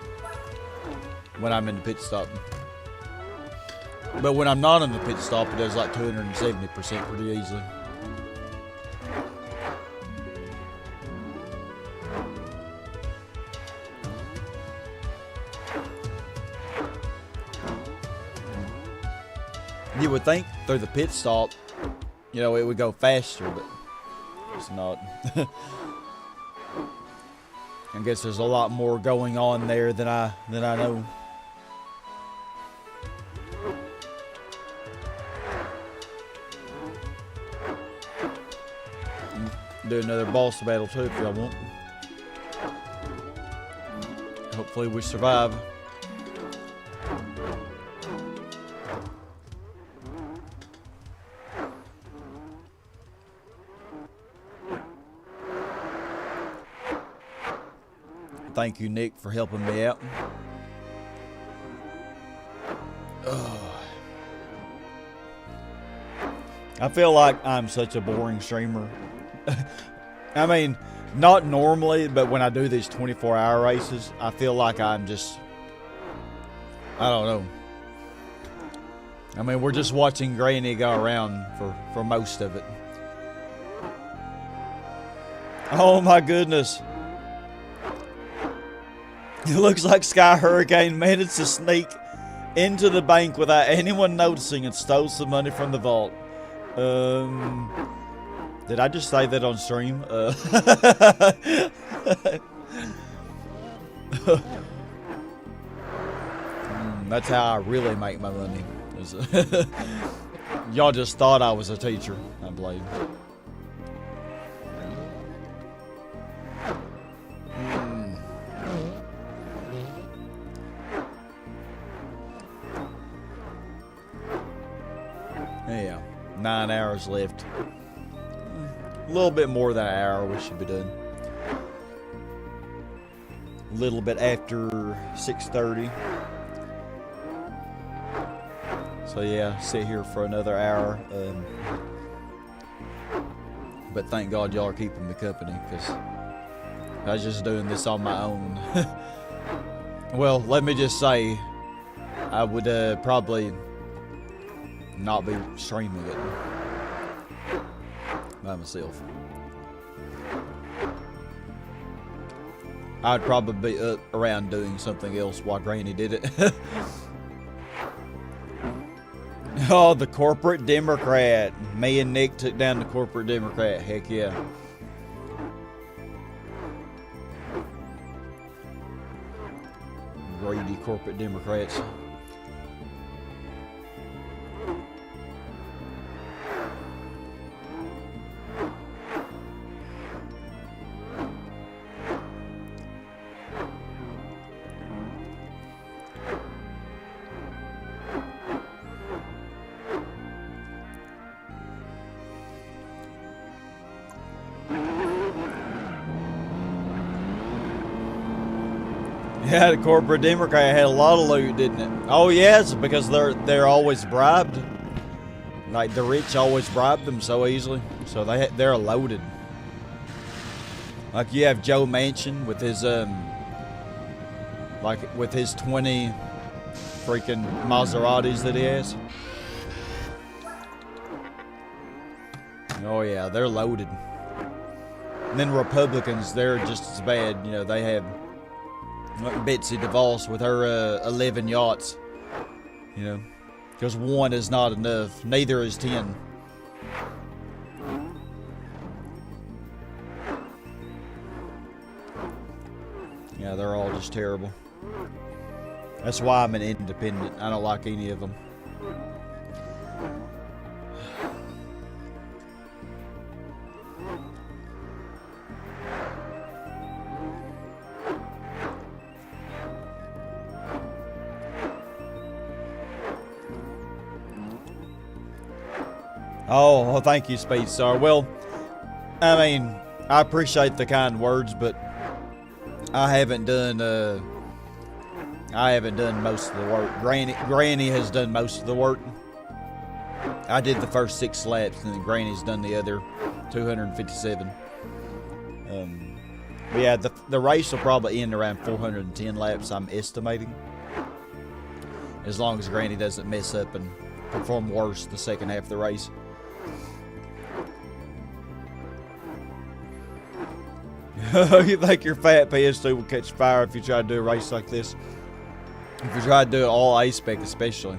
S1: when I'm in the pit stop. But when I'm not in the pit stop, it does like 270% pretty easily. You would think through the pit stop, you know, it would go faster, but it's not. I guess there's a lot more going on there than I know. Do another boss battle too if y'all want. Hopefully we survive. Thank you, Nick, for helping me out. Oh. I feel like I'm such a boring streamer. I mean, not normally, but when I do these 24-hour races, I feel like I'm just, I don't know. I mean, we're just watching Granny go around for most of it. Oh my goodness. It looks like Sky Hurricane managed to sneak into the bank without anyone noticing and stole some money from the vault. Did I just say that on stream? That's how I really make my money. Y'all just thought I was a teacher, I believe. Yeah, 9 hours left. A little bit more than an hour we should be done. A little bit after 6:30. So yeah, sit here for another hour. But thank God y'all are keeping me company, because I was just doing this on my own. Well, let me just say, I would probably not be streaming it by myself. I'd probably be up around doing something else while Granny did it. Oh, the corporate Democrat. Me and Nick took down the corporate Democrat. Heck yeah. Greedy corporate Democrats. Yeah, the corporate Democrat had a lot of loot, didn't it? Oh yes, because they're always bribed. Like the rich always bribe them so easily, so they're loaded. Like you have Joe Manchin with his with his 20 freaking Maseratis that he has. Oh yeah, they're loaded. And then Republicans, they're just as bad. You know, they have Betsy DeVos with her 11 yachts, you know, because one is not enough. Neither is 10. Yeah, they're all just terrible. That's why I'm an independent. I don't like any of them. Oh, well, thank you, Speed Star. Well, I mean, I appreciate the kind words, but I haven't done most of the work. Granny has done most of the work. I did the first 6 laps, and then Granny's done the other 257. But yeah, the race will probably end around 410 laps, I'm estimating. As long as Granny doesn't mess up and perform worse the second half of the race. You think your fat PS2 will catch fire if you try to do a race like this? If you try to do it all A-Spec especially.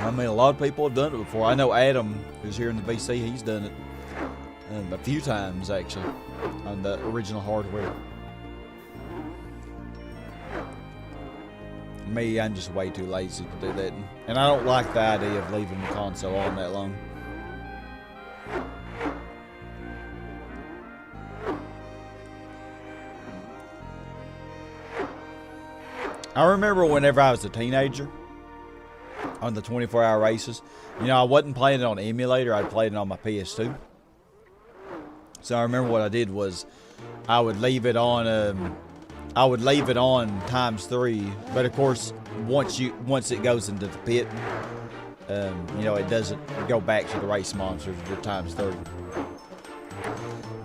S1: I mean, a lot of people have done it before. I know Adam, who's here in the VC, he's done it a few times, actually, on the original hardware. Me, I'm just way too lazy to do that. And I don't like the idea of leaving the console on that long. I remember whenever I was a teenager, on the 24-hour races, you know, I wasn't playing it on emulator, I played it on my PS2. So I remember what I did was, I would leave it on ×3, but of course, once it goes into the pit, you know, it doesn't go back to the race monsters with ×3.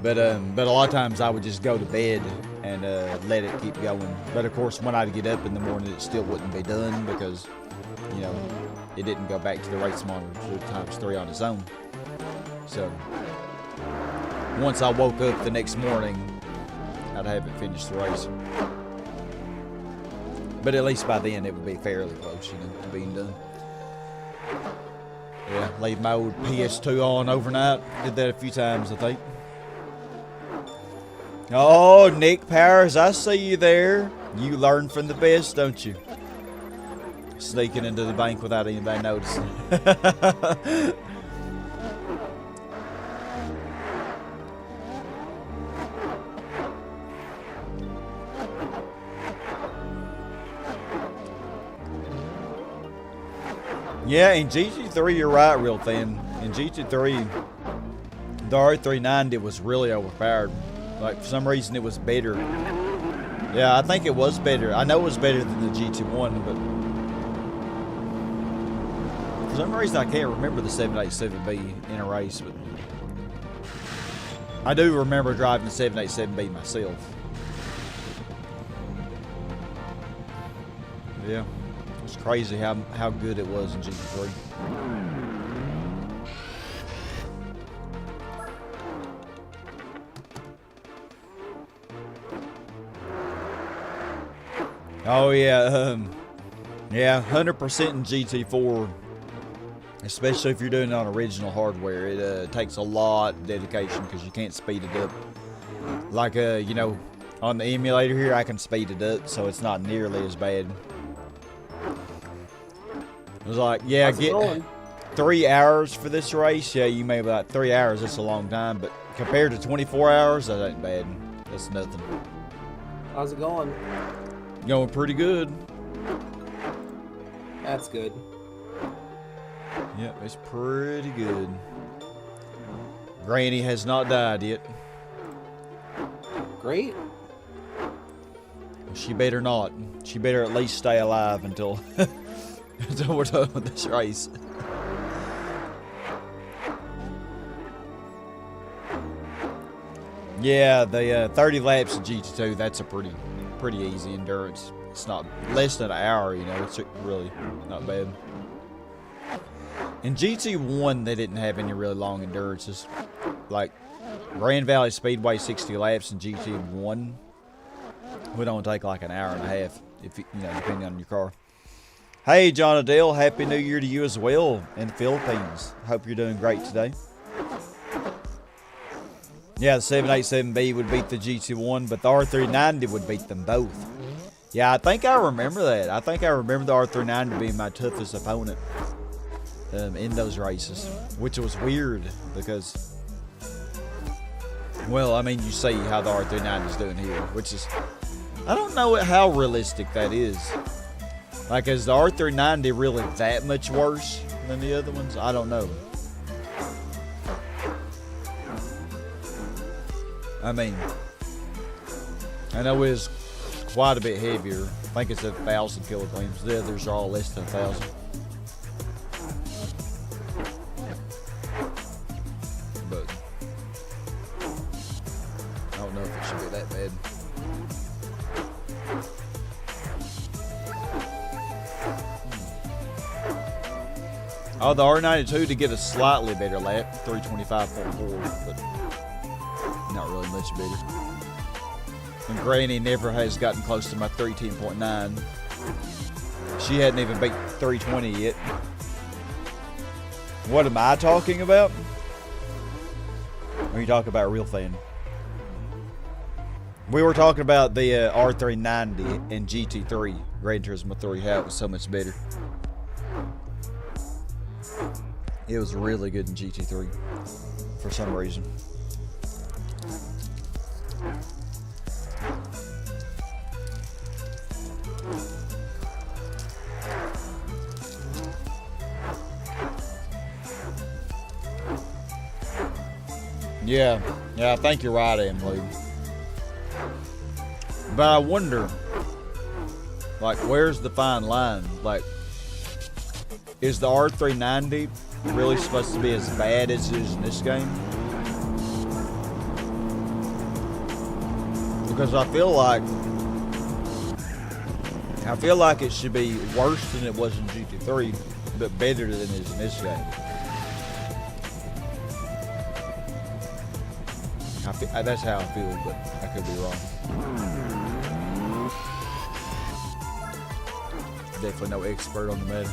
S1: But a lot of times I would just go to bed and let it keep going. But of course, when I'd get up in the morning, it still wouldn't be done because, you know, it didn't go back to the race monitor ×3 on its own. So once I woke up the next morning, I'd have it finish the race. But at least by then it would be fairly close, you know, to being done. Yeah, leave my old PS2 on overnight. Did that a few times, I think. Oh, Nick Powers, I see you there. You learn from the best, don't you? Sneaking into the bank without anybody noticing. Yeah, in GT3, you're right, Real Thin. In GT3, the R390 was really overpowered. Like, for some reason, it was better. Yeah, I think it was better. I know it was better than the GT1, but for some reason, I can't remember the 787B in a race, but I do remember driving the 787B myself. Yeah, it's crazy how good it was in GT3. Oh yeah, yeah, 100% in GT4. Especially if you're doing it on original hardware, it takes a lot of dedication because you can't speed it up. Like you know, on the emulator here, I can speed it up, so it's not nearly as bad. It was like, yeah, get 3 hours for this race. Yeah, you may be like 3 hours. That's a long time, but compared to 24 hours, that ain't bad. That's nothing.
S2: How's it going?
S1: Going pretty good.
S2: That's good.
S1: Yep, it's pretty good. Granny has not died yet.
S2: Great.
S1: She better not. She better at least stay alive until until we're done with this race. Yeah, the 30 laps of GT2, that's a pretty easy endurance. It's not less than an hour, you know. It's really not bad. In GT1, they didn't have any really long endurances. Like Grand Valley Speedway 60 laps in GT1 would only take like an hour and a half, if you know, depending on your car. Hey, John Adele, Happy New Year to you as well in the Philippines. Hope you're doing great today. Yeah, the 787B would beat the GT1, but the R390 would beat them both. Yeah, I think I remember that. I think I remember the R390 being my toughest opponent in those races, which was weird because, well, I mean, you see how the R390 is doing here, which is, I don't know how realistic that is. Like, is the R390 really that much worse than the other ones? I don't know. I mean, I know it's quite a bit heavier. I think it's 1,000 kilograms. The others are all less than 1,000. But I don't know if it should be that bad. Oh, the R92 to get a slightly better lap, 325.4, but not really much better. And Granny never has gotten close to my 310.9. She hadn't even beat 320 yet. What am I talking about? Or are you talking about a real fan? We were talking about the R390 and GT3, Gran Turismo 3, how it was so much better. It was really good in GT3 for some reason. Yeah, I think you're right, Emily. But I wonder, like, where's the fine line? Like, is the R390 really supposed to be as bad as it is in this game? Because I feel like it should be worse than it was in GT3, but better than it is in this game. That's how I feel, but I could be wrong. Definitely no expert on the matter.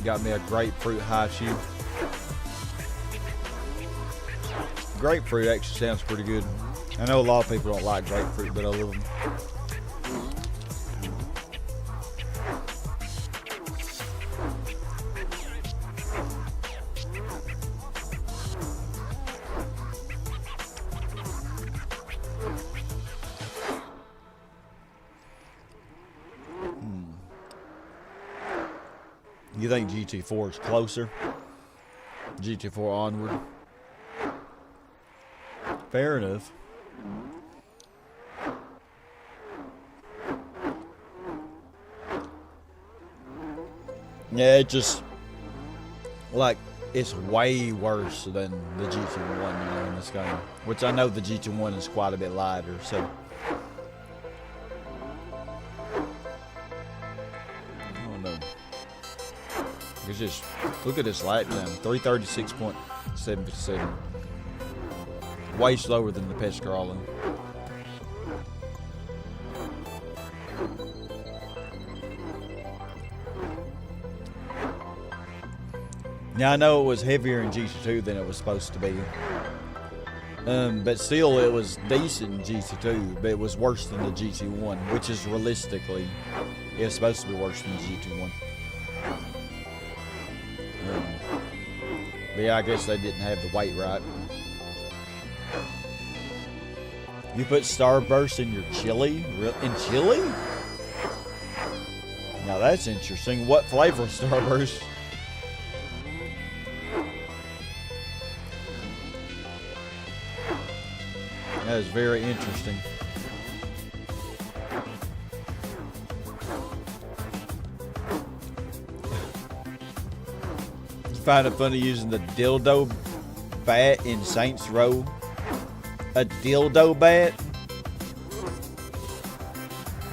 S1: Got me a grapefruit high chew. Grapefruit actually sounds pretty good. I know a lot of people don't like grapefruit, but I love them. You think GT4 is closer? GT4 onward? Fair enough. Yeah, it just, like, it's way worse than the GT1, you know, in this game. Which I know the GT1 is quite a bit lighter, so. I don't know. It's just, look at this lap time, 336.77. Way slower than the Pescarolo. Now I know it was heavier in GT2 than it was supposed to be. But still it was decent in GT2, but it was worse than the GT1, which is realistically, it's supposed to be worse than the GT1. But yeah, I guess they didn't have the weight right. You put Starburst in your chili? In chili? Now that's interesting. What flavor Starburst? That is very interesting. You find it funny using the dildo bat in Saints Row? A dildo bat?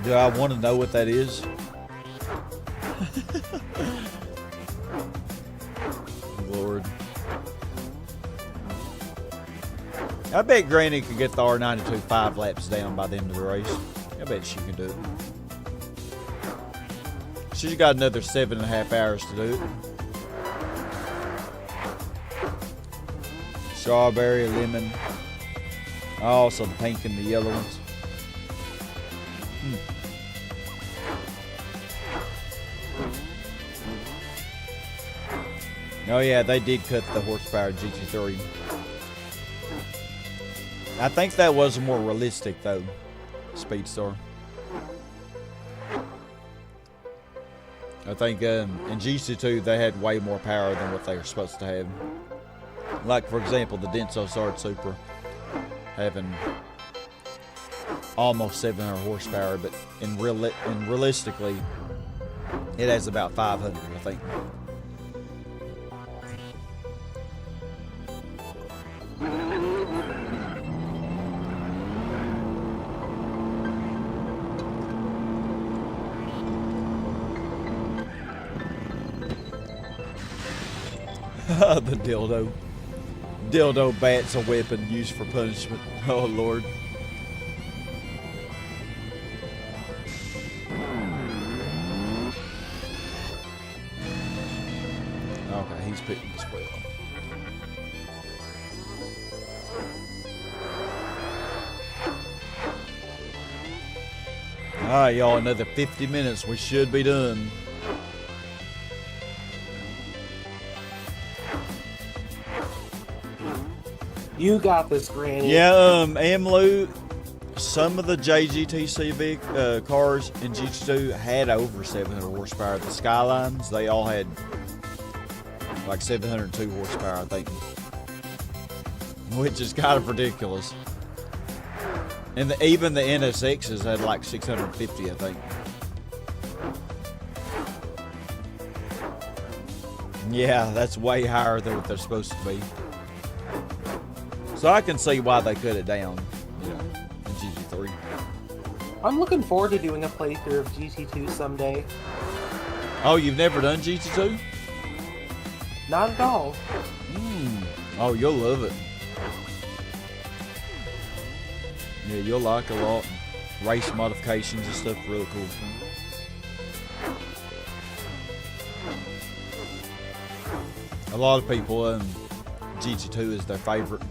S1: Do I want to know what that is? Lord. I bet Granny could get the R92 5 laps down by the end of the race. I bet she can do it. She's got another 7.5 hours to do it. Strawberry, lemon. Also the pink and the yellow ones. Oh yeah, they did cut the horsepower GT3. I think that was more realistic though, Speedstar. I think in GT2 they had way more power than what they were supposed to have. Like for example, the Denso Sarthe Supra having almost 700 horsepower, but realistically, it has about 500, I think. The dildo. Dildo bat's a weapon used for punishment. Oh, Lord. Okay, he's picking this well. Alright, y'all, another 50 minutes. We should be done.
S2: You got this, Granny.
S1: Yeah, Amlu, some of the JGTC cars in GT2 had over 700 horsepower. The Skylines, they all had like 702 horsepower, I think. Which is kind of ridiculous. And even the NSXs had like 650, I think. Yeah, that's way higher than what they're supposed to be. So I can see why they cut it down, you know, in GT3.
S2: I'm looking forward to doing a playthrough of GT2 someday.
S1: Oh, you've never done GT2?
S2: Not at all.
S1: Oh, you'll love it. Yeah, you'll like it a lot. Race modifications and stuff, really cool. A lot of people, GT2 is their favorite.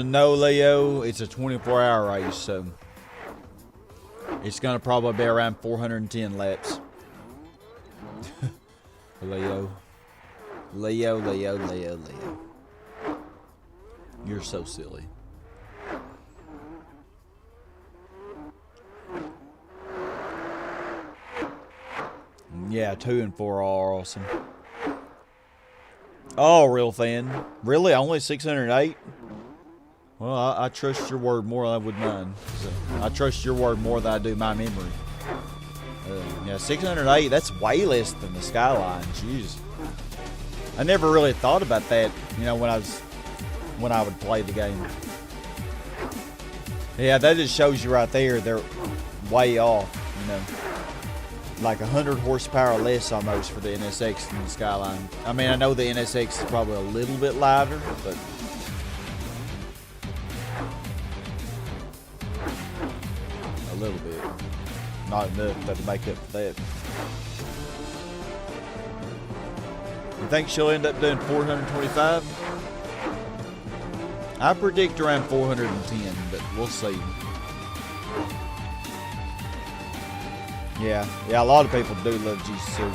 S1: No, Leo, it's a 24-hour race, so it's gonna probably be around 410 laps. Leo. You're so silly. Yeah, 2 and 4 are awesome. Oh, real fan. Really? Only 608? Well, I trust your word more than I would mine. So I trust your word more than I do my memory. Yeah, 608, that's way less than the Skyline. Jeez. I never really thought about that, you know, when I would play the game. Yeah, that just shows you right there, they're way off, you know. like 100 horsepower less almost for the NSX than the Skyline. I mean, I know the NSX is probably a little bit lighter, but a little bit. Not enough to make up for that. You think she'll end up doing 425? I predict around 410, but we'll see. Yeah, a lot of people do love GT2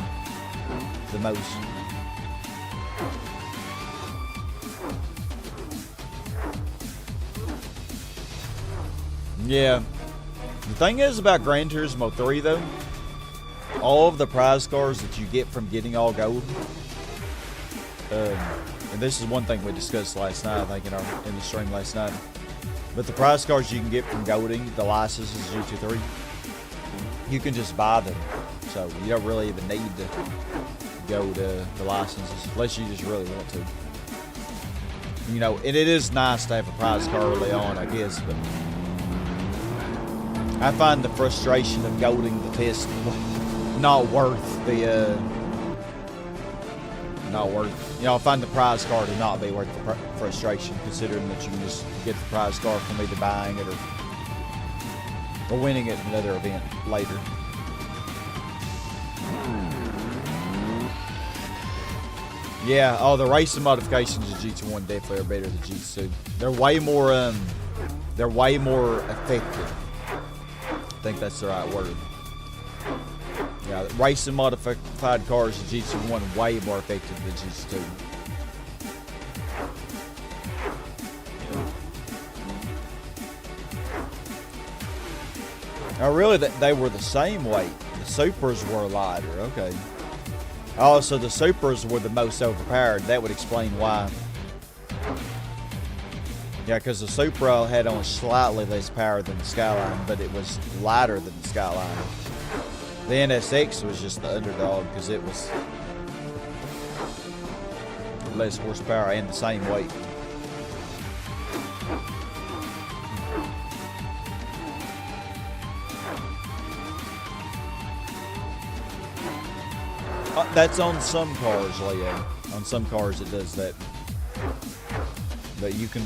S1: the most. Yeah. The thing is about Gran Turismo 3 though, all of the prize cars that you get from getting all gold, and this is one thing we discussed last night, I think in the stream last night, but the prize cars you can get from golding the licenses GT3, you can just buy them, so you don't really even need to go to the licenses unless you just really want to. You know, and it is nice to have a prize car early on, I guess, but I find the frustration of golding the test not worth the, you know, I find the prize car to not be worth the frustration, considering that you can just get the prize car from either buying it or winning it in another event later. Yeah, oh, the racing modifications of GT1 definitely are better than GT2. They're way more effective. I think that's the right word. Yeah, racing modified cars in GT1 way more effective than GT2. Oh, really? They were the same weight. The Supras were lighter. Okay. Oh, so the Supras were the most overpowered. That would explain why. Yeah, because the Supra had only slightly less power than the Skyline, but it was lighter than the Skyline. The NSX was just the underdog because it was less horsepower and the same weight. That's on some cars, Leo. On some cars it does that. But you can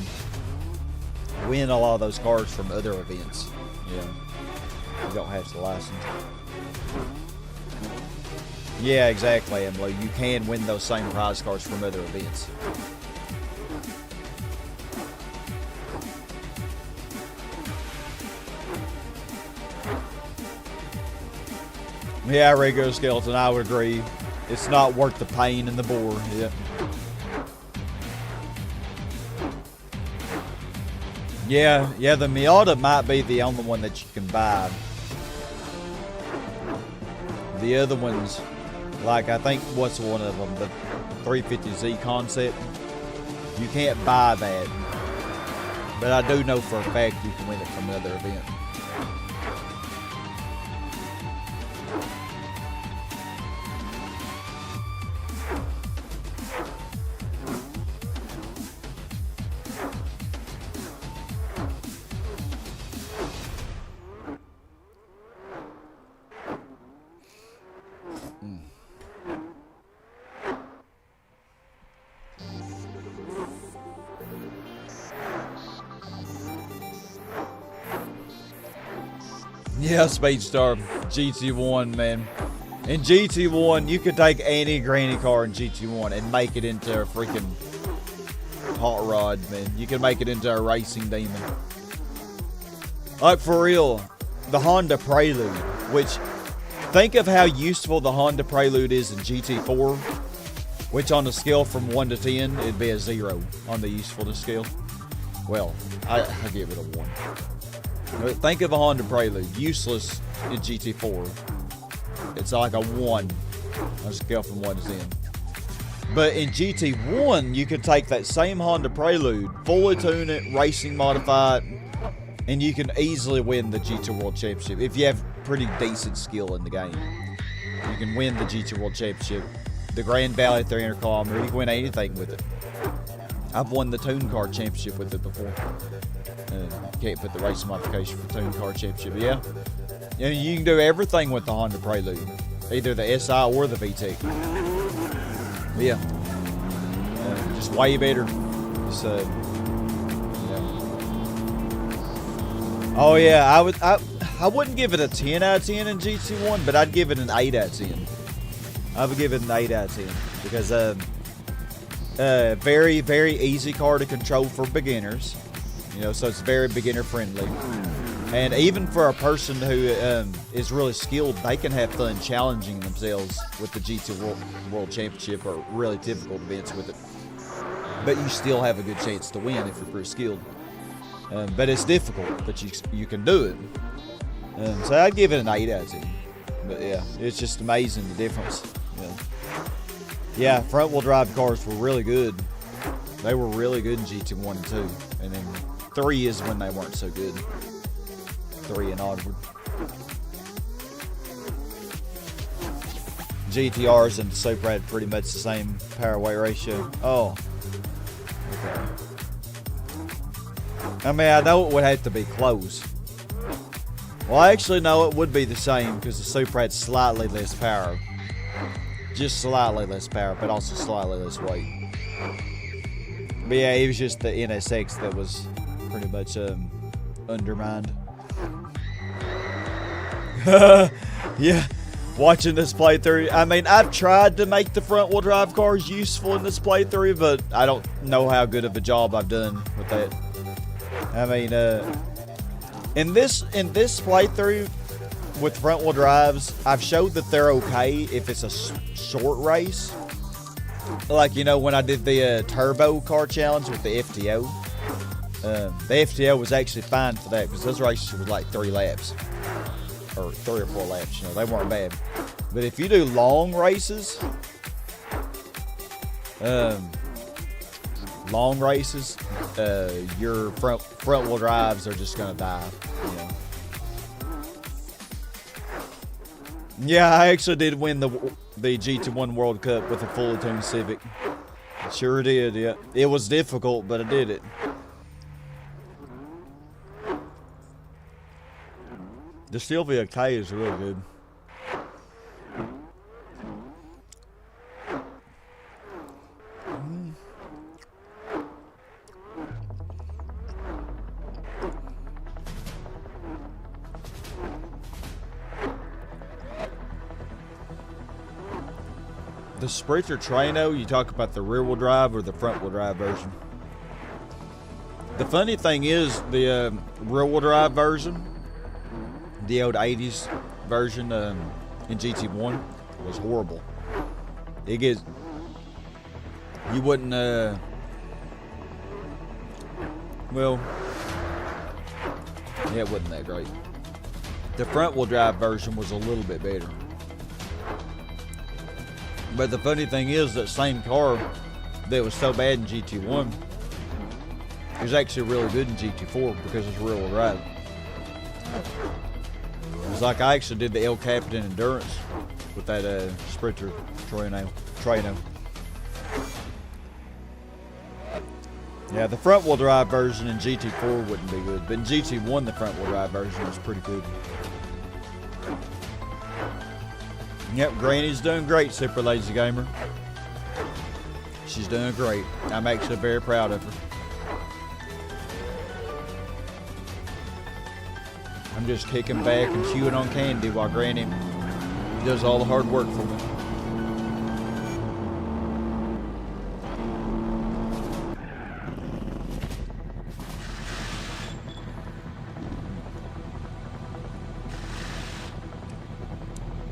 S1: win a lot of those cars from other events. Yeah. You don't have to license. Yeah, exactly, Emily. You can win those same prize cars from other events. Yeah, Rego Skeleton, I would agree. It's not worth the pain and the bore. Yeah. Yeah, the Miata might be the only one that you can buy. The other ones, like I think what's one of them, the 350Z concept, you can't buy that. But I do know for a fact you can win it from another event. Yeah, Speedstar, GT1, man. In GT1, you could take any granny car in GT1 and make it into a freaking hot rod, man. You can make it into a racing demon. Like, for real, the Honda Prelude, which, think of how useful the Honda Prelude is in GT4, which on a scale from 1 to 10, it'd be a 0 on the usefulness scale. Well, I give it a 1. Think of a Honda Prelude, useless in GT4. It's like a 1 on a scale from 1 to 10. But in GT1, you could take that same Honda Prelude, fully tune it, racing modify it, and you can easily win the GT World Championship if you have pretty decent skill in the game. You can win the GT World Championship, the Grand Valley 300 kilometer, you can win anything with it. I've won the Tune Car Championship with it before. Can't put the race modification for Tune Car Championship, yeah. You can do everything with the Honda Prelude, either the SI or the VTEC. Yeah, just way better. So, yeah. Oh yeah, I wouldn't give it a 10 out of 10 in GT1, but I'd give it an 8 out of 10. I would give it an 8 out of 10 because very, very easy car to control for beginners. You know, so it's very beginner friendly. And even for a person who is really skilled, they can have fun challenging themselves with the GT World Championship or really difficult events with it. But you still have a good chance to win if you're pretty skilled. But it's difficult, but you can do it. So I'd give it an 8 out of 10. But yeah, it's just amazing the difference. Yeah, front-wheel drive cars were really good. They were really good in GT1 and 2. And then 3 is when they weren't so good. 3 and onward. GTRs and the Super had pretty much the same power-weight ratio. Oh. Okay. I mean, I know it would have to be close. Well, actually, no, it would be the same because the Super had slightly less power. Just slightly less power, but also slightly less weight. But yeah, it was just the NSX that was pretty much undermined. Yeah, watching this playthrough. I mean, I've tried to make the front-wheel drive cars useful in this playthrough, but I don't know how good of a job I've done with that. I mean, in this playthrough with front-wheel drives, I've showed that they're okay if it's a short race. Like, you know, when I did the turbo car challenge with the FTO. The FTO was actually fine for that because those races were like 3 laps. Or 3 or 4 laps, you know, they weren't bad. But if you do long races, your front wheel drives are just gonna die, you know. Yeah, I actually did win the GT1 World Cup with a fully tuned Civic. Sure did, yeah. It was difficult, but I did it. The Sylvia K is really good. The Sprinter Trino, you talk about the rear-wheel drive or the front-wheel drive version. The funny thing is, the rear-wheel drive version, the old 80s version in GT1 was horrible. It gets, you wouldn't, well, yeah, it wasn't that great. The front-wheel drive version was a little bit better. But the funny thing is that same car that was so bad in GT1 is actually really good in GT4 because it's rear-wheel drive. It's like I actually did the El Capitan Endurance with that Sprinter Trino. Yeah, the front-wheel drive version in GT4 wouldn't be good, but in GT1 the front-wheel drive version was pretty good. Yep, Granny's doing great, Super Lazy Gamer. She's doing great. I'm actually very proud of her. I'm just kicking back and chewing on candy while Granny does all the hard work for me.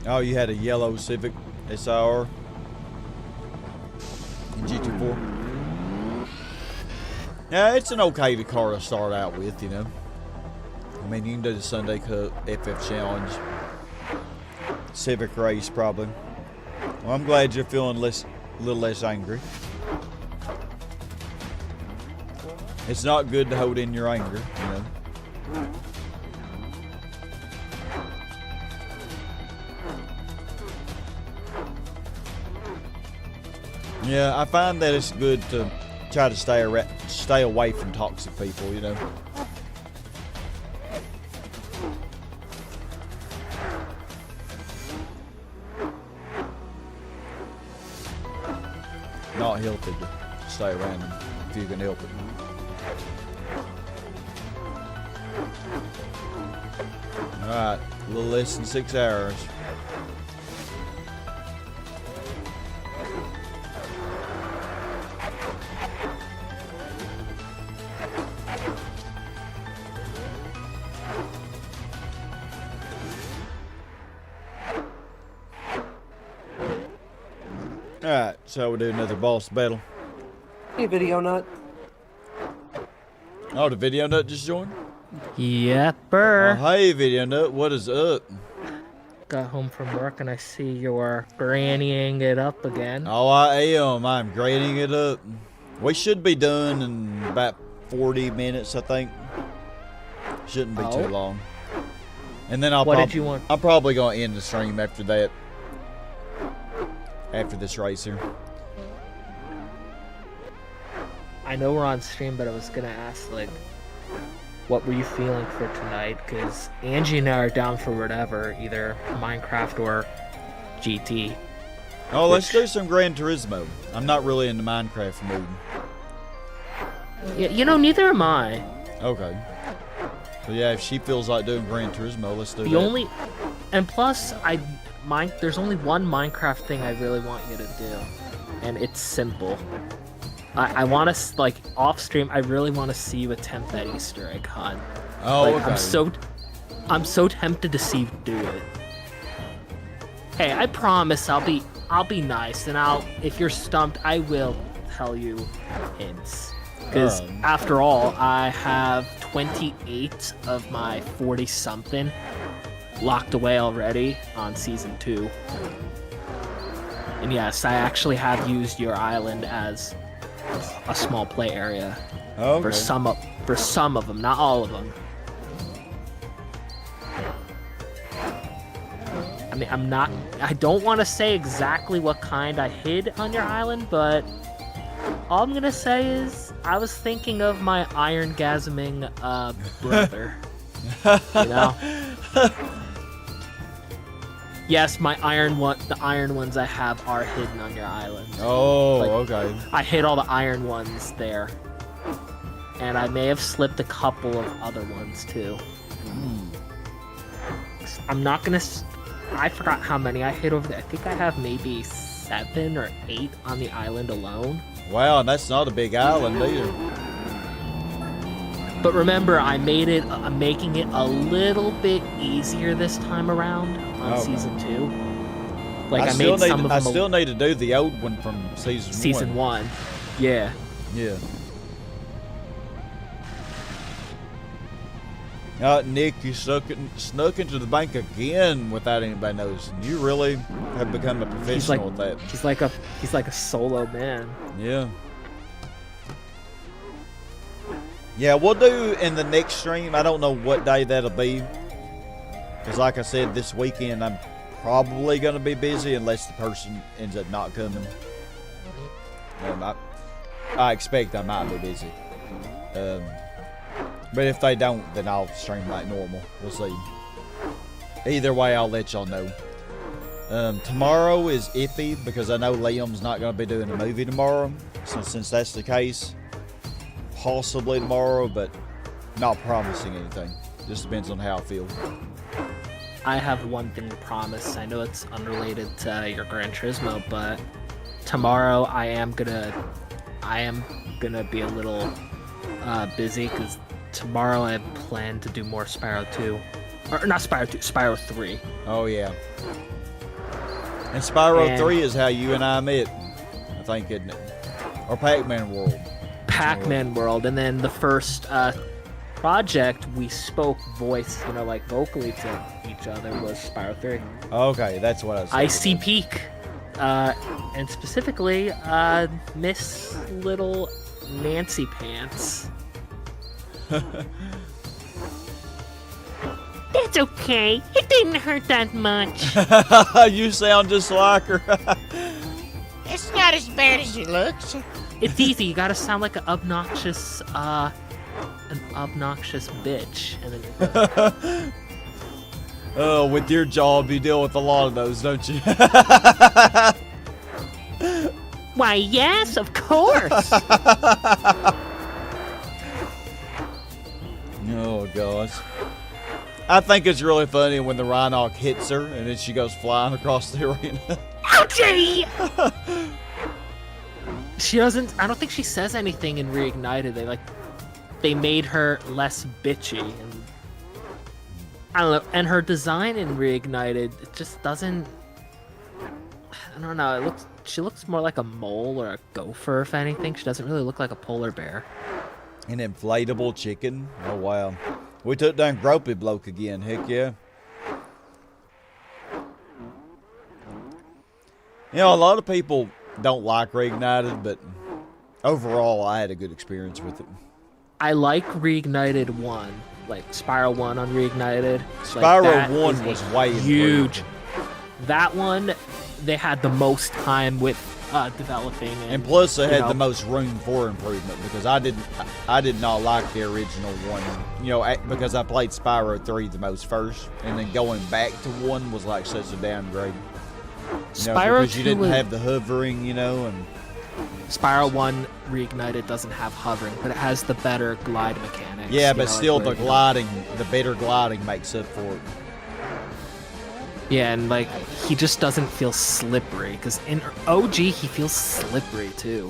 S1: Oh, you had a yellow Civic SR in GT4. Yeah, it's an okay car to start out with, you know. I mean, you can do the Sunday Cup, FF Challenge, Civic Race probably. Well, I'm glad you're feeling a little less angry. It's not good to hold in your anger, you know. Yeah, I find that it's good to try to stay away from toxic people, you know. not healthy to stay around him if you can help it. Alright, a little less than 6 hours. Alright, so we'll do another boss battle.
S2: Hey, Video Nut.
S1: Oh, the Video Nut just joined?
S5: Yepper.
S1: Oh, hey, Video Nut, what is up?
S5: Got home from work and I see you're grannying it up again.
S1: Oh, I am. I'm grading it up. We should be done in about 40 minutes, I think. Shouldn't be too long. And then
S5: What did you want?
S1: I'm probably going to end the stream after that. After this race here.
S5: I know we're on stream, but I was gonna ask, like, what were you feeling for tonight? Because Angie and I are down for whatever, either Minecraft or GT.
S1: Oh, let's do some Gran Turismo. I'm not really in the Minecraft mood.
S5: Yeah, you know, neither am I.
S1: Okay. So yeah, if she feels like doing Gran Turismo, let's do that.
S5: The only, and plus, there's only one Minecraft thing I really want you to do, and it's simple. I want to, like, off stream, I really want to see you attempt that Easter egg hunt.
S1: Oh,
S5: like,
S1: okay.
S5: I'm so tempted to see you do it. Hey, I promise I'll be nice, and if you're stumped, I will tell you hints. Because after all, I have 28 of my 40-something locked away already on Season 2. And yes, I actually have used your island as a small play area for some of them, not all of them. I mean, I don't want to say exactly what kind I hid on your island, but all I'm gonna say is I was thinking of my iron-gasming brother. You know? Yes, the iron ones I have are hidden on your island.
S1: Oh,
S5: Like,
S1: okay.
S5: I hid all the iron ones there. And I may have slipped a couple of other ones too. I'm not gonna... I forgot how many I hid over there. I think I have maybe 7 or 8 on the island alone.
S1: Wow, and that's not a big island either.
S5: But remember, I'm making it a little bit easier this time around on Season 2. Like, I made some of them...
S1: I still need to do the old one from Season 1.
S5: Season 1. Yeah.
S1: Yeah. Nick, you snuck into the bank again without anybody noticing. You really have become a professional at that.
S5: He's like a solo man.
S1: Yeah. Yeah, we'll do in the next stream. I don't know what day that'll be. Because like I said, this weekend I'm probably going to be busy unless the person ends up not coming. I expect I might be busy. But if they don't, then I'll stream like normal. We'll see. Either way, I'll let y'all know. Tomorrow is iffy because I know Liam's not going to be doing a movie tomorrow. So since that's the case, possibly tomorrow, but not promising anything. Just depends on how I feel.
S5: I have one thing to promise. I know it's unrelated to your Gran Turismo, but tomorrow I am gonna be a little busy because tomorrow I plan to do more Spyro 2. Or not Spyro 2, Spyro 3.
S1: Oh, yeah. And Spyro 3 is how you and I met, I think, isn't it? Or Pac-Man World.
S5: Pac-Man World. And then the first project we spoke voice, like vocally to each other was Spyro 3.
S1: Okay, that's what I was saying.
S5: Icy Peak. And specifically, Miss Little Nancy Pants.
S7: That's okay. It didn't hurt that much.
S1: You sound just like her.
S7: It's not as bad as it looks.
S5: It's easy. You gotta sound like an obnoxious bitch. And then
S1: with your job, you deal with a lot of those, don't you?
S5: Why, yes, of course.
S1: Oh, gosh. I think it's really funny when the Rhinoc hits her and then she goes flying across the arena.
S5: Ouchie! She doesn't. I don't think she says anything in Reignited. They made her less bitchy, and I don't know. And her design in Reignited, it just doesn't. I don't know. She looks more like a mole or a gopher, if anything. She doesn't really look like a polar bear.
S1: An inflatable chicken? Oh, wow. We took down Gropey Bloke again. Heck yeah. You know, a lot of people don't like Reignited, but overall, I had a good experience with it.
S5: I like Reignited 1, like Spiral 1 on Reignited.
S1: Spiral 1 was way
S5: huge.
S1: improved.
S5: That one, they had the most time with developing,
S1: and plus they had the most room for improvement, because I did not like the original one, you know, because I played Spyro 3 the most first, and then going back to 1 was like such a downgrade. You know,
S5: Spyro
S1: because you
S5: 2
S1: didn't have the hovering, you know, and
S5: Spiral 1 Reignited doesn't have hovering, but it has the better glide mechanics.
S1: yeah, but
S5: know,
S1: still
S5: like
S1: the gliding, the better gliding makes up for it.
S5: Yeah, and like he just doesn't feel slippery, because in OG he feels slippery too.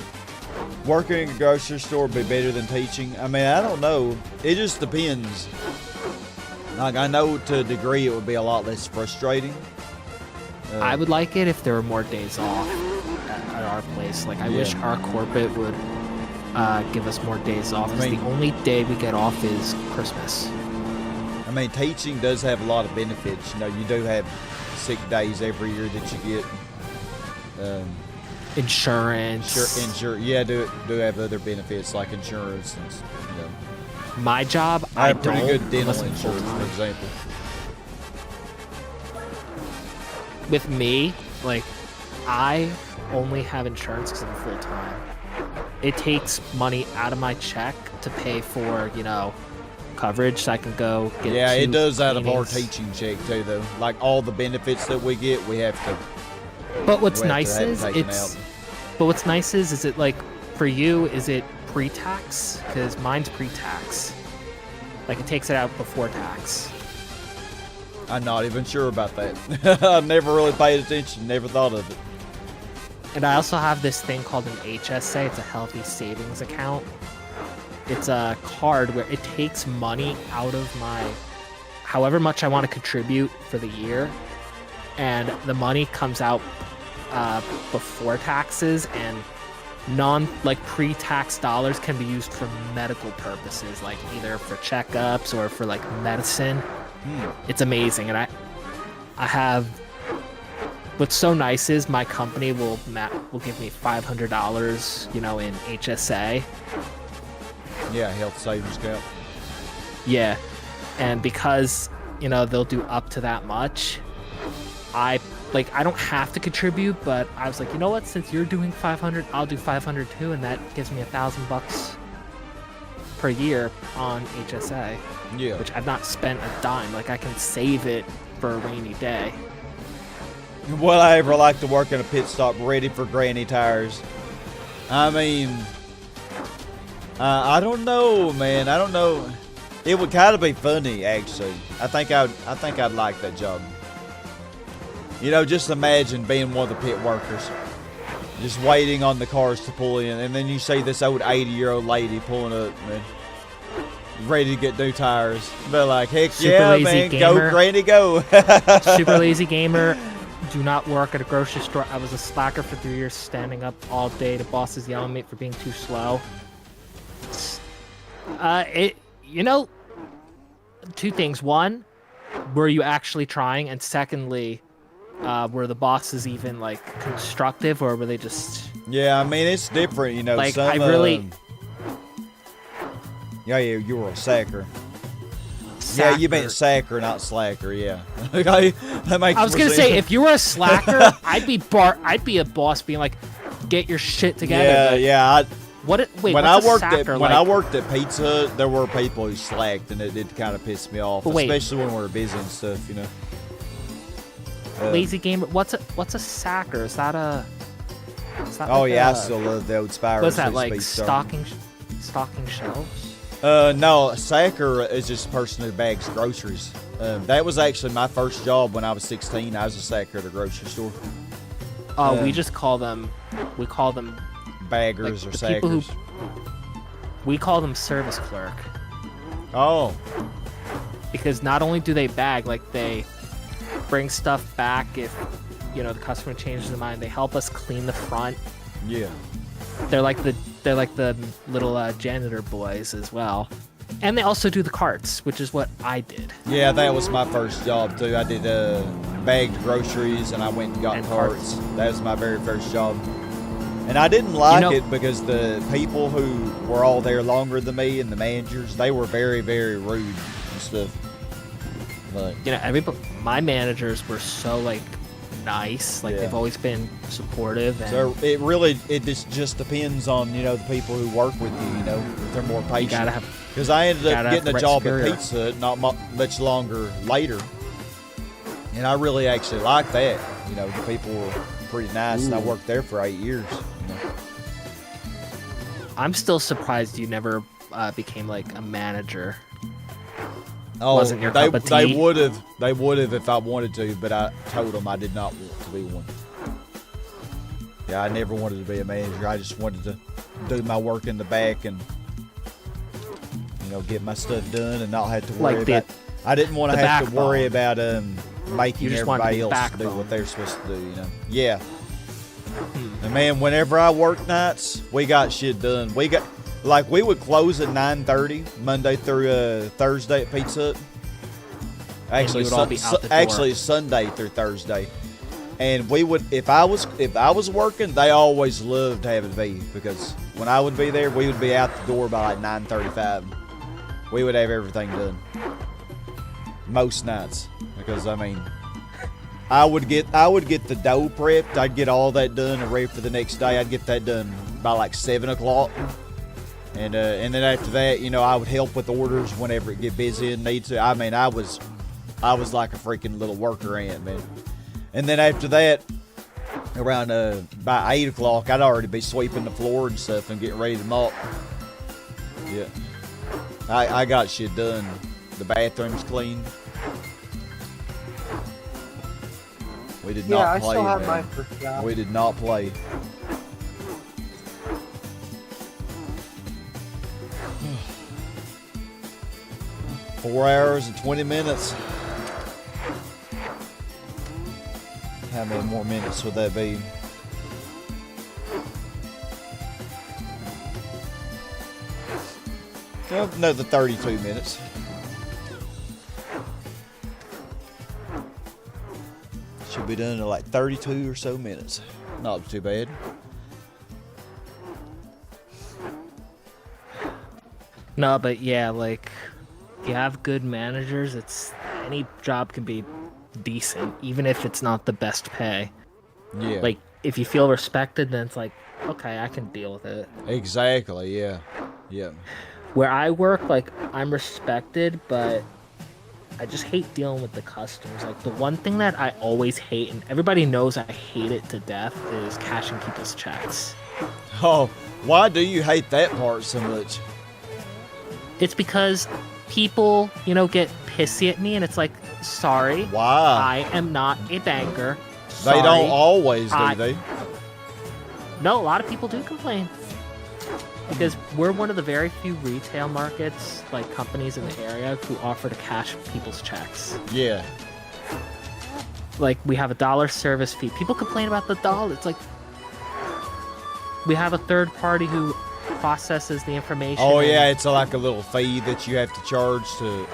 S1: Working in a grocery store would be better than teaching. I mean, I don't know. It just depends. Like, I know to a degree it would be a lot less frustrating.
S5: I would like it if there were more days off at our place. Like, I wish our corporate would give us more days off, because the only day we get off is Christmas.
S1: I mean, teaching does have a lot of benefits. You know, you do have sick days every year that you get.
S5: Insurance.
S1: Yeah, do have other benefits like insurance and, you know.
S5: My job,
S1: I have
S5: don't,
S1: pretty good dental
S5: unless I'm
S1: insurance, for
S5: full-time.
S1: example.
S5: With me, like, I only have insurance because I'm full-time. It takes money out of my check to pay for, you know, coverage, so I can go get
S1: Yeah, it
S5: 2
S1: does out of our
S5: cleanings.
S1: teaching check too, though. Like all the benefits that we get, we have to.
S5: But what's
S1: we have
S5: nice
S1: to have it
S5: is
S1: taken
S5: it's.
S1: out.
S5: But what's nice is it like for you? Is it pre-tax? Because mine's pre-tax. Like it takes it out before tax.
S1: I'm not even sure about that. I've never really paid attention. Never thought of it.
S5: And I also have this thing called an HSA. It's a healthy savings account. It's a card where it takes money out of my, however much I want to contribute for the year, and the money comes out before taxes, and pre-tax dollars can be used for medical purposes, like either for checkups or for like medicine. It's amazing, and I have. What's so nice is my company will give me $500, you know, in HSA.
S1: Yeah, health savings account.
S5: Yeah, and because, you know, they'll do up to that much, I don't have to contribute, but I was like, you know what, since you're doing 500, I'll do 500 too, and that gives me $1,000 per year on HSA.
S1: Yeah.
S5: Which I've not spent a dime. Like, I can save it for a rainy day.
S1: Would I ever like to work in a pit stop ready for granny tires? I mean, I don't know, man. I don't know. It would kind of be funny, actually. I think I'd like that job. You know, just imagine being one of the pit workers, just waiting on the cars to pull in, and then you see this old 80-year-old lady pulling up, man, ready to get new tires. They're like, heck
S5: Super
S1: yeah,
S5: lazy
S1: man,
S5: gamer.
S1: go, granny, go.
S5: Super lazy gamer. Do not work at a grocery store. I was a slacker for 3 years, standing up all day. The boss is yelling at me for being too slow. You know, 2 things. One, were you actually trying? And secondly, were the bosses even like constructive, or were they just?
S1: Yeah, I mean, it's different, you know.
S5: Like,
S1: some,
S5: I really.
S1: Yeah, you were a sacker. Yeah, you meant sacker, not slacker. Yeah, that makes.
S5: I was gonna say, if you were a slacker, I'd be a boss, being like, "Get your shit together."
S1: Yeah,
S5: like,
S1: yeah.
S5: When I
S1: worked at Pizza Hut, there were people who slacked, and it did kind of piss me off, especially when we were busy and stuff, you know.
S5: Lazy gamer. What's a sacker? Is that that
S1: Oh
S5: like
S1: yeah, I
S5: a-
S1: still love the old Spyro.
S5: What's that
S1: Speed
S5: like?
S1: Star.
S5: Stocking shelves?
S1: No, a sacker is just a person who bags groceries. That was actually my first job when I was 16. I was a sacker at a grocery store.
S5: We just call them. We call them.
S1: Baggers
S5: Like,
S1: or
S5: the people who-
S1: sackers.
S5: We call them service clerk
S1: Oh,
S5: because not only do they bag, like they bring stuff back if the customer changes their mind. They help us clean the front.
S1: yeah.
S5: They're like the little janitor boys as well, and they also do the carts, which is what I did.
S1: Yeah, that was my first job too. I did bagged groceries and I went and got
S5: And
S1: carts. That was my very first job. And I didn't like
S5: know-
S1: it because the people who were all there longer than me and the managers, they were very, very rude and stuff. But
S5: My managers were so like nice, like
S1: Yeah.
S5: they've always been supportive. And
S1: so it just depends on the people who work with you. If they're more patient.
S5: you gotta have.
S1: Because I ended up
S5: gotta have
S1: getting
S5: the
S1: a
S5: right
S1: job at
S5: superior.
S1: Pizza Hut not much longer later, and I really actually liked that. The people were pretty nice, and I worked there for 8 years.
S5: I'm still surprised you never became like a manager.
S1: Oh,
S5: Wasn't your
S1: they
S5: cup of
S1: they
S5: tea?
S1: would have if I wanted to, but I told them I did not want to be one. Yeah, I never wanted to be a manager. I just wanted to do my work in the back and get my stuff done and not have to worry
S5: Like
S1: about. I didn't want to
S5: the
S1: have to worry
S5: backbone.
S1: about making
S5: You just wanted
S1: everybody
S5: the
S1: else do
S5: backbone.
S1: what they're supposed to do. Yeah. And man, whenever I worked nights, we got shit done. We would close at 9:30 Monday through Thursday at Pizza Hut. Actually,
S5: you would all be out the door.
S1: actually Sunday through Thursday. And we would, if I was working, they always loved having me because when I would be there, we would be out the door by like 9:35. We would have everything done most nights because I would get the dough prepped. I'd get all that done and ready for the next day. I'd get that done by like 7 o'clock. And then after that, I would help with orders whenever it get busy and need to. I was like a freaking little worker ant, man. And then after that, around by 8 o'clock, I'd already be sweeping the floor and stuff and getting ready to mop. Yeah, I got shit done. The bathroom's clean. We did
S2: Yeah,
S1: not
S2: I
S1: play,
S2: still have
S1: man.
S2: my first job.
S1: We did not play. Four hours and 20 minutes. How many more minutes would that be? Another 32 minutes. Should be done in like 32 or so minutes. Not too bad.
S5: No, but yeah, like if you have good managers, any job can be decent, even if it's not the best pay.
S1: Yeah.
S5: Like if you feel respected, then it's like, okay, I can deal with it.
S1: Exactly, yeah. Yeah.
S5: Where I work, like I'm respected, but I just hate dealing with the customers. Like the one thing that I always hate, and everybody knows I hate it to death, is cashing people's checks.
S1: Oh, why do you hate that part so much?
S5: It's because people, get pissy at me, and it's like, sorry,
S1: Why?
S5: I am not a banker.
S1: They
S5: Sorry.
S1: don't always, do
S5: I-
S1: they?
S5: No, a lot of people do complain. Because we're one of the very few retail markets, like companies in the area, who offer to cash people's checks.
S1: Yeah.
S5: Like, we have $1 service fee. People complain about the dollar. It's like, we have a third party who processes the information.
S1: Oh
S5: and-
S1: yeah, it's like a little fee that you have to charge to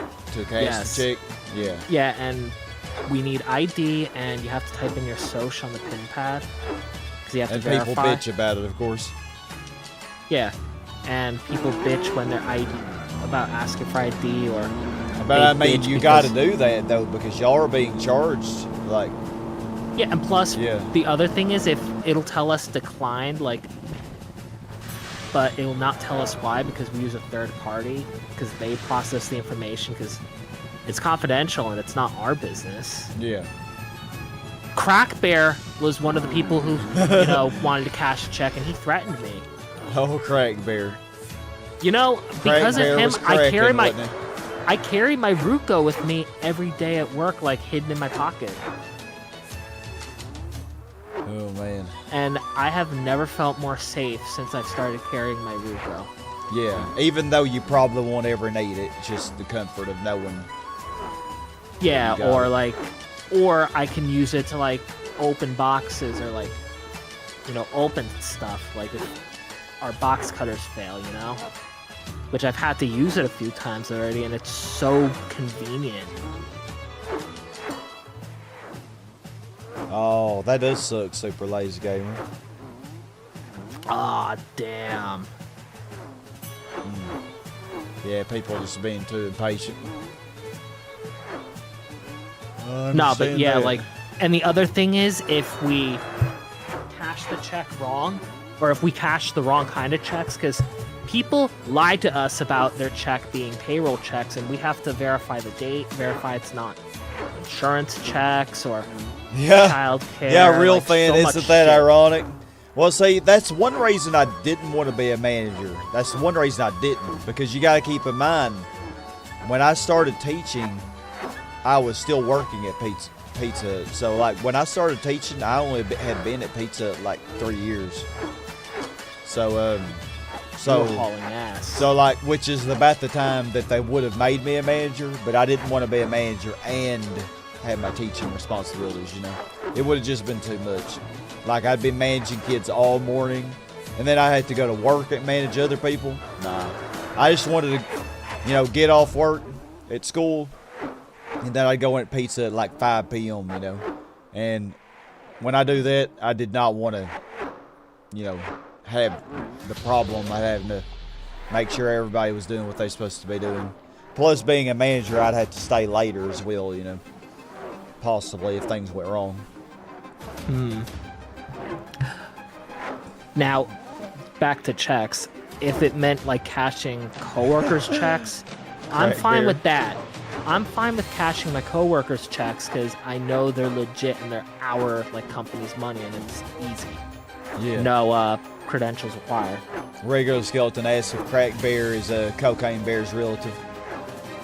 S1: cash
S5: Yes.
S1: the check. Yeah.
S5: Yeah, and we need ID, and you have to type in your SOCH on the PIN pad. Because you have
S1: And
S5: to
S1: people
S5: verify.
S1: bitch about it, of course.
S5: Yeah, and people bitch when they're about asking for ID or.
S1: But
S5: they
S1: I mean,
S5: bitch
S1: you got to
S5: because-
S1: do that though because y'all are being charged. Like,
S5: Yeah, and plus,
S1: Yeah.
S5: the other thing is if it'll tell us declined, like, but it will not tell us why because we use a third party because they process the information because it's confidential and it's not our business.
S1: yeah.
S5: Crack Bear was one of the people who, wanted to cash a check, and he threatened me.
S1: Oh, Crack Bear.
S5: Because of
S1: Bear
S5: him,
S1: was cracking, wasn't he?
S5: I carry my Ruko with me every day at work, like hidden in my pocket.
S1: Oh man.
S5: And I have never felt more safe since I've started carrying my Ruko.
S1: Yeah, even though you probably won't ever need it, just the comfort of knowing.
S5: Yeah,
S1: You got
S5: or I can use it to like open boxes or like, open stuff. Like if our box cutters fail, which I've had to use it a few times already, and it's so convenient.
S1: Oh, that does suck, Super Lazy Gamer.
S5: Ah, damn.
S1: Yeah, people are just being too impatient.
S5: No, but yeah, and the other thing is, if we cash the check wrong, or if we cash the wrong kind of checks, because people lie to us about their check being payroll checks, and we have to verify the date, verify it's not insurance checks or child care.
S1: Yeah, real
S5: like,
S1: fan,
S5: so
S1: isn't
S5: much
S1: that
S5: shit.
S1: ironic? Well, see, that's one reason I didn't want to be a manager. That's one reason I didn't, because you got to keep in mind, when I started teaching, I was still working at pizza. So, like, when I started teaching, I only had been at pizza, like, 3 years. So,
S5: You were hauling ass.
S1: So, like, which is about the time that they would have made me a manager, but I didn't want to be a manager and have my teaching responsibilities, It would have just been too much. Like, I'd been managing kids all morning, and then I had to go to work and manage other people. Nah. I just wanted to, get off work at school, and then I'd go in at pizza at like 5 p.m., And when I do that, I did not want to, have the problem of having to make sure everybody was doing what they're supposed to be doing. Plus, being a manager, I'd have to stay later as well, possibly if things went wrong.
S5: Now, back to checks. If it meant like cashing coworkers' checks, I'm
S1: Right,
S5: fine
S1: Bear.
S5: with that. I'm fine with cashing my coworkers' checks because I know they're legit and they're our company's money and it's easy.
S1: Yeah.
S5: No credentials required.
S1: Regular Skeleton asks if Crack Bear is a Cocaine Bear's relative.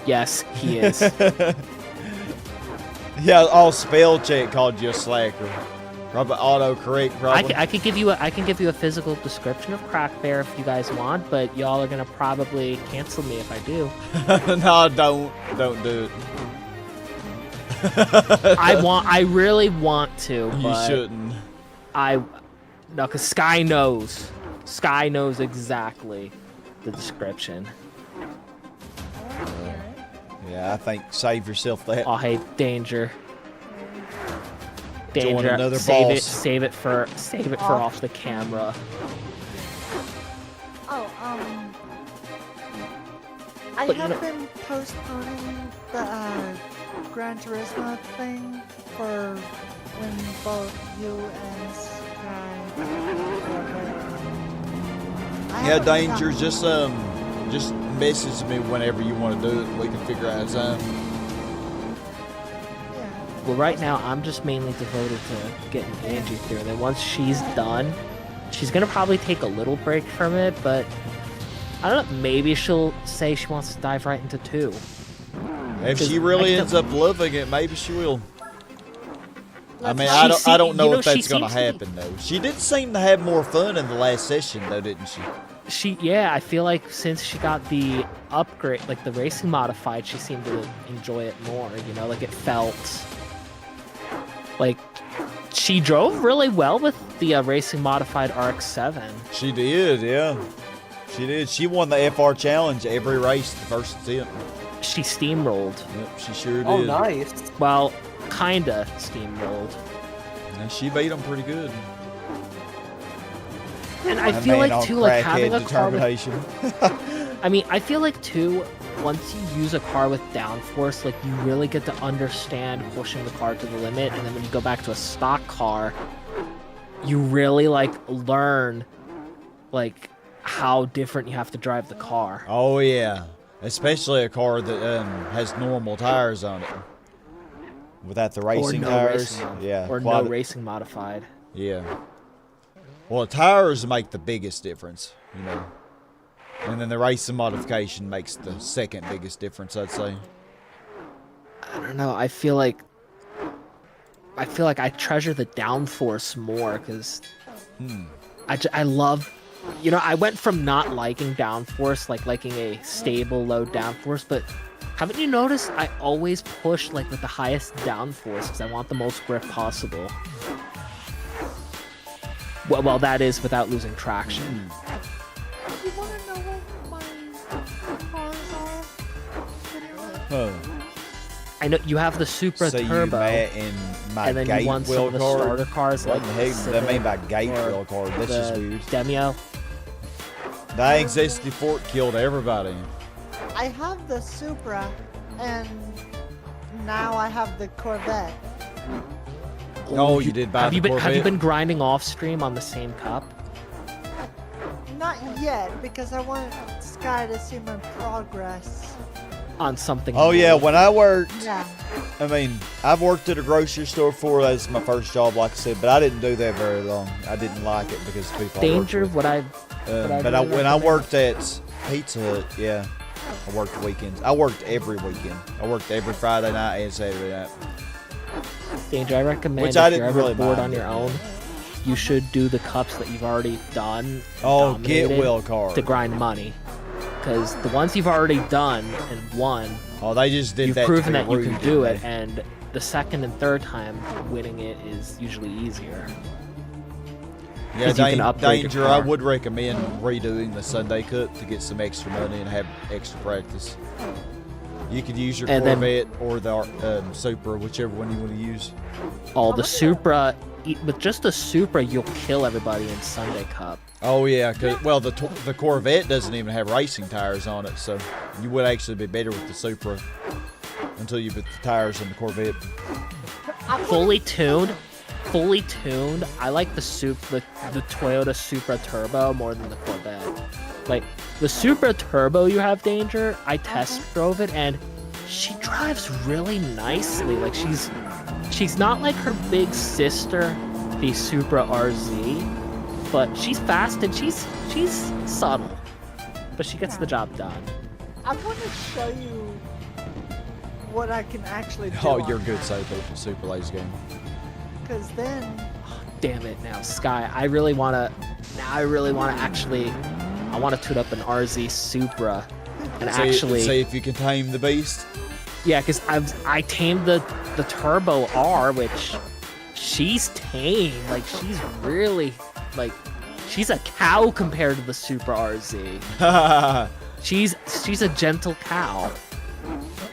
S5: Yes, he is.
S1: Yeah, all spell check called you a slacker. Probably autocorrect, probably.
S5: I can give you a physical description of Crack Bear if you guys want, but y'all are gonna probably cancel me if I do.
S1: No, don't do it.
S5: I really want to.
S1: You
S5: But
S1: shouldn't.
S5: No, because Sky knows. Sky knows exactly the description.
S1: Yeah, I think save yourself that.
S5: Oh, hey, danger.
S1: Join
S5: Danger.
S1: another
S5: Save
S1: boss.
S5: it. Save it for off the camera.
S8: Oh, I
S5: But you
S8: have
S5: know-
S8: been postponing the Gran Turismo thing for when both you and Sky.
S1: Yeah, danger. Just message me whenever you want to do it. We can figure out a time.
S5: Well, right now I'm just mainly devoted to getting Angie through, and then once she's done, she's gonna probably take a little break from it. But I don't know. Maybe she'll say she wants to dive right into 2.
S1: If
S5: Because
S1: she really
S5: I
S1: ends up loving it, maybe she will. I mean,
S5: She
S1: I don't know
S5: seem-
S1: if
S5: she
S1: that's gonna
S5: seems to be-
S1: happen though. She did seem to have more fun in the last session though, didn't she?
S5: I feel like since she got the upgrade, like the racing modified, she seemed to enjoy it more. Like it felt like she drove really well with the racing modified RX-7.
S1: She did, yeah. She did. She won the FR challenge every race the first attempt.
S5: She steamrolled.
S1: Yep, she sure did.
S2: Oh, nice.
S5: Well, kinda steamrolled.
S1: And she beat them pretty good.
S5: And I
S1: That
S5: feel
S1: man
S5: like
S1: on
S5: too, like
S1: crackhead
S5: having a car with,
S1: determination.
S5: I mean, I feel like too, once you use a car with downforce, like you really get to understand pushing the car to the limit, and then when you go back to a stock car, you really like learn like how different you have to drive the car.
S1: Oh yeah, especially a car that has normal tires on it. without the racing
S5: no
S1: tires.
S5: racing
S1: Yeah.
S5: Or no racing modified.
S1: Yeah. Well, the tires make the biggest difference, you know. And then the racing modification makes the second biggest difference, I'd say.
S5: I don't know. I feel like I treasure the downforce more because I love, you know, I went from not liking downforce, like liking a stable low downforce, but haven't you noticed I always push like with the highest downforce because I want the most grip possible. Well, that is without losing traction.
S8: You want to know what my cars are?
S1: Oh.
S5: I know you have the Supra
S1: So
S5: Turbo.
S1: you met in my
S5: And then
S1: gate
S5: you won some
S1: wheel
S5: of the
S1: card?
S5: starter cars,
S1: What
S5: like
S1: the heck does that mean by gate
S5: or
S1: wheel card? That's
S5: the
S1: just weird.
S5: Demio.
S1: That GT4 killed everybody.
S8: I have the Supra, and now I have the Corvette.
S1: Oh, you did buy
S5: Have
S1: the
S5: you been
S1: Corvette?
S5: been grinding off stream on the same cup?
S8: Not yet, because I want Sky to see my progress.
S5: On something.
S1: Oh,
S5: new?
S1: yeah, when I worked,
S8: Yeah.
S1: I mean, I've worked at a grocery store before. That's my first job, like I said, but I didn't do that very long. I didn't like it because of people
S5: Danger.
S1: I worked
S5: What I.
S1: with. But when I worked at Pizza Hut, yeah, I worked weekends. I worked every weekend. I worked every Friday night and Saturday night.
S5: Danger. I recommend
S1: Which I
S5: if you're
S1: didn't
S5: ever
S1: really
S5: bored
S1: mind
S5: on your
S1: doing.
S5: own, you should do the cups that you've already done. and
S1: Oh, get
S5: dominated
S1: wheel card.
S5: to grind money. Because the ones you've already done and won,
S1: Oh, they just did
S5: you've
S1: that. to
S5: proven
S1: be
S5: that you
S1: rude,
S5: can do
S1: didn't
S5: it,
S1: they?
S5: and the second and third time winning it is usually easier.
S1: Yeah,
S5: 'Cause you can upgrade your
S1: Danger, I
S5: car.
S1: would recommend redoing the Sunday Cup to get some extra money and have extra practice. You could use your
S5: And then-
S1: Corvette or the Supra, whichever one you want to use.
S5: Oh, the Supra, with just the Supra, you'll kill everybody in Sunday Cup.
S1: Oh yeah, well the Corvette doesn't even have racing tires on it, so you would actually be better with the Supra until you put the tires on the Corvette.
S5: Fully tuned. I like the Toyota Supra Turbo more than the Corvette. Like the Supra Turbo, you have Danger. I test drove it, and she drives really nicely. Like she's not like her big sister, the Supra RZ, but she's fast and she's subtle, but she gets the job done.
S8: I want to show you what I can actually do.
S1: Oh, you're good, Super Lazy Game.
S8: Because then,
S5: Damn it now, Sky. I really wanna actually. I want to tune up an RZ Supra and
S1: See if you can tame the beast.
S5: yeah, because I tamed the Turbo R, which she's tame. Like she's really like she's a cow compared to the Supra RZ. She's a gentle cow.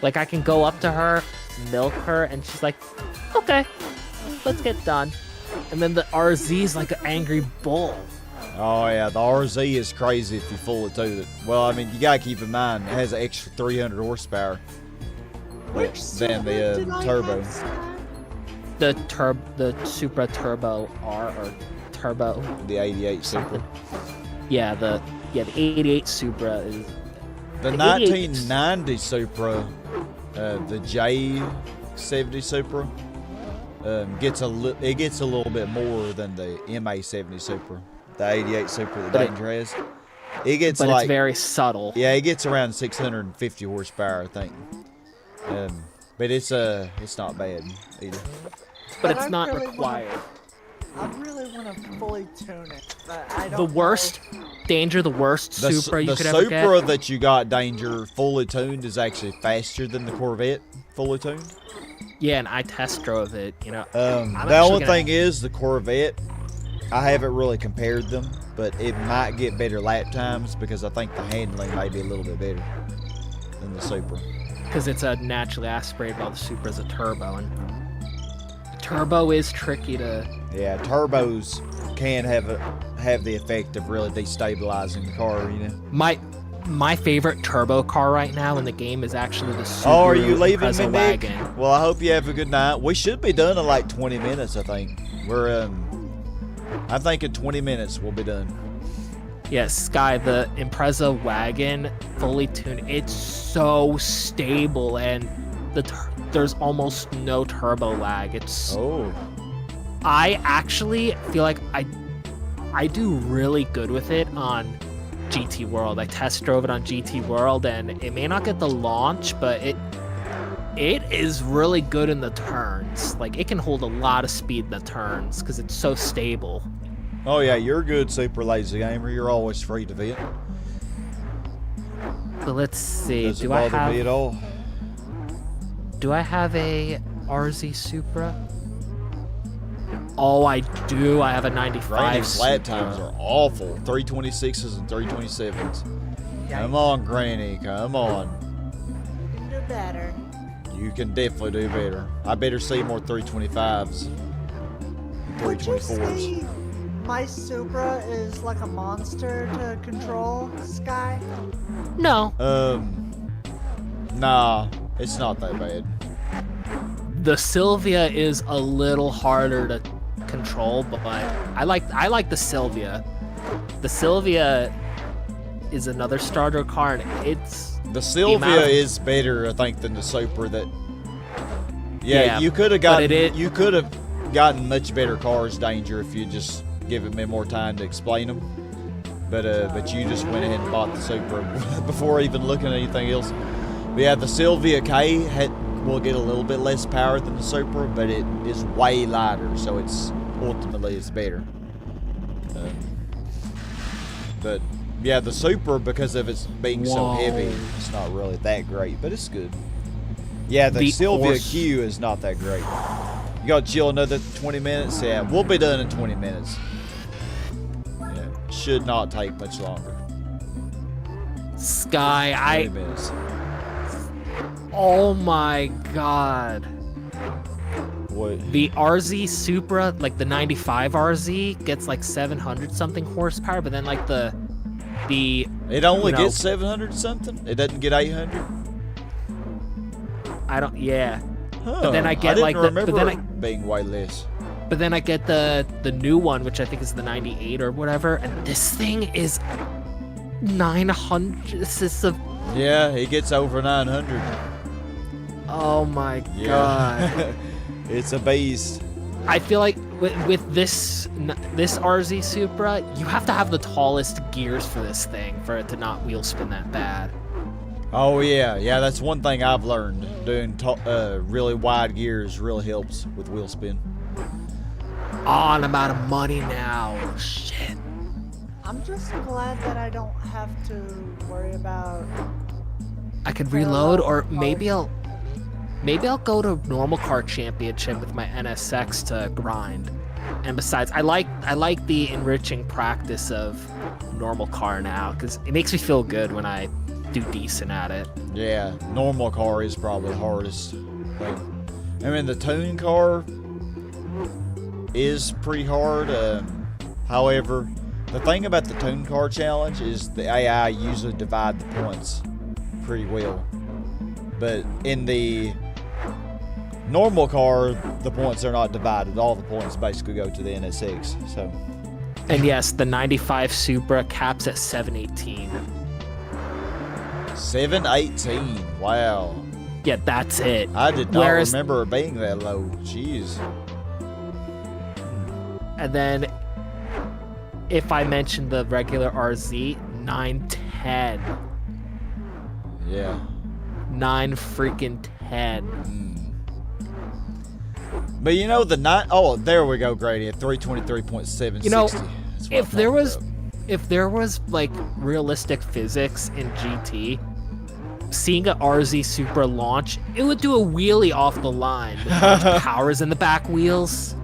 S5: Like I can go up to her, milk her, and she's like, okay, let's get done. And then the RZ's like an angry bull.
S1: Oh yeah, the RZ is crazy if you fully tune it. Well, I mean, you gotta keep in mind it has an extra 300 horsepower than the turbo.
S5: The Supra Turbo R or Turbo.
S1: The 88 Supra.
S5: Something. Yeah, the 88 Supra is
S1: The 1990 Supra, the J70 Supra, gets a little bit more than the MA70 Supra. The 88 Supra that Danger has. It gets
S5: but
S1: like
S5: it's very subtle.
S1: yeah, it gets around 650 horsepower, I think. But it's not bad either.
S5: But it's
S8: I
S5: not
S8: really
S5: required.
S8: I really want to fully tune it, but I don't.
S5: The worst Danger, the worst Supra you could ever get.
S1: The Supra that you got, Danger, fully tuned is actually faster than the Corvette fully tuned.
S5: Yeah, and I test drove it. You know,
S1: The only thing is the Corvette. I haven't really compared them, but it might get better lap times because I think the handling may be a little bit better than the Supra.
S5: because it's a naturally aspirated, while the Supra's a turbo, and the turbo is tricky to.
S1: Yeah, turbos can have the effect of really destabilizing the car, you know.
S5: My favorite turbo car right now in the game is actually the Subaru
S1: Oh, are you leaving me,
S5: Impreza
S1: Nick?
S5: wagon.
S1: Well, I hope you have a good night. We should be done in like 20 minutes, I think. I think in 20 minutes we'll be done.
S5: Yeah, Sky, the Impreza wagon, fully tuned. It's so stable, and there's almost no turbo lag. It's
S1: Oh.
S5: I actually feel like I do really good with it on GT World. I test drove it on GT World, and it may not get the launch, but it is really good in the turns. Like, it can hold a lot of speed in the turns because it's so stable.
S1: Oh yeah, you're a good super lazy gamer. You're always free to vent.
S5: So let's see.
S1: Doesn't
S5: Do I
S1: bother me at all.
S5: have a RZ Supra? Oh, I do. I have a 95
S1: Granny's lap
S5: Supra.
S1: times are awful. 326s and 327s. Come on, Granny. Come on.
S8: You can do better.
S1: You can definitely do better. I better see more 325s.
S8: Would you
S1: 324s.
S8: say my Supra is like a monster to control, Sky?
S5: No,
S1: Nah, it's not that bad.
S5: the Sylvia is a little harder to control, but I like the Sylvia. The Sylvia is another starter car, and it's
S1: The Sylvia
S5: amount of-
S1: is better, I think, than the Supra. That yeah,
S5: Yeah,
S1: you could have
S5: but
S1: gotten
S5: it-
S1: you could have gotten much better cars, Danger, if you just given me more time to explain them. But you just went ahead and bought the Supra before even looking at anything else. But yeah, the Sylvia K will get a little bit less power than the Supra, but it is way lighter, so it's ultimately better. But yeah, the Supra, because of its being so
S5: Whoa.
S1: heavy, it's not really that great, but it's good. Yeah, the
S5: The
S1: Sylvia
S5: horse-
S1: Q is not that great. You gotta chill another 20 minutes? Yeah, we'll be done in 20 minutes. Yeah, should not take much longer.
S5: Sky.
S1: 20 minutes.
S5: Oh my god.
S1: What?
S5: The RZ Supra, like the 95 RZ, gets like 700 something horsepower, but then like the
S1: It only
S5: you know-
S1: gets 700 something? It doesn't get 800?
S5: I don't yeah.
S1: Huh.
S5: then I get,
S1: didn't
S5: like, the- but
S1: remember
S5: then
S1: it being way less.
S5: But then I get the new one, which I think is the 98 or whatever, and this thing is 900. This is a
S1: Yeah, it gets over 900.
S5: oh my god.
S1: Yeah. It's a beast.
S5: I feel like with this RZ Supra, you have to have the tallest gears for this thing for it to not wheel spin that bad.
S1: Oh yeah, that's one thing I've learned. Doing really wide gears really helps with wheel spin.
S5: Oh, and I'm out of money now. Shit.
S8: I'm just glad that I don't have to worry about.
S5: I could reload, or maybe I'll go to normal car championship with my NSX to grind. And besides, I like the enriching practice of normal car now, because it makes me feel good when I do decent at it.
S1: Yeah, normal car is probably the hardest thing. I mean, the tune car is pretty hard. However, the thing about the tune car challenge is the AI usually divide the points pretty well. But in the normal car, the points are not divided. All the points basically go to the NSX. So,
S5: And yes, the 95 Supra caps at 718.
S1: 718. Wow.
S5: Yeah, that's it.
S1: I did not
S5: Whereas-
S1: remember it being that low. Jeez.
S5: And then if I mention the regular RZ, 910.
S1: Yeah.
S5: 9 freaking 10.
S1: But you know oh, there we go, Grady, at 323.760.
S5: You know,
S1: That's what
S5: if
S1: I'm
S5: there
S1: talking
S5: was
S1: about.
S5: if there was like realistic physics in GT, seeing a RZ Supra launch, it would do a wheelie off the line with how much power's in the back wheels.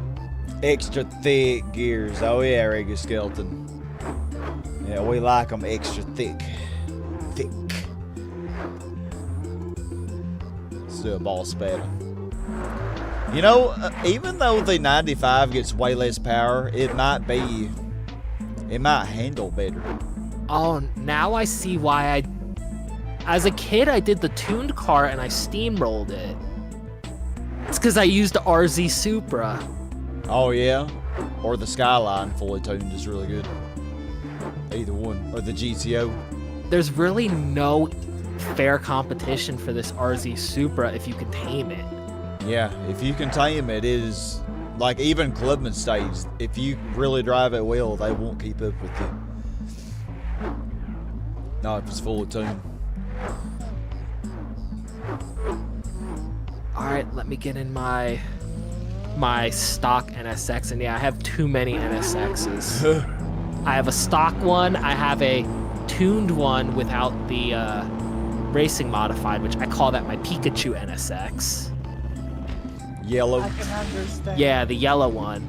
S1: Extra thick gears. Oh yeah, Regular Skeleton. Yeah, we like them extra thick. Thick. Let's do a ball spatter. You know, even though the 95 gets way less power, it might handle better.
S5: Oh, now I see why as a kid, I did the tuned car and I steamrolled it. It's because I used the RZ Supra.
S1: Oh yeah? Or the Skyline fully tuned is really good. Either one. Or the GTO.
S5: There's really no fair competition for this RZ Supra if you can tame it.
S1: Yeah, if you can tame it, it is like even Clubman states, if you really drive it well, they won't keep up with you. Not if it's full of tune.
S5: Alright, let me get in my stock NSX, and yeah, I have too many NSXs. I have a stock one, I have a tuned one without the racing modified, which I call that my Pikachu NSX.
S1: Yellow.
S8: I can understand.
S5: Yeah, the yellow one.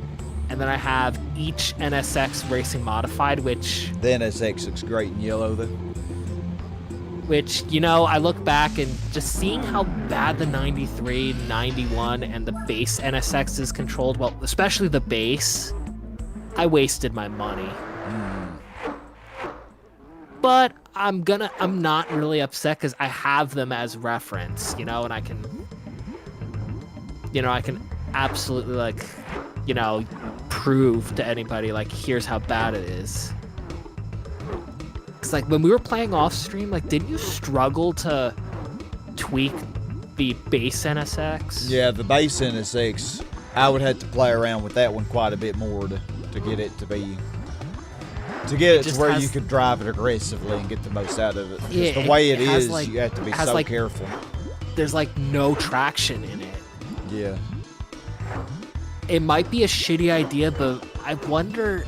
S5: And then I have each NSX racing modified, which,
S1: The NSX looks great in yellow, though.
S5: you know, I look back and just seeing how bad the 93, 91, and the base NSX is controlled, well, especially the base, I wasted my money. But I'm not really upset because I have them as reference, you know, and I can absolutely, like, you know, prove to anybody, like, here's how bad it is. Because, like, when we were playing off stream, like, didn't you struggle to tweak the base NSX?
S1: Yeah, the base NSX, I would have to play around with that one quite a bit more to get it to be... To get it to where you could drive it aggressively and get the most out of it.
S5: Yeah,
S1: the way it
S5: has,
S1: is,
S5: like,
S1: you have to be
S5: has,
S1: so
S5: like,
S1: careful.
S5: There's, like, no traction in it.
S1: Yeah.
S5: It might be a shitty idea, but I wonder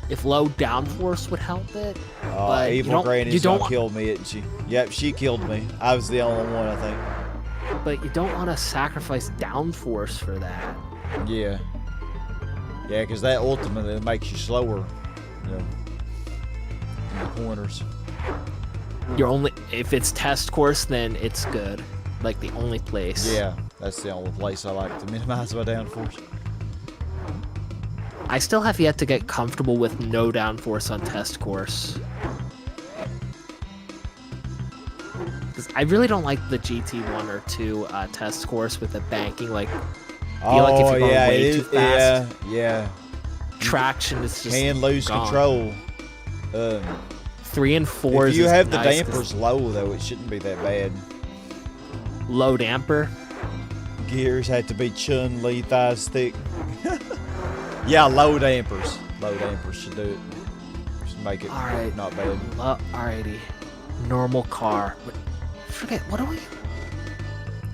S5: if low downforce would help it. But
S1: Evil Granny's gonna kill me, isn't she? Yep, she killed me. I was the only one, I think.
S5: But you don't want to sacrifice downforce for that.
S1: Yeah. Yeah, because that ultimately makes you slower. You know, in the corners.
S5: If it's test course, then it's good. Like the only place.
S1: Yeah, that's the only place I like to minimize my downforce.
S5: I still have yet to get comfortable with no downforce on test course. Because I really don't like the GT1 or 2 test course with the banking. Like, feel like if you're going way too fast,
S1: yeah.
S5: traction is just
S1: Can lose
S5: gone.
S1: control.
S5: 3 and 4.
S1: If you
S5: is
S1: have the
S5: nice
S1: dampers low, though, it shouldn't be that bad.
S5: low damper.
S1: Gears had to be Chun-Li thighs thick. Yeah, low dampers. Low dampers should do it. Should make it
S5: Alright.
S1: not bad.
S5: Alrighty. Normal car. Forget, what do we...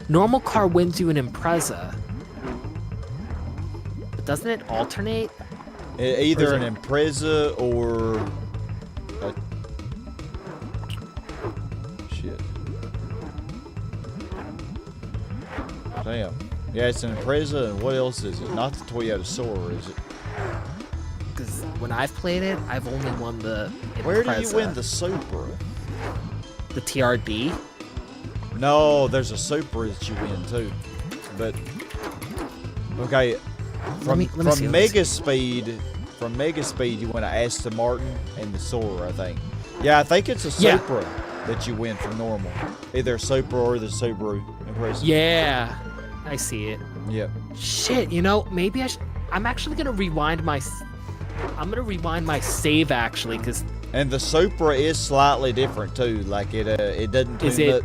S5: Normal car wins you an Impreza. But doesn't it alternate?
S1: Either
S5: Or
S1: an
S5: is
S1: Impreza or... a... Shit. Damn. Yeah, it's an Impreza, and what else is it? Not the Toyota Soarer, is it?
S5: Because when I've played it, I've only won the Impreza.
S1: Where do you win the Supra?
S5: The TRD?
S1: No, there's a Supra that you win too. But okay,
S5: Let me
S1: from
S5: see
S1: Mega Speed, you win an Aston Martin and the Soarer, I think. Yeah, I think it's a Supra that you win from normal. Either a Supra or the Subaru Impreza.
S5: Yeah, I see it.
S1: Yep.
S5: Shit, you know, maybe I'm actually gonna rewind my. I'm gonna rewind my save actually, because.
S1: And the Supra is slightly different too. Like it doesn't tune up.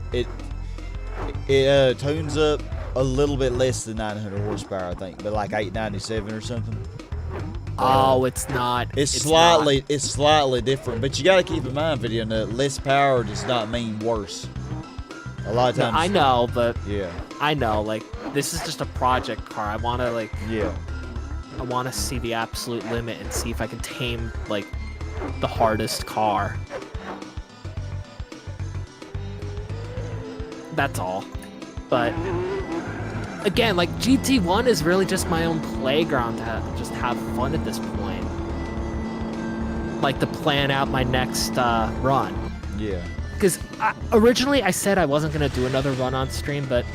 S1: It tunes up a little bit less than 900 horsepower, I think, but like 897 or something.
S5: Oh, it's not.
S1: It's slightly different, but you got to keep in mind, video, that less power does not mean worse. A lot of times.
S5: No, I know, but
S1: Yeah.
S5: I know. Like, this is just a project car. I want to
S1: Yeah.
S5: I want to see the absolute limit and see if I can tame like the hardest car. That's all. But again, like GT1 is really just my own playground to just have fun at this point. Like to plan out my next run.
S1: Yeah.
S5: Because originally I said I wasn't going to do another run on stream, but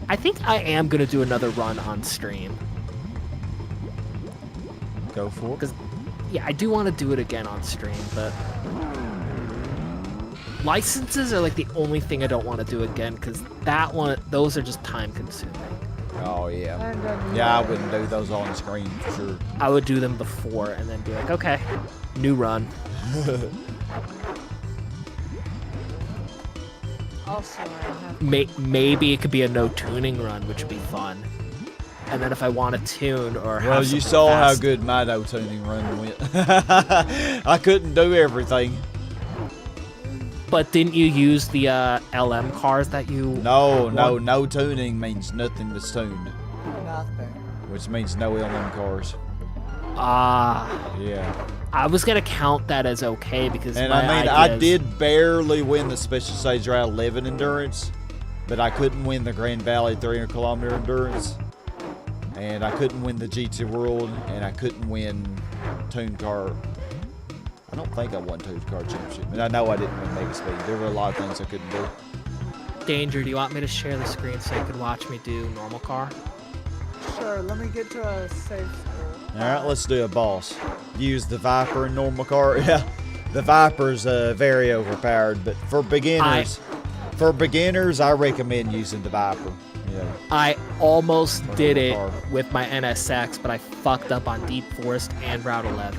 S5: I think I am going to do another run on stream.
S1: Go for it.
S5: Because, yeah, I do want to do it again on stream, but licenses are like the only thing I don't want to do again, because those are just time consuming.
S1: Oh, yeah.
S8: And then
S1: Yeah, I wouldn't do those on screen for sure.
S5: I would do them before and then be like, okay, new run.
S8: Also, I have.
S5: Maybe it could be a no tuning run, which would be fun. And then if I want to tune or have
S1: Well, you
S5: something
S1: saw how
S5: fast-
S1: good my no tuning run went. I couldn't do everything.
S5: But didn't you use the LM cars that you?
S1: No tuning means nothing that's tuned,
S8: Nothing.
S1: which means no LM cars.
S5: Ah,
S1: Yeah.
S5: I was gonna count that as okay because
S1: And
S5: my
S1: I mean,
S5: idea
S1: I
S5: is-
S1: did barely win the Special Stage Route 11 endurance, but I couldn't win the Grand Valley 300-kilometer endurance, and I couldn't win the GT World, and I couldn't win Toon Car. I don't think I won Toon Car Championship, and I know I didn't win Mega Speed. There were a lot of things I couldn't do.
S5: Danger, do you want me to share the screen so you can watch me do normal car?
S8: Sure, let me get to a safe school.
S1: All right, let's do a boss. Use the Viper in normal car. Yeah, the Viper's very overpowered, but for beginners, I recommend using the Viper. Yeah.
S5: I almost
S1: For
S5: did
S1: normal
S5: it
S1: car.
S5: with my NSX, but I fucked up on Deep Forest and Route 11.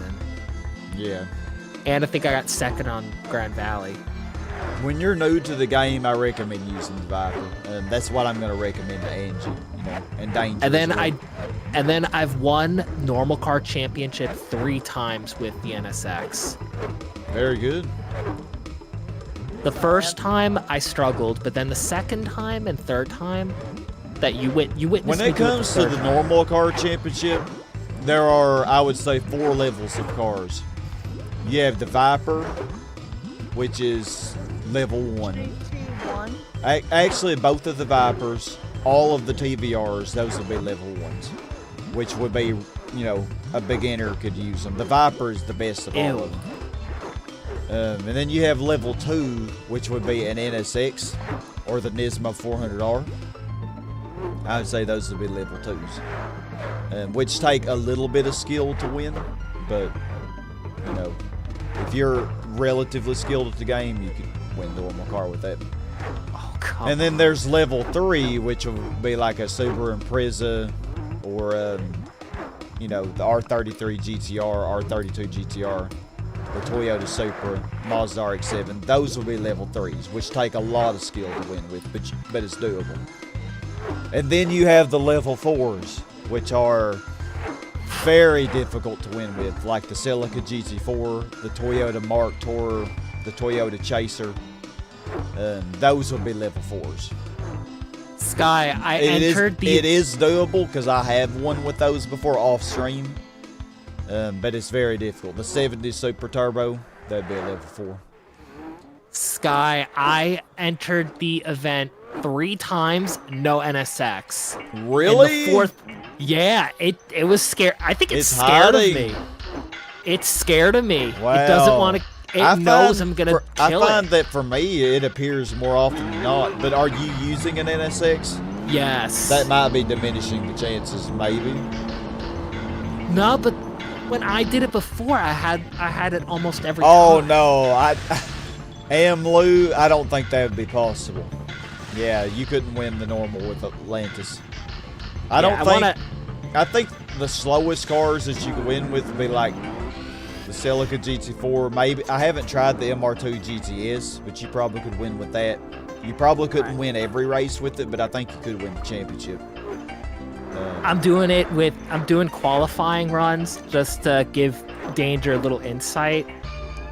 S1: Yeah.
S5: And I think I got second on Grand Valley.
S1: When you're new to the game, I recommend using the Viper. That's what I'm going to recommend to Angie, and Danger.
S5: And then I've won normal car championship 3 times with the NSX.
S1: Very good.
S5: The first time I struggled, but then the second time and third time that you witnessed
S1: When
S5: me
S1: it
S5: do
S1: comes to
S5: third
S1: the
S5: time.
S1: normal car championship, there are, I would say, 4 levels of cars. You have the Viper, which is level 1.
S8: GT1.
S1: Actually, both of the Vipers, all of the TVRs, those would be level 1s, which would be, a beginner could use them. The Viper is the best of all
S5: Ew.
S1: of them. And then you have level 2, which would be an NSX or the Nismo 400R. I would say those would be level 2s, which take a little bit of skill to win, but, if you're relatively skilled at the game, you can win the normal car with that.
S5: Oh, come
S1: And then there's level 3, which will be like a Subaru Impreza or, the R33 GTR, R32 GTR, or Toyota Supra, Mazda RX-7. Those will be level 3s, which take a lot of skill to win with, but it's doable. And then you have the level 4s, which are very difficult to win with, like the Celica GT4, the Toyota Mark Tourer, the Toyota Chaser. Those will be level 4s.
S5: Sky,
S1: It is doable because I have won with those before off stream, but it's very difficult. The 70 Super Turbo, that'd be a level 4.
S5: Sky, I entered the event 3 times, no NSX.
S1: Really?
S5: And the 4th, yeah, it was scared. I think it's
S1: It's
S5: scared
S1: hiding.
S5: of me. It's scared of me.
S1: Wow.
S5: It doesn't want to. It knows I'm gonna kill
S1: I find
S5: it.
S1: that for me, it appears more often than not. But are you using an NSX?
S5: Yes.
S1: That might be diminishing the chances, maybe.
S5: No, but when I did it before, I had it almost every
S1: Oh
S5: time.
S1: no, I don't think that would be possible. Yeah, you couldn't win the normal with Atlantis. I think the slowest cars that you could win with would be like the Celica GT4. Maybe I haven't tried the MR2 GTS, but you probably could win with that. You probably couldn't win every race with it, but I think you could win the championship.
S5: I'm doing qualifying runs just to give Danger a little insight.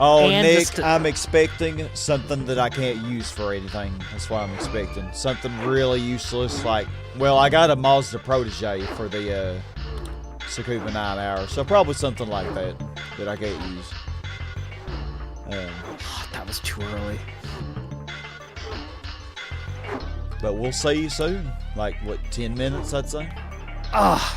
S1: Oh,
S5: And
S1: Nick,
S5: just to-
S1: I'm expecting something that I can't use for anything. That's what I'm expecting. Something really useless like, well, I got a Mazda Protege for the Tsukuba 9 hour, so probably something like that I can't use.
S5: That was too early.
S1: But we'll see you soon. Like, what, 10 minutes, I'd say?
S5: Ugh.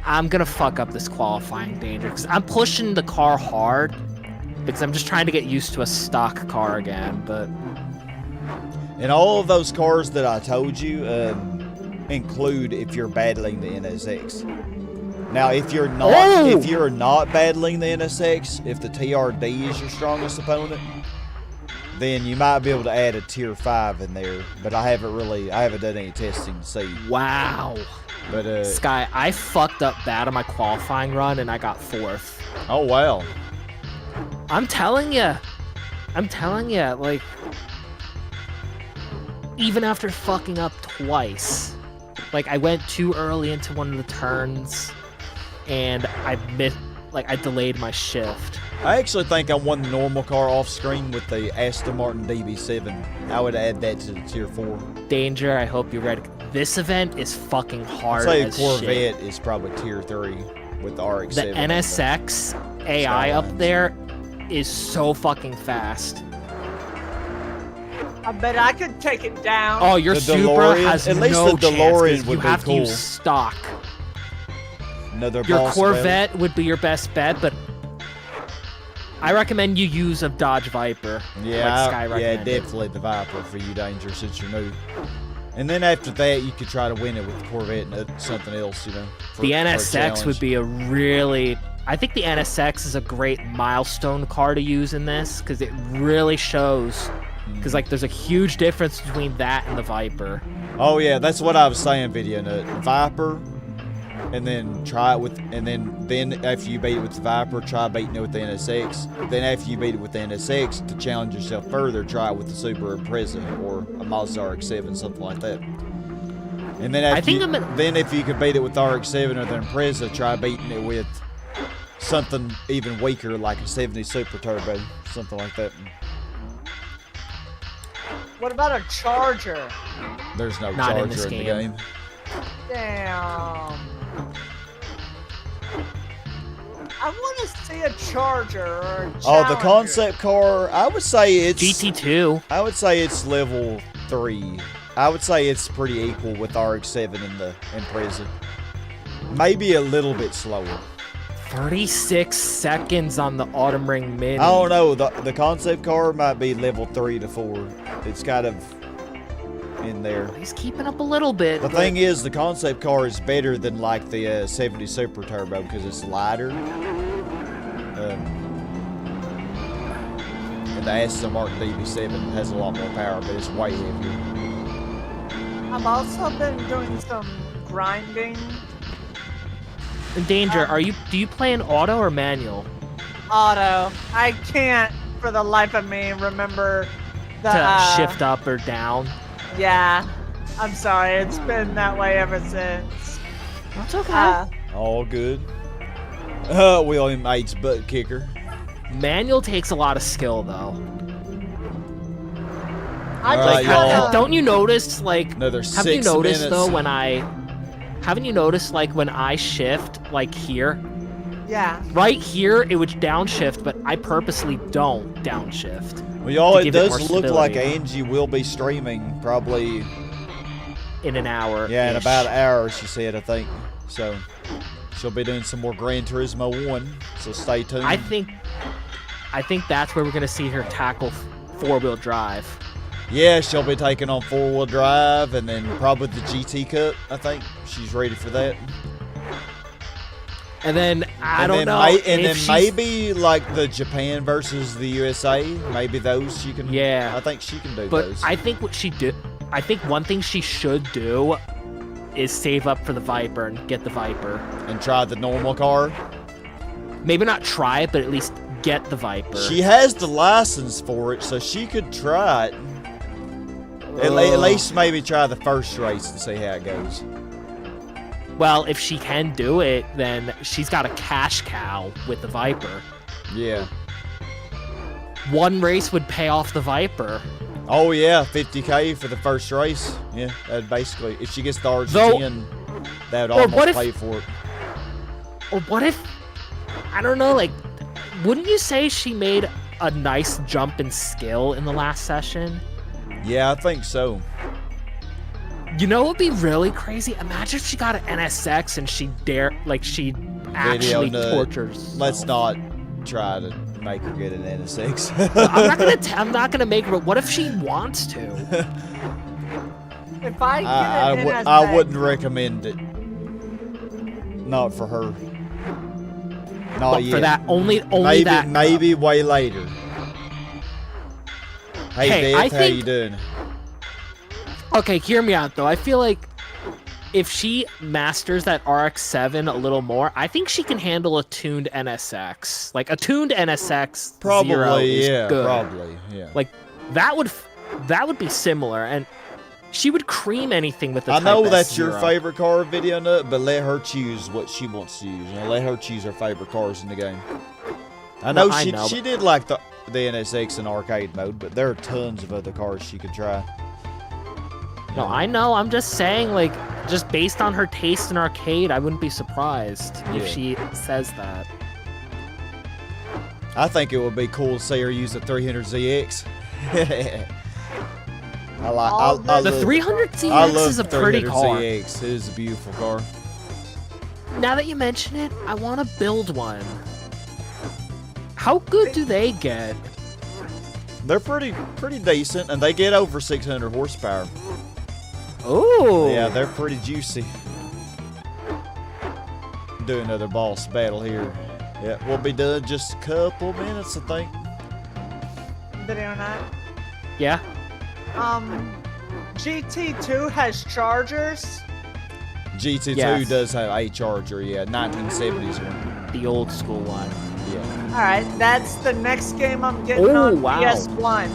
S5: I'm gonna fuck up this qualifying, Danger, because I'm pushing the car hard because I'm just trying to get used to a stock car again, but
S1: And all of those cars that I told you include if you're battling the NSX. Now, if you're not battling the NSX, if the TRD is your strongest opponent, then you might be able to add a tier 5 in there. But I haven't done any testing to see.
S5: wow.
S1: But
S5: Sky, I fucked up bad on my qualifying run and I got 4th.
S1: oh wow.
S5: I'm telling you, like, even after fucking up twice, like, I went too early into one of the turns, and I delayed my shift.
S1: I actually think I won the normal car off screen with the Aston Martin DB7. I would add that to the tier 4.
S5: Danger, I hope you're ready. This event is fucking hard
S1: I'd
S5: as
S1: say Corvette
S5: shit.
S1: is probably tier 3 with the RX-7.
S5: The NSX AI up there is so fucking fast.
S8: I bet I could take it down.
S5: Oh, your
S1: The
S5: Supra
S1: DeLorean-
S5: has
S1: at least
S5: no
S1: the
S5: chance,
S1: DeLorean
S5: 'cause
S1: would
S5: you
S1: be
S5: have to
S1: cool.
S5: use stock.
S1: Another
S5: Your
S1: boss
S5: Corvette would be your best bet, but I recommend you use a Dodge Viper.
S1: Yeah,
S5: like Sky
S1: yeah,
S5: recommended.
S1: definitely the Viper for you, Danger, since you're new. And then after that, you could try to win it with the Corvette and something else, you know.
S5: The NSX would be a really... I think the NSX is a great milestone car to use in this, because it really shows... Because, like, there's a huge difference between that and the Viper.
S1: Oh yeah, that's what I was saying, Video Nut. Viper, and then try it with, and then after you beat it with the Viper, try beating it with the NSX. Then after you beat it with the NSX, to challenge yourself further, try it with the Super Impreza or a Mazda RX-7, something like that. And then after then if you could beat it with the RX-7 or the Impreza, try beating it with something even weaker like a 70 Super Turbo, something like that.
S8: What about a Charger?
S1: There's no
S5: Not in
S1: Charger
S5: this
S1: in the
S5: game.
S1: game.
S8: Damn. I want to see a Charger or a
S1: Oh, the
S8: Challenger.
S1: concept car, I would say it's
S5: GT2.
S1: I would say it's level 3. I would say it's pretty equal with RX-7 and the Impreza. Maybe a little bit slower.
S5: 36 seconds on the Autumn Ring Mini.
S1: I don't know. The concept car might be level 3 to 4. It's kind of in there.
S5: He's keeping up a little bit.
S1: The thing is, the concept car is better than like the 70 Super Turbo because it's lighter. And the Aston Martin DB7 has a lot more power, but it's way heavier.
S8: I've also been doing some grinding.
S5: Danger, do you play in auto or manual?
S8: Auto. I can't, for the life of me, remember the
S5: To shift up or down?
S8: Yeah. I'm sorry. It's been that way ever since.
S5: That's okay.
S1: All good. William H. butt kicker.
S5: Manual takes a lot of skill, though.
S8: I
S1: Alright,
S8: just
S1: y'all.
S5: Don't you notice, like,
S1: Another
S5: have you
S1: 6
S5: noticed,
S1: minutes.
S5: though, haven't you noticed, like, when I shift, like, here?
S8: Yeah.
S5: Right here, it would downshift, but I purposely don't downshift.
S1: Well, y'all,
S5: to
S1: it
S5: give it
S1: does
S5: more
S1: look like
S5: stability.
S1: Angie will be streaming probably,
S5: In an hour.
S1: yeah, in about an hour, she said, I think. So, she'll be doing some more Gran Turismo 1, so stay tuned.
S5: I think that's where we're gonna see her tackle four-wheel drive.
S1: Yeah, she'll be taking on 4-wheel drive and then probably the GT Cup, I think. She's ready for that.
S5: And then, I don't know.
S1: And
S5: if
S1: then
S5: she's-
S1: maybe like the Japan versus the USA, maybe those she can.
S5: Yeah.
S1: I think she can do
S5: But
S1: those.
S5: I think I think one thing she should do is save up for the Viper and get the Viper.
S1: And try the normal car.
S5: Maybe not try it, but at least get the Viper.
S1: She has the license for it, so she could try it. At least maybe try the first race and see how it goes.
S5: Well, if she can do it, then she's got a cash cow with the Viper.
S1: Yeah.
S5: One race would pay off the Viper.
S1: Oh yeah, 50K for the first race. Yeah, that basically, if she gets the
S5: Though-
S1: RG10, that would
S5: or what
S1: almost
S5: if-
S1: pay for it.
S5: Or what if, I don't know, like, wouldn't you say she made a nice jump in skill in the last session?
S1: Yeah, I think so.
S5: You know what would be really crazy? Imagine if she got an NSX and she actually
S1: Nut.
S5: tortures.
S1: Let's not try to make her get an NSX.
S5: I'm not gonna make her. But what if she wants to?
S8: If I get
S1: I wouldn't recommend it. Not for her. Not
S5: But
S1: yet.
S5: for that, only
S1: maybe,
S5: that.
S1: Maybe way later. Hey,
S5: Hey,
S1: Beth,
S5: I
S1: how
S5: think-
S1: you doing?
S5: Okay, hear me out though. I feel like if she masters that RX-7 a little more, I think she can handle a tuned NSX. Like a tuned NSX
S1: Probably,
S5: Zero is
S1: yeah,
S5: good.
S1: probably, yeah.
S5: Like that would be similar, and she would cream anything with the
S1: I
S5: Type
S1: know
S5: S
S1: that's your
S5: Zero.
S1: favorite car, Video Nut, but let her choose what she wants to use. You know, let her choose her favorite cars in the game. I know she did like the NSX in arcade mode, but there are tons of other cars she could try.
S5: No, I know. I'm just saying, like, just based on her taste in arcade, I wouldn't be surprised if she says that.
S1: I think it would be cool to see her use the 300ZX.
S5: The 300ZX is a pretty car.
S1: ZX. It is a beautiful car.
S5: Now that you mention it, I want to build one. How good do they get?
S1: They're pretty decent, and they get over 600 horsepower.
S5: Oh.
S1: Yeah, they're pretty juicy. Do another boss battle here. Yeah, we'll be done just a couple minutes, I think.
S8: Video Nut.
S5: Yeah.
S8: GT2 has chargers.
S1: GT2 does have a charger, yeah, 1970s one.
S5: The old school one.
S1: Yeah.
S8: Alright, that's the next game I'm getting on PS1.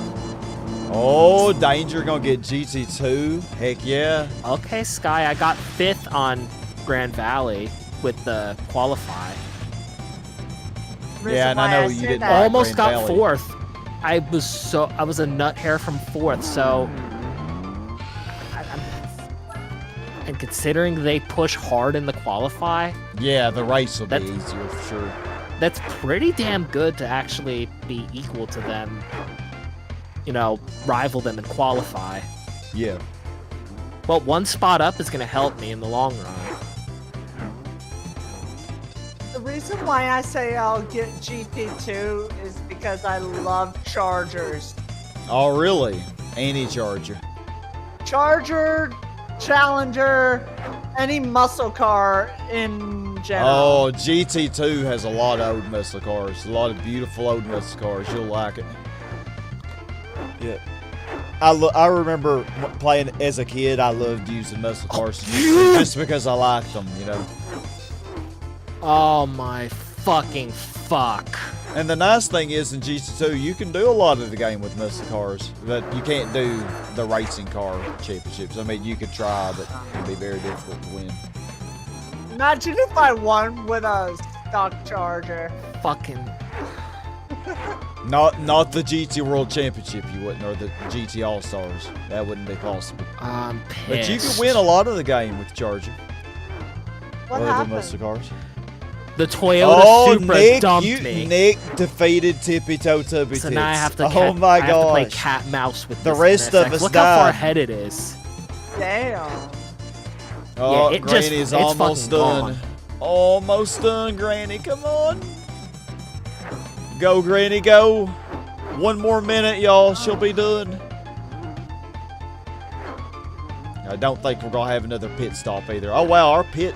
S1: Oh, Danger gonna get GT2. Heck yeah.
S5: Okay, Sky, I got 5th on Grand Valley with the qualify.
S1: Yeah, and I know you didn't.
S5: Almost got 4th. I was a nut hair from 4th, so. And considering they push hard in the qualify.
S1: Yeah, the race will be easier for sure.
S5: That's pretty damn good to actually be equal to them. You know, rival them and qualify.
S1: Yeah.
S5: Well, one spot up is going to help me in the long run.
S8: The reason why I say I'll get GT2 is because I love chargers.
S1: Oh, really? Any charger?
S8: Charger, Challenger, any muscle car in general.
S1: Oh, GT2 has a lot of old muscle cars. A lot of beautiful old muscle cars. You'll like it. Yeah. I remember playing as a kid. I loved using muscle cars just because I liked them, you know.
S5: Oh my fucking fuck.
S1: And the nice thing is in GT2, you can do a lot of the game with muscle cars, but you can't do the racing car championships. I mean, you could try, but it'd be very difficult to win.
S8: Imagine if I won with a stock charger.
S5: Fucking.
S1: Not the GT World Championship, you wouldn't, or the GT All Stars. That wouldn't be possible.
S5: I'm pissed.
S1: But you could win a lot of the game with Charger.
S8: What
S1: or
S8: happened?
S1: the muscle cars.
S5: The Toyota Supra
S1: Nick,
S5: dumped me.
S1: Nick defeated Tippy Toe Tubby Tits.
S5: So now I have to.
S1: Oh my
S5: I have to play
S1: gosh.
S5: cat mouse with
S1: The
S5: this
S1: rest of
S5: NSX.
S1: us
S5: Look how far
S1: died.
S5: ahead it is.
S8: Damn.
S1: Oh,
S5: Yeah,
S1: Granny's
S5: it's
S1: almost
S5: fucking
S1: done.
S5: gone.
S1: Almost done, Granny. Come on. Go, Granny, go. 1 more minute, y'all. She'll be done. I don't think we're going to have another pit stop either. Oh, wow. Our pit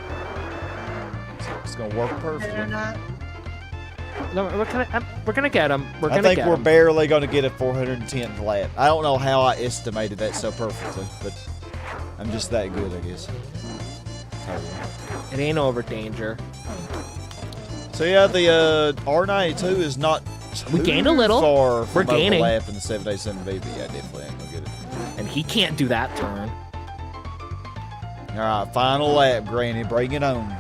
S1: is going to work perfectly.
S5: No, we're gonna get him.
S1: I think we're barely going to get a 410th lap. I don't know how I estimated that so perfectly, but I'm just that good, I guess.
S5: It ain't over, Danger.
S1: So yeah, the R92 is not
S5: We gained a little.
S1: far
S5: We're
S1: from
S5: gaining.
S1: overlap in the 787 BB. I definitely ain't gonna get it.
S5: And he can't do that turn.
S1: All right, final lap, Granny. Bring it on.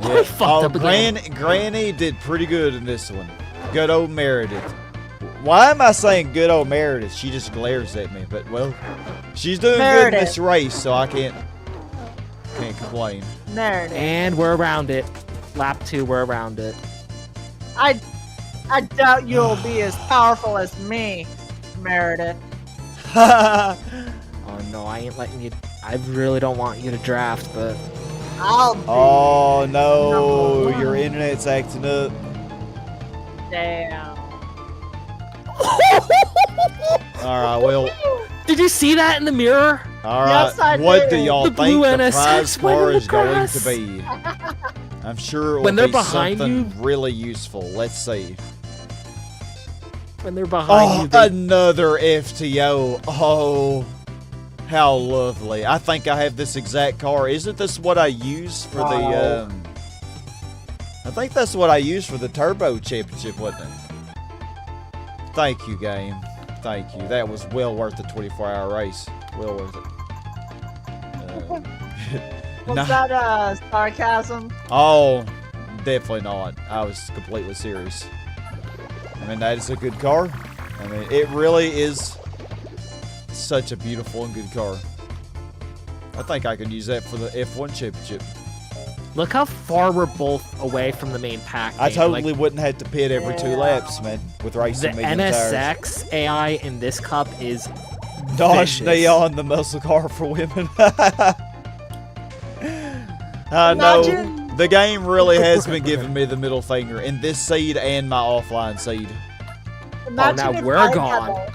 S5: I fucked up again.
S1: Granny did pretty good in this one. Good old Meredith. Why am I saying good old Meredith? She just glares at me. But well, she's doing good in this race, so I can't complain.
S8: Meredith.
S5: And we're around it. Lap 2, we're around it.
S8: I doubt you'll be as powerful as me, Meredith.
S5: Oh no, I ain't letting you. I really don't want you to draft, but.
S8: I'll be.
S1: Oh no,
S8: number 1.
S1: your internet's acting up.
S8: Damn.
S1: All right, well.
S5: Did you see that in the mirror?
S1: All right,
S8: Yes, I
S1: what do
S8: did.
S1: y'all
S5: The blue
S1: think the
S5: NSX
S1: prize
S5: went in
S1: car
S5: the
S1: is going
S5: grass.
S1: to be? I'm sure it will
S5: When they're
S1: be
S5: behind
S1: something
S5: you-
S1: really useful. Let's see.
S5: When they're behind
S1: Oh,
S5: you, they...
S1: another FTO. Oh. How lovely. I think I have this exact car. Isn't this what I use for the, I think that's what I used for the Turbo Championship, wasn't it? Thank you, game. Thank you. That was well worth the 24-hour race. Well worth it.
S8: Was that sarcasm?
S1: Oh, definitely not. I was completely serious. I mean, that is a good car. I mean, it really is such a beautiful and good car. I think I could use that for the F1 Championship.
S5: Look how far we're both away from the main pack.
S1: I
S5: game.
S1: totally wouldn't have to pit every 2 laps, man, with racing
S5: The
S1: medium tires.
S5: NSX AI in this cup is
S1: Dodge
S5: vicious.
S1: Neon, the muscle car for women. I know.
S8: Imagine-
S1: The game really has been giving me the middle finger in this seed and my offline seed.
S8: Imagine
S5: now
S8: if
S5: we're
S8: I
S5: gone.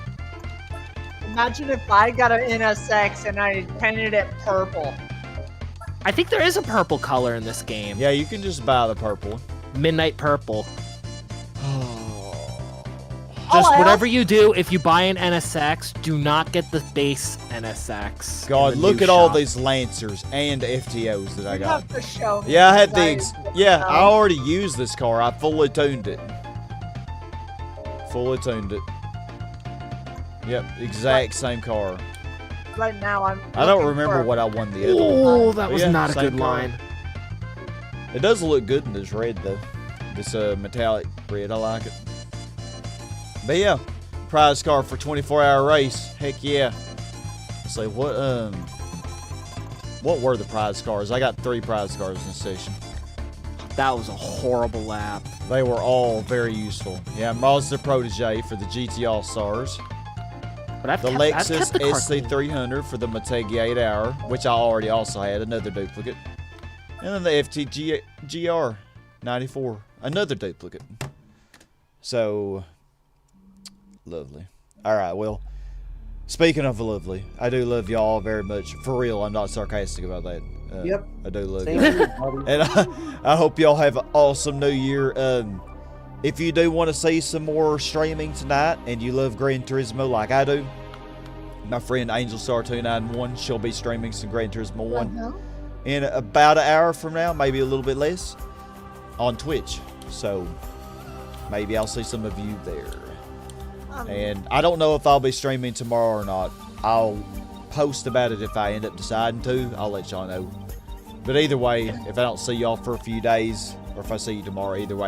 S8: Imagine if I got an NSX and I painted it purple.
S5: I think there is a purple color in this game.
S1: Yeah, you can just buy the purple.
S5: Midnight purple.
S1: Oh.
S5: Just
S8: I
S5: whatever you do, if you buy an NSX, do not get the base NSX.
S1: God,
S5: in the
S1: look
S5: new
S1: at all
S5: shop.
S1: these Lancers and FTOs that I
S8: You
S1: got.
S8: have to show me.
S1: Yeah, I had the
S8: because
S1: yeah, I already used this car. I fully tuned it. Fully tuned it. Yep, exact same car.
S8: right now I'm.
S1: I don't
S8: looking
S1: remember
S8: for-
S1: what I won the other one.
S5: Oh, that
S1: But
S5: was
S1: yeah,
S5: not a
S1: same
S5: good
S1: car.
S5: line.
S1: It does look good in this red though. This metallic red, I like it. But yeah, prize car for 24-hour race. Heck yeah. Let's see what were the prize cars? I got 3 prize cars in this session.
S5: That was a horrible lap.
S1: They were all very useful. Yeah, Mazda Protege for the GT All Stars.
S5: But I've
S1: The
S5: kept, I've
S1: Lexus
S5: kept the car clean.
S1: SC300 for the Motegi 8-hour, which I already also had, another duplicate. And then the FTG GR 94, another duplicate. So, lovely. All right, well, speaking of lovely, I do love y'all very much. For real, I'm not sarcastic about that.
S2: Yep.
S1: I do love
S2: Same
S1: y'all.
S2: here, buddy.
S1: And I hope y'all have an awesome new year. If you do want to see some more streaming tonight and you love Gran Turismo like I do, my friend Angel Star 291, she'll be streaming some Gran Turismo 1 in about an hour from now, maybe a little bit less, on Twitch. So maybe I'll see some of you there. And I don't know if I'll be streaming tomorrow or not. I'll post about it if I end up deciding to. I'll let y'all know. But either way, if I don't see y'all for a few days, or if I see you tomorrow, either way,